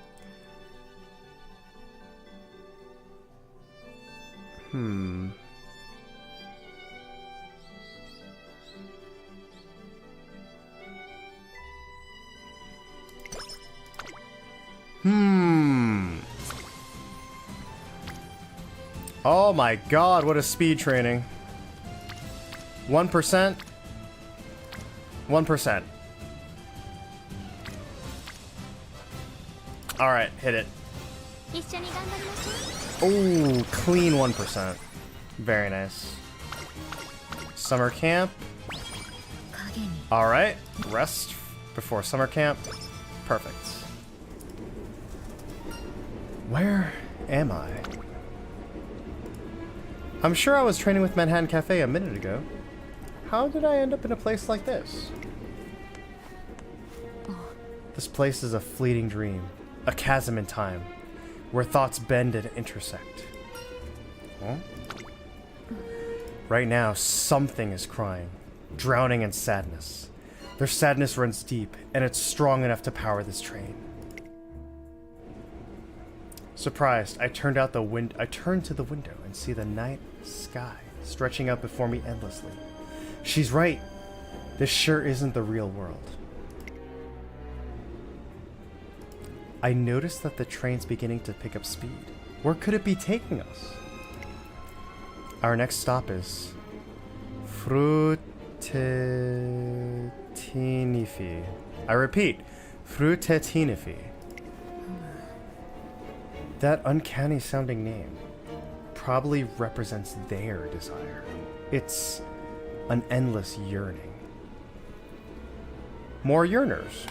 Oh my god, what a speed training. 1%. 1%. Alright, hit it. 一緒に頑張りましょう Oh, clean 1%. Very nice. Summer camp. 影に Alright, rest before summer camp. Perfect. Where am I? I'm sure I was training with Manhattan Cafe a minute ago. How did I end up in a place like this? This place is a fleeting dream, a chasm in time, where thoughts bend and intersect. Huh? Right now, something is crying, drowning in sadness. Their sadness runs deep, and it's strong enough to power this train. Surprised, I turned to the window and see the night sky stretching out before me endlessly. She's right. This sure isn't the real world. I noticed that the train's beginning to pick up speed. Where could it be taking us? Our next stop is Frutetinifi. I repeat, Frutetinifi. That uncanny sounding name probably represents their desire. It's an endless yearning. More yearners.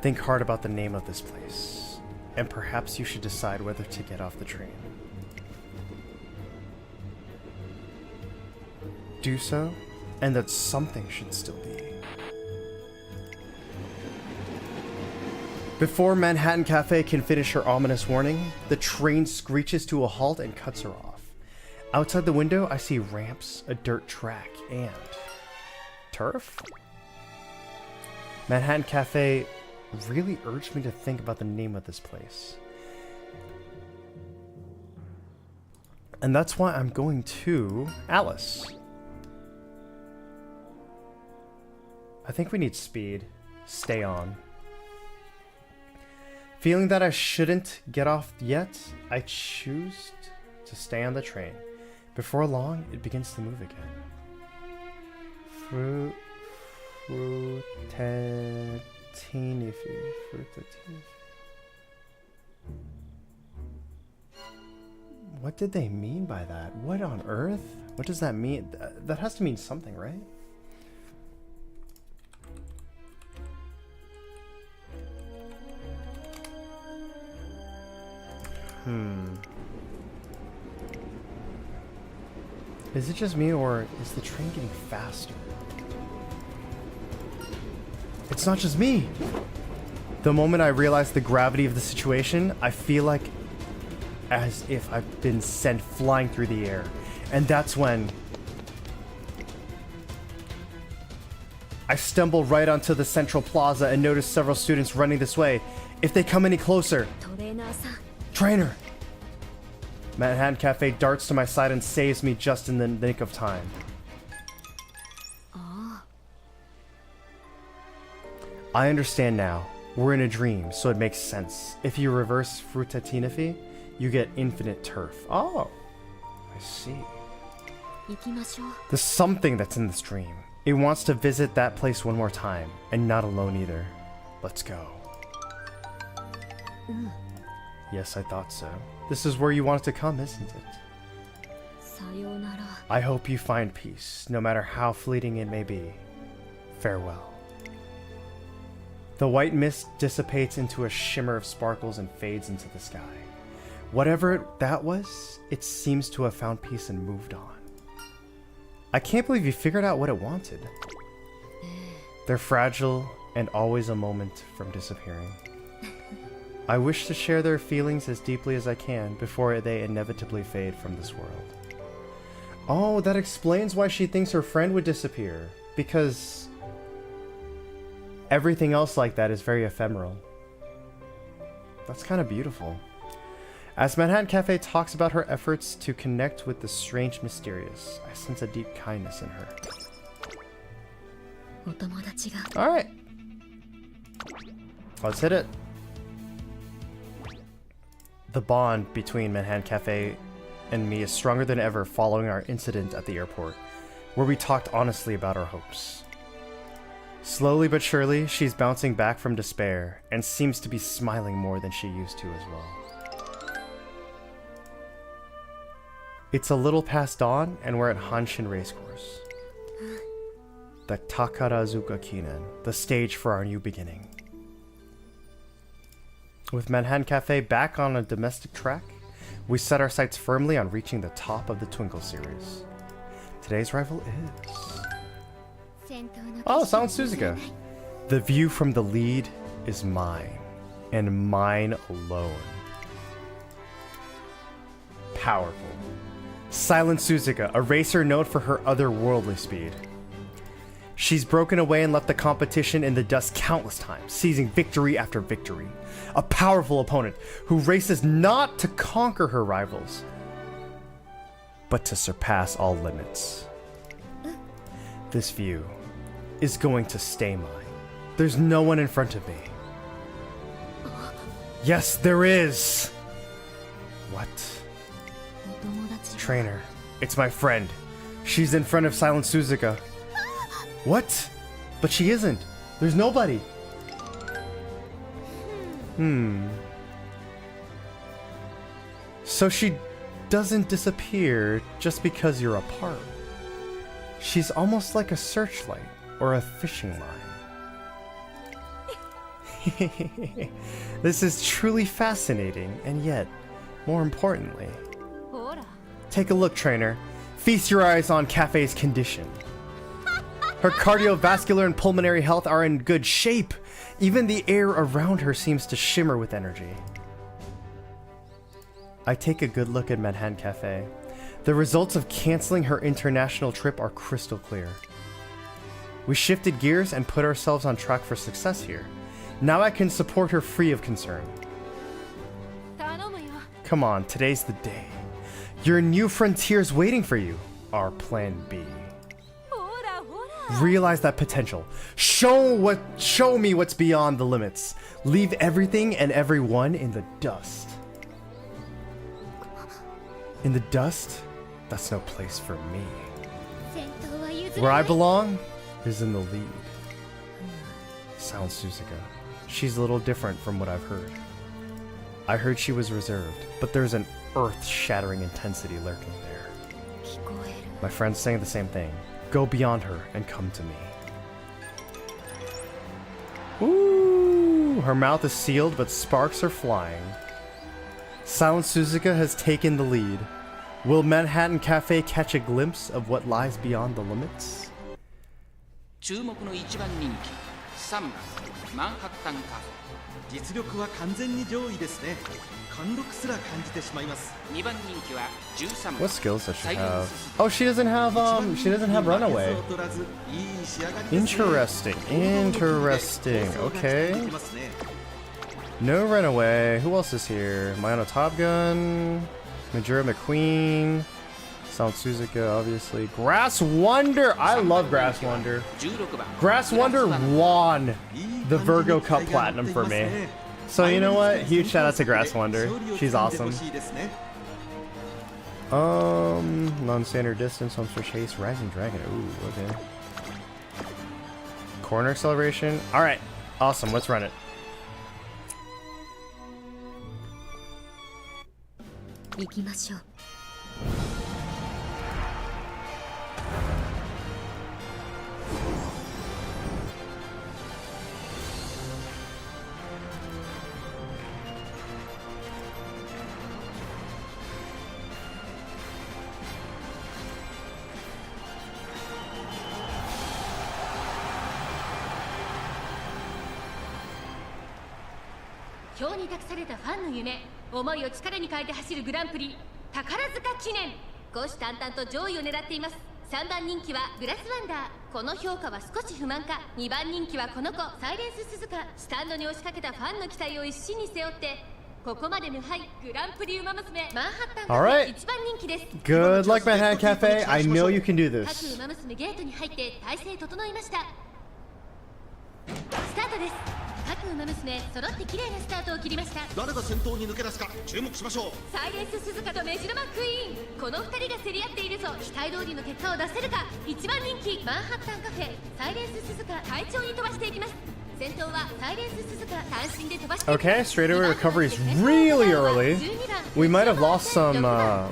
Think hard about the name of this place, and perhaps you should decide whether to get off the train. Do so, and that something should still be. Before Manhattan Cafe can finish her ominous warning, the train screeches to a halt and cuts her off. Outside the window, I see ramps, a dirt track, and turf? Manhattan Cafe really urged me to think about the name of this place. And that's why I'm going to Alice. I think we need speed. Stay on. Feeling that I shouldn't get off yet, I choose to stay on the train. Before long, it begins to move again. Frutetinifi. What did they mean by that? What on earth? What does that mean? That has to mean something, right? Is it just me, or is the train getting faster? It's not just me! The moment I realize the gravity of the situation, I feel like as if I've been sent flying through the air. And that's when I stumble right onto the central plaza and notice several students running this way. If they come any closer... トレーナーさん Trainer! Manhattan Cafe darts to my side and saves me just in the nick of time. I understand now. We're in a dream, so it makes sense. If you reverse Fruta Tinafi, you get infinite turf. Oh, I see. 行きましょう。 There's something that's in this dream. It wants to visit that place one more time, and not alone either. Let's go. Yes, I thought so. This is where you wanted to come, isn't it? さようなら。 I hope you find peace, no matter how fleeting it may be. Farewell. The white mist dissipates into a shimmer of sparkles and fades into the sky. Whatever that was, it seems to have found peace and moved on. I can't believe you figured out what it wanted. They're fragile and always a moment from disappearing. I wish to share their feelings as deeply as I can before they inevitably fade from this world. Oh, that explains why she thinks her friend would disappear. Because everything else like that is very ephemeral. That's kind of beautiful. As Manhattan Cafe talks about her efforts to connect with the strange mysterious, I sense a deep kindness in her. お友達が。 Alright. Let's hit it. The bond between Manhattan Cafe and me is stronger than ever following our incident at the airport, where we talked honestly about our hopes. Slowly but surely, she's bouncing back from despair and seems to be smiling more than she used to as well. It's a little past dawn, and we're at Hanshin Racecourse. The Takarazuka Kinen, the stage for our new beginning. With Manhattan Cafe back on a domestic track, we set our sights firmly on reaching the top of the Twinkle series. Today's rival is... Oh, Silent Suzuka! The view from the lead is mine, and mine alone. Powerful. Silent Suzuka, a racer known for her otherworldly speed. She's broken away and left the competition in the dust countless times, seizing victory after victory. A powerful opponent who races not to conquer her rivals, but to surpass all limits. This view is going to stay mine. There's no one in front of me. Yes, there is! What? お友達が。 Trainer, it's my friend. She's in front of Silent Suzuka. What? But she isn't. There's nobody. So she doesn't disappear just because you're apart. She's almost like a searchlight or a fishing line. This is truly fascinating, and yet, more importantly, ほら take a look, trainer. Feast your eyes on Cafe's condition. Her cardiovascular and pulmonary health are in good shape. Even the air around her seems to shimmer with energy. I take a good look at Manhattan Cafe. The results of canceling her international trip are crystal clear. We shifted gears and put ourselves on track for success here. Now I can support her free of concern. 頼むよ Come on, today's the day. Your new frontier's waiting for you. Our plan B. ほらほら Realize that potential. Show me what's beyond the limits. Leave everything and everyone in the dust. In the dust? That's no place for me. 先頭は譲 Where ら I ない belong is in the lead. Sounds Suzuka. She's a little different from what I've heard. I heard she was reserved, but there's an earth-shattering intensity lurking there. 聞こえる。 My friend's saying the same thing. Go beyond her and come to me. Ooh, her mouth is sealed, but sparks are flying. Silent Suzuka has taken the lead. Will Manhattan Cafe catch a glimpse of what lies beyond the limits? 注目の1番人気3番マンハッタンカフ実力は完全に上位ですね。貫禄すら感じてしまいます。ェ2番人気は13番 What skills does she サイレン have? ス Oh, she doesn't have runaway. 負けず劣らずいい仕上がりですね。 Interesting, interesting. Okay. No runaway. Who else is here? Mayano Top Gun, Majora McQueen, Sound Suzuka, obviously. Grass Wonder! I love Grass Wonder. 16番 Grass Wonder won the Virgo Cup Platinum for me. So you know what? Huge shout out to Grass Wonder. She's awesome. Non-standard distance, homes for chase, Rising Dragon. Ooh, okay. Corner acceleration. Alright. Awesome, let's run it.行きましょう。表に託されたファンの夢、思いを力に変えて走るグランプリ宝塚記念。虎視眈々と上位を狙っています。3番人気はグラスワンダー。この評価は少し不満か。2番人気はこの子サイレンス鈴鹿。スタンドに押しかけたファンの期待を一身に背負ってここまで無敗グランプリウマ娘マンハッタンカフェ1番人気です。 Good luck, Manhattan Cafe. I know you can do 各 this. ウマ娘ゲートに入って体勢整いました。スタートです。各ウマ娘揃って綺麗なスタートを切りました。誰が先頭に抜け出すか注目しましょう。サイレンス鈴鹿とメジロマクイーン、この2人が競り合っているぞ。期待通りの結果を出せるか。1番人気マンハッタンカフェサイレンス鈴鹿快調に飛ばしていきます。先頭はサイレンス鈴鹿単身で飛ばしていきます。 Okay, straightaway recovery is really early. We might have lost some,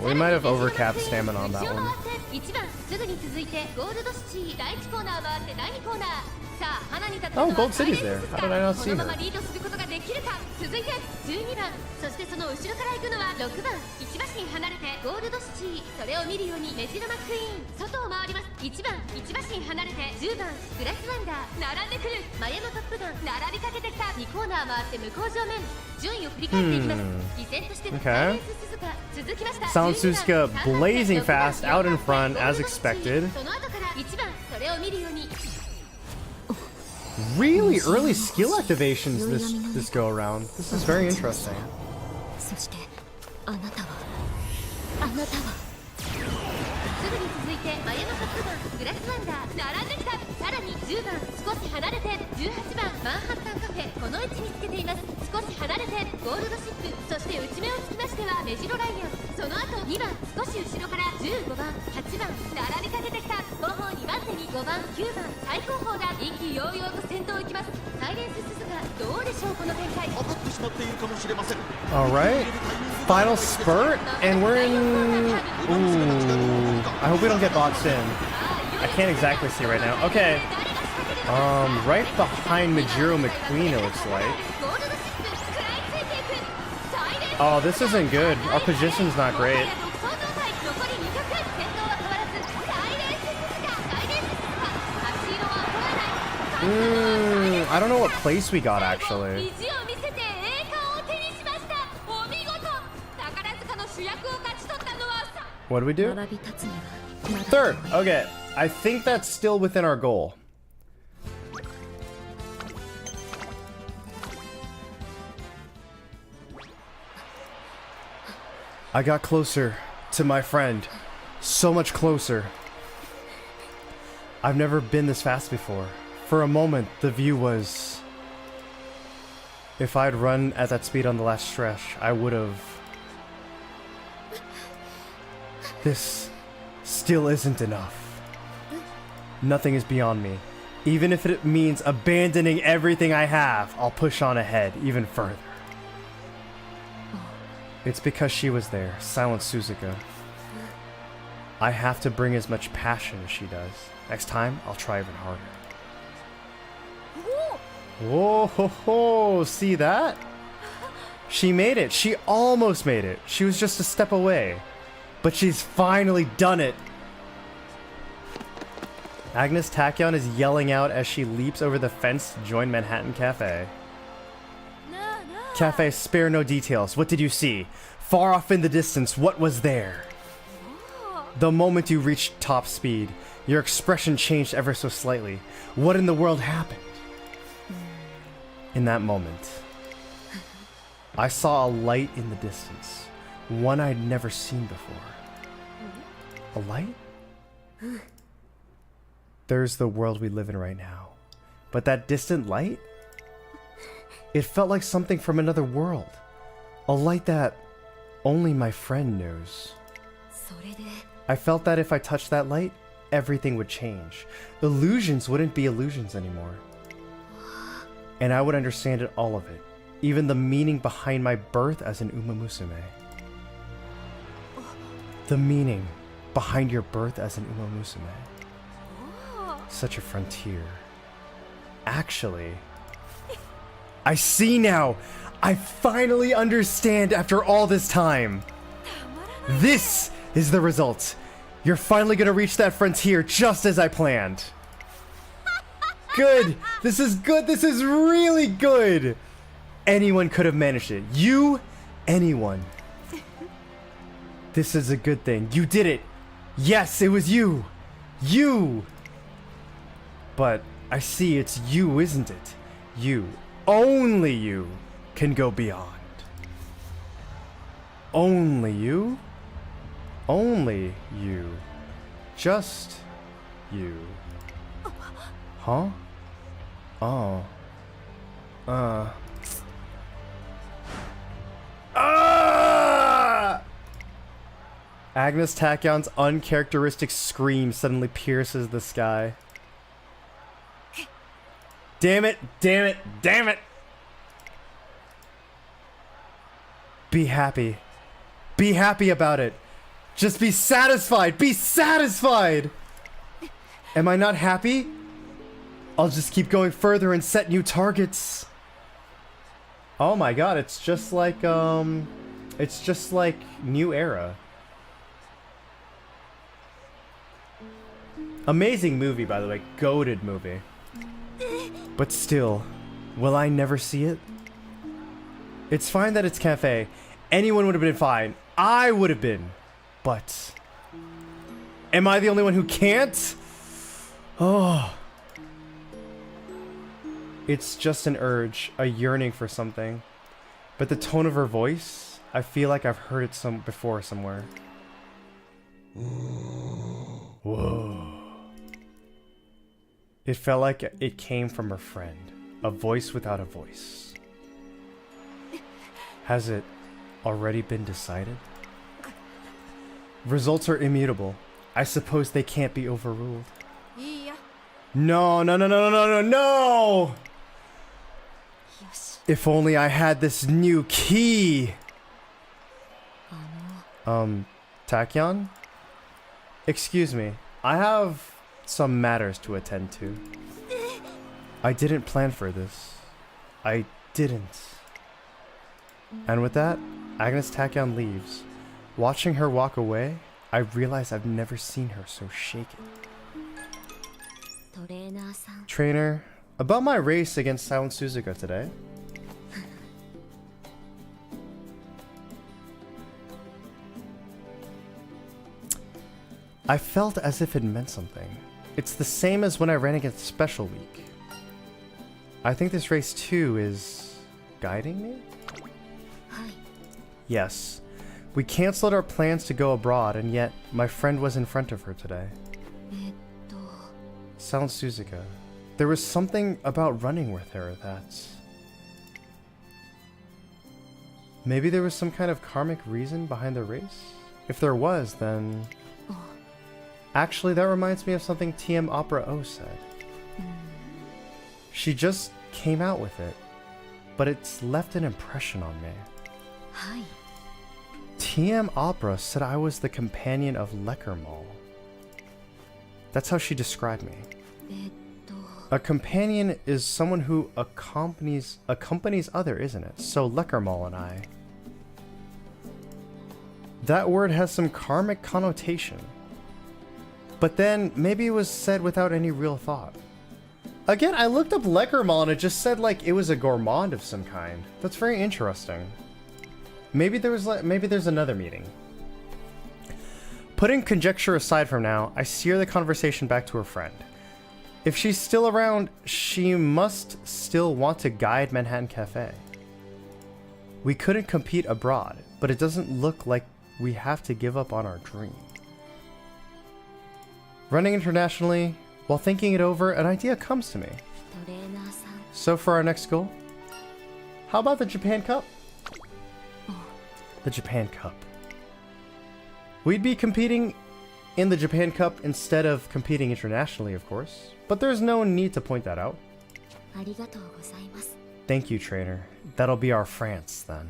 we might have overcapped stamina on that one. 1番すぐに続いてゴールドシティ第1コーナー回って第2コーナー。さあ花に立ったの Oh, は Gold サイレ City's ン there. ス鈴 How 鹿。 did I not こ see のま her? まリードすることができるか。続いて12番、そしてその後ろから行くのは6番1馬身離れてゴールドシティ。それを見るようにメジロマクイーン外を回ります。1番1馬身離れて10番グラスワンダー並んでくる。マヤのトップガン並びかけてきた。2コーナー回って向こう正面順位を振り返っていきます。依然としてサイレンス鈴鹿続きました。 Sound Suzuka blazing fast out in front as expected. その後から1番それを見るように Really early skill activations this go around. This is very interesting. そしてあなたはあなたはすぐに続いてマヤのトップガングラスワンダー並んできた。さらに10番少し離れて18番マンハッタンカフェこの位置につけています。少し離れてゴールドシップ、そして内目をつきましてはメジロライアン。その後2番少し後ろから15番8番並びかけてきた。後方2番手に5番9番最高峰が意気揚々と先頭を行きます。サイレンス鈴鹿どうでしょうこの展開。当たってしまっているかもしれません。 Alright. Final spurt, and we're in. Ooh. I hope we don't get boxed in. I can't exactly see right now. Okay. Right behind Majiro McQueen, it looks like. Oh, this isn't good. Our position's not great. I don't know what place we got actually. What do we do? 並び立つにはまだ Third. Okay. I think that's still within our goal. I got closer to my friend. So much closer. I've never been this fast before. For a moment, the view was... If I'd run at that speed on the last stretch, I would have... This still isn't enough. Nothing is beyond me. Even if it means abandoning everything I have, I'll push on ahead even further. It's because she was there, Silent Suzuka. I have to bring as much passion as she does. Next time, I'll try even harder. Whoa, ho, ho. See that? She made it. She almost made it. She was just a step away. But she's finally done it. Agnes Tachyon is yelling out as she leaps over the fence to join Manhattan Cafe. Cafe, spare no details. What did you see? Far off in the distance, what was there? The moment you reached top speed, your expression changed ever so slightly. What in the world happened? In that moment, I saw a light in the distance, one I'd never seen before. A light? There's the world we live in right now. But that distant light? It felt like something from another world. A light that only my friend knows. それで I felt that if I touched that light, everything would change. Illusions wouldn't be illusions anymore. And I would understand it, all of it. Even the meaning behind my birth as an Uma Musume. The meaning behind your birth as an Uma Musume. Such a frontier. Actually, I see now! I finally understand after all this time! This is the result! You're finally gonna reach that frontier just as I planned! Good! This is good! This is really good! Anyone could have managed it. You, anyone. This is a good thing. You did it! Yes, it was you! You! But I see it's you, isn't it? You, only you, can go beyond. Only you? Only you. Just you. Huh? Oh. Ah! Agnes Tachyon's uncharacteristic scream suddenly pierces the sky. Damn it, damn it, damn it! Be happy. Be happy about it. Just be satisfied. Be satisfied! Am I not happy? I'll just keep going further and set new targets. Oh my god, it's just like New Era. Amazing movie, by the way. Goated movie. But still, will I never see it? It's fine that it's cafe. Anyone would have been fine. I would have been. But am I the only one who can't? Oh. It's just an urge, a yearning for something. But the tone of her voice, I feel like I've heard it before somewhere. Whoa. It felt like it came from her friend. A voice without a voice. Has it already been decided? Results are immutable. I suppose they can't be overruled. いいや No, no, no, no, no, no, no! よし If only I had this new key! あの Tachyon? Excuse me. I have some matters to attend to. I didn't plan for this. I didn't. And with that, Agnes Tachyon leaves. Watching her walk away, I realize I've never seen her so shaken. トレーナーさん Trainer, about my race against Silent Suzuka today. I felt as if it meant something. It's the same as when I ran against Special Week. I think this race too is guiding me? はい Yes. We canceled our plans to go abroad, and yet my friend was in front of her today. えっと Silent Suzuka. There was something about running with her that... Maybe there was some kind of karmic reason behind the race? If there was, then... Actually, that reminds me of something TM Opera O said. She just came out with it, but it's left an impression on me. はい TM Opera said I was the companion of Leckermal. That's how she described me. えっと A companion is someone who accompanies other, isn't it? So Leckermal and I. That word has some karmic connotation. But then, maybe it was said without any real thought. Again, I looked up Leckermal and it just said like it was a gourmand of some kind. That's very interesting. Maybe there's another meaning. Putting conjecture aside from now, I steer the conversation back to her friend. If she's still around, she must still want to guide Manhattan Cafe. We couldn't compete abroad, but it doesn't look like we have to give up on our dream. Running internationally, while thinking it over, an idea comes to me. トレーナーさん So for our next goal, how about the Japan Cup? The Japan Cup. We'd be competing in the Japan Cup instead of competing internationally, of course. But there's no need to point that out. ありがとうございます Thank you, trainer. That'll be our France then.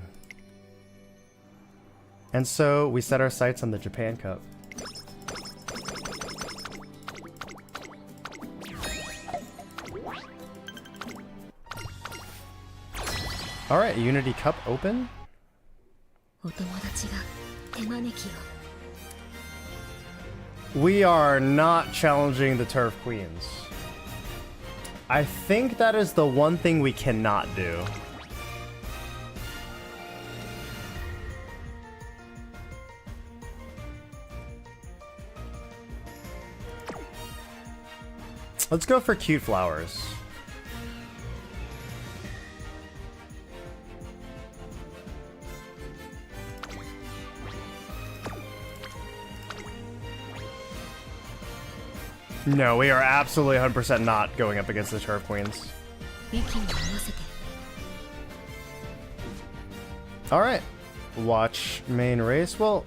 And so we set our sights on the Japan Cup. Alright, Unity Cup open. お友達が手招きを We are not challenging the Turf Queens. I think that is the one thing we cannot do. Let's go for cute flowers. No, we are absolutely 100% not going up against the Turf Queens. ユキに合わせて Alright. Watch main race. Well,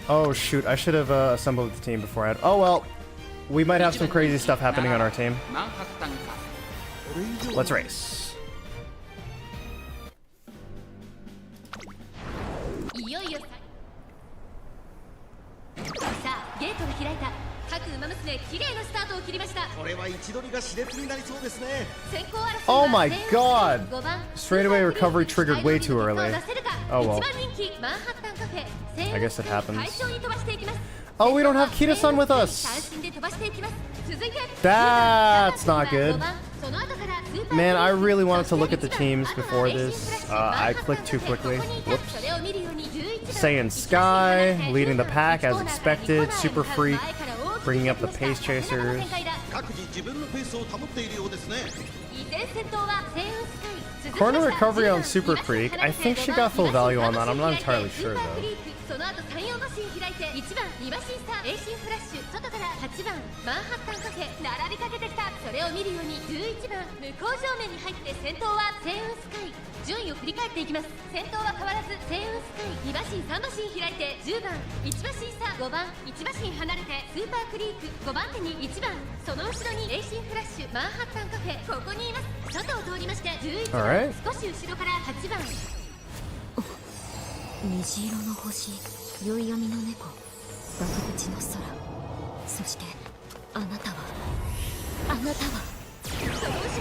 oh shoot, I should have assembled the team beforehand. Oh well, we might have some crazy stuff happening on our team. マンハッタンカフェ Let's race. いよいよさあゲートが開いた各馬娘綺麗なスタートを切りましたこれは位置取りが熾烈になりそうですね。先行争いは Oh my 全員 god! 5番 Straightaway recovery triggered way too early. Oh well. 1番人気マンハッタンカフェ I guess it happens. 快調に飛ばしていきます Oh, we don't have Kita-san with us! 三振で飛ばしていきます続いて That's not good. 5番その後からスーパー Man, I really wanted to そして look at the 1番 teams before this. I clicked too quickly. ここにいた Whoops. それを見るように11番 Saiyan Sky, leading the pack as expected. Super Freak, bringing up the pace chasers. 各自自分のペースを保っているようですね。依然先頭はセイウンスカイ Corner recovery on Super Freak. I think she got full value on that. I'm not entirely sure though. その後3、4馬身開いて1番2馬身差エイシンフラッシュ外から8番マンハッタンカフェ並びかけてきたそれを見るように11番向こう正面に入って先頭はセイウンスカイ順位を振り返っていきます先頭は変わらずセイウンスカイ2馬身3馬身開いて10番1馬身差5番1馬身離れてスーパークリーク5番手に1番その後ろにエイシンフラッシュマンハッタンカフェここにいます外を通りまして11番 Alright. 少し後ろから8番虹色の星宵闇の猫崖口の空そしてあなたはその後ろ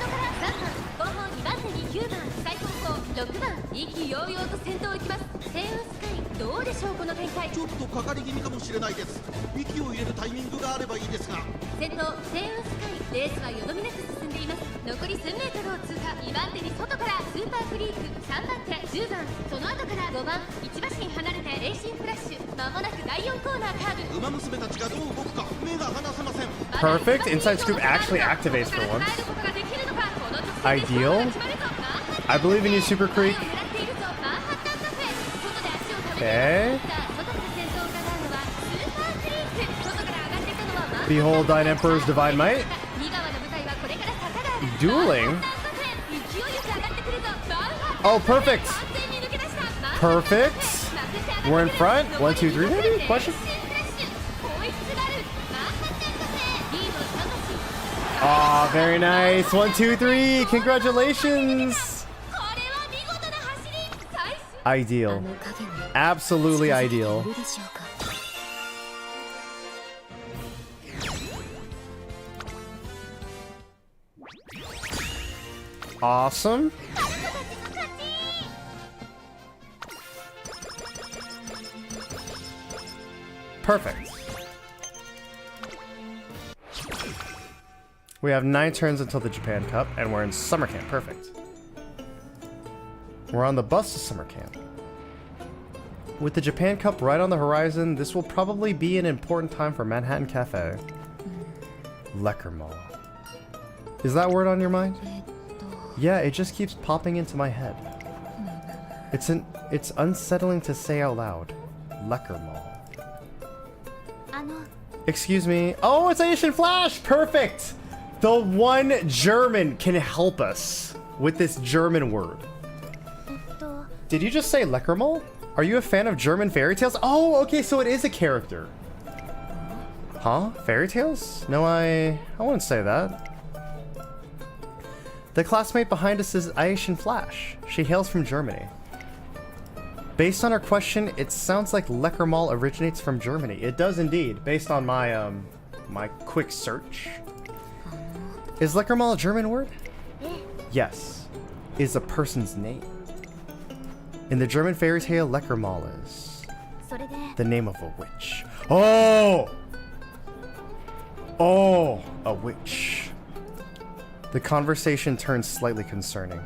から3番後方2番手に9番最高峰6番意気揚々と先頭を行きますセイウンスカイどうでしょうこの展開ちょっとかかり気味かもしれないです。息を入れるタイミングがあればいいですが。先頭セイウンスカイレースはよどみなく進んでいます残り1000メートルを通過2番手に外からスーパークリーク3番手10番その後から5番1馬身離れてレイシンフラッシュまもなく第4コーナーカーブ馬娘たちがどう動くか目が離せません。 Perfect. Inside scoop actually activates for once. Ideal. I believe in you, Super Creek. Okay. Behold thine Emperor's divine might. Dueling. Oh, perfect. Perfect. We're in front. 1, 2, 3, maybe? Question? Aw, very nice. 1, 2, 3. Congratulations. Ideal. あの影に Absolutely 近づけて ideal. いるでしょうか Awesome. Perfect. We have 9 turns until the Japan Cup, and we're in summer camp. Perfect. We're on the bus to summer camp. With the Japan Cup right on the horizon, this will probably be an important time for Manhattan Cafe. Lecker Mall. Is that word on your mind? えっと Yeah, it just keeps popping into my head. It's unsettling to say out loud. Lecker Mall. あの Excuse me. Oh, it's Asian Flash! Perfect! The one German can help us with this German word. えっと Did you just say Leckermol? Are you a fan of German fairy tales? Oh, okay, so it is a character. Huh? Fairy tales? No, I wouldn't say that. The classmate behind us is Aishin Flash. She hails from Germany. Based on our question, it sounds like Leckermol originates from Germany. It does indeed, based on my my quick search. Is Leckermol a German word? Yes. Is a person's name. In the German fairy tale, Leckermol is それで the name of a witch. Oh! Oh, a witch. The conversation turned slightly concerning.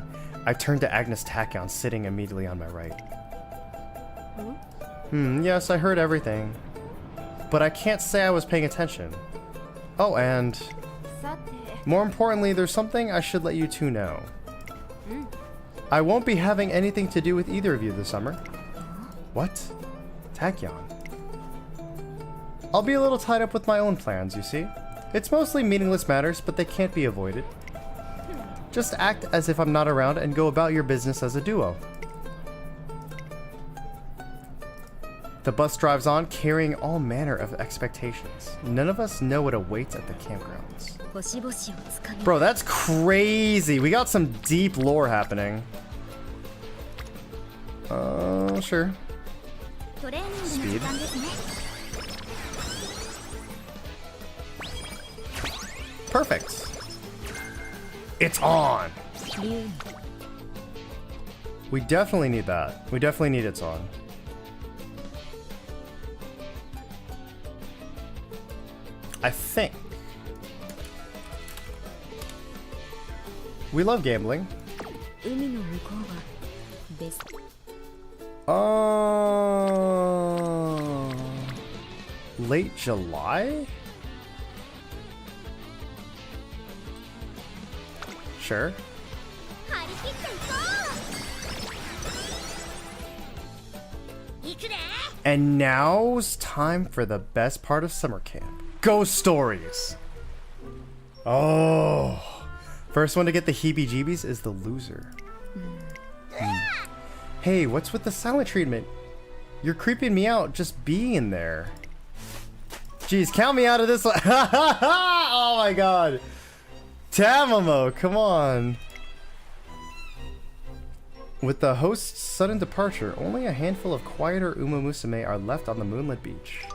I turned to Agnes Tachyon, sitting immediately on my right. Yes, I heard everything. But I can't say I was paying attention. Oh, and さて more importantly, there's something I should let you two know. I won't be having anything to do with either of you this summer. What? Tachyon. I'll be a little tied up with my own plans, you see. It's mostly meaningless matters, but they can't be avoided. Just act as if I'm not around and go about your business as a duo. The bus drives on, carrying all manner of expectations. None of us know what awaits at the campgrounds. 星々をつかみ Bro, that's crazy. We got some deep lore happening. Sure. トレーニングの時間ですね Perfect. It's on. 竜に We definitely need that. We definitely need it's on. I think. We love gambling. 海の向こうはベスト Late July? Sure. 張り切っていこう行くで And now's time for the best part of summer camp. Ghost stories. Oh. First one to get the heebie-jeebies is the loser. Hey, what's with the silent treatment? You're creeping me out just being in there. Jeez, count me out of this one. Oh my god. Tamamo, come on. With the host's sudden departure, only a handful of quieter Uma Musume are left on the moonlit beach.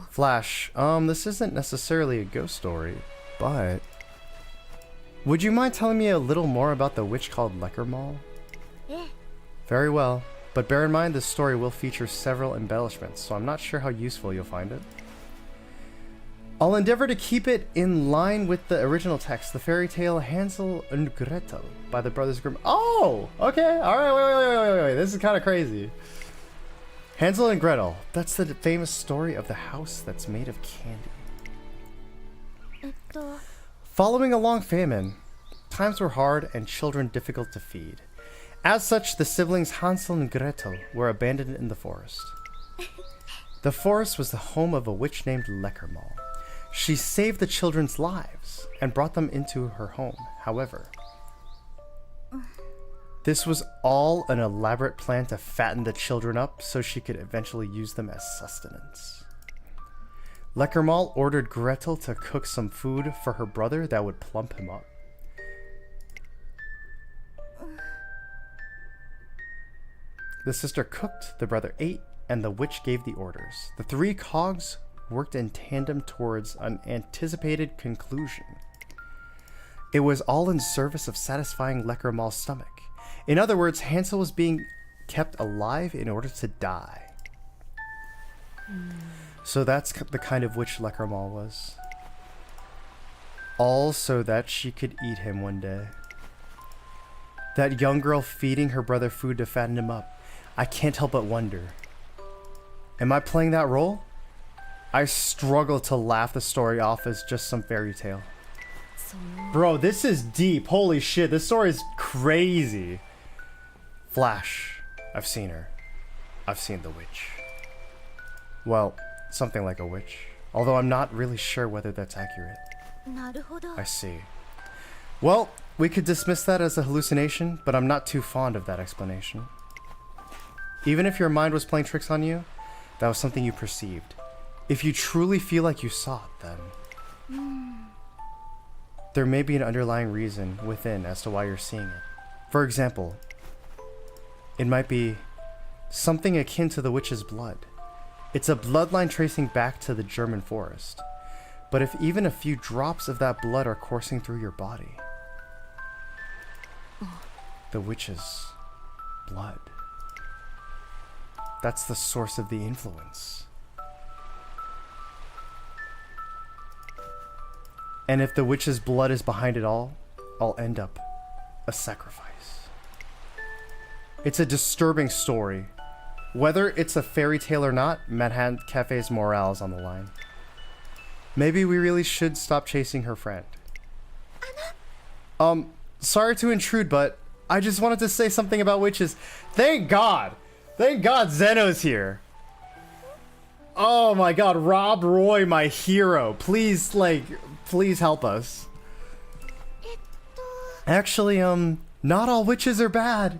Flash, this isn't necessarily a ghost story, but... Would you mind telling me a little more about the witch called Leckermol? Very well, but bear in mind this story will feature several embellishments, so I'm not sure how useful you'll find it. I'll endeavor to keep it in line with the original text, the fairy tale Hansel and Gretel by the Brothers Grimm. Oh! Okay, alright, wait. This is kind of crazy. Hansel and Gretel. That's the famous story of the house that's made of candy. えっと Following a long famine, times were hard and children difficult to feed. As such, the siblings Hansel and Gretel were abandoned in the forest. The forest was the home of a witch named Leckermol. She saved the children's lives and brought them into her home. However, this was all an elaborate plan to fatten the children up so she could eventually use them as sustenance. Leckermol ordered Gretel to cook some food for her brother that would plump him up. The sister cooked, the brother ate, and the witch gave the orders. The three cogs worked in tandem towards an anticipated conclusion. It was all in service of satisfying Leckermol's stomach. In other words, Hansel was being kept alive in order to die. So that's the kind of witch Leckermol was. All so that she could eat him one day. That young girl feeding her brother food to fatten him up. I can't help but wonder. Am I playing that role? I struggle to laugh the story off as just some fairy tale. Bro, this is deep. Holy shit, this story is crazy. Flash. I've seen her. I've seen the witch. Well, something like a witch. Although I'm not really sure whether that's accurate. なるほど I see. Well, we could dismiss that as a hallucination, but I'm not too fond of that explanation. Even if your mind was playing tricks on you, that was something you perceived. If you truly feel like you saw it, then there may be an underlying reason within as to why you're seeing it. For example, it might be something akin to the witch's blood. It's a bloodline tracing back to the German forest. But if even a few drops of that blood are coursing through your body, the witch's blood, that's the source of the influence. And if the witch's blood is behind it all, I'll end up a sacrifice. It's a disturbing story. Whether it's a fairy tale or not, Manhattan Cafe's morale is on the line. Maybe we really should stop chasing her friend. Sorry to intrude, but I just wanted to say something about witches. Thank God! Thank God Zeno's here! Oh my God, Rob Roy, my hero. Please, please help us. Actually, not all witches are bad.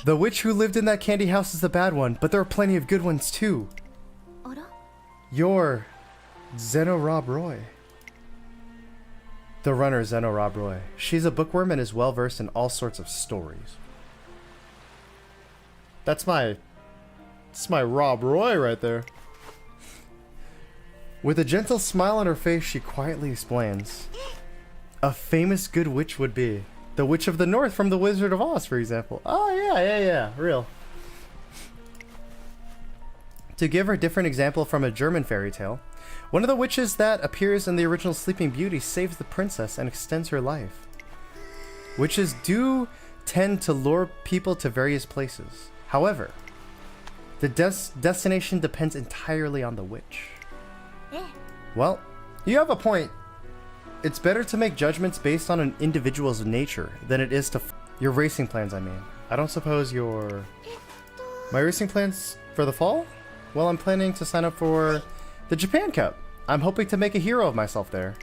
The witch who lived in that candy house is the bad one, but there are plenty of good ones too. あら You're Zeno Rob Roy. The runner Zeno Rob Roy. She's a bookworm and is well versed in all sorts of stories. That's my Rob Roy right there. With a gentle smile on her face, she quietly explains. A famous good witch would be the Witch of the North from The Wizard of Oz, for example. Oh yeah, real. To give her a different example from a German fairy tale, one of the witches that appears in the original Sleeping Beauty saves the princess and extends her life. Witches do tend to lure people to various places. However, the destination depends entirely on the witch. ええ Well, you have a point. It's better to make judgments based on an individual's nature than it is to your racing plans, I mean. I don't suppose your... My racing plans for the fall? Well, I'm planning to sign up for the Japan Cup. I'm hoping to make a hero of myself there.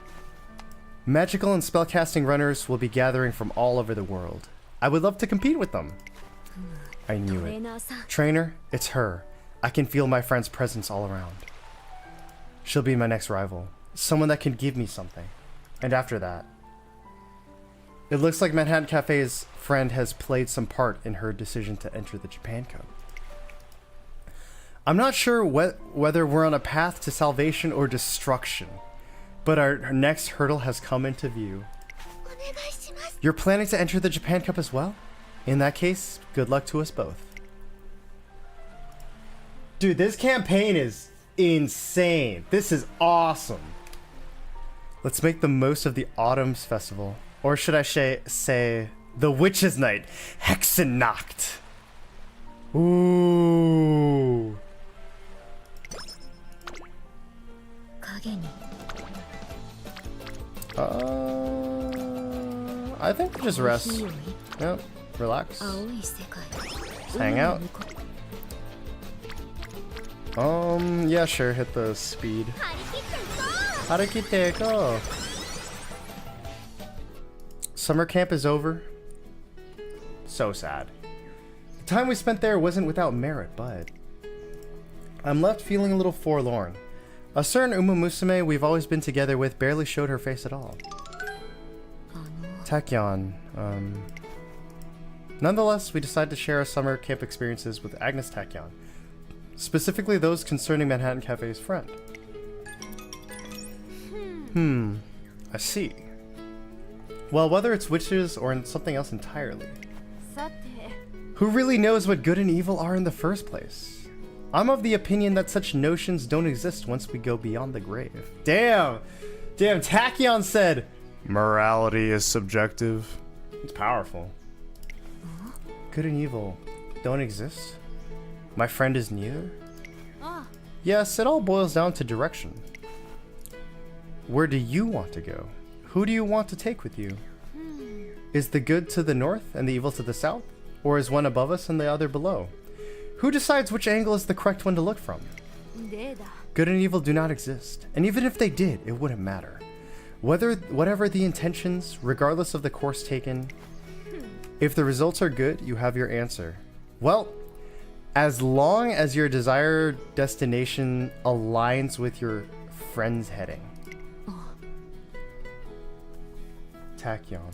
Magical and spellcasting runners will be gathering from all over the world. I would love to compete with them. I knew it. ナーさん Trainer, it's her. I can feel my friend's presence all around. She'll be my next rival. Someone that can give me something. And after that, it looks like Manhattan Cafe's friend has played some part in her decision to enter the Japan Cup. I'm not sure whether we're on a path to salvation or destruction, but our next hurdle has come into view. お願いします You're planning to enter the Japan Cup as well? In that case, good luck to us both. Dude, this campaign is insane. This is awesome. Let's make the most of the Autumn's Festival. Or should I say, the Witch's Night. Hexennacht. Ooh. 影に I think just rest. 火を Yep. Relax. 青い世界 Hang out. 海の向こう Yeah, sure. Hit the speed. 張り切っていこ Harakite, go. Summer camp is over. So sad. The time we spent there wasn't without merit, but I'm left feeling a little forlorn. A certain Uma Musume we've always been together with barely showed her face at all. あの Tachyon, Nonetheless, we decided to share our summer camp experiences with Agnes Tachyon, specifically those concerning Manhattan Cafe's friend. I see. Well, whether it's witches or in something else entirely, うさて who really knows what good and evil are in the first place? I'm of the opinion that such notions don't exist once we go beyond the grave. Damn, Tachyon said, morality is subjective. It's powerful. Good and evil don't exist? My friend is neither? あ Yes, it all boils down to direction. Where do you want to go? Who do you want to take with you? Is the good to the north and the evil to the south? Or is one above us and the other below? Who decides which angle is the correct one to look from? 例だ。 Good and evil do not exist, and even if they did, it wouldn't matter. Whatever the intentions, regardless of the course taken, if the results are good, you have your answer. Well, as long as your desired destination aligns with your friend's heading. Tachyon.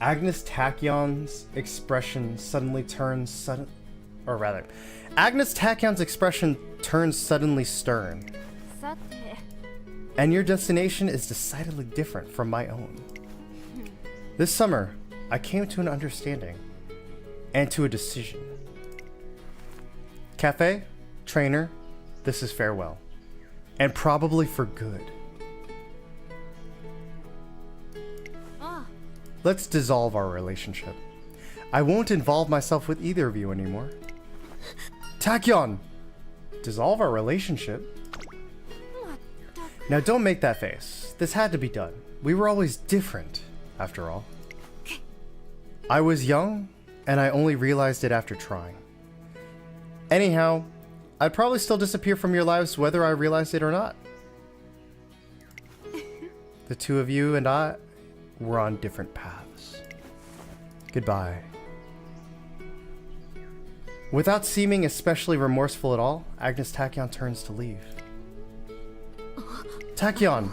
Agnes Tachyon's expression suddenly turns Agnes Tachyon's expression turns suddenly stern. さて、 And your destination is decidedly different from my own. This summer, I came to an understanding and to a decision. Cafe, trainer, this is farewell. And probably for good. あ Let's dissolve our relationship. I won't involve myself with either of you anymore. Tachyon! Dissolve our relationship? Now don't make that face. This had to be done. We were always different, after all. I was young, and I only realized it after trying. Anyhow, I'd probably still disappear from your lives whether I realized it or not. The two of you and I were on different paths. Goodbye. Without seeming especially remorseful at all, Agnes Tachyon turns to leave. Tachyon!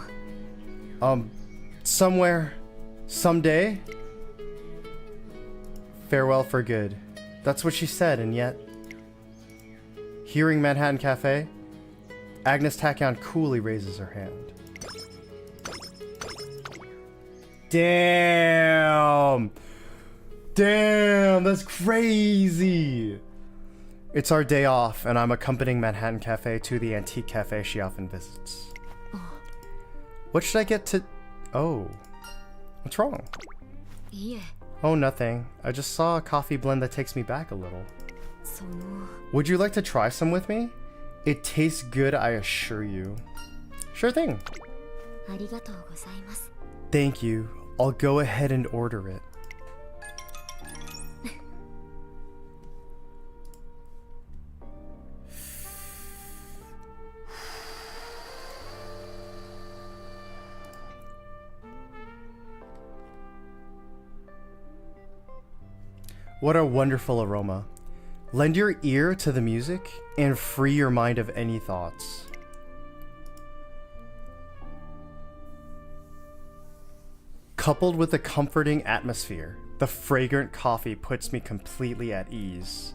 Somewhere, someday? Farewell for good. That's what she said, and yet... Hearing Manhattan Cafe, Agnes Tachyon coolly raises her hand. Damn! Damn, that's crazy! It's our day off, and I'm accompanying Manhattan Cafe to the antique cafe she often visits. What should I get to... Oh. What's wrong? いえ、 Oh, nothing. I just saw a coffee blend that takes me back a little. その Would you like to try some with me? It tastes good, I assure you. Sure thing. ありがとうございます。 Thank you. I'll go ahead and order it. What a wonderful aroma. Lend your ear to the music and free your mind of any thoughts. Coupled with the comforting atmosphere, the fragrant coffee puts me completely at ease.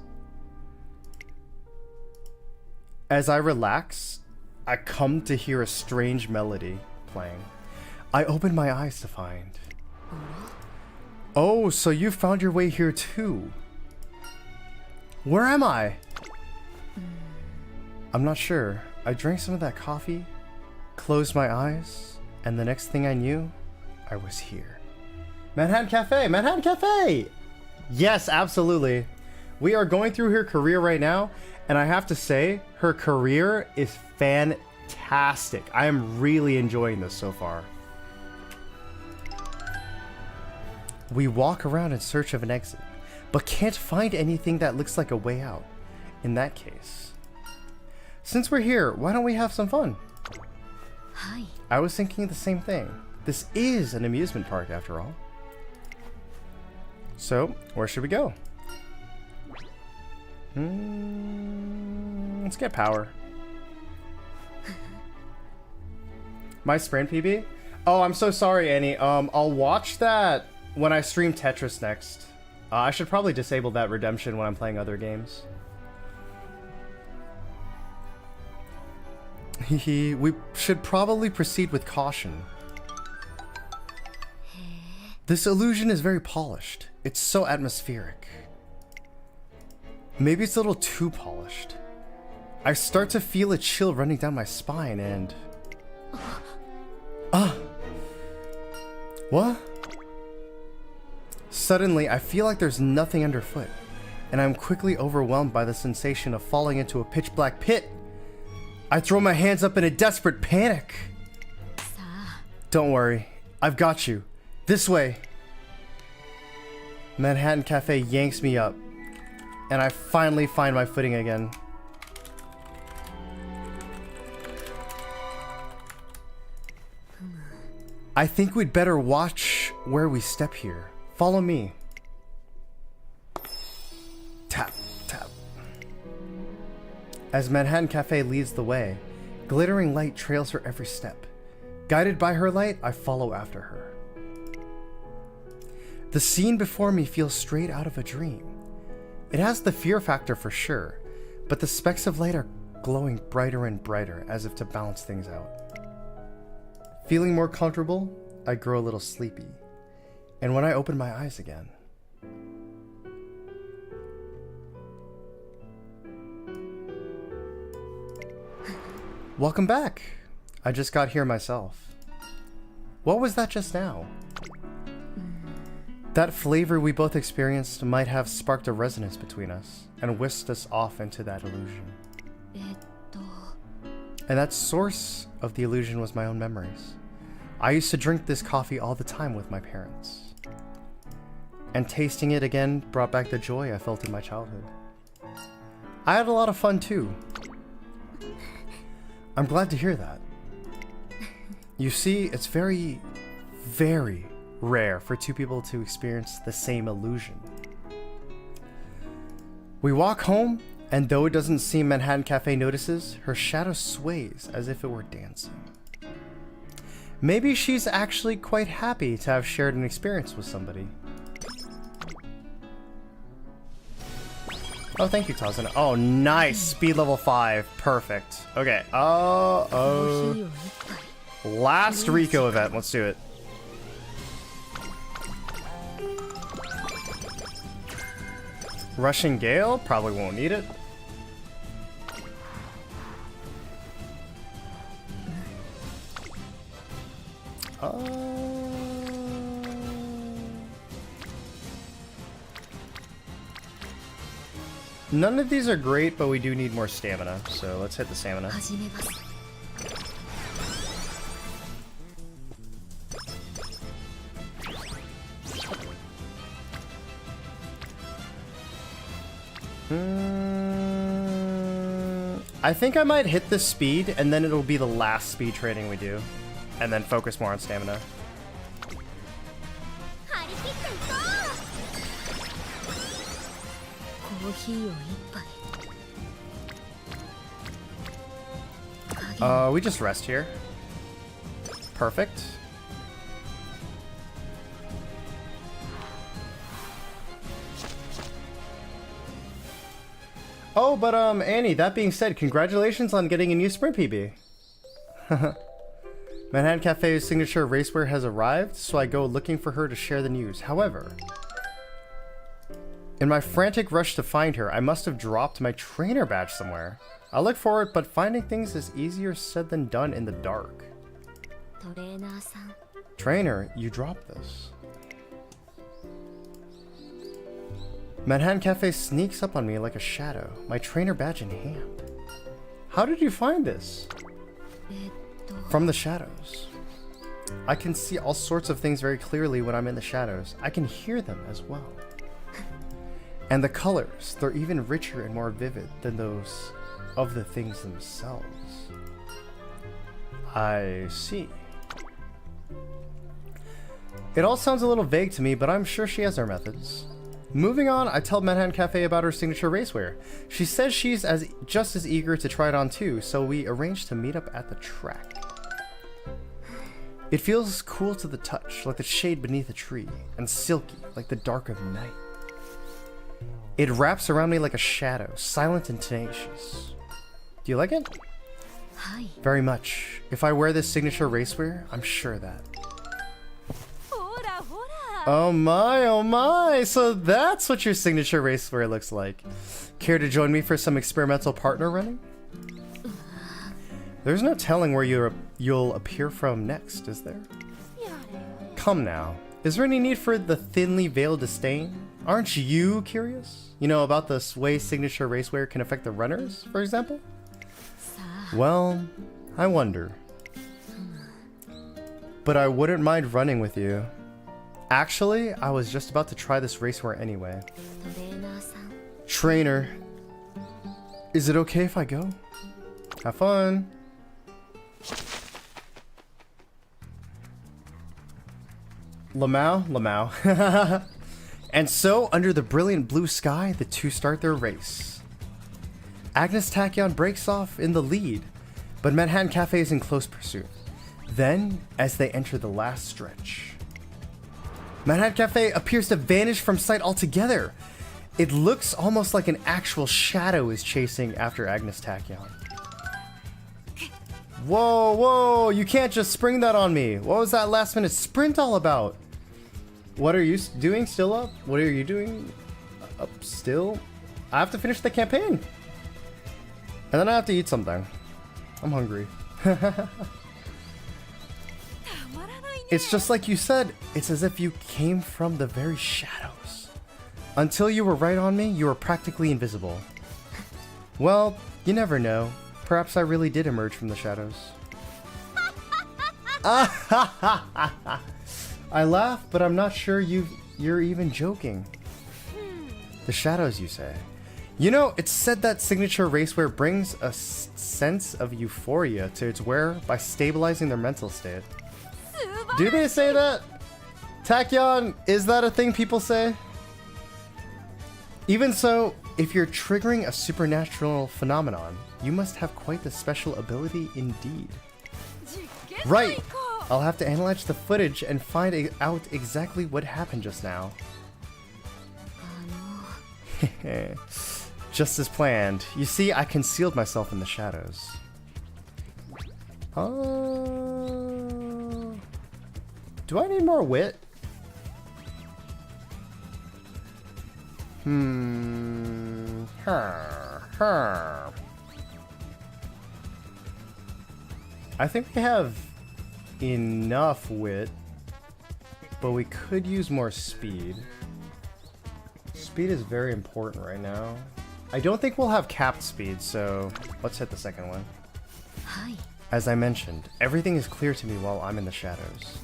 As I relax, I come to hear a strange melody playing. I open my eyes to find... Oh, so you found your way here too. Where am I? I'm not sure. I drank some of that coffee, closed my eyes, and the next thing I knew, I was here. Manhattan Cafe! Manhattan Cafe! Yes, absolutely. We are going through her career right now, and I have to say, her career is fantastic. I am really enjoying this so far. We walk around in search of an exit, but can't find anything that looks like a way out. In that case, since we're here, why don't we have some fun? はい。 I was thinking the same thing. This is an amusement park after all. So, where should we go? Let's get power. My sprint PB? Oh, I'm so sorry, Annie. I'll watch that when I stream Tetris next. I should probably disable that redemption when I'm playing other games. Hehe, we should probably proceed with caution. This illusion is very polished. It's so atmospheric. Maybe it's a little too polished. I start to feel a chill running down my spine and... What? Suddenly, I feel like there's nothing underfoot, and I'm quickly overwhelmed by the sensation of falling into a pitch-black pit. I throw my hands up in a desperate panic. さあ、 Don't worry, I've got you. This way. Manhattan Cafe yanks me up. And I finally find my footing again. I think we'd better watch where we step here. Follow me. Tap, tap. As Manhattan Cafe leads the way, glittering light trails her every step. Guided by her light, I follow after her. The scene before me feels straight out of a dream. It has the fear factor for sure, but the specks of light are glowing brighter and brighter as if to balance things out. Feeling more comfortable, I grow a little sleepy. And when I open my eyes again, welcome back! I just got here myself. What was that just now? That flavor we both experienced might have sparked a resonance between us and whisked us off into that illusion. And that source of the illusion was my own memories. I used to drink this coffee all the time with my parents. And tasting it again brought back the joy I felt in my childhood. I had a lot of fun too. I'm glad to hear that. You see, it's very, very rare for two people to experience the same illusion. We walk home, and though it doesn't seem Manhattan Cafe notices, her shadow sways as if it were dancing. Maybe she's actually quite happy to have shared an experience with somebody. Oh, thank you, Tazana. Oh, nice! Speed level 5. Perfect. Okay. Last Rico event. Let's do it. Rushing Gale? Probably won't need it. None of these are great, but we do need more stamina, so let's hit the stamina. I think I might hit the speed, and then it'll be the last speed training we do, and then focus more on stamina. We just rest here. Perfect. Oh, but Annie, that being said, congratulations on getting a new sprint PB. Manhattan Cafe's signature racewear has arrived, so I go looking for her to share the news. However, in my frantic rush to find her, I must have dropped my trainer badge somewhere. I look for it, but finding things is easier said than done in the dark. Trainer, you dropped this. Manhattan Cafe sneaks up on me like a shadow, my trainer badge in hand. How did you find this? From the shadows. I can see all sorts of things very clearly when I'm in the shadows. I can hear them as well. And the colors, they're even richer and more vivid than those of the things themselves. I see. It all sounds a little vague to me, but I'm sure she has her methods. Moving on, I tell Manhattan Cafe about her signature racewear. She says she's just as eager to try it on too, so we arrange to meet up at the track. It feels cool to the touch, like the shade beneath a tree, and silky, like the dark of night. It wraps around me like a shadow, silent and tenacious. Do you like it? Hi. Very much. If I wear this signature racewear, I'm sure of that. Oh my, so that's what your signature racewear looks like. Care to join me for some experimental partner running? There's no telling where you'll appear from next, is there? Come now, is there any need for the thinly veiled disdain? Aren't you curious? You know, about the way signature racewear can affect the runners, for example? Well, I wonder. But I wouldn't mind running with you. Actually, I was just about to try this racewear anyway. Trainer, is it okay if I go? Have fun. Lamau. And so, under the brilliant blue sky, the two start their race. Agnes Tachyon breaks off in the lead, but Manhattan Cafe is in close pursuit. Then, as they enter the last stretch, Manhattan Cafe appears to vanish from sight altogether. It looks almost like an actual shadow is chasing after Agnes Tachyon. Whoa, whoa, you can't just spring that on me. What was that last minute sprint all about? What are you doing still up? What are you doing up still? I have to finish the campaign. And then I have to eat something. I'm hungry. It's just like you said, it's as if you came from the very shadows. Until you were right on me, you were practically invisible. Well, you never know. Perhaps I really did emerge from the shadows. I laugh, but I'm not sure you're even joking. The shadows, you say? You know, it's said that signature racewear brings a sense of euphoria to its wearer by stabilizing their mental state. Do they say that? Tachyon, is that a thing people say? Even so, if you're triggering a supernatural phenomenon, you must have quite the special ability indeed. Right! I'll have to analyze the footage and find out exactly what happened just now. Just as planned. You see, I concealed myself in the shadows. Do I need more wit? I think we have enough wit, but we could use more speed. Speed is very important right now. I don't think we'll have capped speed, so let's hit the second one. Hi. As I mentioned, everything is clear to me while I'm in the shadows.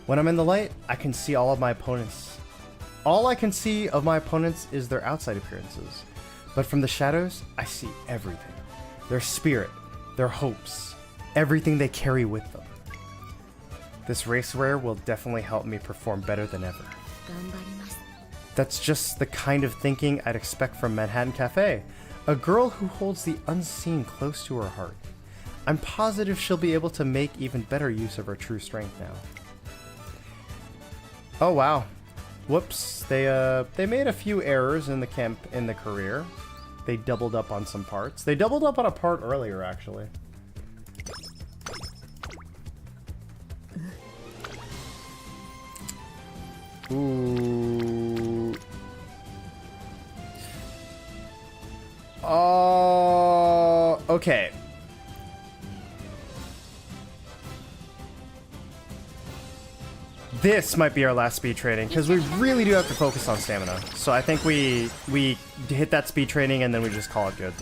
When I'm in the light, I can see all of my opponents. All I can see of my opponents is their outside appearances. But from the shadows, I see everything. Their spirit, their hopes, everything they carry with them. This racewear will definitely help me perform better than ever. That's just the kind of thinking I'd expect from Manhattan Cafe, a girl who holds the unseen close to her heart. I'm positive she'll be able to make even better use of her true strength now. Oh wow. Whoops, they made a few errors in the career. They doubled up on some parts. They doubled up on a part earlier, actually. Ooh. Okay. This might be our last speed training, because we really do have to focus on stamina. So I think we hit that speed training and then we just call it good.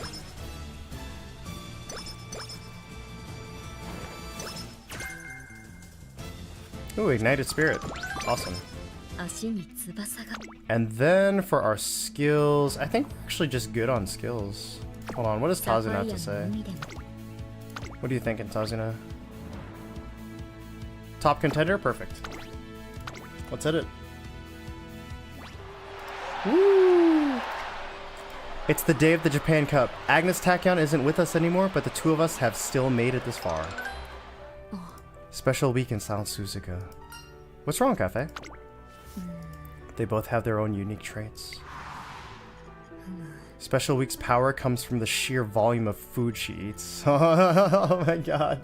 Ooh, Ignited Spirit. Awesome. And then for our skills, I think we're actually just good on skills. Hold on, what does Tazuna have to say? What are you thinking, Tazuna? Top contender? Perfect. Let's hit it. Woo! It's the day of the Japan Cup. Agnes Tachyon isn't with us anymore, but the two of us have still made it this far. Special week in South Suzuka. What's wrong, Cafe? They both have their own unique traits. Special Week's power comes from the sheer volume of food she eats. Oh my god.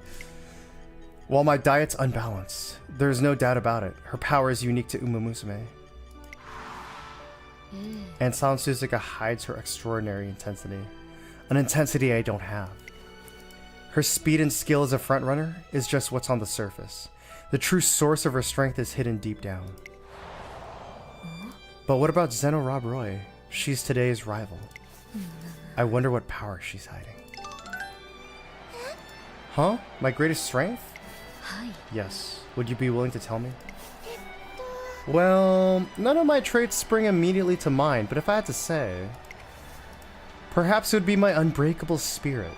While my diet's unbalanced, there's no doubt about it. Her power is unique to Uma Musume. And Sound Suzuka hides her extraordinary intensity. An intensity I don't have. Her speed and skill as a frontrunner is just what's on the surface. The true source of her strength is hidden deep down. But what about Zeno Rob Roy? She's today's rival. I wonder what power she's hiding. Huh? My greatest strength? Yes. Would you be willing to tell me? Well, none of my traits spring immediately to mind, but if I had to say... Perhaps it would be my unbreakable spirit.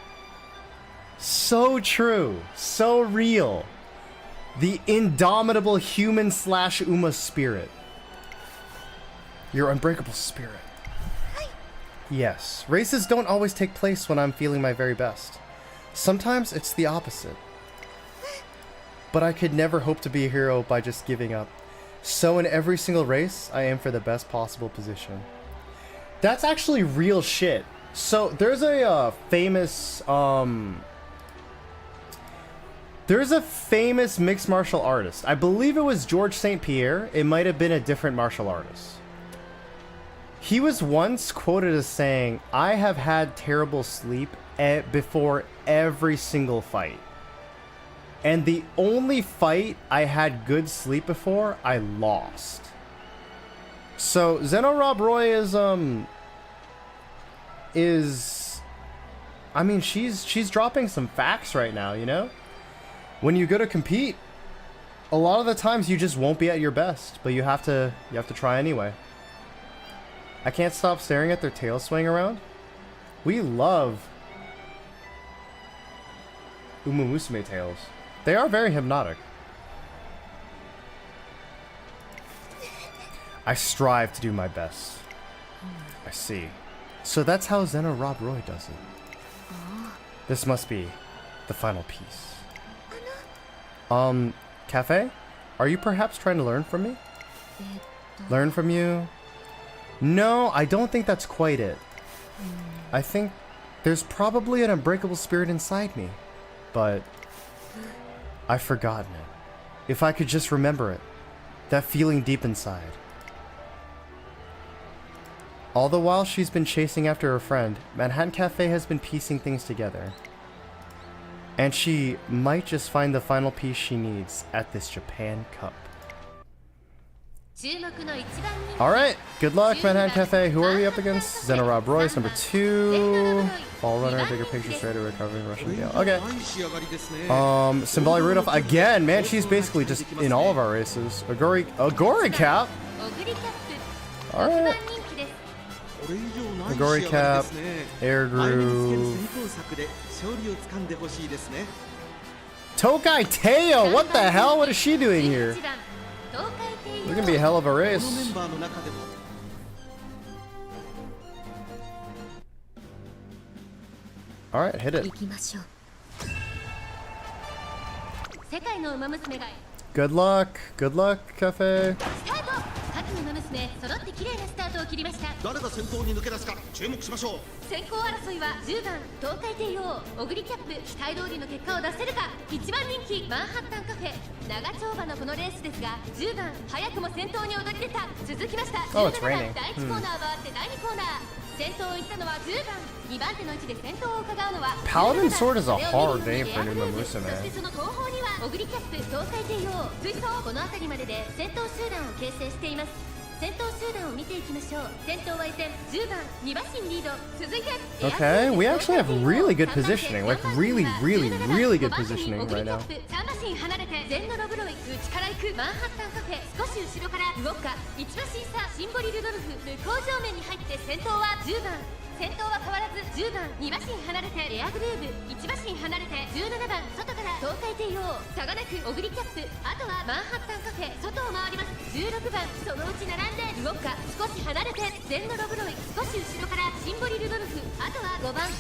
So true. So real. The indomitable human / Uma spirit. Your unbreakable spirit. Yes, races don't always take place when I'm feeling my very best. Sometimes it's the opposite. But I could never hope to be a hero by just giving up. So in every single race, I aim for the best possible position. That's actually real shit. So there's a famous mixed martial artist. I believe it was George St. Pierre. It might have been a different martial artist. He was once quoted as saying, "I have had terrible sleep before every single fight. And the only fight I had good sleep before, I lost." So Zeno Rob Roy I mean, she's dropping some facts right now, you know? When you go to compete, a lot of the times you just won't be at your best, but you have to try anyway. I can't stop staring at their tails swaying around. We love Uma Musume tails. They are very hypnotic. I strive to do my best. I see. So that's how Zeno Rob Roy does it. This must be the final piece. Cafe? Are you perhaps trying to learn from me? Learn from you? No, I don't think that's quite it. I think there's probably an unbreakable spirit inside me, but I've forgotten it. If I could just remember it, that feeling deep inside. All the while she's been chasing after her friend, Manhattan Cafe has been piecing things together. And she might just find the final piece she needs at this Japan Cup. Alright, good luck, Manhattan Cafe. Who are we up against? Zeno Rob Royce, number 2. Ball runner, bigger picture, straighter, recovering, Russian Gale. Okay. Symbolic Rudolph again. Man, she's basically just in all of our races. Agori Cap. Alright. Agori Cap, Air Groove. Tokai Teo, what the hell? What is she doing here? It's gonna be a hell of a race. Alright, hit it. Good luck. Good luck, Cafe. 揃って綺麗なスタートを切りました。誰が先頭に抜け出すか注目しましょう。先行争いは10番東海帝王小栗キャップ、期待通りの結果を出せるか。1番人気マンハッタンカフェ、長丁場のこのレースですが10番早くも先頭に躍り出た。続きました17番第1コーナー回って第2コーナー、先頭を行ったのは10番、2番手の位置で先頭を伺うのは Paladin Sword is a hard name for Uma Musume. そしてその後方には小栗キャップ、東海帝王、追走。この辺りまでで先頭集団を形成しています。先頭集団を見ていきましょう。先頭は依然10番2馬身リード。続いて Okay, we actually have really good positioning. Like really good positioning right now. 3馬身離れてゼンノロブロイ、内から行くマンハッタンカフェ、少し後ろからウォッカ、1馬身差シンボリルドルフ、向こう正面に入って先頭は10番。先頭は変わらず10番2馬身離れてエアグルーブ、1馬身離れて17番外から東海帝王、差がなく小栗キャップ、あとはマンハッタンカフェ、外を回ります。16番そのうち並んでウォッカ、少し離れてゼンノロブロイ、少し後ろからシンボリルドルフ、あとは5番。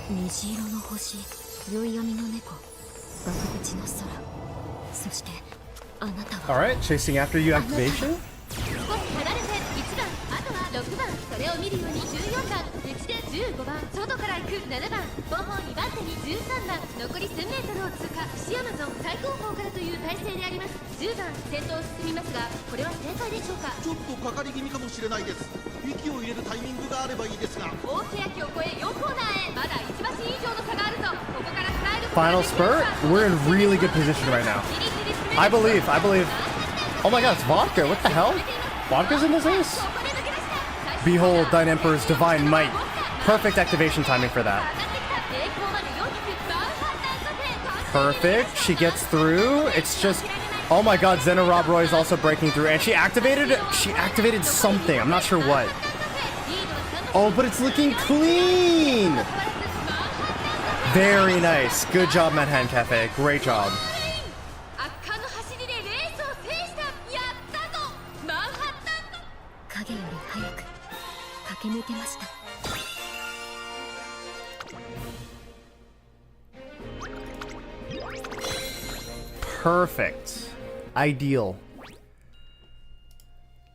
虹色の星、宵闇の猫、爆口の空、そしてあなたは Alright, chasing after you activation? 少し離れて1番、あとは6番、それを見るように14番、内で15番、外から行く7番、後方2番手に13番、残り1000メートルを通過、シアマゾン最後方からという体勢であります。10番先頭を進みますが、これは正解でしょうか。ちょっとかかり気味かもしれないです。息を入れるタイミングがあればいいですが、大欅を越え4コーナーへ、まだ1馬身以上の差があるぞ。ここから伝える Final spurt? We're in really good position right now. I believe. Oh my god, it's Vodka. What the hell? Vodka's in this race? Behold thine emperor's divine might. Perfect activation timing for that. Perfect. She gets through. It's just... Oh my god, Zeno Rob Roy is also breaking through. And she activated something. I'm not sure what. Oh, but it's looking clean! Very nice. Good job, Manhattan Cafe. Great job. 圧巻の走りでレースを制したやったぞマンハッタン影より早く駆け抜けました。 Perfect. Ideal.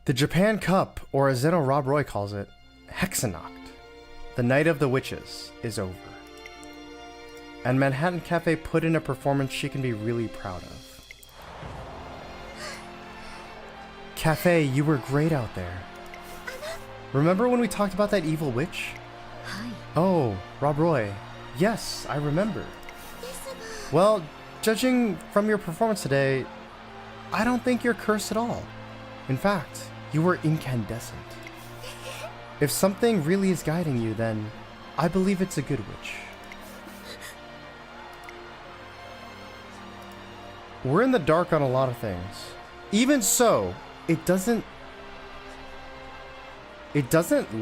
The Japan Cup, or as Zeno Rob Roy calls it, Hexanoct, the Night of the Witches, is over. And Manhattan Cafe put in a performance she can be really proud of. Cafe, you were great out there. Remember when we talked about that evil witch? はい。 Oh, Rob Roy. Yes, I remember. Well, judging from your performance today, I don't think you're cursed at all. In fact, you were incandescent. If something really is guiding you, then I believe it's a good witch. We're in the dark on a lot of things. Even so, it doesn't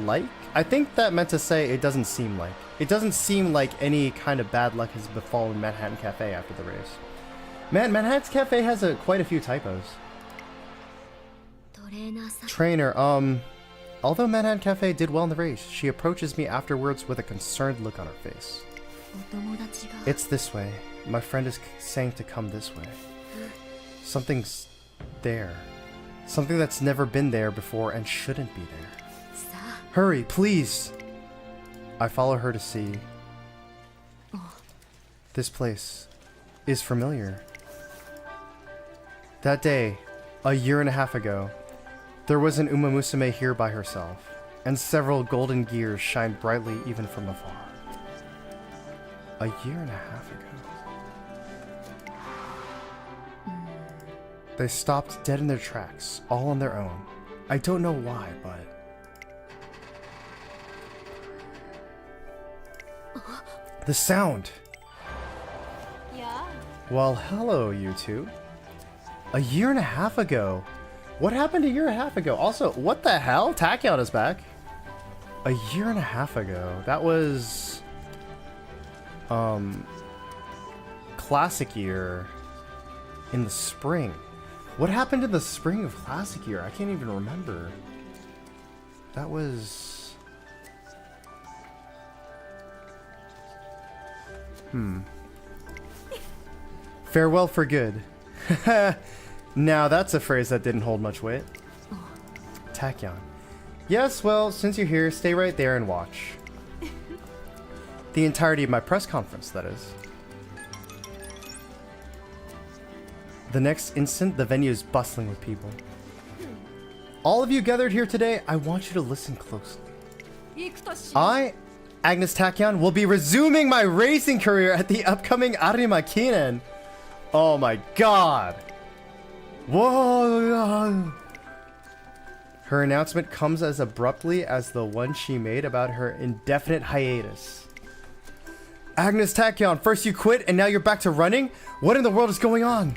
like? I think that meant to say it doesn't seem like. It doesn't seem like any kind of bad luck has befallen Manhattan Cafe after the race. Man, Manhattan Cafe has quite a few typos. トレーナーさん。 Trainer, although Manhattan Cafe did well in the race, she approaches me afterwards with a concerned look on her face. お友達が。 It's this way. My friend is saying to come this way. Something's there. Something that's never been there before and shouldn't be there. さあ。 Hurry, please! I follow her to see. This place is familiar. That day, a year and a half ago, there was an Uma Musume here by herself, and several golden gears shined brightly even from afar. A year and a half ago. They stopped dead in their tracks, all on their own. I don't know why, but... The sound!や Well, hello, you two. A year and a half ago? What happened a year and a half ago? Also, what the hell? Tachyon is back. A year and a half ago. That was... Classic Year in the spring. What happened in the spring of Classic Year? I can't even remember. That was... Farewell for good. Now that's a phrase that didn't hold much weight. Tachyon. Yes, well, since you're here, stay right there and watch. The entirety of my press conference, that is. The next instant, the venue is bustling with people. All of you gathered here today, I want you to listen closely. 行くとし I, Agnes Tachyon, will be resuming my racing career at the upcoming Arima Kinen. Oh my god. Whoa. Her announcement comes as abruptly as the one she made about her indefinite hiatus. Agnes Tachyon, first you quit and now you're back to running? What in the world is going on?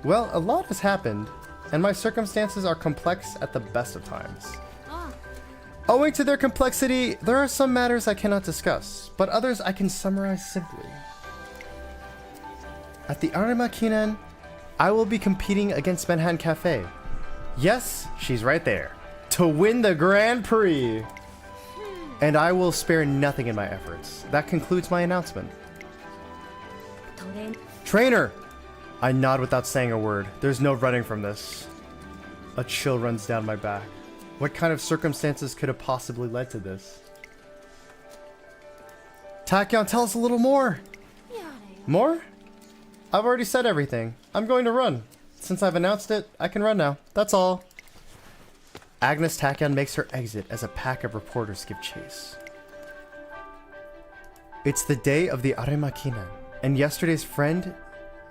Well, a lot has happened, and my circumstances are complex at the best of times. Owing to their complexity, there are some matters I cannot discuss, but others I can summarize simply. At the Arima Kinen, I will be competing against Manhattan Cafe. Yes, she's right there. To win the Grand Prix. And I will spare nothing in my efforts. That concludes my announcement. トレー Trainer! I nod without saying a word. There's no running from this. A chill runs down my back. What kind of circumstances could have possibly led to this? Tachyon, tell us a little more! More? I've already said everything. I'm going to run. Since I've announced it, I can run now. That's all. Agnes Tachyon makes her exit as a pack of reporters give chase. It's the day of the Arima Kinen, and yesterday's friend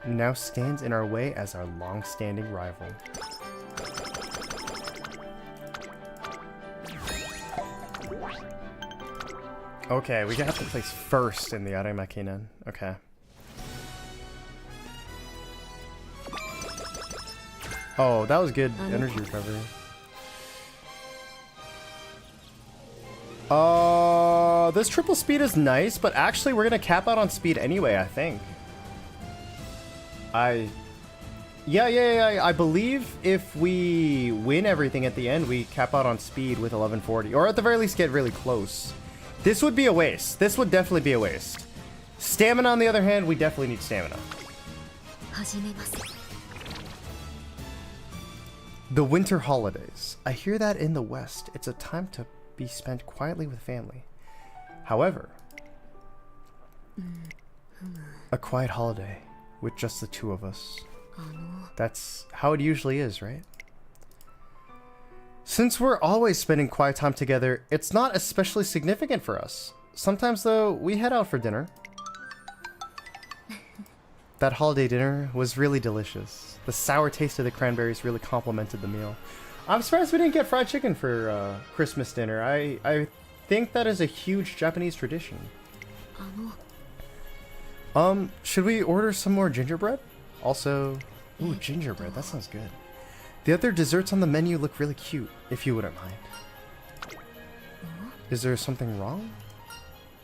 now stands in our way as our long-standing rival. Okay, we have to place first in the Arima Kinen. Okay. Oh, that was good energy recovery. This triple speed is nice, but actually we're gonna cap out on speed anyway, I think. Yeah, I believe if we win everything at the end, we cap out on speed with 1140, or at the very least get really close. This would be a waste. This would definitely be a waste. Stamina, on the other hand, we definitely need stamina. 始めます。 The winter holidays. I hear that in the West, it's a time to be spent quietly with family. However, a quiet holiday with just the two of us. That's how it usually is, right? Since we're always spending quiet time together, it's not especially significant for us. Sometimes, though, we head out for dinner. That holiday dinner was really delicious. The sour taste of the cranberries really complemented the meal. I'm surprised we didn't get fried chicken for Christmas dinner. I think that is a huge Japanese tradition. Should we order some more gingerbread? Also, ooh, gingerbread, that sounds good. The other desserts on the menu look really cute, if you wouldn't mind. Is there something wrong?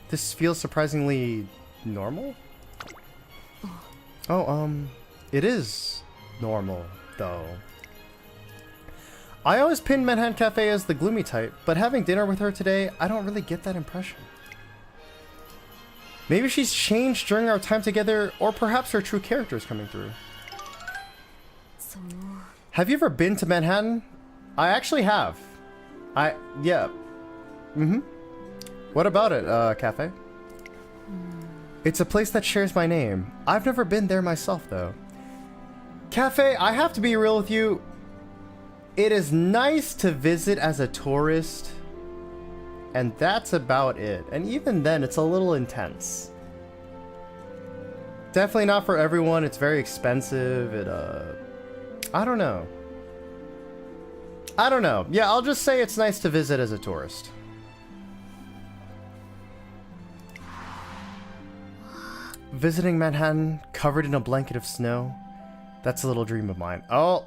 This feels surprisingly normal? Oh, it is normal, though. I always pinned Manhattan Cafe as the gloomy type, but having dinner with her today, I don't really get that impression. Maybe she's changed during our time together, or perhaps her true character is coming through. その Have you ever been to Manhattan? I actually have. Yeah. What about it, Cafe? It's a place that shares my name. I've never been there myself, though. Cafe, I have to be real with you. It is nice to visit as a tourist, and that's about it. And even then, it's a little intense. Definitely not for everyone. It's very expensive. I don't know. Yeah, I'll just say it's nice to visit as a tourist. Visiting Manhattan covered in a blanket of snow. That's a little dream of mine. Oh,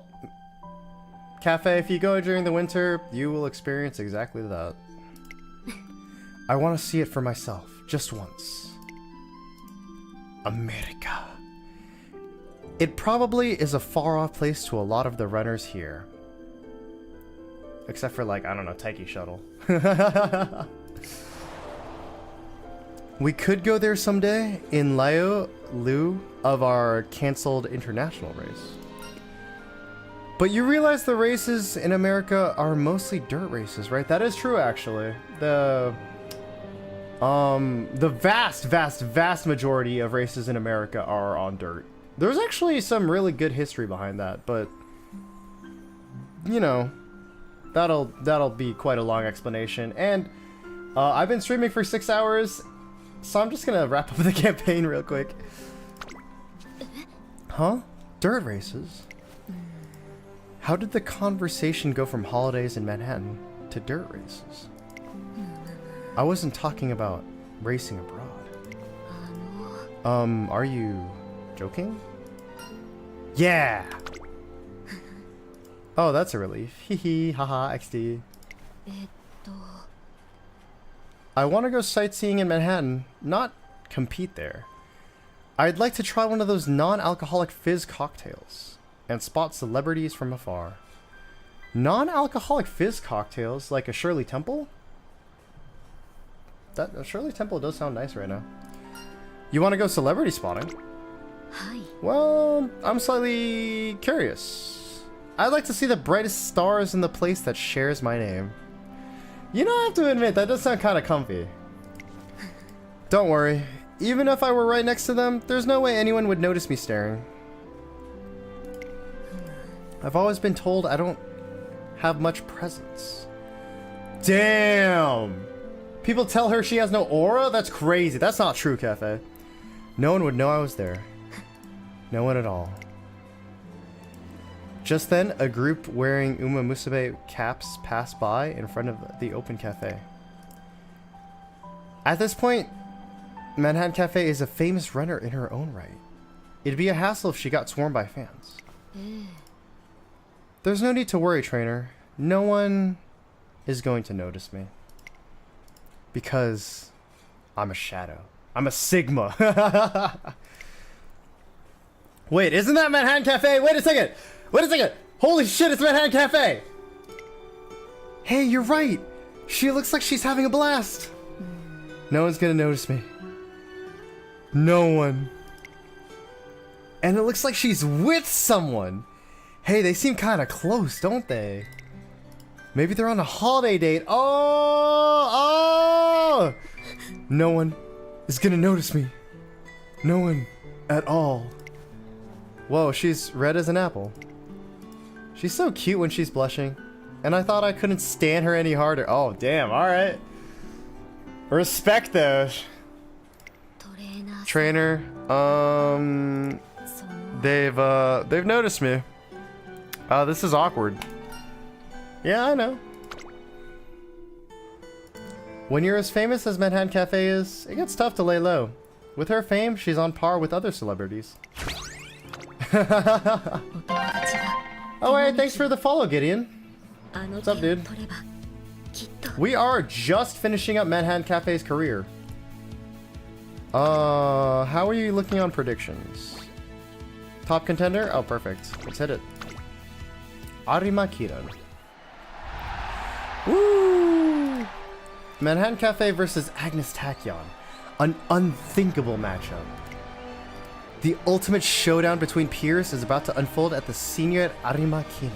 Cafe, if you go during the winter, you will experience exactly that. I want to see it for myself, just once. America. It probably is a far-off place to a lot of the runners here. Except for, like, I don't know, Taiki Shuttle. We could go there someday in lieu of our canceled international race. But you realize the races in America are mostly dirt races, right? That is true, actually. The vast majority of races in America are on dirt. There's actually some really good history behind that, but you know, that'll be quite a long explanation. And I've been streaming for 6 hours, so I'm just gonna wrap up the campaign real quick. Huh? Dirt races? How did the conversation go from holidays in Manhattan to dirt races? I wasn't talking about racing abroad. Are you joking? Yeah! Oh, that's a relief. Hehe, haha, XD. えっと I want to go sightseeing in Manhattan, not compete there. I'd like to try one of those non-alcoholic fizz cocktails and spot celebrities from afar. Non-alcoholic fizz cocktails, like a Shirley Temple? That a Shirley Temple does sound nice right now. You want to go celebrity spotting? はい Well, I'm slightly curious. I'd like to see the brightest stars in the place that shares my name. You know, I have to admit, that does sound kind of comfy. Don't worry. Even if I were right next to them, there's no way anyone would notice me staring. I've always been told I don't have much presence. Damn! People tell her she has no aura? That's crazy. That's not true, Cafe. No one would know I was there. No one at all. Just then, a group wearing Uma Musume caps passed by in front of the open cafe. At this point, Manhattan Cafe is a famous runner in her own right. It'd be a hassle if she got swarmed by fans. There's no need to worry, trainer. No one is going to notice me. Because I'm a shadow. I'm a Sigma. Wait, isn't that Manhattan Cafe? Wait a second. Wait a second. Holy shit, it's Manhattan Cafe. Hey, you're right. She looks like she's having a blast. No one's gonna notice me. No one. And it looks like she's with someone. Hey, they seem kind of close, don't they? Maybe they're on a holiday date. Oh! No one is gonna notice me. No one at all. Whoa, she's red as an apple. She's so cute when she's blushing. And I thought I couldn't stand her any harder. Oh, damn, alright. Respect those. トレーナー Trainer, その they've noticed me. This is awkward. Yeah, I know. When you're as famous as Manhattan Cafe is, it gets tough to lay low. With her fame, she's on par with other celebrities. お友達が Oh, hey, thanks for the follow, Gideon. あの What's up, 点を dude? 取ればきっと We are just finishing up Manhattan Cafe's career. How are you looking on predictions? Top contender? Oh, perfect. Let's hit it. Arima Kiran. Woo! Manhattan Cafe versus Agnes Tachyon. An unthinkable matchup. The ultimate showdown between peers is about to unfold at the senior Arima Kiran.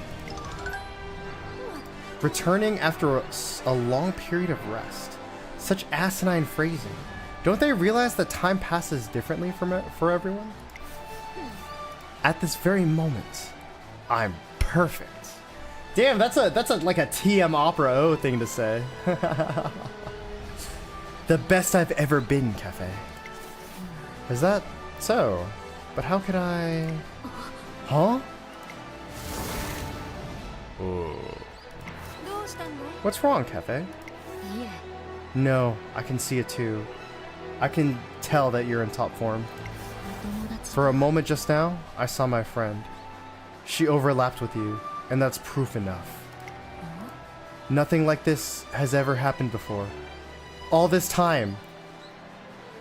Returning after a long period of rest. Such asinine phrasing. Don't they realize that time passes differently for everyone? At this very moment, I'm perfect. Damn, that's like a TM Opera O thing to say. The best I've ever been, Cafe. Is that so? But how could I... Huh? どうしたの？ What's wrong, Cafe? いえ No, I can see it too. I can tell that you're in top form. お友達 For a moment just now, I saw my friend. She overlapped with you, and that's proof enough. Nothing like this has ever happened before. All this time,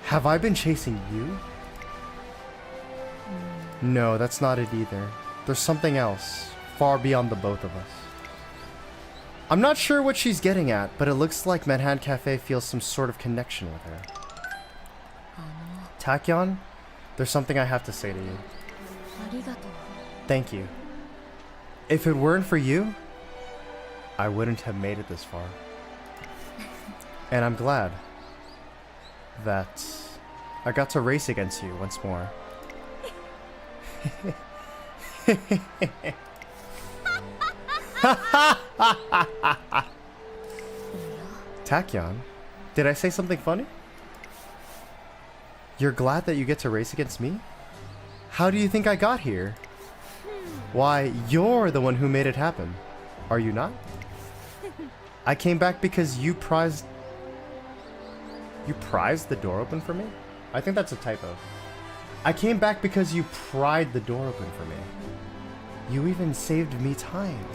have I been chasing you? No, that's not it either. There's something else, far beyond the both of us. I'm not sure what she's getting at, but it looks like Manhattan Cafe feels some sort of connection with her. あの Tachyon, there's something I have to say to you. ありがとう Thank you. If it weren't for you, I wouldn't have made it this far. And I'm glad that I got to race against you once more. Tachyon, did I say something funny? You're glad that you get to race against me? How do you think I got here? Why, you're the one who made it happen. Are you not? I came back because you prized the door open for me? I think that's a typo. I came back because you pried the door open for me. You even saved me time.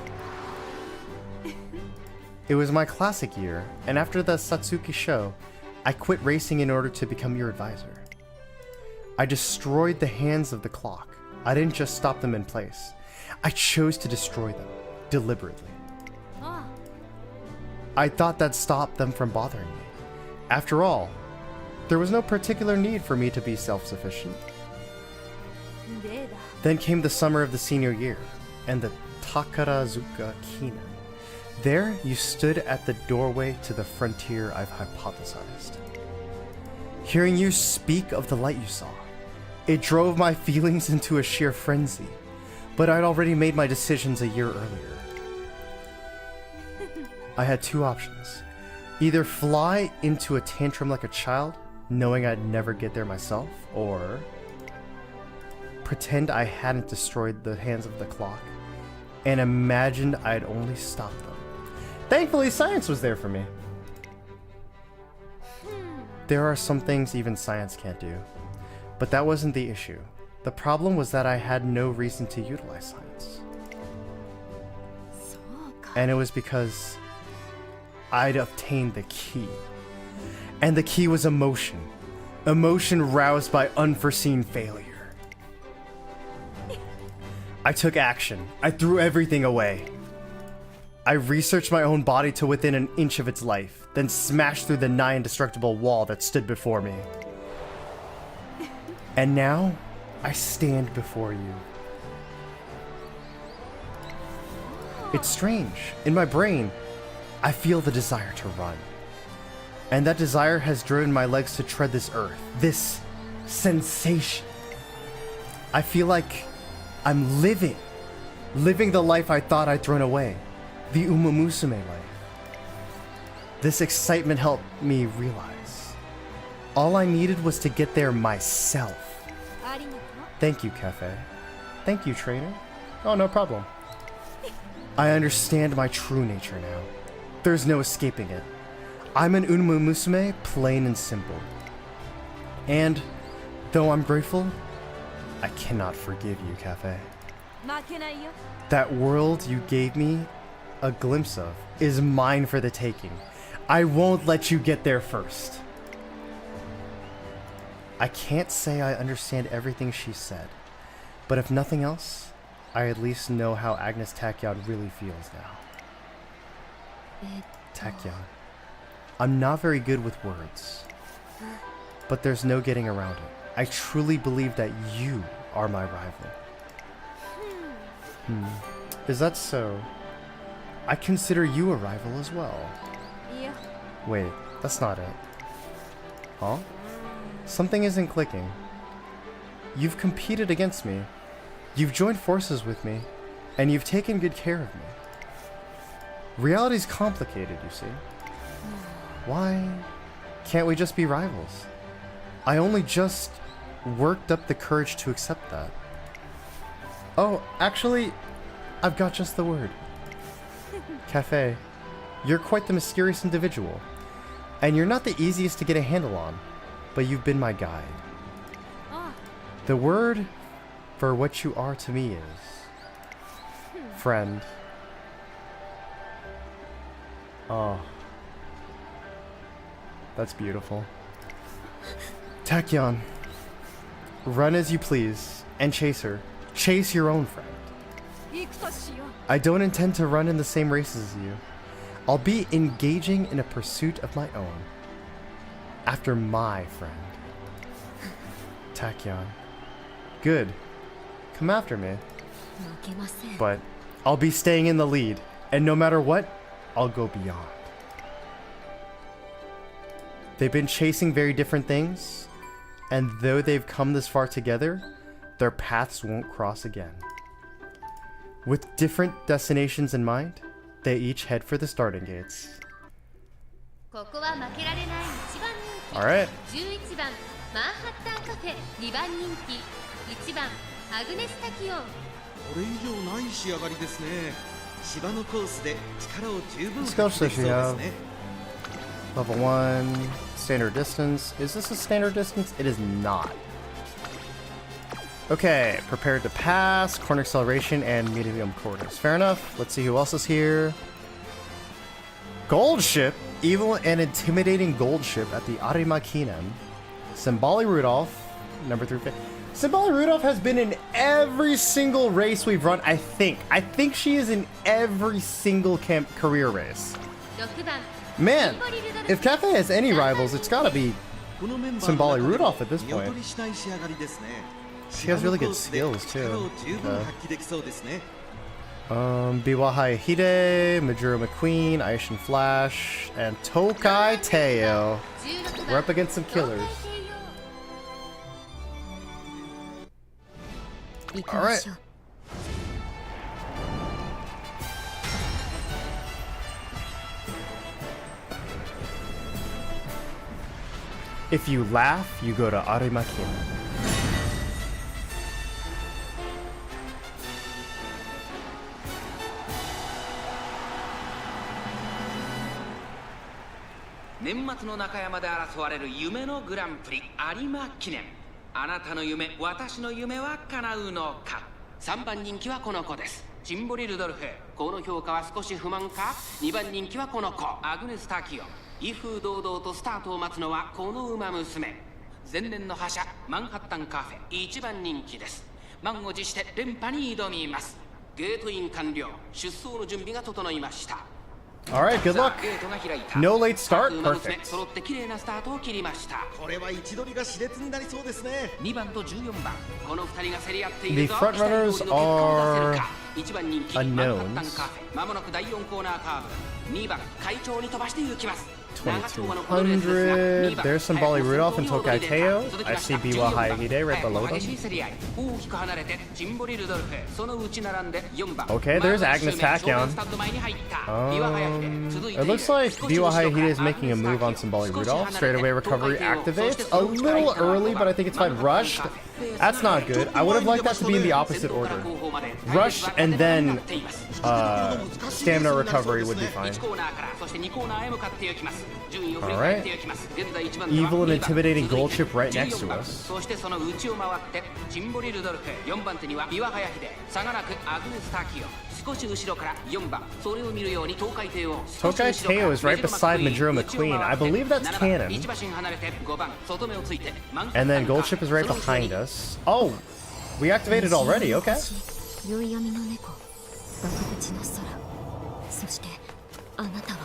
It was my classic year, and after the Satsuki show, I quit racing in order to become your advisor. I destroyed the hands of the clock. I didn't just stop them in place. I chose to destroy them, deliberately. あ I thought that stopped them from bothering me. After all, there was no particular need for me to be self-sufficient. あ、例だ。 Then came the summer of the senior year, and the Takarazuka Kina. There you stood at the doorway to the frontier I've hypothesized. Hearing you speak of the light you saw, it drove my feelings into a sheer frenzy, but I'd already made my decisions a year earlier. I had two options. Either fly into a tantrum like a child, knowing I'd never get there myself, or pretend I hadn't destroyed the hands of the clock and imagined I'd only stopped them. Thankfully, science was there for me. There are some things even science can't do, but that wasn't the issue. The problem was that I had no reason to utilize science. そうか。 And it was because I'd obtained the key. And the key was emotion. Emotion roused by unforeseen failure. I took action. I threw everything away. I researched my own body to within an inch of its life, then smashed through the nigh indestructible wall that stood before me. And now, I stand before you. It's strange. In my brain, I feel the desire to run. And that desire has driven my legs to tread this earth. This sensation. I feel like I'm living the life I thought I'd thrown away. The Uma Musume life. This excitement helped me realize all I needed was to get there myself. Thank you, Cafe. Thank you, trainer. Oh, no problem. I understand my true nature now. There's no escaping it. I'm an Uma Musume, plain and simple. And though I'm grateful, I cannot forgive you, Cafe. That world you gave me a glimpse of is mine for the taking. I won't let you get there first. I can't say I understand everything she said, but if nothing else, I at least know how Agnes Tachyon really feels now. Tachyon. I'm not very good with words, but there's no getting around it. I truly believe that you are my rival. Is that so? I consider you a rival as well. Wait, that's not it. Huh? Something isn't clicking. You've competed against me. You've joined forces with me, and you've taken good care of me. Reality's complicated, you see. Why can't we just be rivals? I only just worked up the courage to accept that. Oh, actually, I've got just the word. Cafe, you're quite the mysterious individual, and you're not the easiest to get a handle on, but you've been my guide. The word for what you are to me is friend. Oh, that's beautiful. Tachyon, run as you please and chase her. Chase your own friend. I don't intend to run in the same races as you. I'll be engaging in a pursuit of my own. After my friend. Tachyon. Good. Come after me. But I'll be staying in the lead, and no matter what, I'll go beyond. They've been chasing very different things, and though they've come this far together, their paths won't cross again. With different destinations in mind, they each head for the starting gates. Alright. 11番マンハッタンカフェ2番人気1番アグネスタキオン。これ以上ない仕上がりですね。芝のコースで力を十分 Let's go, 発揮できそうですね。 Level 1, standard distance. Is this a standard distance? It is not. Okay, prepared to pass, corner acceleration, and medium corners. Fair enough. Let's see who else is here. Gold ship, evil and intimidating gold ship at the Arima Kinen. Symboli Rudolph, number 3. Symboli Rudolph has been in every single race we've run, I think. I think she is in every single career race. 6番 Man, if Cafe has any rivals, it's gotta be Symboli Rudolph at this point. She has really good skills too. Biwahai Hide, Majuro McQueen, Aishin Flash, and Tokai Teo. We're up against some killers. Alright. If you laugh, you go to Arimakin.年末の中山で争われる夢のグランプリ有馬記念。あなたの夢、私の夢は叶うのか。3番人気はこの子です。チンボリ・ルドルフ。この評価は少し不満か。2番人気はこの子アグネス・タキオン。威風堂々とスタートを待つのはこの馬娘。前年の覇者マンハッタンカフェ一番人気です。満を持して連覇に挑みます。ゲートイン完了。出走の準備が整いました。 Alright, good さ luck. あゲートが開いた。 No late start? 馬娘 Perfect. 揃って綺麗なスタートを切りました。これは位置取りが熾烈になりそうですね。2番と14番、この2人が競り合っているぞ。 The front runners 期待通りの結果を出せるか。 are 1番人気 unknowns. マンハッタンカフェ、まもなく第4コーナーカーブ。2番会長に飛ばして行きます。 2200. There's some Bolly Rudolph and Tokai Teo. I see Biwa Hayagide right below them. Okay, there's Agnes Tachyon. It looks like Biwa Hayagide is making a move on Symbolic Rudolph. Straightaway recovery activates. A little early, but I think it's fine. Rushed. That's not good. I would have liked that to be in the opposite order. Rush and then stamina recovery would be fine. Alright. Evil and intimidating gold chip right next to us. そしてその内を回ってチンボリ・ルドルフ、4番手にはビワハヤヒデ、差がなくアグネス・ターキオ、少し後ろから4番、それを見るように東海帝王、 Tokai Teo is right beside Majuro McQueen. I believe that's canon. 1馬身離れて5番、外目をついて And then gold chip is right behind us. Oh, we activated already. Okay. 宵闇の猫、爆口の空、そしてあなたは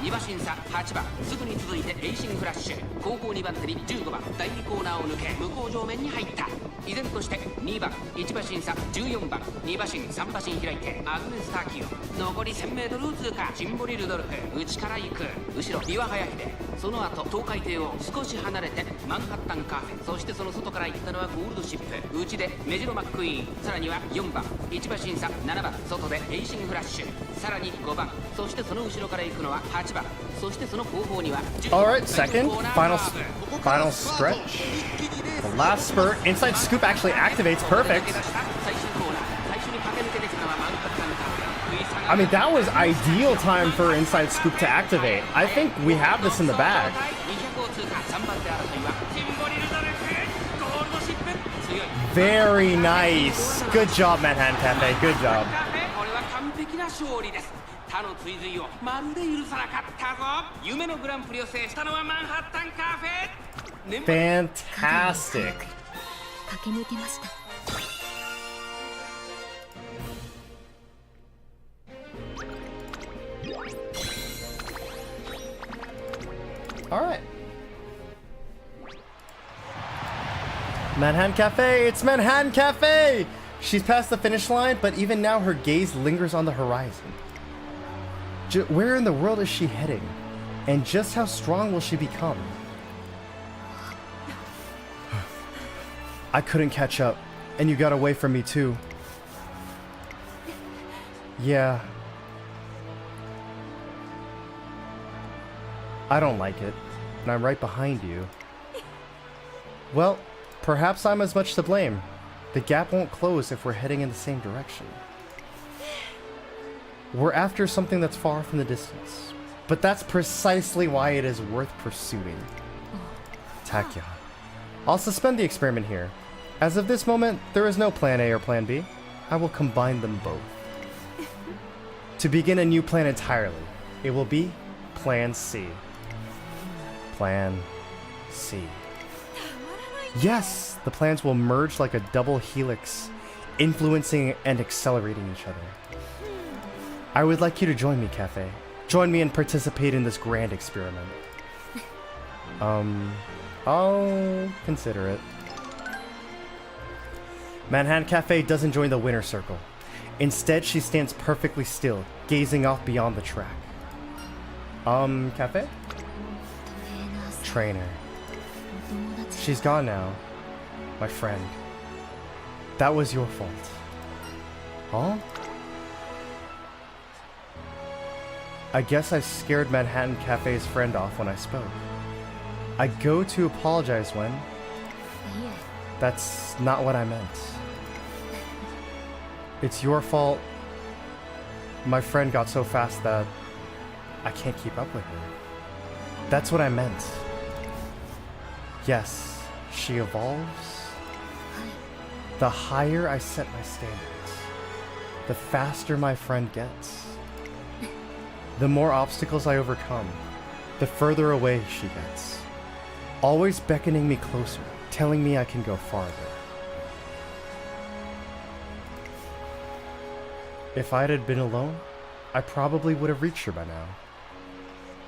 2馬身差8番、すぐに続いてレーシングフラッシュ、後方2番手に15番、第2コーナーを抜け向こう上面に入った。依然として2番、1馬身差14番、2馬身3馬身開いてアグネス・ターキオ、残り 1000m を通過。チンボリ・ルドルフ、内から行く、後ろビワハヤヒデ、その後東海帝王、少し離れてマンハッタンカフェ、そしてその外から行ったのはゴールドシップ、内でメジロマックイーン、さらには4番、1馬身差7番、外でレーシングフラッシュ、さらに5番、そしてその後ろから行くのは8番、そしてその後方には10番。 Alright, second. Final stretch. The last spurt. Inside scoop actually activates. Perfect. I mean, that was ideal time for inside scoop to activate. I think we have this in the bag. Very nice. Good job, Manhattan Cafe. Good job. これは完璧な勝利です。他の追随をまるで許さなかったぞ。夢のグランプリを制したのはマンハッタンカフェ。 Fantastic. 駆け抜けました。 All right. Manhattan Cafe, it's Manhattan Cafe! She's past the finish line, but even now her gaze lingers on the horizon. Where in the world is she heading? And just how strong will she become? I couldn't catch up, and you got away from me too. Yeah. I don't like it, and I'm right behind you. Well, perhaps I'm as much to blame. The gap won't close if we're heading in the same direction. We're after something that's far from the distance, but that's precisely why it is worth pursuing. Tachyon. I'll suspend the experiment here. As of this moment, there is no plan A or plan B. I will combine them both. To begin a new plan entirely, it will be Plan C. Plan C. Yes, the plans will merge like a double helix, influencing and accelerating each other. I would like you to join me, Cafe. Join me and participate in this grand experiment. I'll consider it. Manhattan Cafe doesn't join the winner circle. Instead, she stands perfectly still, gazing off beyond the track. Cafe? Trainer. She's gone now. My friend. That was your fault. Huh? I guess I scared Manhattan Cafe's friend off when I spoke. I go to apologize when... That's not what I meant. It's your fault. My friend got so fast that I can't keep up with her. That's what I meant. Yes, she evolves. The higher I set my standards, the faster my friend gets. The more obstacles I overcome, the further away she gets, always beckoning me closer, telling me I can go farther. If I had been alone, I probably would have reached her by now.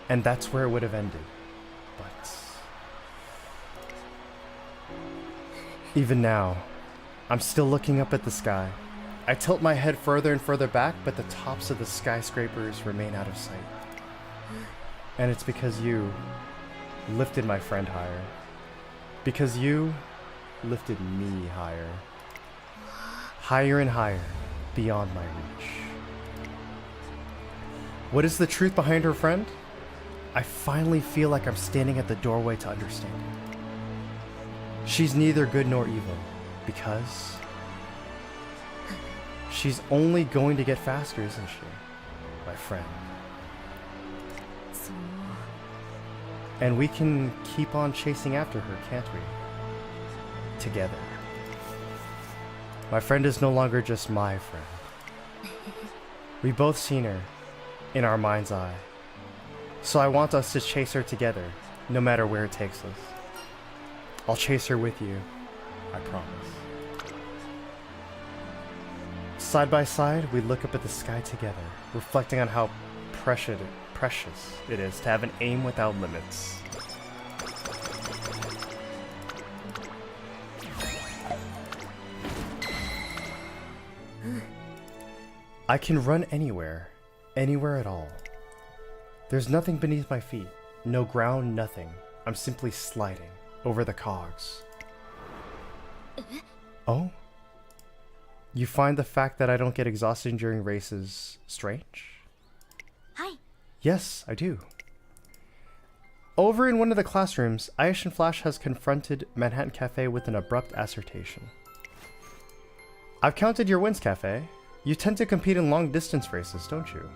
And that's where it would have ended. But even now, I'm still looking up at the sky. I tilt my head further and further back, but the tops of the skyscrapers remain out of sight. And it's because you lifted my friend higher. Because you lifted me higher. Higher and higher, beyond my reach. What is the truth behind her friend? I finally feel like I'm standing at the doorway to understanding. She's neither good nor evil, because she's only going to get faster, isn't she, my friend? そう And we can keep on chasing after her, can't we? Together. My friend is no longer just my friend. We both seen her in our mind's eye. So I want us to chase her together, no matter where it takes us. I'll chase her with you, I promise. Side by side, we look up at the sky together, reflecting on how precious it is to have an aim without limits. I can run anywhere at all. There's nothing beneath my feet, no ground, nothing. I'm simply sliding over the cogs. Oh? You find the fact that I don't get exhausted during races strange? はい Yes, I do. Over in one of the classrooms, Ayeshin Flash has confronted Manhattan Cafe with an abrupt assertion. I've counted your wins, Cafe. You tend to compete in long-distance races, don't you?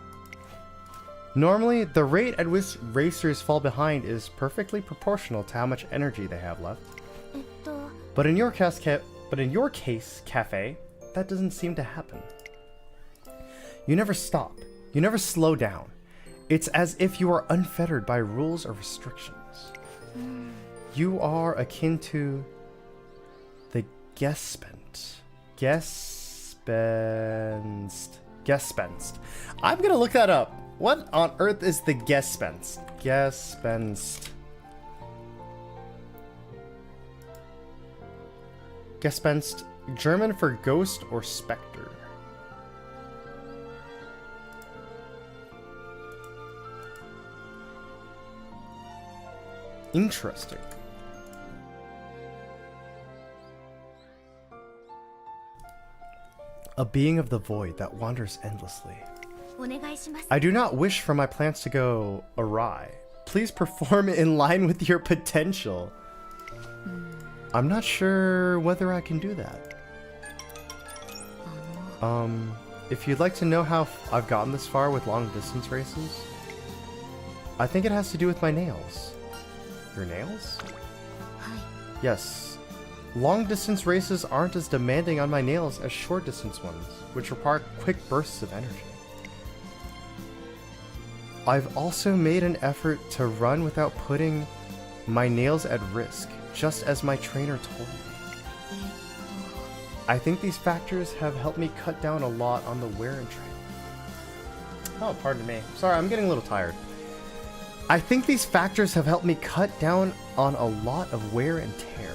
Normally, the rate at which racers fall behind is perfectly proportional to how much energy they have left. えっと But in your case, Cafe, that doesn't seem to happen. You never stop. You never slow down. It's as if you are unfettered by rules or restrictions. You are akin to the Gespenst. Gespenst. I'm gonna look that up. What on earth is the Gespenst? Gespenst. Gespenst, German for ghost or specter. Interesting. A being of the void that wanders endlessly. お願いします I do not wish for my plans to go awry. Please perform in line with your potential. I'm not sure whether I can do that. If you'd like to know how I've gotten this far with long distance races, I think it has to do with my nails. Your nails? はい Yes. Long distance races aren't as demanding on my nails as short distance ones, which require quick bursts of energy. I've also made an effort to run without putting my nails at risk, just as my trainer told me. えっ I think these factors have helped me cut down a lot on the wear and tear. Oh, pardon me. Sorry, I'm getting a little tired. I think these factors have helped me cut down on a lot of wear and tear.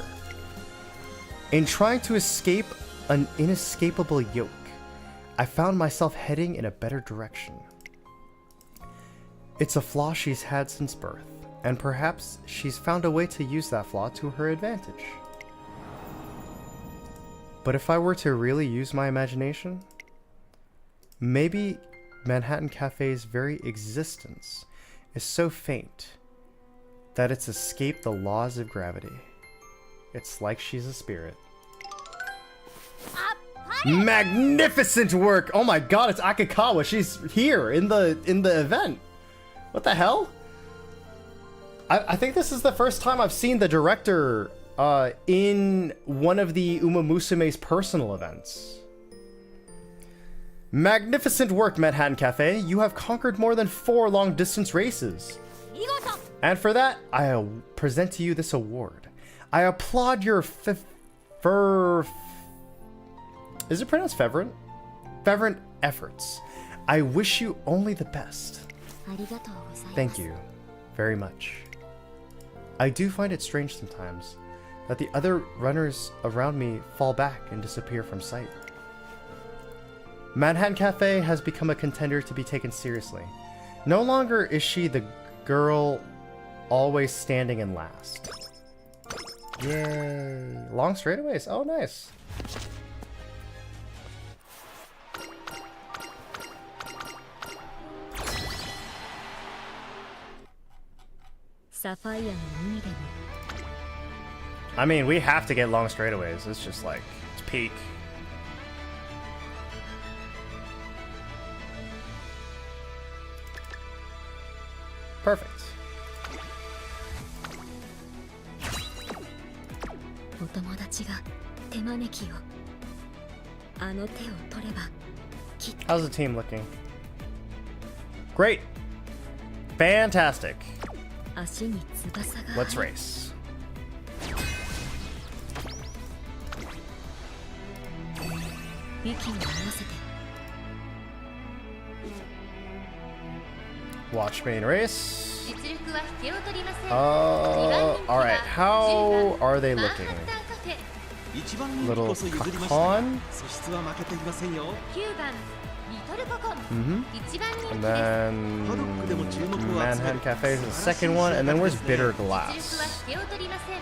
In trying to escape an inescapable yoke, I found myself heading in a better direction. It's a flaw she's had since birth, and perhaps she's found a way to use that flaw to her advantage. But if I were to really use my imagination, maybe Manhattan Cafe's very existence is so faint that it's escaped the laws of gravity. It's like she's a spirit. Magnificent work! Oh my god, it's Akikawa. She's here in the event. What the hell? I think this is the first time I've seen the director in one of the Uma Musume's personal events. Magnificent work, Manhattan Cafe. You have conquered more than 4 long-distance races. 見事 And for that, I present to you this award. I applaud your is it pronounced fervent? Fervent efforts. I wish you only the best. ありがとうございます。 Thank you very much. I do find it strange sometimes that the other runners around me fall back and disappear from sight. Manhattan Cafe has become a contender to be taken seriously. No longer is she the girl always standing in last. Yay. Long straightaways. Oh, nice. Sapphire の海でも I mean, we have to get long straightaways. It's just like, it's peak. Perfect. お友達が手招きをあの手を取ればきっと How's the team looking? Great. Fantastic. 足に翼が Let's race. 息に合わせて Watch me and race. 実力は引けを取りません。 Alright. How are they マンハ looking? ッタンカフェ一番人気こそ譲りました Little が Kakan? 素質は負けていませんよ。 9番リトルココン、 Mm-hmm. 一番人気 And です。 then Manhattan Cafe is the second one. And then where's Bitter 実力は Glass? 引けを取りません。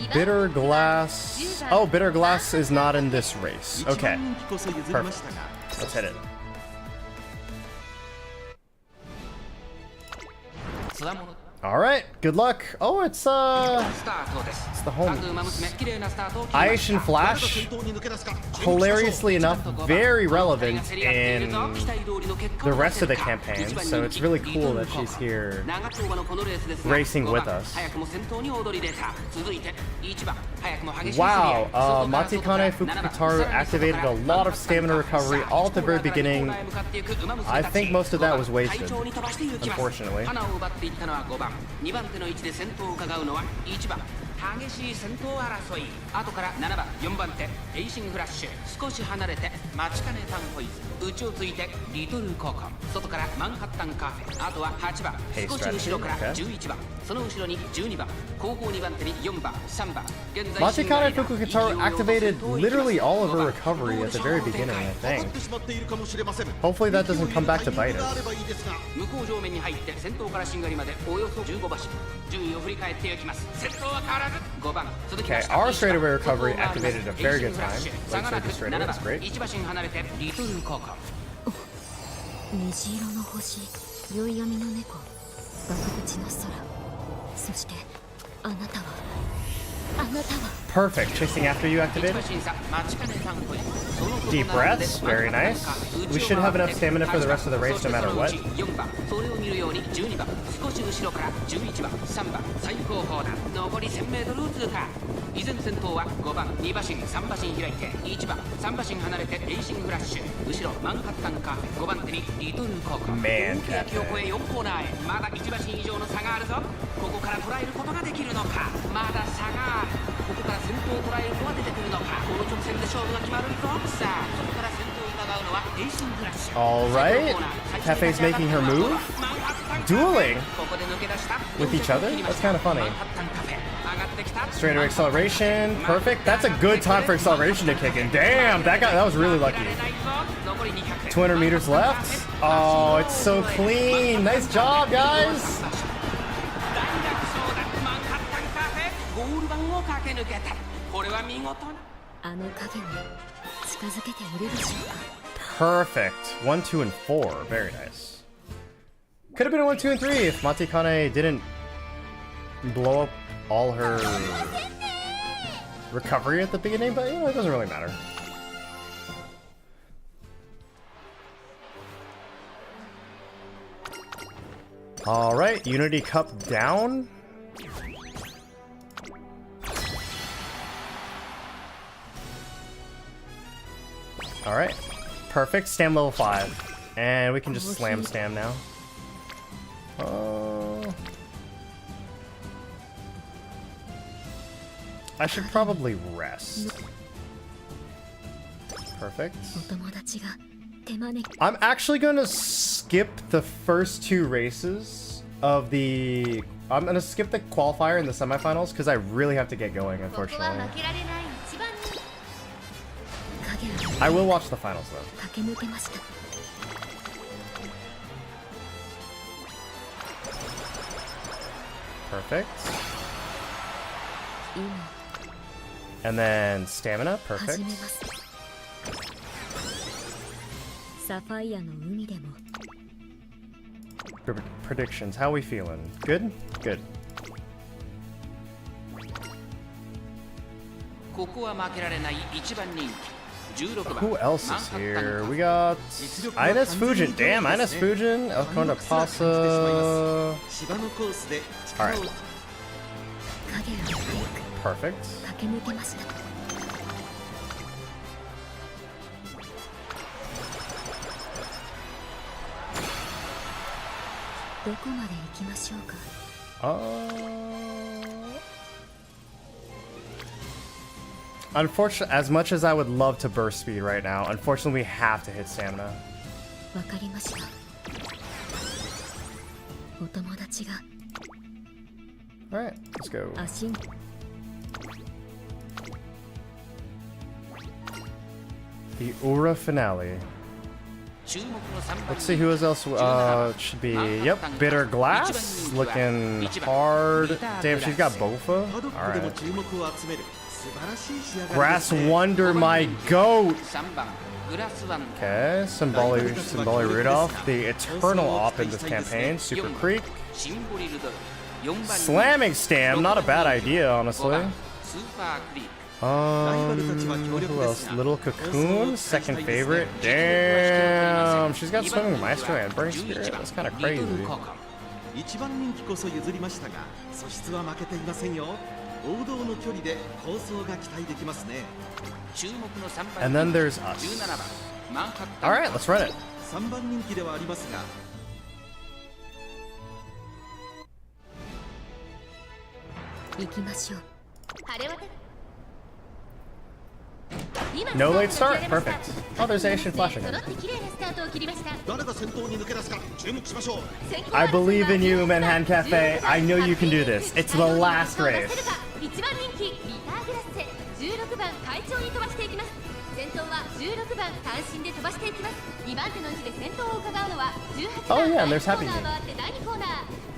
2番 Bitter Glass. Oh, Bitter Glass is not in this race. 一 Okay. 番人気こそ譲りましたが Let's hit it. つわもの Alright. Good luck. Oh, it's スタートです the home. 各馬娘綺麗なスタートを切りました Aishin 誰が Flash. 先頭に抜け出すか Hilariously enough, very relevant in 期待通りの結果 the を rest of the 出せるか campaign, 一番 so 人 it's 気 really リト cool ル that ココン she's here 長丁場のこのレースですが racing 5 with 番 us. 早くも先頭に躍り出た続いて1番早くも激しい Wow, 競り合い Matikane Fukutaru activated a lot of stamina recovery all at the very beginning. I think most of that was wasted, unfortunately. 花を奪っていったのは5番2番手の位置で先頭を伺うのは1番激しい先頭争い後から7番4番手エイシングフラッシュ少し離れて待ちかねタンホイズ内をついてリトルココン外からマンハッタンカフェあとは8番 Hey, 少し後ろから strategy, 11番その後ろに12番後方2番手に4番3番現在 Matikane Fukutaru activated literally all of her recovery at the very beginning, I 当た think. ってしまっているかもしれません Hopefully that doesn't come back to bite 勢いがあれ us. ばいいですが向こう上面に入って先頭からしんがりまでおよそ15馬身順位を振り返っていきます先頭は変わらず5番続きま Okay, した our straightaway recovery 外を回ります activated at a very good time. 差がな Late く straightaway, 7番 that's great. 1馬身離れてリトルココン虹色の星宵闇の猫爆口の空そしてあなたは Perfect. Chasing after you activated. Deep breaths. Very nice. We should have enough stamina for the rest of the race no matter what. 4番それを見るように12番少し後ろから11番3番最高峰だ残り 1000m を通過依然先頭は5番2馬身3馬身開いて1番3馬身離れてエイシングフラッシュ後ろマンハッタンカフェ5番手にリトルココン Man 駅を越え4コーナーへまだ1馬身以上の差があるぞここから捉えることができるのかまだ差があるここから先頭を捉える子は出てくるのかこの直線で勝負が決まるぞさあそこから先頭を伺うのはエイシングフラッシュ Alright. Cafe's making her move. Dueling with each other? That's kind of funny. Straightaway acceleration. Perfect. That's a good time for acceleration to kick in. Damn, that was really lucky. 200 meters left. Oh, it's so clean. Nice job, guys. ゴール板を駆け抜けたこれは見事なあの影に近づけているでしょうか Perfect. 1, 2, and 4. Very nice. Could have been a 1, 2, and 3 if Matikane didn't blow up all her recovery at the beginning, but you know, it doesn't really matter. Alright, Unity Cup down. Alright. Perfect. Stam level 5. And we can just slam Stam now. I should probably rest. Perfect. お友達が手招き I'm actually gonna skip the first 2 races of the... I'm gonna skip the qualifier and the semifinals because I really have to get going, ここは unfortunately. 負けられない一番人気 影を I will watch the finals though. 駆け抜けました Perfect. 今 And then stamina. 始 Perfect. めますサファイアの海でも Predictions. How we feeling? Good? Good. ここは負けられない一番人気16番 Who else is マンハッタン here? カ We got Ines Fujin. Damn, Ines Fujin. Elkonda Pasa. 芝のコースで力を Alright. 影を早く Perfect. 駆け抜けましたどこまで行きましょうか Unfortunately, as much as I would love to burst speed right now, unfortunately we have to hit stamina. わかりましたお友達が Alright, let's go. 足に The Ura finale. 注目の3番 Let's see who else should be. Yep, Bitter Glass. Looking hard. Damn, she's got Bofa. パドックでも Alright. 注目を集める素晴らしい仕上がりです Grass ね Wonder, my goat. 3番グラスワン Okay, Symboli Rudolph, the eternal op in this campaign. Super Creek. シンボリルドル4番 Slamming Stam, not a bad idea, honestly. スーパークリーク Who else? Little Cocoon, second favorite. Damn, she's got Swimming Maestro and Burning Spirit. That's kind of リトル crazy. ココ一番人気こそ譲りましたが素質は負けていませんよ王道の距離で構想が期待できますね注目の3番 And then there's 17 us. 番マンハッタン Alright, let's run it. 3番人気ではありますが行きましょう晴れ渡る今 No late スタ start? ートが切られました Perfect. Oh, there's Asian Flash 揃 again. って綺麗なスタートを切りました 誰が先頭に抜け出すか注目しましょう I believe in you, Manhattan Cafe. I know you can do this. It's the last race. 1番人気ビターグラッセ16番快調に飛ばしていきます先頭は16番単身で飛ばしていきます2番手の位置で先頭を伺うのは18 Oh 番 yeah, 第 there's 2コ Happy ーナー Meal. 回って第2コーナー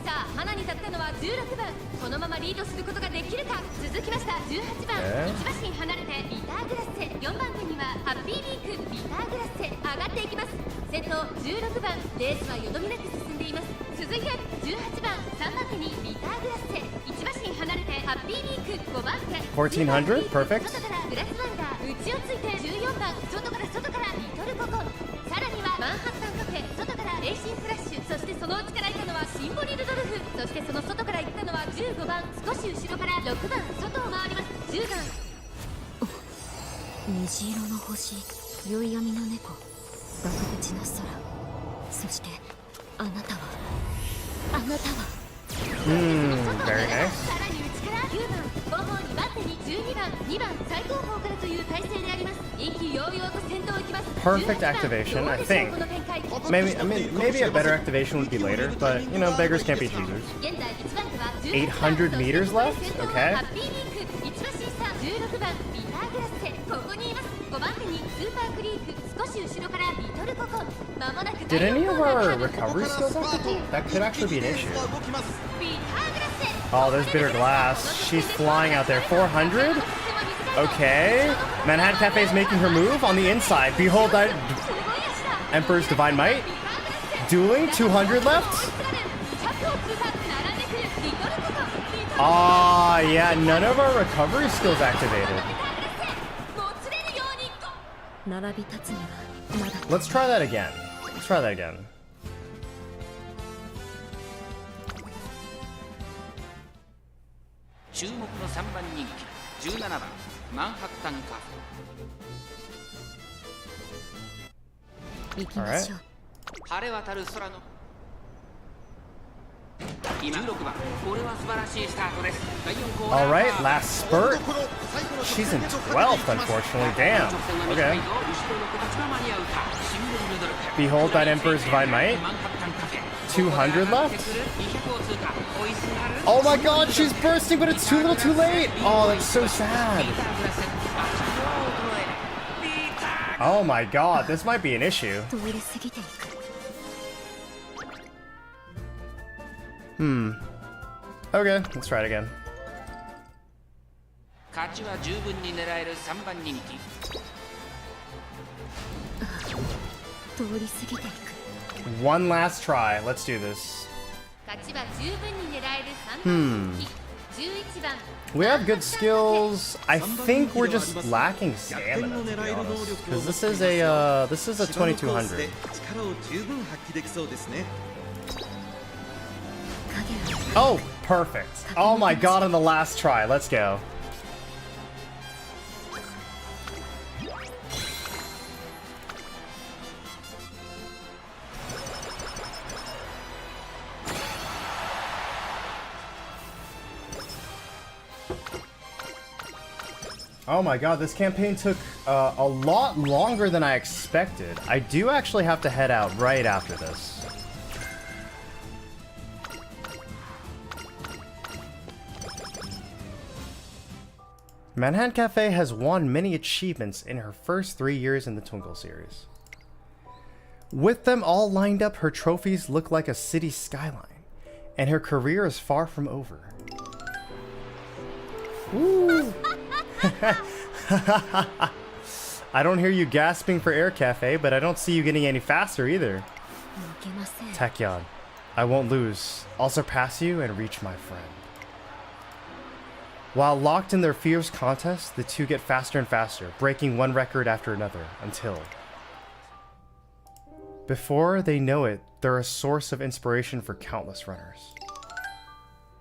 さあ花に立ったのは16番このままリードすることができるか続きました18番1馬身離れてビターグラッセ4番手にはハッピービークビターグラッセ上がっていきます先頭16番レースはよどみなく進んでいます続いて18番3番手にビターグラッセ1馬身離れてハッピービーク5番手1400 perfect. 外からグラスワンダー内をついて14番外からリトルココンさらにはマンハッタンカフェ外からレーシンフラッシュそしてその内から行ったのはシンボリルドルフそしてその外から行ったのは15番少し後ろから6番外を回ります10番虹色の星宵闇の猫爆口の空そしてあなたは Very nice. さらに内から9番後方2番手に12番2番最後方からという体勢であります意気揚々と先頭を行きます Perfect 18番 activation, どう I でしょう think. この展開 Maybe a better activation would be later, but you know, beggars can't be choosers. 現在1番手は800 meters left? Okay. ハッピーリンク1馬身差16番ビターグラッセここにいます5番手にスーパークリーク少し後ろからリトルココン間もなく Did any of our ビ recovery skills activate? That could actually be an issue. ターグラッセ Oh, there's Bitter Glass. She's flying out there. 400? Okay. Manhattan Cafe is making her move on the inside. Behold that Emperor's Divine Might. Dueling, 200 left. Ah, yeah, none of our recovery skills activated. 並び立つにはまだ Let's try that again. Let's try that again. 注目の3番人気17番マンハッタンカフ行きましょう。晴れ渡る空の今16番これは素晴らしいスタートです。第4コーナー Alright, last spurt. She's in 12th, unfortunately. Damn. Okay. Behold that Emperor's Divine Might. 200 left? Oh my god, she's bursting, but it's too little too late. Oh, that's so sad. Oh my god, this might be an issue. 通り過ぎていく。Okay, let's try it again. 勝ちは十分に狙える3番人気。通り過ぎていく。 One last try. Let's do this. 勝ちは十分に狙える3番人気11番 We have good skills. I think we're just lacking stamina, to be honest. Because this is a 芝のコース 2200. で力を十分発揮できそうですね。 Oh, perfect. Oh my god, on the last try. Let's go. Oh my god, this campaign took a lot longer than I expected. I do actually have to head out right after this. Manhattan Cafe has won many achievements in her first 3 years in the Twinkle series. With them all lined up, her trophies look like a city skyline, and her career is far from over. Woo! I don't hear you gasping for air, Cafe, but I don't see you getting any faster either. 負けません。 Tachyon, I won't lose. I'll surpass you and reach my friend. While locked in their fierce contest, the two get faster and faster, breaking one record after another, until... Before they know it, they're a source of inspiration for countless runners.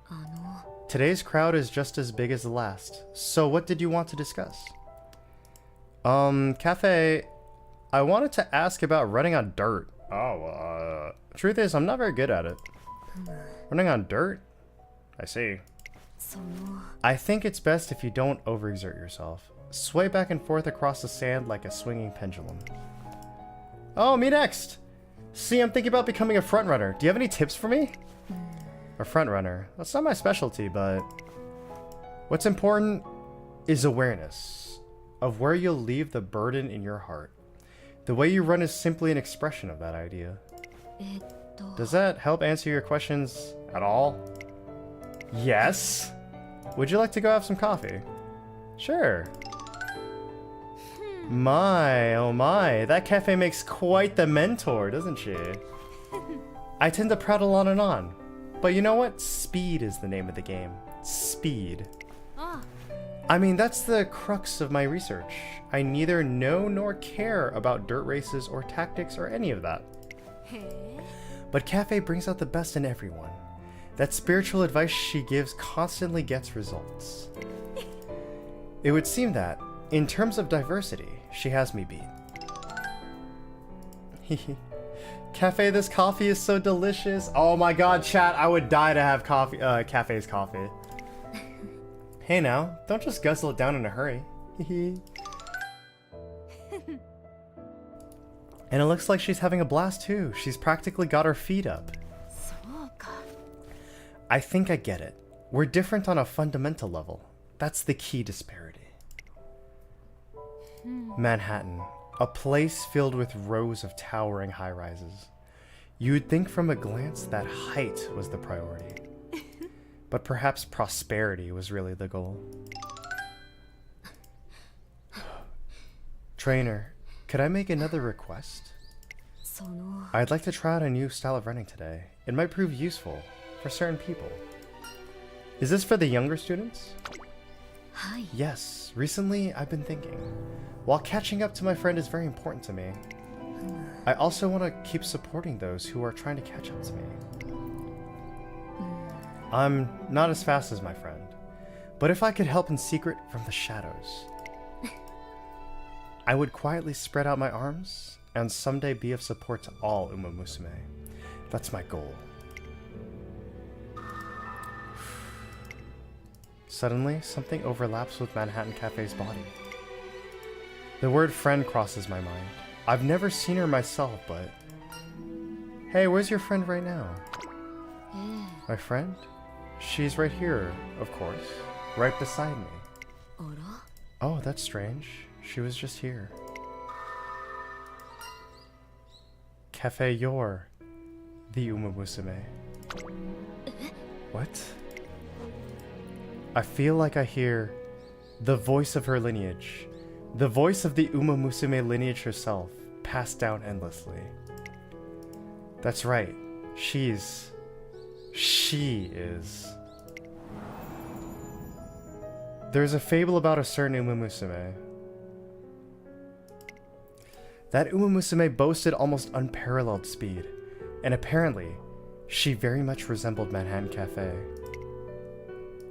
あの、 Today's crowd is just as big as the last. So what did you want to discuss? Cafe, I wanted to ask about running on dirt. Oh, truth is, I'm not very good at it. Running on dirt? I see. その、 I think it's best if you don't overexert yourself. Sway back and forth across the sand like a swinging pendulum. Oh, me next! See, I'm thinking about becoming a front runner. Do you have any tips for me? A front runner. That's not my specialty, but... What's important is awareness of where you'll leave the burden in your heart. The way you run is simply an expression of that idea. Does Does that help answer your questions at all? Yes. Would you like to go have some coffee? Sure. My, oh my, that cafe makes quite the mentor, doesn't she? I tend to prattle on and on. But you know what? Speed is the name of the game. Speed. あ I mean, that's the crux of my research. I neither know nor care about dirt races or tactics or any of that. へえ But Cafe brings out the best in everyone. That spiritual advice she gives constantly gets results. It would seem that, in terms of diversity, she has me beat. Cafe, this coffee is so delicious. Oh my god, chat, I would die to have coffee, Cafe's coffee. Hey now, don't just guzzle it down in a hurry. And it looks like she's having a blast too. She's practically got her feet up. そうか I think I get it. We're different on a fundamental level. That's the key disparity. Manhattan, a place filled with rows of towering high-rises. You'd think from a glance that height was the priority. But perhaps prosperity was really the goal. Trainer, could I make another request? その、 I'd like to try out a new style of running today. It might prove useful for certain people. Is this for the younger students? はい。 Yes, recently I've been thinking. While catching up to my friend is very important to me, I also want to keep supporting those who are trying to catch up to me. I'm not as fast as my friend, but if I could help in secret from the shadows, I would quietly spread out my arms and someday be of support to all Uma Musume. That's my goal. Suddenly, something overlaps with Manhattan Cafe's body. The word friend crosses my mind. I've never seen her myself, but... Hey, where's your friend right now? My friend? She's right here, of course. Right beside me. Oh, that's strange. She was just here. Cafe, you're the Uma Musume. What? I feel like I hear the voice of her lineage. The voice of the Uma Musume lineage herself, passed down endlessly. That's right. She is. There's a fable about a certain Uma Musume. That Uma Musume boasted almost unparalleled speed, and apparently, she very much resembled Manhattan Cafe.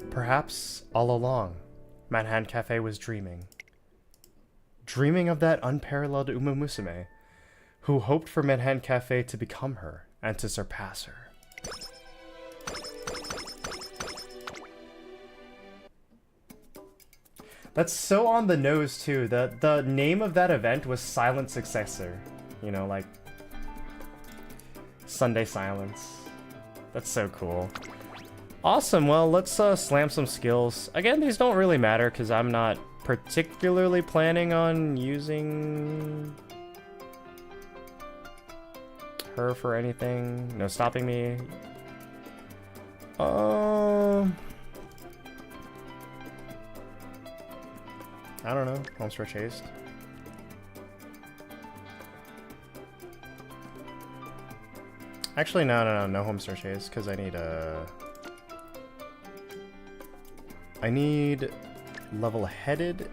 Perhaps, all along, Manhattan Cafe was dreaming. Dreaming of that unparalleled Uma Musume, who hoped for Manhattan Cafe to become her and to surpass her. That's so on the nose too. The name of that event was Silent Successor. You know, like Sunday Silence. That's so cool. Awesome, well, let's slam some skills. Again, these don't really matter because I'm not particularly planning on using her for anything. No stopping me. I don't know. Home stretch haste. Actually, no home stretch haste because I need level-headed.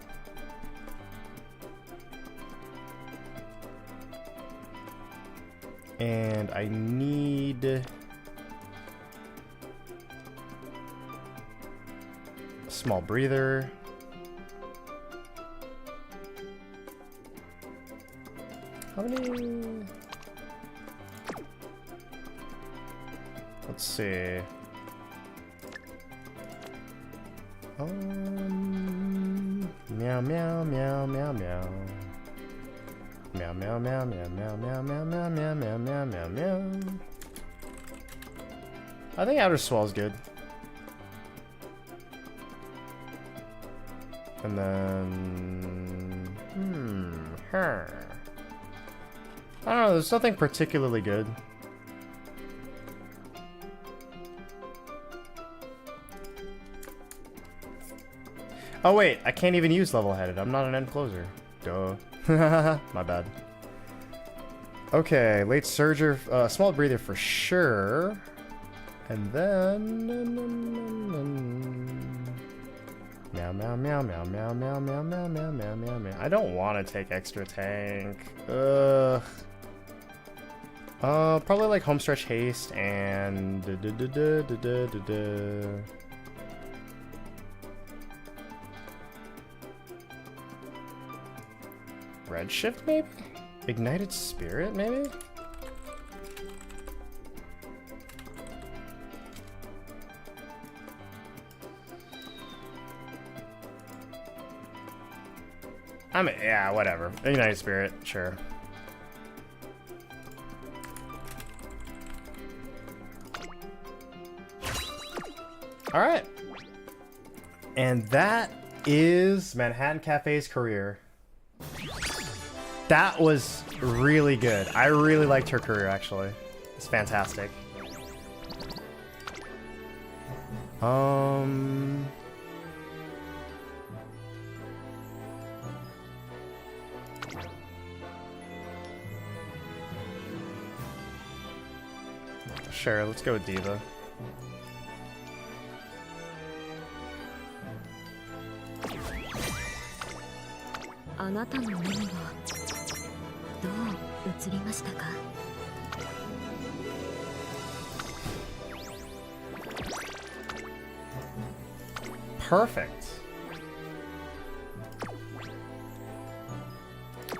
And I need small breather. How many? Let's see. Meow meow meow meow meow. Meow meow meow meow meow meow meow meow meow meow meow meow meow. I think outer swell's good. And then I don't know, there's nothing particularly good. Oh wait, I can't even use level-headed. I'm not an end closer. Duh. My bad. Okay, late surger, small breather for sure. And then meow meow meow meow meow meow meow meow meow meow meow meow. I don't want to take extra tank. Ugh. Probably like home stretch haste and Redshift maybe? Ignited Spirit maybe? Yeah, whatever. Ignited Spirit, sure. Alright. And that is Manhattan Cafe's career. That was really good. I really liked her career, actually. It's fantastic. Sure, let's go with Diva. Perfect.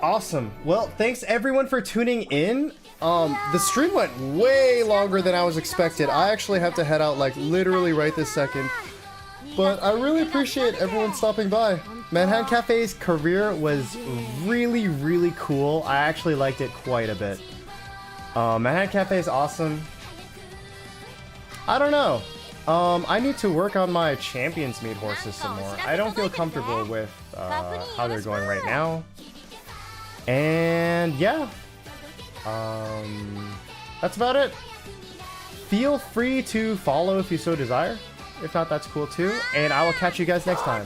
Awesome. Well, thanks everyone for tuning in. The stream went way longer than I was expected. I actually have to head out like literally right this second. But I really appreciate everyone stopping by. Manhattan Cafe's career was really, really cool. I actually liked it quite a bit. Manhattan Cafe is awesome. I don't know. I need to work on my Champions Meet horses some more. I don't feel comfortable with how they're going right now. And yeah. That's about it. Feel free to follow if you so desire. If not, that's cool too. And I will catch you guys next time.